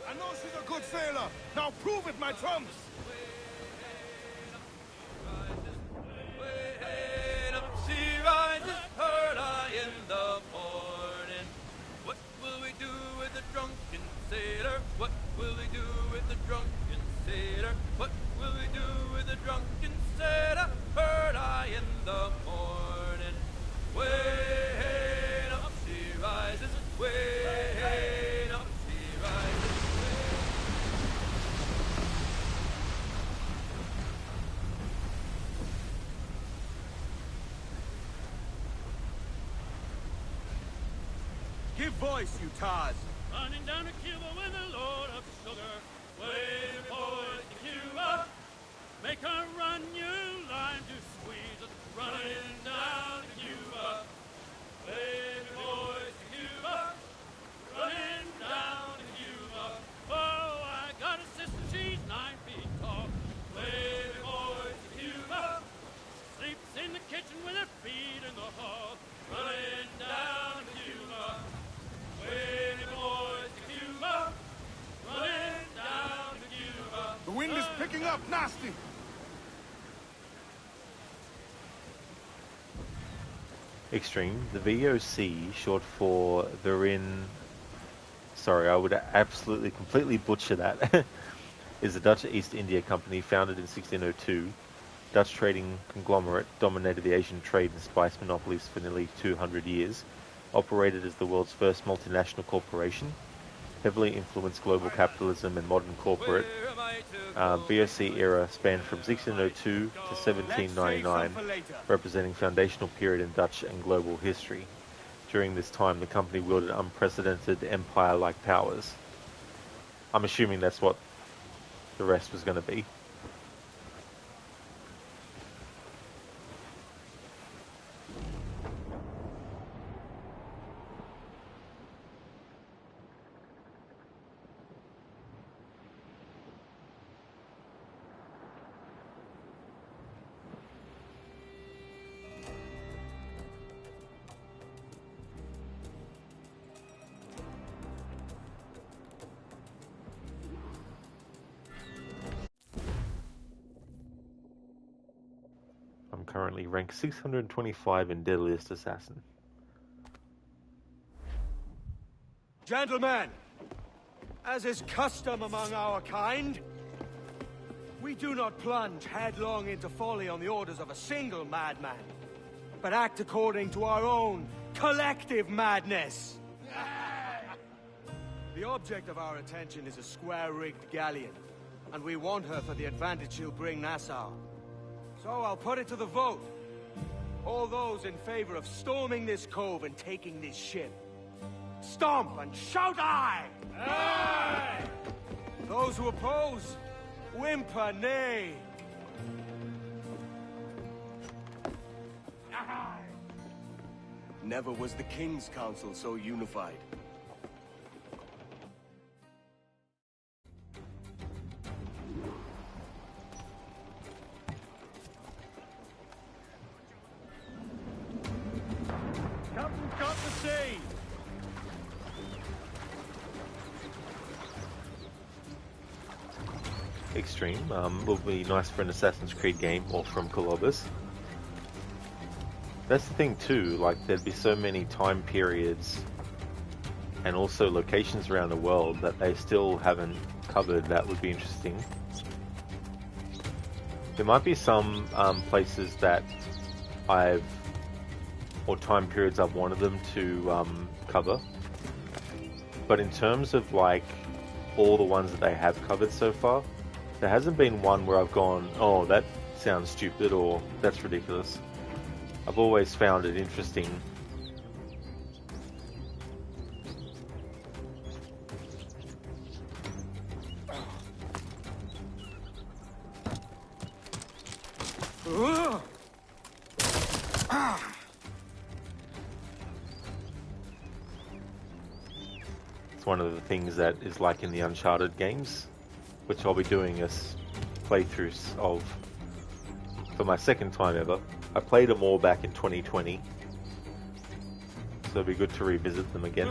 I know she's a good sailor. Now prove it, my trumps! Sea rises early in the morning. What will we do with the drunken sailor? What will we do with the drunken sailor? What will we do with the drunken sailor? Early in the morning. Way up, she rises. Way up, she rises. Give voice, you tars! Running down to Cuba with the Lord of Sugar. Wave boys to Cuba. Make her run, you line to squeeze it. Running down to Cuba. Wave boys to Cuba. Running down to Cuba. Oh, I got a sister, she's 9 feet tall. Wave boys to Cuba. Sleeps in the kitchen with her feet in the hall. Running down to Cuba. Wavy boys to Cuba, running down to Cuba. The wind is picking up nasty. Extreme. The VOC, short for Verin. Sorry, I would absolutely completely butcher that. Is the Dutch East India Company, founded in 1602. Dutch trading conglomerate, dominated the Asian trade and spice monopolies for nearly 200 years. Operated as the world's first multinational corporation, heavily influenced global capitalism and modern corporate. VOC era spanned from 1602 to 1799, representing foundational period in Dutch and global history. During this time, the company wielded unprecedented empire-like powers. I'm assuming that's what the rest was going to be. Currently ranked 625 in Deadliest Assassin. Gentlemen, as is custom among our kind, we do not plunge headlong into folly on the orders of a single madman, but act according to our own collective madness. The object of our attention is a square-rigged galleon, and we want her for the advantage she'll bring Nassau. So I'll put it to the vote. All those in favor of storming this cove and taking this ship, stomp and shout aye! Aye! Those who oppose, whimper nay. Aye! Never was the King's Council so unified. Captain's got the sea! Extreme. Will be nice for an Assassin's Creed game or from Columbus. That's the thing too, like there'd be so many time periods and also locations around the world that they still haven't covered that would be interesting. There might be some places that or time periods I've wanted them to cover. But in terms of like all the ones that they have covered so far, there hasn't been one where I've gone, oh, that sounds stupid or that's ridiculous. I've always found it interesting. It's one of the things that is like in the Uncharted games, which I'll be doing as playthroughs of for my second time ever. I played them all back in 2020, so it'll be good to revisit them again.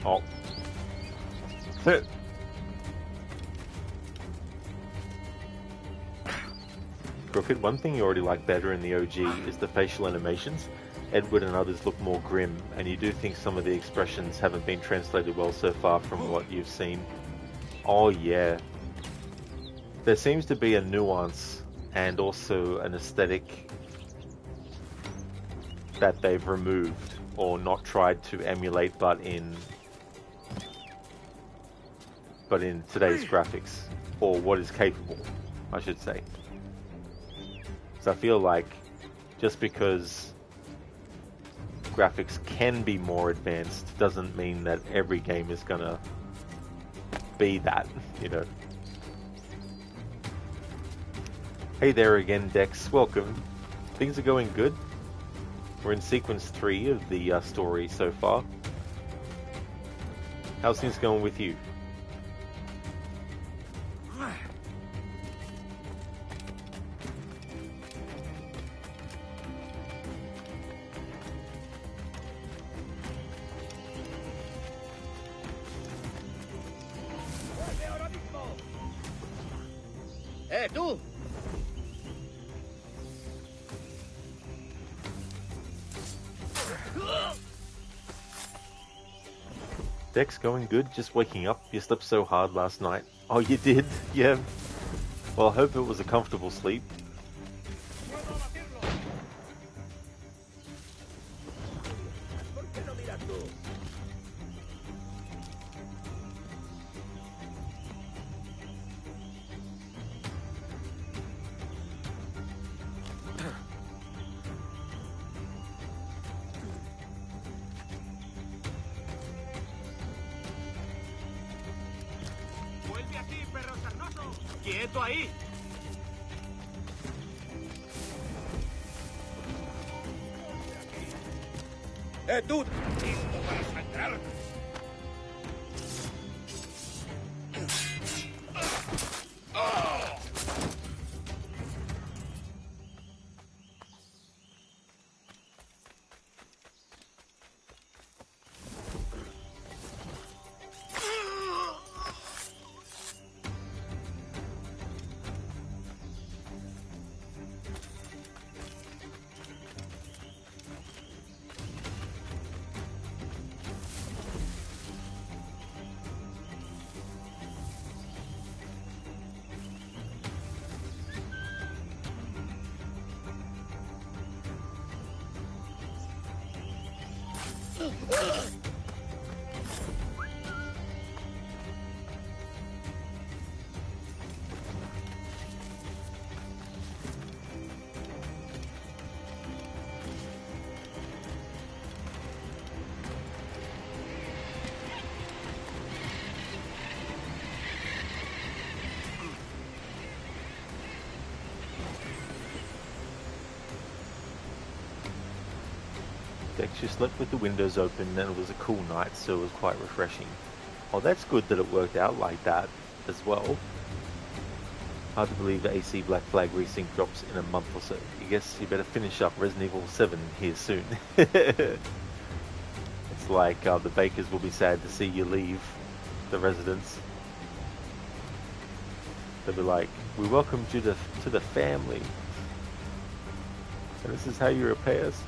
Oh. Crooked, one thing you already like better in the OG is the facial animations. Edward and others look more grim, and you do think some of the expressions haven't been translated well so far from what you've seen. Oh yeah. There seems to be a nuance and also an aesthetic that they've removed or not tried to emulate, but in today's graphics, or what is capable, I should say. So I feel like just because graphics can be more advanced doesn't mean that every game is gonna be that, you know. Hey there again, Dex. Welcome. Things are going good. We're in sequence 3 of the story so far. How's things going with you? Tú! Dex going good, just waking up. You slept so hard last night. Oh, you did? Yeah. Well, I hope it was a comfortable sleep. ¡Quieto ahí! Tú! ¡Listo para sangrar! Dex, you slept with the windows open and it was a cool night, so it was quite refreshing. Oh, that's good that it worked out like that as well. Hard to believe the AC Black Flag resync drops in a month or so. I guess you better finish up Resident Evil 7 here soon. It's like the Bakers will be sad to see you leave the residence. They'll be like, we welcomed you to the family. And this is how you repay us?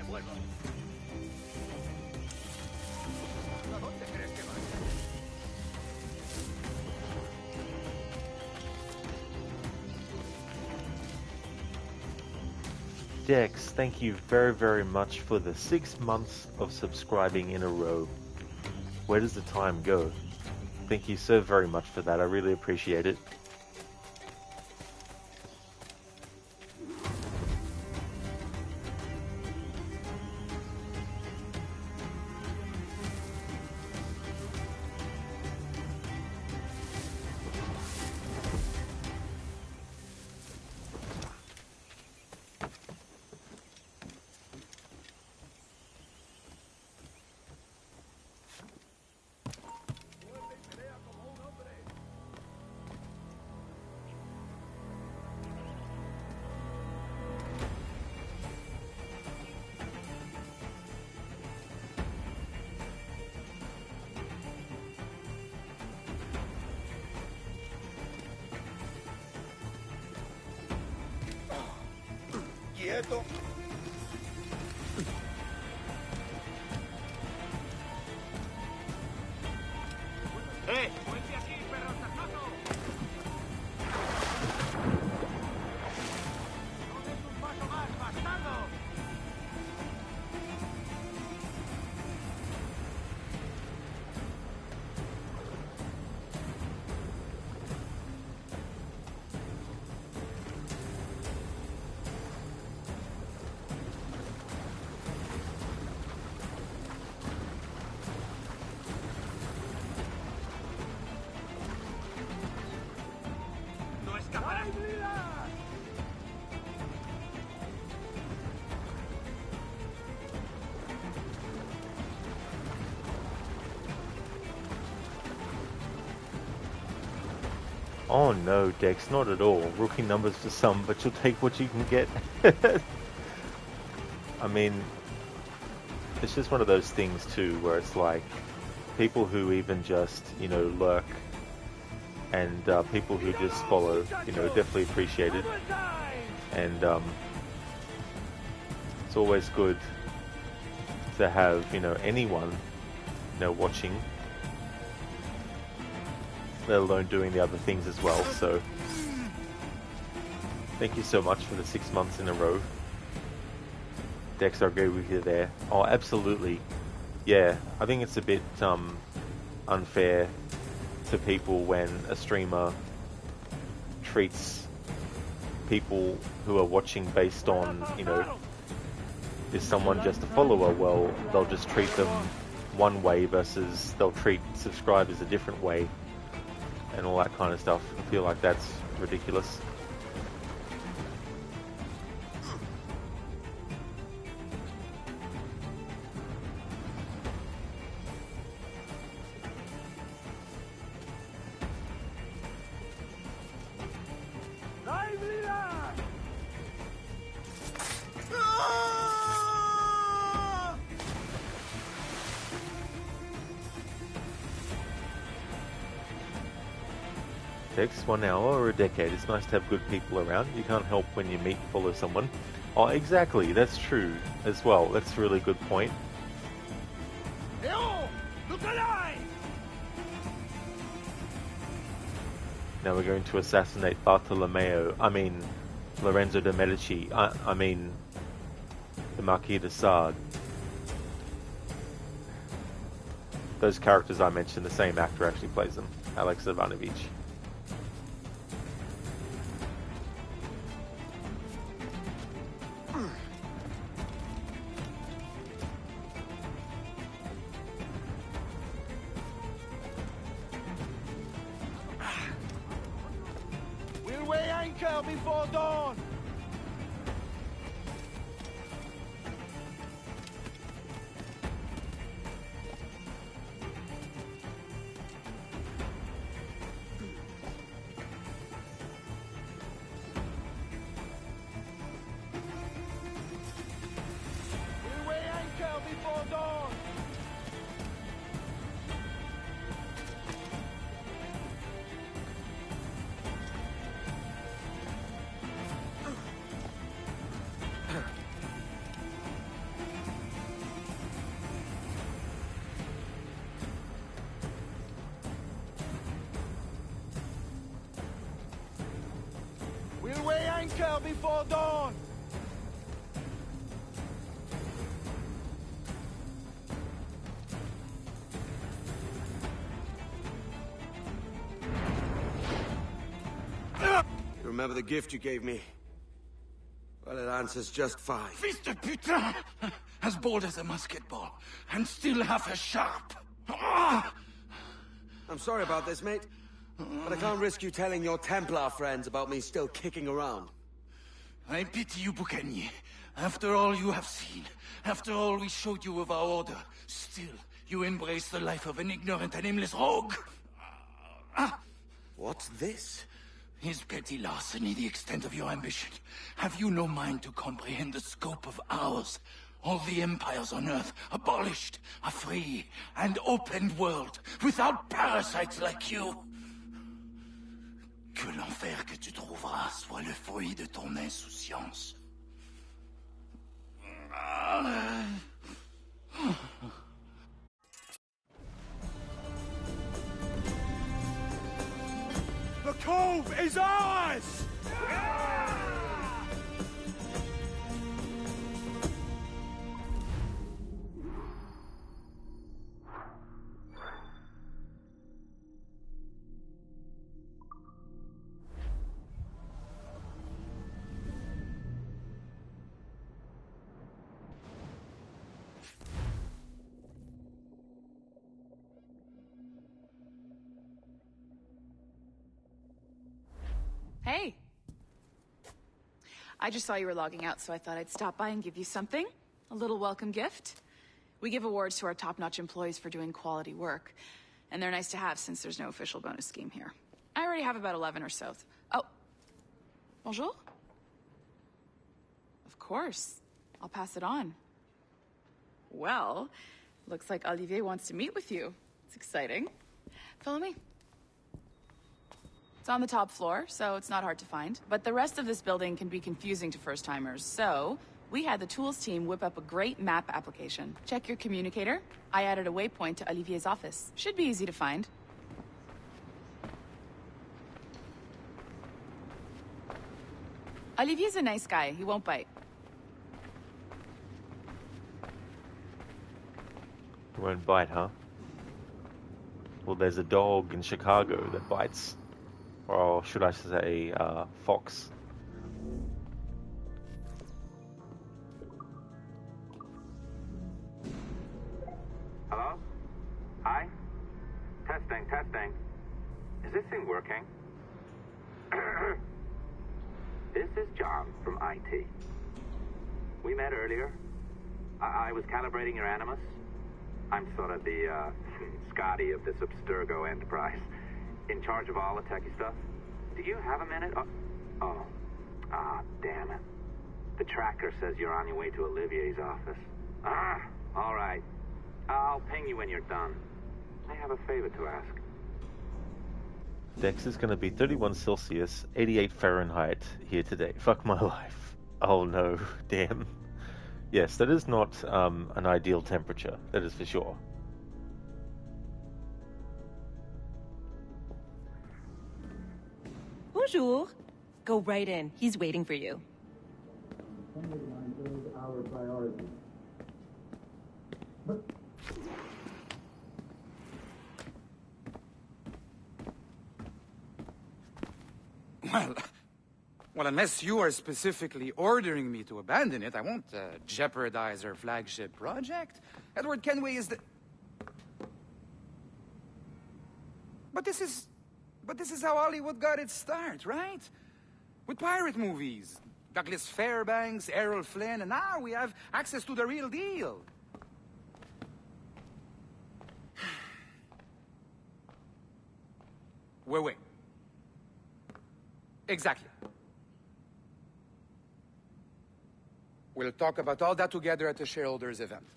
vuelvo. ¿A dónde crees que vas? Dex, thank you very, very much for the 6 months of subscribing in a row. Where does the time go? Thank you so very much for that. I really appreciate it. Quieto. ¡Muerte aquí, perro sacazo! ¡No des un paso más, bastardo! ¡No escaparás! Oh no, Dex, not at all. Rookie numbers for some, but you'll take what you can get. I mean, it's just one of those things too, where it's like, people who even just, you know, lurk, and people who just follow, you know, definitely appreciate it. And it's always good to have, you know, anyone, you know, watching, let alone doing the other things as well. So thank you so much for the 6 months in a row. Dex, I agree with you there. Oh, absolutely. Yeah, I think it's a bit unfair to people when a streamer treats people who are watching based on, you know, is someone just a follower? Well, they'll just treat them one way versus they'll treat subscribers a different way, and all that kind of stuff. I feel like that's ridiculous. Takes 1 hour or a decade. It's nice to have good people around. You can't help when you meet and follow someone. Oh, exactly. That's true as well. That's a really good point. Look alive! Now we're going to assassinate Lorenzo de Medici. I mean, the Marquis de Sade. Those characters I mentioned, the same actor actually plays them, Alex Ivanovich. We'll weigh anchor before dawn! We'll weigh anchor before dawn! Anchor before dawn! You remember the gift you gave me? Well, it answers just fine. Fils de putain! As bold as a musket ball, and still half as sharp. Ah! I'm sorry about this, mate. But I can't risk you telling your Templar friends about me still kicking around. I pity you, Boucanier. After all you have seen, after all we showed you of our order, still you embrace the life of an ignorant and aimless rogue. What's this? Is petty larceny the extent of your ambition? Have you no mind to comprehend the scope of ours? All the empires on Earth abolished, a free and open world, without parasites like you. Que l'enfer que tu trouveras soit le fruit de ton insouciance. The cove is ours! Hey. I just saw you were logging out, so I thought I'd stop by and give you something. A little welcome gift. We give awards to our top-notch employees for doing quality work, and they're nice to have since there's no official bonus scheme here. I already have about 11 or so. Oh. Bonjour? Of course. I'll pass it on. Well, looks like Olivier wants to meet with you. It's exciting. Follow me. It's on the top floor, so it's not hard to find. But the rest of this building can be confusing to first-timers, so we had the tools team whip up a great map application. Check your communicator. I added a waypoint to Olivier's office. Should be easy to find. Olivier's a nice guy. He won't bite. He won't bite, huh? Well, there's a dog in Chicago that bites. Or should I say, fox. Hello? Hi? Testing, testing. Is this thing working? This is John from IT. We met earlier. I was calibrating your Animus. I'm sort of the, Scotty of this Abstergo enterprise. In charge of all the techie stuff. Do you have a minute? Damn it. The tracker says you're on your way to Olivier's office. All right. I'll ping you when you're done. I have a favor to ask. Dex is going to be 31 Celsius, 88 Fahrenheit here today. Fuck my life. Oh no, damn. Yes, that is not an ideal temperature. That is for sure. Bonjour. Go right in. He's waiting for you. Our priority. Well, unless you are specifically ordering me to abandon it, I won't jeopardize our flagship project. Edward Kenway is the... But this is how Hollywood got its start, right? With pirate movies. Douglas Fairbanks, Errol Flynn, and now we have access to the real deal. Wait. Exactly. We'll talk about all that together at the shareholders event.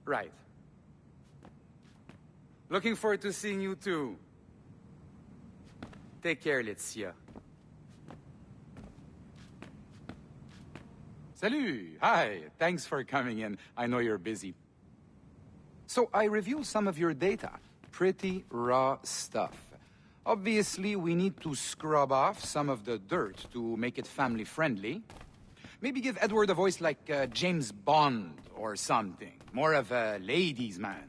Right. Looking forward to seeing you too. Take care, Laetitia. Salut! Hi, thanks for coming in. I know you're busy. So I reviewed some of your data. Pretty raw stuff. Obviously, we need to scrub off some of the dirt to make it family-friendly. Maybe give Edward a voice like James Bond or something. More of a ladies' man.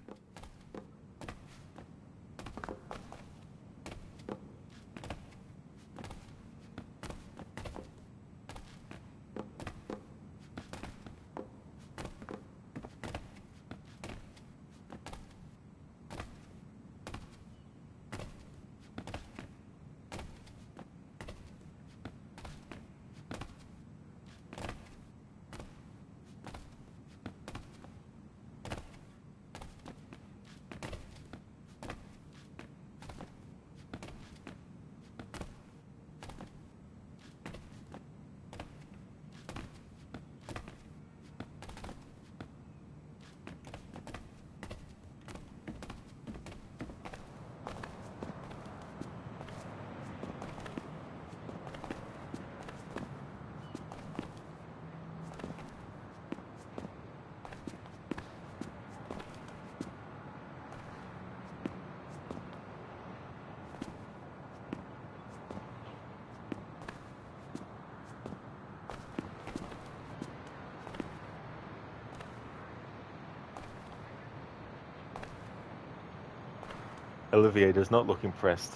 Olivier does not look impressed.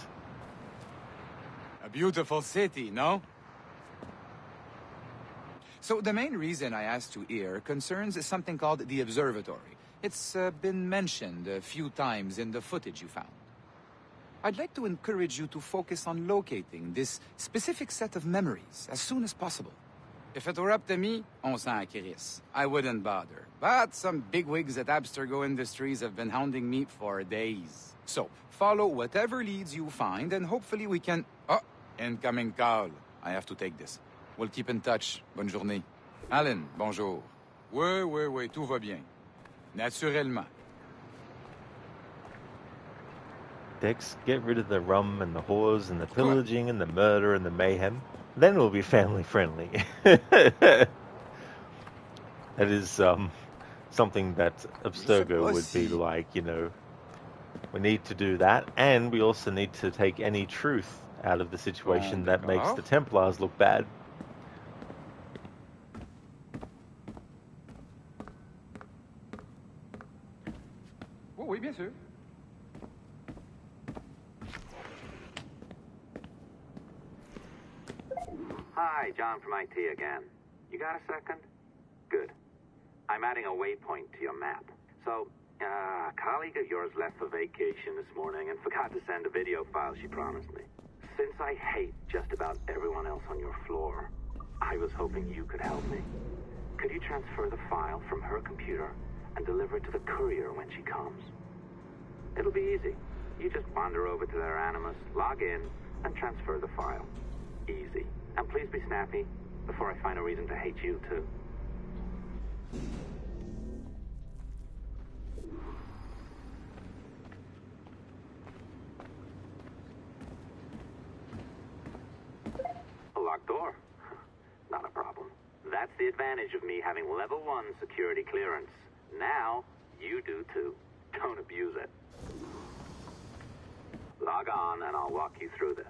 A beautiful city, no? So the main reason I asked you here concerns something called the observatory. It's been mentioned a few times in the footage you found. I'd like to encourage you to focus on locating this specific set of memories as soon as possible. If it were up to me, on s'en crisse. I wouldn't bother. But some bigwigs at Abstergo Industries have been hounding me for days. So, follow whatever leads you find, and hopefully we can... Oh, incoming call. I have to take this. We'll keep in touch. Bonne journée. Alan, bonjour. Oui, tout va bien. Naturellement. Dex, get rid of the rum and the whores and the pillaging and the murder and the mayhem. Then we'll be family friendly. That is something that Abstergo would be like, you know. We need to do that, and we also need to take any truth out of the situation that makes the Templars look bad. Oh, oui, bien sûr. Hi, John from IT again. You got a second? Good. I'm adding a waypoint to your map. So, a colleague of yours left for vacation this morning and forgot to send a video file she promised me. Since I hate just about everyone else on your floor, I was hoping you could help me. Could you transfer the file from her computer and deliver it to the courier when she comes? It'll be easy. You just wander over to their Animus, log in, and transfer the file. Easy. And please be snappy before I find a reason to hate you, too. A locked door? Not a problem. That's the advantage of me having level 1 security clearance. Now, you do too. Don't abuse it. Log on and I'll walk you through this.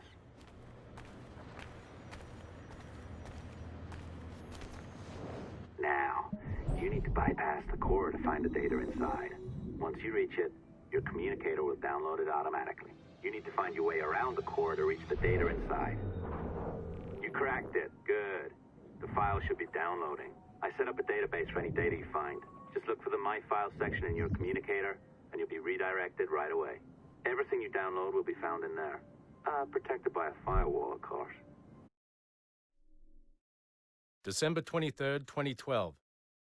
Now, you need to bypass the core to find the data inside. Once you reach it, your communicator will download it automatically. You need to find your way around the core to reach the data inside. You cracked it. Good. The file should be downloading. I set up a database for any data you find. Just look for the My Files section in your communicator, and you'll be redirected right away. Everything you download will be found in there. Protected by a firewall, of course. December 23rd, 2012.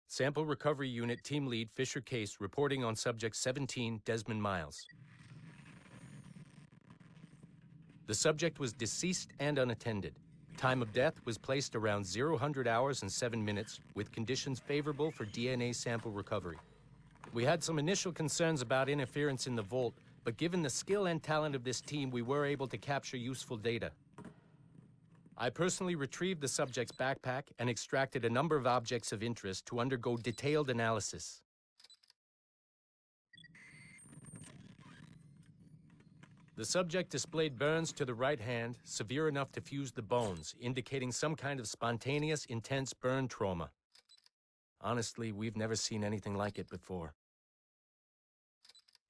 Sample Recovery Unit Team Lead Fisher Case reporting on Subject 17, Desmond Miles. The subject was deceased and unattended. Time of death was placed around 0000 hours and 7 minutes, with conditions favorable for DNA sample recovery. We had some initial concerns about interference in the vault, but given the skill and talent of this team, we were able to capture useful data. I personally retrieved the subject's backpack and extracted a number of objects of interest to undergo detailed analysis. The subject displayed burns to the right hand, severe enough to fuse the bones, indicating some kind of spontaneous, intense burn trauma. Honestly, we've never seen anything like it before.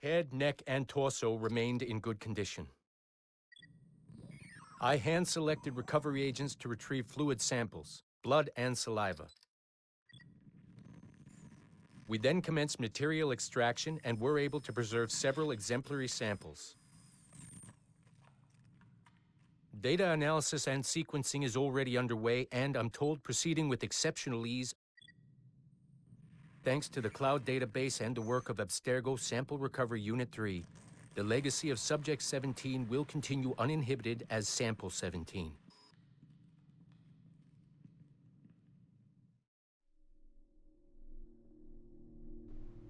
Head, neck, and torso remained in good condition. I hand-selected recovery agents to retrieve fluid samples, blood and saliva. We then commenced material extraction and were able to preserve several exemplary samples. Data analysis and sequencing is already underway, and I'm told proceeding with exceptional ease thanks to the cloud database and the work of Abstergo Sample Recovery Unit 3. The legacy of Subject 17 will continue uninhibited as Sample 17.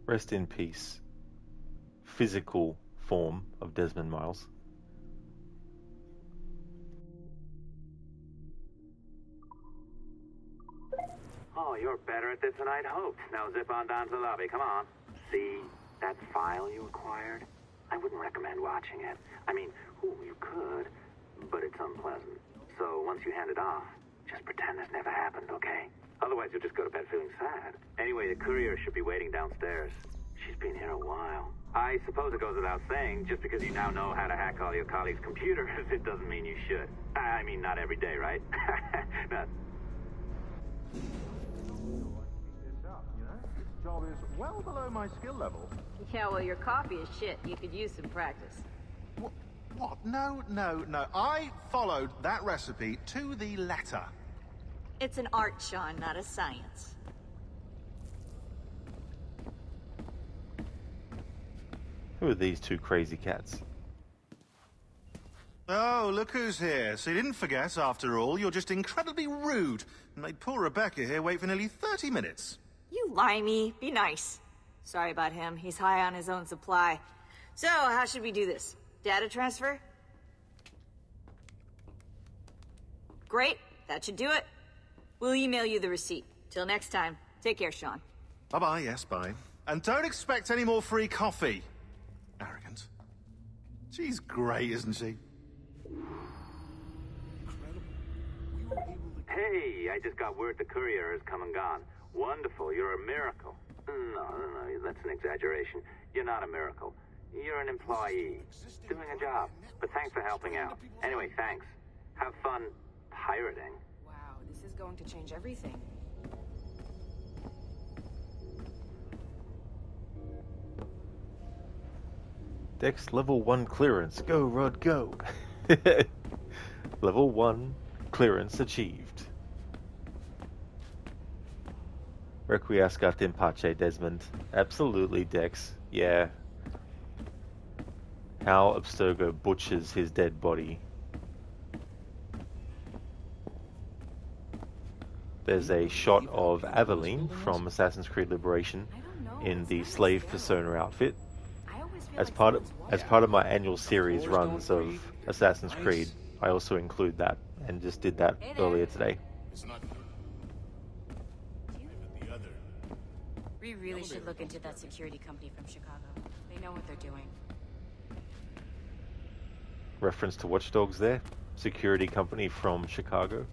Rest in peace. Physical form of Desmond Miles. Oh, you're better at this than I'd hoped. Now zip on down to the lobby. Come on. See that file you acquired? I wouldn't recommend watching it. I mean, you could, but it's unpleasant. So once you hand it off, just pretend this never happened, okay? Otherwise, you'll just go to bed feeling sad. Anyway, the courier should be waiting downstairs. She's been here a while. I suppose it goes without saying, just because you now know how to hack all your colleagues' computers, it doesn't mean you should. I mean, not every day, right? Not... This job is well below my skill level. Yeah, well, your coffee is shit. You could use some practice. What? No. I followed that recipe to the letter. It's an art, Sean, not a science. Who are these two crazy cats? Oh, look who's here. So you didn't forget, after all. You're just incredibly rude and made poor Rebecca here wait for nearly 30 minutes. You limey. Be nice. Sorry about him. He's high on his own supply. So, how should we do this? Data transfer? Great. That should do it. We'll email you the receipt. Till next time. Take care, Sean. Bye-bye, yes, bye. And don't expect any more free coffee. Arrogant. She's great, isn't she? Hey, I just got word the courier has come and gone. Wonderful, you're a miracle. No, that's an exaggeration. You're not a miracle. You're an employee, doing a job. But thanks for helping out. Anyway, thanks. Have fun pirating. Wow, this is going to change everything. Dex level 1 clearance. Go, Rod, go. Level 1 clearance achieved. Requiescat in pace, Desmond. Absolutely, Dex. Yeah. How Abstergo butchers his dead body. There's a shot of Aveline from Assassin's Creed Liberation in the slave persona outfit. As part of my annual series runs of Assassin's Creed, I also include that, and just did that earlier today. We really should look into that security company from Chicago. They know what they're doing. Reference to Watch Dogs there. Security company from Chicago.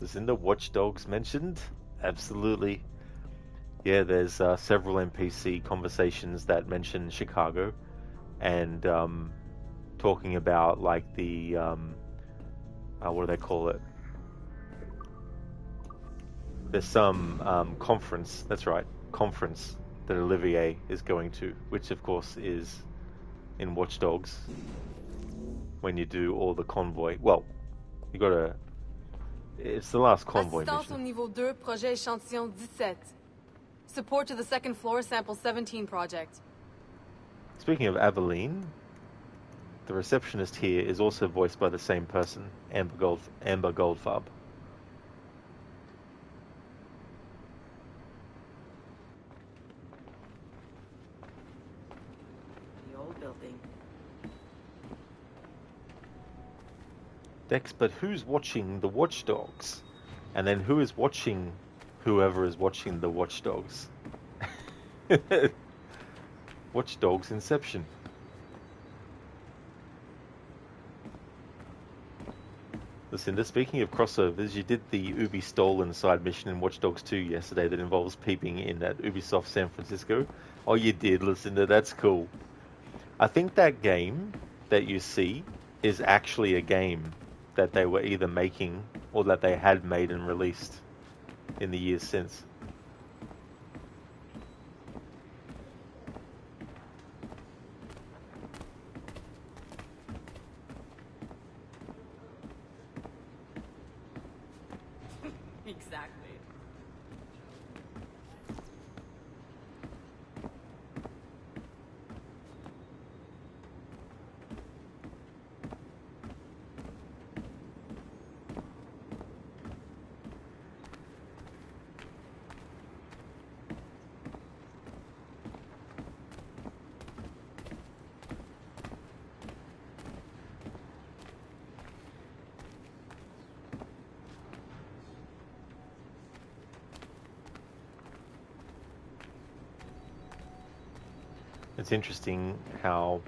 Isn't the Watch Dogs mentioned? Absolutely. Yeah, there's several NPC conversations that mention Chicago, and talking about like the what do they call it? There's some conference. That's right, conference that Olivier is going to, which of course is in Watch Dogs. When you do all the convoy, well, you gotta. It's the last convoy Assistance mission. au niveau 2, projet échantillon 17. Support to the second floor sample 17 project. Speaking of Aveline, the receptionist here is also voiced by the same person, Amber Goldfarb. The old building. Dex, but who's watching the watchdogs? And then who is watching whoever is watching the watchdogs? Watchdogs Inception. Lucinda, speaking of crossovers, you did the Ubi Stolen side mission in Watch Dogs 2 yesterday that involves peeping in at Ubisoft San Francisco. Oh, you did, Lucinda, that's cool. I think that game that you see is actually a game that they were either making or that they had made and released in the years since. Exactly. It's interesting how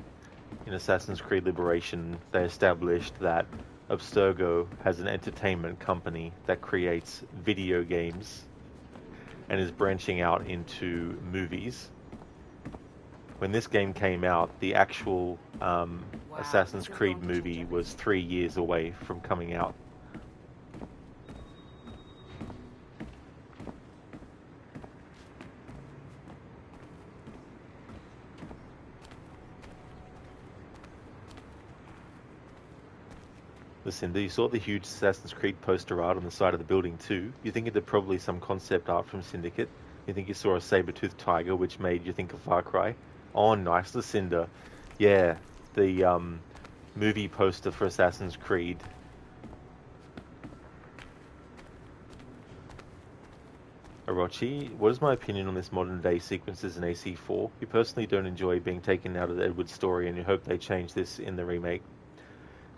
in Assassin's Creed Liberation they established that Abstergo has an entertainment company that creates video games and is branching out into movies. When this game came out, the actual Assassin's Creed movie was 3 years away from coming out. Lucinda, you saw the huge Assassin's Creed poster art on the side of the building too. You think it's probably some concept art from Syndicate. You think you saw a saber-toothed tiger, which made you think of Far Cry. Oh, nice, Lucinda. Yeah, the movie poster for Assassin's Creed. Orochi, what is my opinion on this modern-day sequences in AC4? You personally don't enjoy being taken out of the Edward story, and you hope they change this in the remake.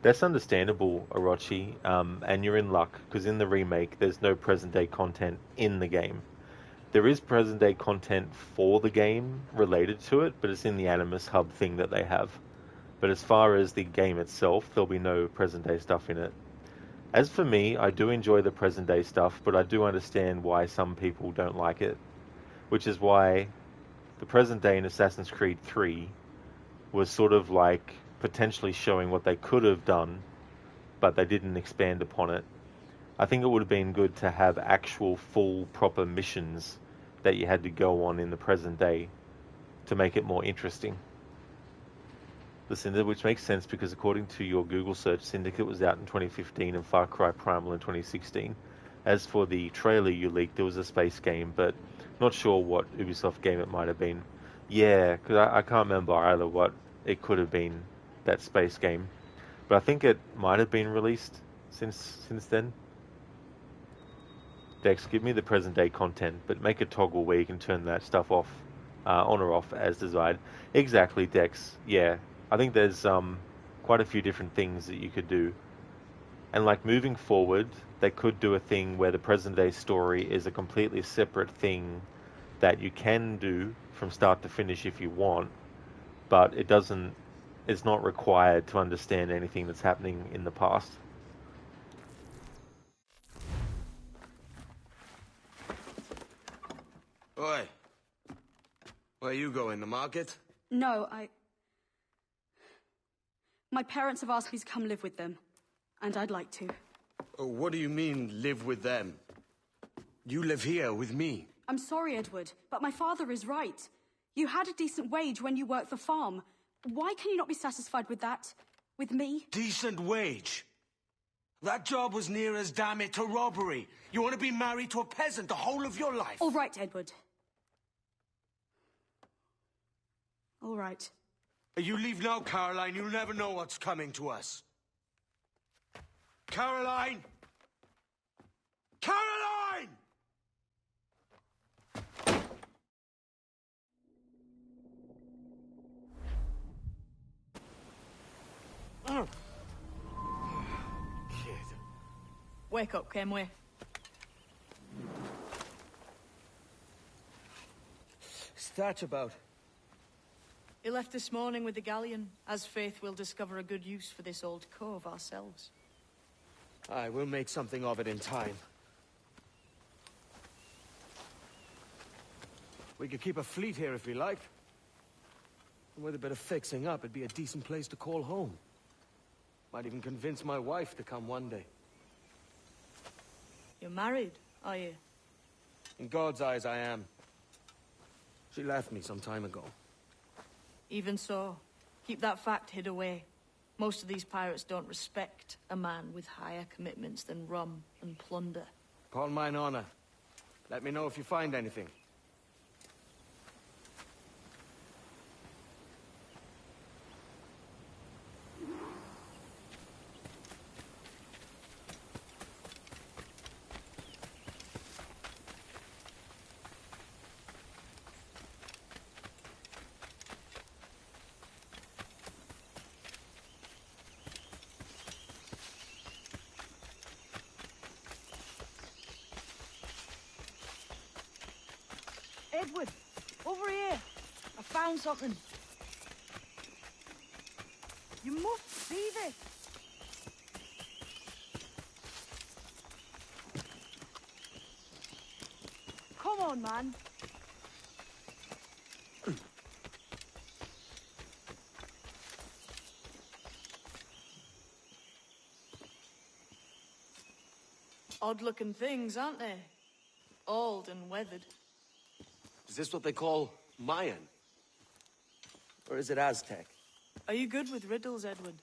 That's understandable, Orochi, and you're in luck, because in the remake, there's no present-day content in the game. There is present-day content for the game related to it, but it's in the Animus Hub thing that they have. But as far as the game itself, there'll be no present-day stuff in it. As for me, I do enjoy the present-day stuff, but I do understand why some people don't like it. Which is why the present-day in Assassin's Creed 3 was sort of like potentially showing what they could have done, but they didn't expand upon it. I think it would have been good to have actual full proper missions that you had to go on in the present day to make it more interesting. Lucinda, which makes sense because according to your Google search, Syndicate was out in 2015 and Far Cry Primal in 2016. As for the trailer you leaked, there was a space game, but not sure what Ubisoft game it might have been. Yeah, because I can't remember either what it could have been, that space game. But I think it might have been released since then. Dex, give me the present day content, but make a toggle where you can turn that stuff off, on or off as desired. Exactly, Dex. Yeah, I think there's quite a few different things that you could do. And like moving forward, they could do a thing where the present day story is a completely separate thing that you can do from start to finish if you want, but it's not required to understand anything that's happening in the past. Oi. Where you going, the market? No, my parents have asked me to come live with them, and I'd like to. Oh, what do you mean, live with them? You live here with me. I'm sorry, Edward, but my father is right. You had a decent wage when you worked the farm. Why can you not be satisfied with that? With me? Decent wage? That job was near as, damn it, to robbery. You want to be married to a peasant the whole of your life? All right, Edward. All right. You leave now, Caroline. You'll never know what's coming to us. Caroline! Caroline! Wake up, Kenway. Statch about. He left this morning with the galleon. As faith, we'll discover a good use for this old cove ourselves. Aye, we'll make something of it in time. We could keep a fleet here if we liked. And with a bit of fixing up, it'd be a decent place to call home. Might even convince my wife to come one day. You're married, are you? In God's eyes, I am. She left me some time ago. Even so, keep that fact hid away. Most of these pirates don't respect a man with higher commitments than rum and plunder. Upon mine honor. Let me know if you find anything. Edward, over here. I found something. You must see this. Come on, man. Odd-looking things, aren't they? Old and weathered. Is this what they call Mayan? Or is it Aztec? Are you good with riddles, Edward?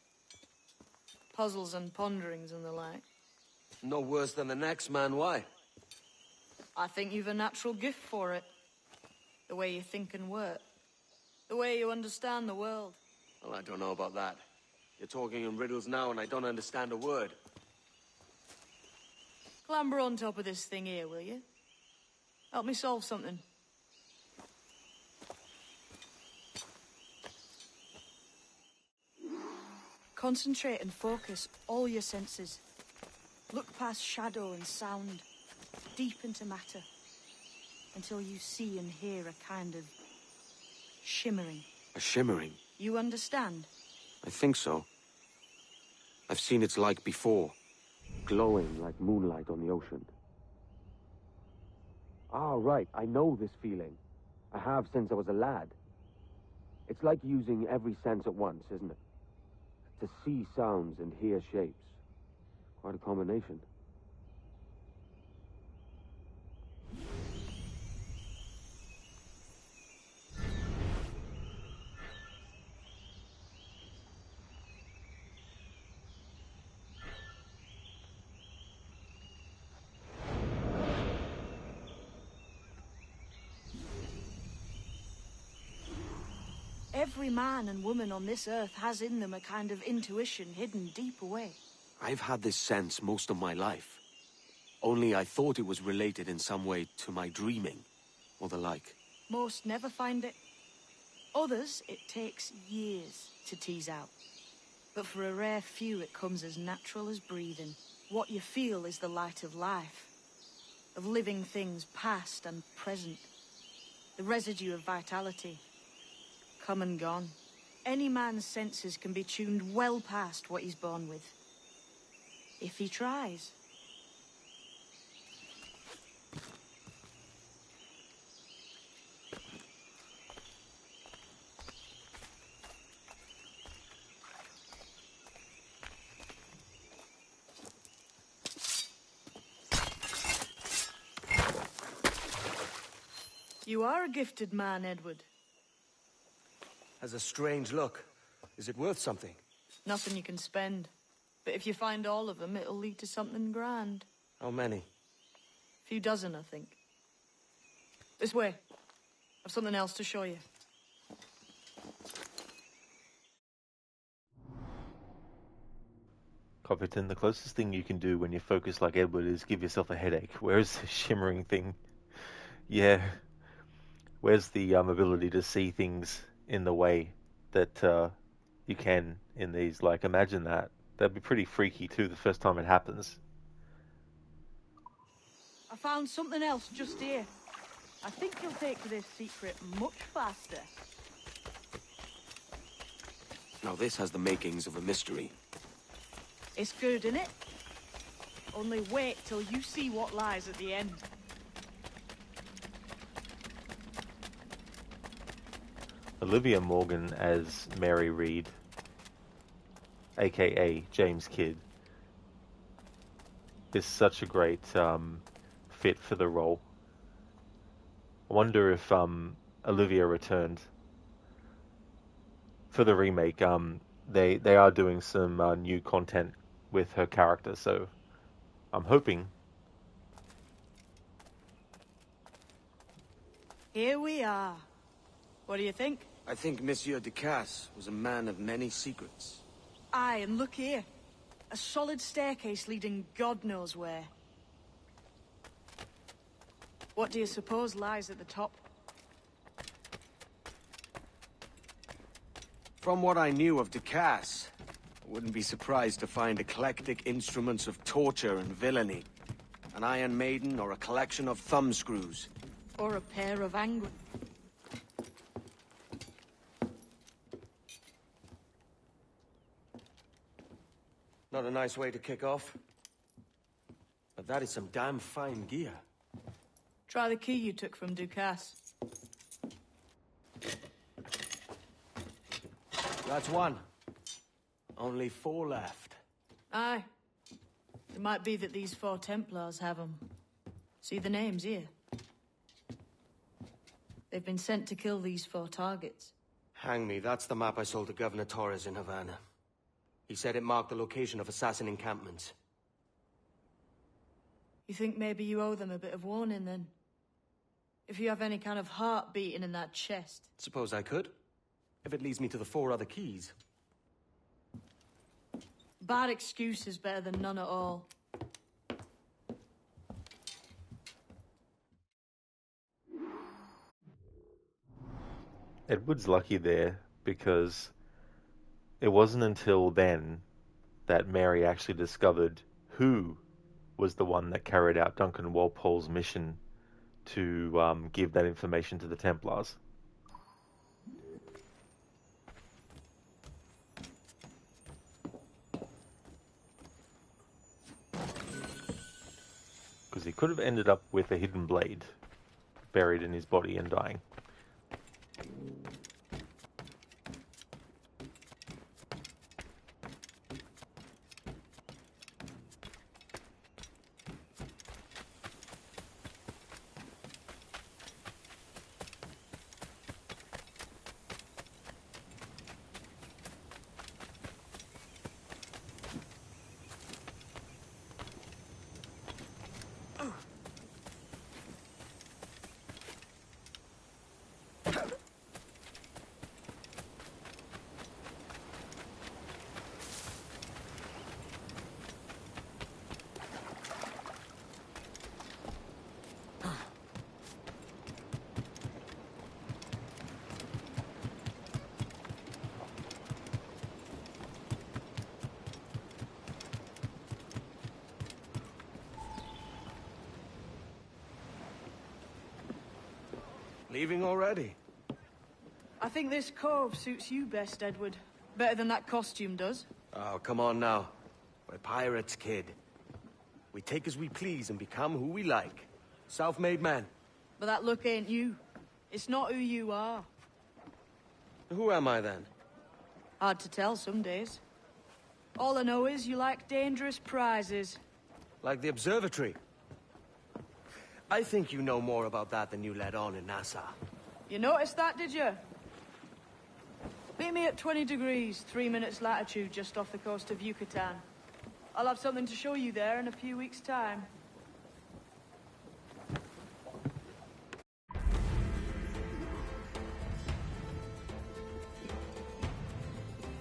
Puzzles and ponderings and the like? No worse than the next man, why? I think you've a natural gift for it. The way you think and work. The way you understand the world. Well, I don't know about that. You're talking in riddles now and I don't understand a word. Clamber on top of this thing here, will you? Help me solve something. Concentrate and focus all your senses. Look past shadow and sound, deep into matter, until you see and hear a kind of shimmering. A shimmering? You understand? I think so. I've seen its like before. Glowing like moonlight on the ocean. Ah, right. I know this feeling. I have since I was a lad. It's like using every sense at once, isn't it? To see sounds and hear shapes. Quite a combination. Every man and woman on this earth has in them a kind of intuition hidden deep away. I've had this sense most of my life. Only I thought it was related in some way to my dreaming, or the like. Most never find it. Others, it takes years to tease out. But for a rare few, it comes as natural as breathing. What you feel is the light of life. Of living things past and present. The residue of vitality. Come and gone. Any man's senses can be tuned well past what he's born with. If he tries. You are a gifted man, Edward. Has a strange look. Is it worth something? Nothing you can spend. But if you find all of them, it'll lead to something grand. How many? A few dozen, I think. This way. I've something else to show you. Copperton, the closest thing you can do when you focus like Edward is give yourself a headache. Where's the shimmering thing? Yeah. Where's the ability to see things in the way that you can in these? Like, imagine that. That'd be pretty freaky too the first time it happens. I found something else just here. I think you'll take to this secret much faster. Now this has the makings of a mystery. It's good, innit? Only wait till you see what lies at the end. Olivia Morgan as Mary Reed, aka James Kidd, is such a great fit for the role. I wonder if Olivia returned for the remake. They are doing some new content with her character, so I'm hoping. Here we are. What do you think? I think Monsieur Ducasse was a man of many secrets. Aye, and look here. A solid staircase leading God knows where. What do you suppose lies at the top? From what I knew of Ducasse, I wouldn't be surprised to find eclectic instruments of torture and villainy. An Iron Maiden or a collection of thumbscrews. Or a pair of angry... Not a nice way to kick off. But that is some damn fine gear. Try the key you took from Ducasse. That's one. Only 4 left. Aye. It might be that these 4 Templars have them. See the names here? They've been sent to kill these 4 targets. Hang me, that's the map I sold to Governor Torres in Havana. He said it marked the location of assassin encampments. You think maybe you owe them a bit of warning, then? If you have any kind of heart beating in that chest. Suppose I could? If it leads me to the 4 other keys. Bad excuse is better than none at all. Edward's lucky there because it wasn't until then that Mary actually discovered who was the one that carried out Duncan Walpole's mission to give that information to the Templars. Because he could have ended up with a hidden blade buried in his body and dying. Leaving already? I think this cove suits you best, Edward. Better than that costume does. Oh, come on now. We're pirates, kid. We take as we please and become who we like. Self-made men. But that look ain't you. It's not who you are. Who am I, then? Hard to tell some days. All I know is you like dangerous prizes. Like the observatory. I think you know more about that than you let on in Nassau. You noticed that, did you? Meet me at 20 degrees, 3 minutes latitude, just off the coast of Yucatan. I'll have something to show you there in a few weeks' time.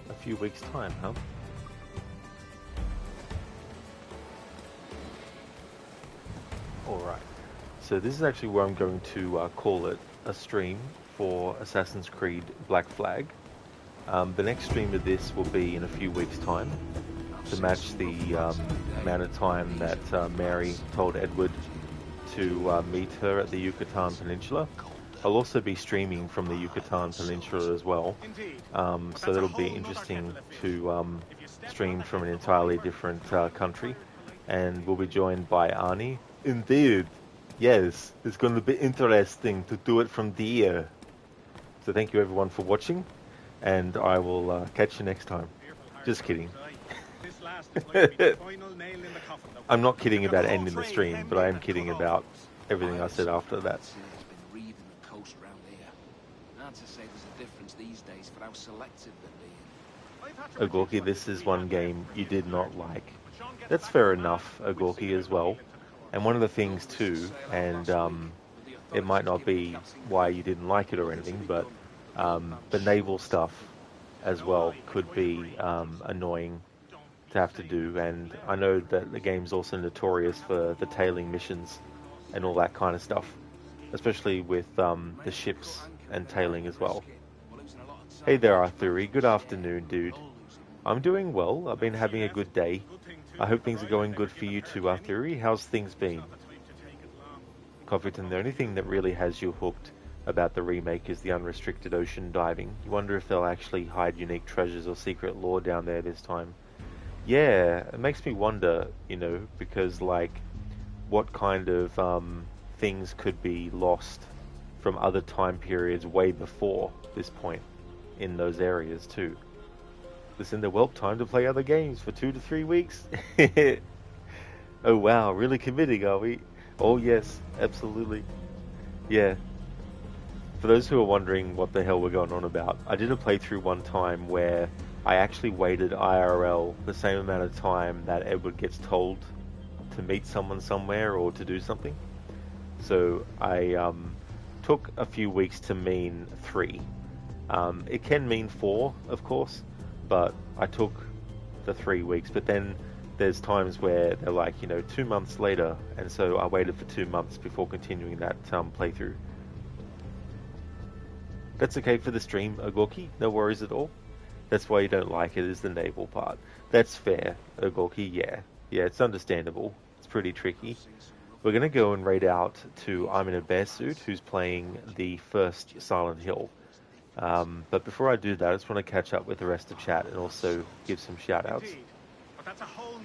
A few weeks' time, huh? Alright. So this is actually where I'm going to call it a stream for Assassin's Creed Black Flag. The next stream of this will be in a few weeks' time to match the amount of time that Mary told Edward to meet her at the Yucatan Peninsula. I'll also be streaming from the Yucatan Peninsula as well, so that'll be interesting to stream from an entirely different country, and we'll be joined by Arnie. Indeed, yes, it's going to be interesting to do it from there. So thank you everyone for watching, and I will catch you next time. Just kidding. I'm not kidding about ending the stream, but I am kidding about everything I said after that. Ogorki, this is one game you did not like. That's fair enough, Ogorki, as well. And one of the things too, and it might not be why you didn't like it or anything, but the naval stuff as well could be annoying to have to do, and I know that the game's also notorious for the tailing missions and all that kind of stuff, especially with the ships and tailing as well. Hey there, Arthuri. Good afternoon, dude. I'm doing well. I've been having a good day. I hope things are going good for you too, Arthuri. How's things been? Cofferton, the only thing that really has you hooked about the remake is the unrestricted ocean diving. You wonder if they'll actually hide unique treasures or secret lore down there this time. Yeah, it makes me wonder, you know, because, like, what kind of things could be lost from other time periods way before this point in those areas, too. Listen, well, time to play other games for 2 to 3 weeks. Oh, wow, really committing, are we? Oh, yes, absolutely. Yeah. For those who are wondering what the hell we're going on about, I did a playthrough one time where I actually waited IRL the same amount of time that Edward gets told to meet someone somewhere or to do something. So I took a few weeks to mean 3. It can mean 4, of course, but I took the 3 weeks. But then there's times where they're like, 2 months later, and so I waited for 2 months before continuing that playthrough. That's okay for the stream, Ogorki, no worries at all. That's why you don't like it, is the naval part. That's fair, Ogorki, yeah. Yeah, it's understandable. It's pretty tricky. We're going to go and raid out to I'm in a Bear Suit, who's playing the first Silent Hill. But before I do that, I just want to catch up with the rest of chat and also give some shout-outs.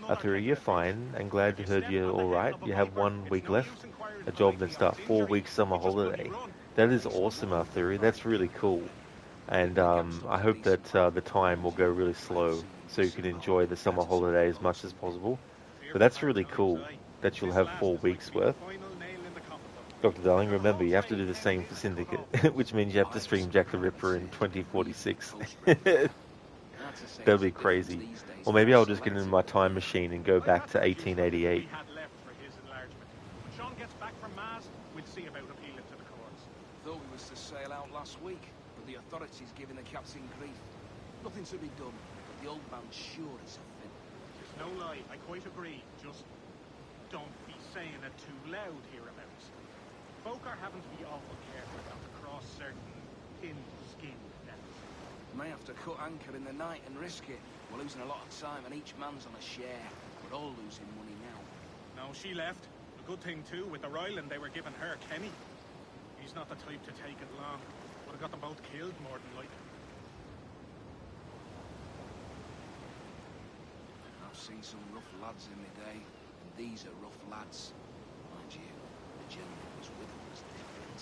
Arthur, you're fine, and glad to heard you're alright. You have 1 week left, a job then start 4 weeks summer holiday. That is awesome, Arthur. That's really cool. And I hope that the time will go really slow so you can enjoy the summer holiday as much as possible. But that's really cool that you'll have 4 weeks worth. Dr. Darling, remember, you have to do the same for Syndicate, which means you have to stream Jack the Ripper in 2046. That'll be crazy. Or maybe I'll just get in my time machine and go back to 1888. Thought we was to sail out last week, but the authorities giving the captain grief. Nothing to be done, but the old man sure is a fin. It's no lie, I quite agree. Just don't be saying it too loud hereabouts. Folk are having to be awful careful not to cross certain thin-skinned levels. May have to cut anchor in the night and risk it. We're losing a lot of time and each man's on a share. We're all losing money now. No, she left. A good thing too, with the Ryland they were giving her Kenny. He's not the type to take it long. Would have got them both killed more than likely. I've seen some rough lads in my day, and these are rough lads. Mind you, the gentleman was with them was different.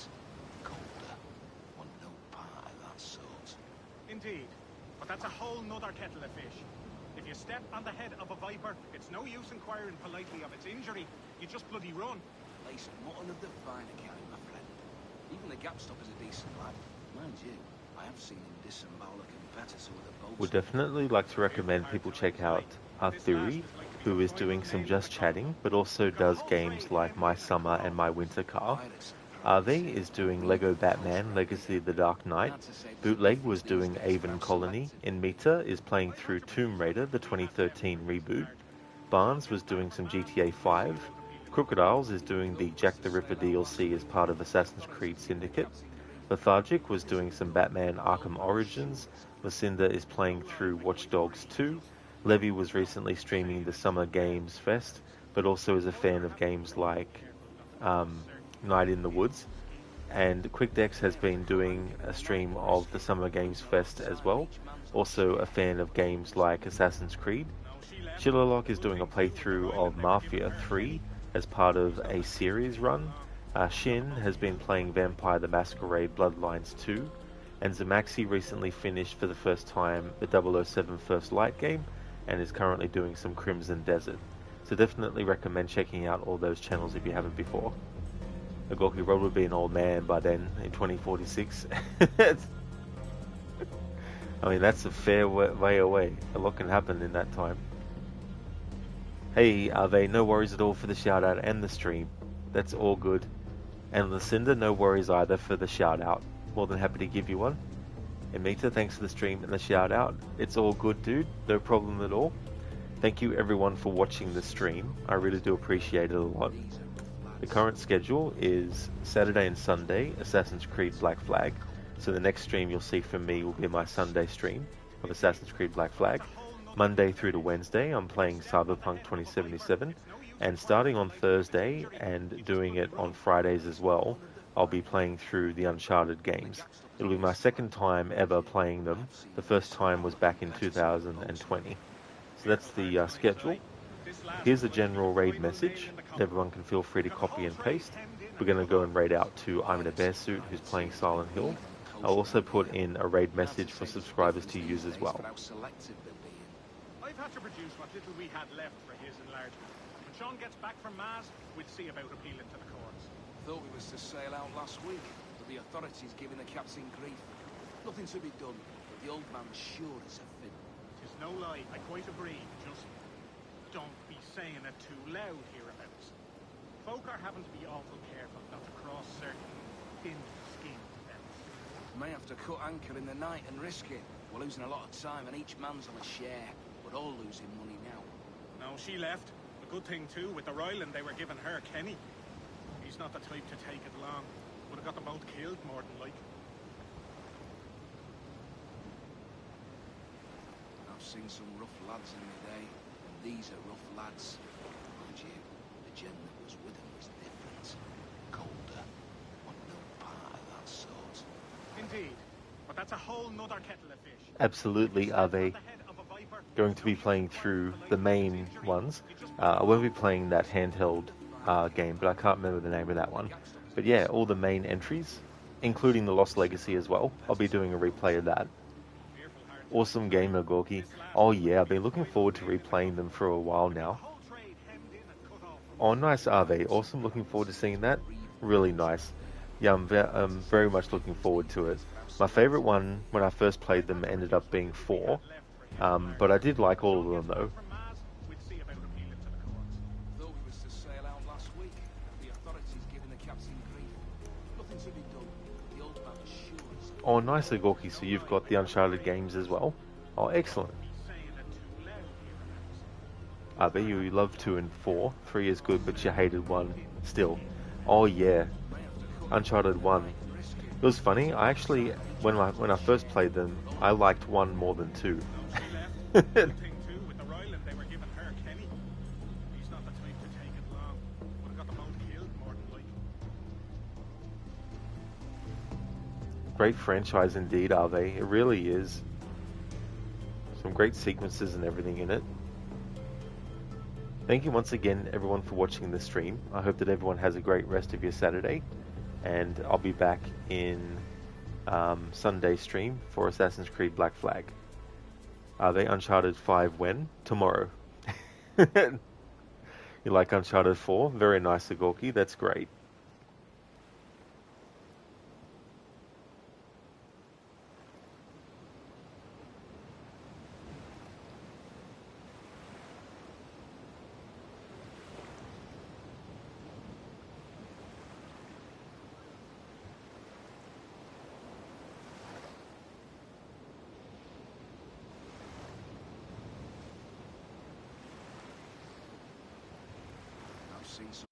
Colder. Want no part of that sort. Indeed. But that's a whole nother kettle of fish. If you step on the head of a viper, it's no use inquiring politely of its injury. You just bloody run. Lace mutton of the finer kind, my friend. Even the gapstop is a decent lad. Mind you, I have seen him disembowel a competitor with a boat. Would definitely like to recommend people check out Arthuri, who is doing some just chatting, but also does games like My Summer and My Winter Car. Arve is doing Lego Batman Legacy of the Dark Knight. Bootleg was doing Avon Colony. Mita is playing through Tomb Raider, the 2013 reboot. Barnes was doing some GTA 5. Crocodiles is doing the Jack the Ripper DLC as part of Assassin's Creed Syndicate. Lethargic was doing some Batman Arkham Origins. Lucinda is playing through Watch Dogs 2. Levy was recently streaming the Summer Games Fest, but also is a fan of games like Night in the Woods. And QuickDex has been doing a stream of the Summer Games Fest as well. Also a fan of games like Assassin's Creed. Chillerlock is doing a playthrough of Mafia 3 as part of a series run. Shin has been playing Vampire the Masquerade Bloodlines 2. And Zamaxi recently finished for the first time the 007 First Light game and is currently doing some Crimson Desert. So definitely recommend checking out all those channels if you haven't before. Agorki Road would be an old man by then, in 2046. I mean, that's a fair way away. A lot can happen in that time. Hey, Ave, no worries at all for the shout out and the stream. That's all good. And Lucinda, no worries either for the shout out. More than happy to give you one. And Mita, thanks for the stream and the shout out. It's all good, dude. No problem at all. Thank you everyone for watching the stream. I really do appreciate it a lot. The current schedule is Saturday and Sunday, Assassin's Creed Black Flag. So the next stream you'll see from me will be my Sunday stream of Assassin's Creed Black Flag. Monday through to Wednesday, I'm playing Cyberpunk 2077. And starting on Thursday and doing it on Fridays as well, I'll be playing through the Uncharted games. It'll be my second time ever playing them. The first time was back in 2020. So that's the schedule. Here's a general raid message. Everyone can feel free to copy and paste. We're going to go and raid out to I'm in a Bear Suit, who's playing Silent Hill. I'll also put in a raid message for subscribers to use as well. I've had to produce what little we had left for his enlargement. When Sean gets back from Mars, we'll see about appealing to the courts. Thought we was to sail out last week, but the authorities giving the captain grief. Nothing to be done, but the old man's sure as a fin. Tis no lie, I quite agree. Just don't be saying it too loud hereabouts. Folk are having to be awful careful not to cross certain thin skin belts. May have to cut anchor in the night and risk it. We're losing a lot of time and each man's on a share. We're all losing money now. No, she left. A good thing too, with the Ryland they were giving her Kenny. He's not the type to take it long. Would have got them both killed more than like. I've seen some rough lads in the day, and these are rough lads. Mind you, the gen that was with him was different. Colder. Want no part of that sort. Indeed. But that's a whole nother kettle of fish. Absolutely, are they going to be playing through the main ones? I won't be playing that handheld game, but I can't remember the name of that one. But yeah, all the main entries, including the Lost Legacy as well. I'll be doing a replay of that. Awesome gamer, Gorky. Oh yeah, I've been looking forward to replaying them for a while now. Oh, nice, Ave. Awesome, looking forward to seeing that. Really nice. Yeah, I'm very much looking forward to it. My favourite one, when I first played them, ended up being 4. But I did like all of them, though. Oh, nice, Gorky, so you've got the Uncharted games as well? Oh, excellent. I bet you love 2 and 4. 3 is good, but you hated 1 still. Oh, yeah. Uncharted 1. It was funny, I actually, when I first played them, I liked 1 more than 2. Great franchise indeed, are they? It really is. Some great sequences and everything in it. Thank you once again, everyone, for watching the stream. I hope that everyone has a great rest of your Saturday. And I'll be back in Sunday stream for Assassin's Creed Black Flag. Are they Uncharted 5 when? Tomorrow. You like Uncharted 4? Very nice, Agorki. That's great. I've seen some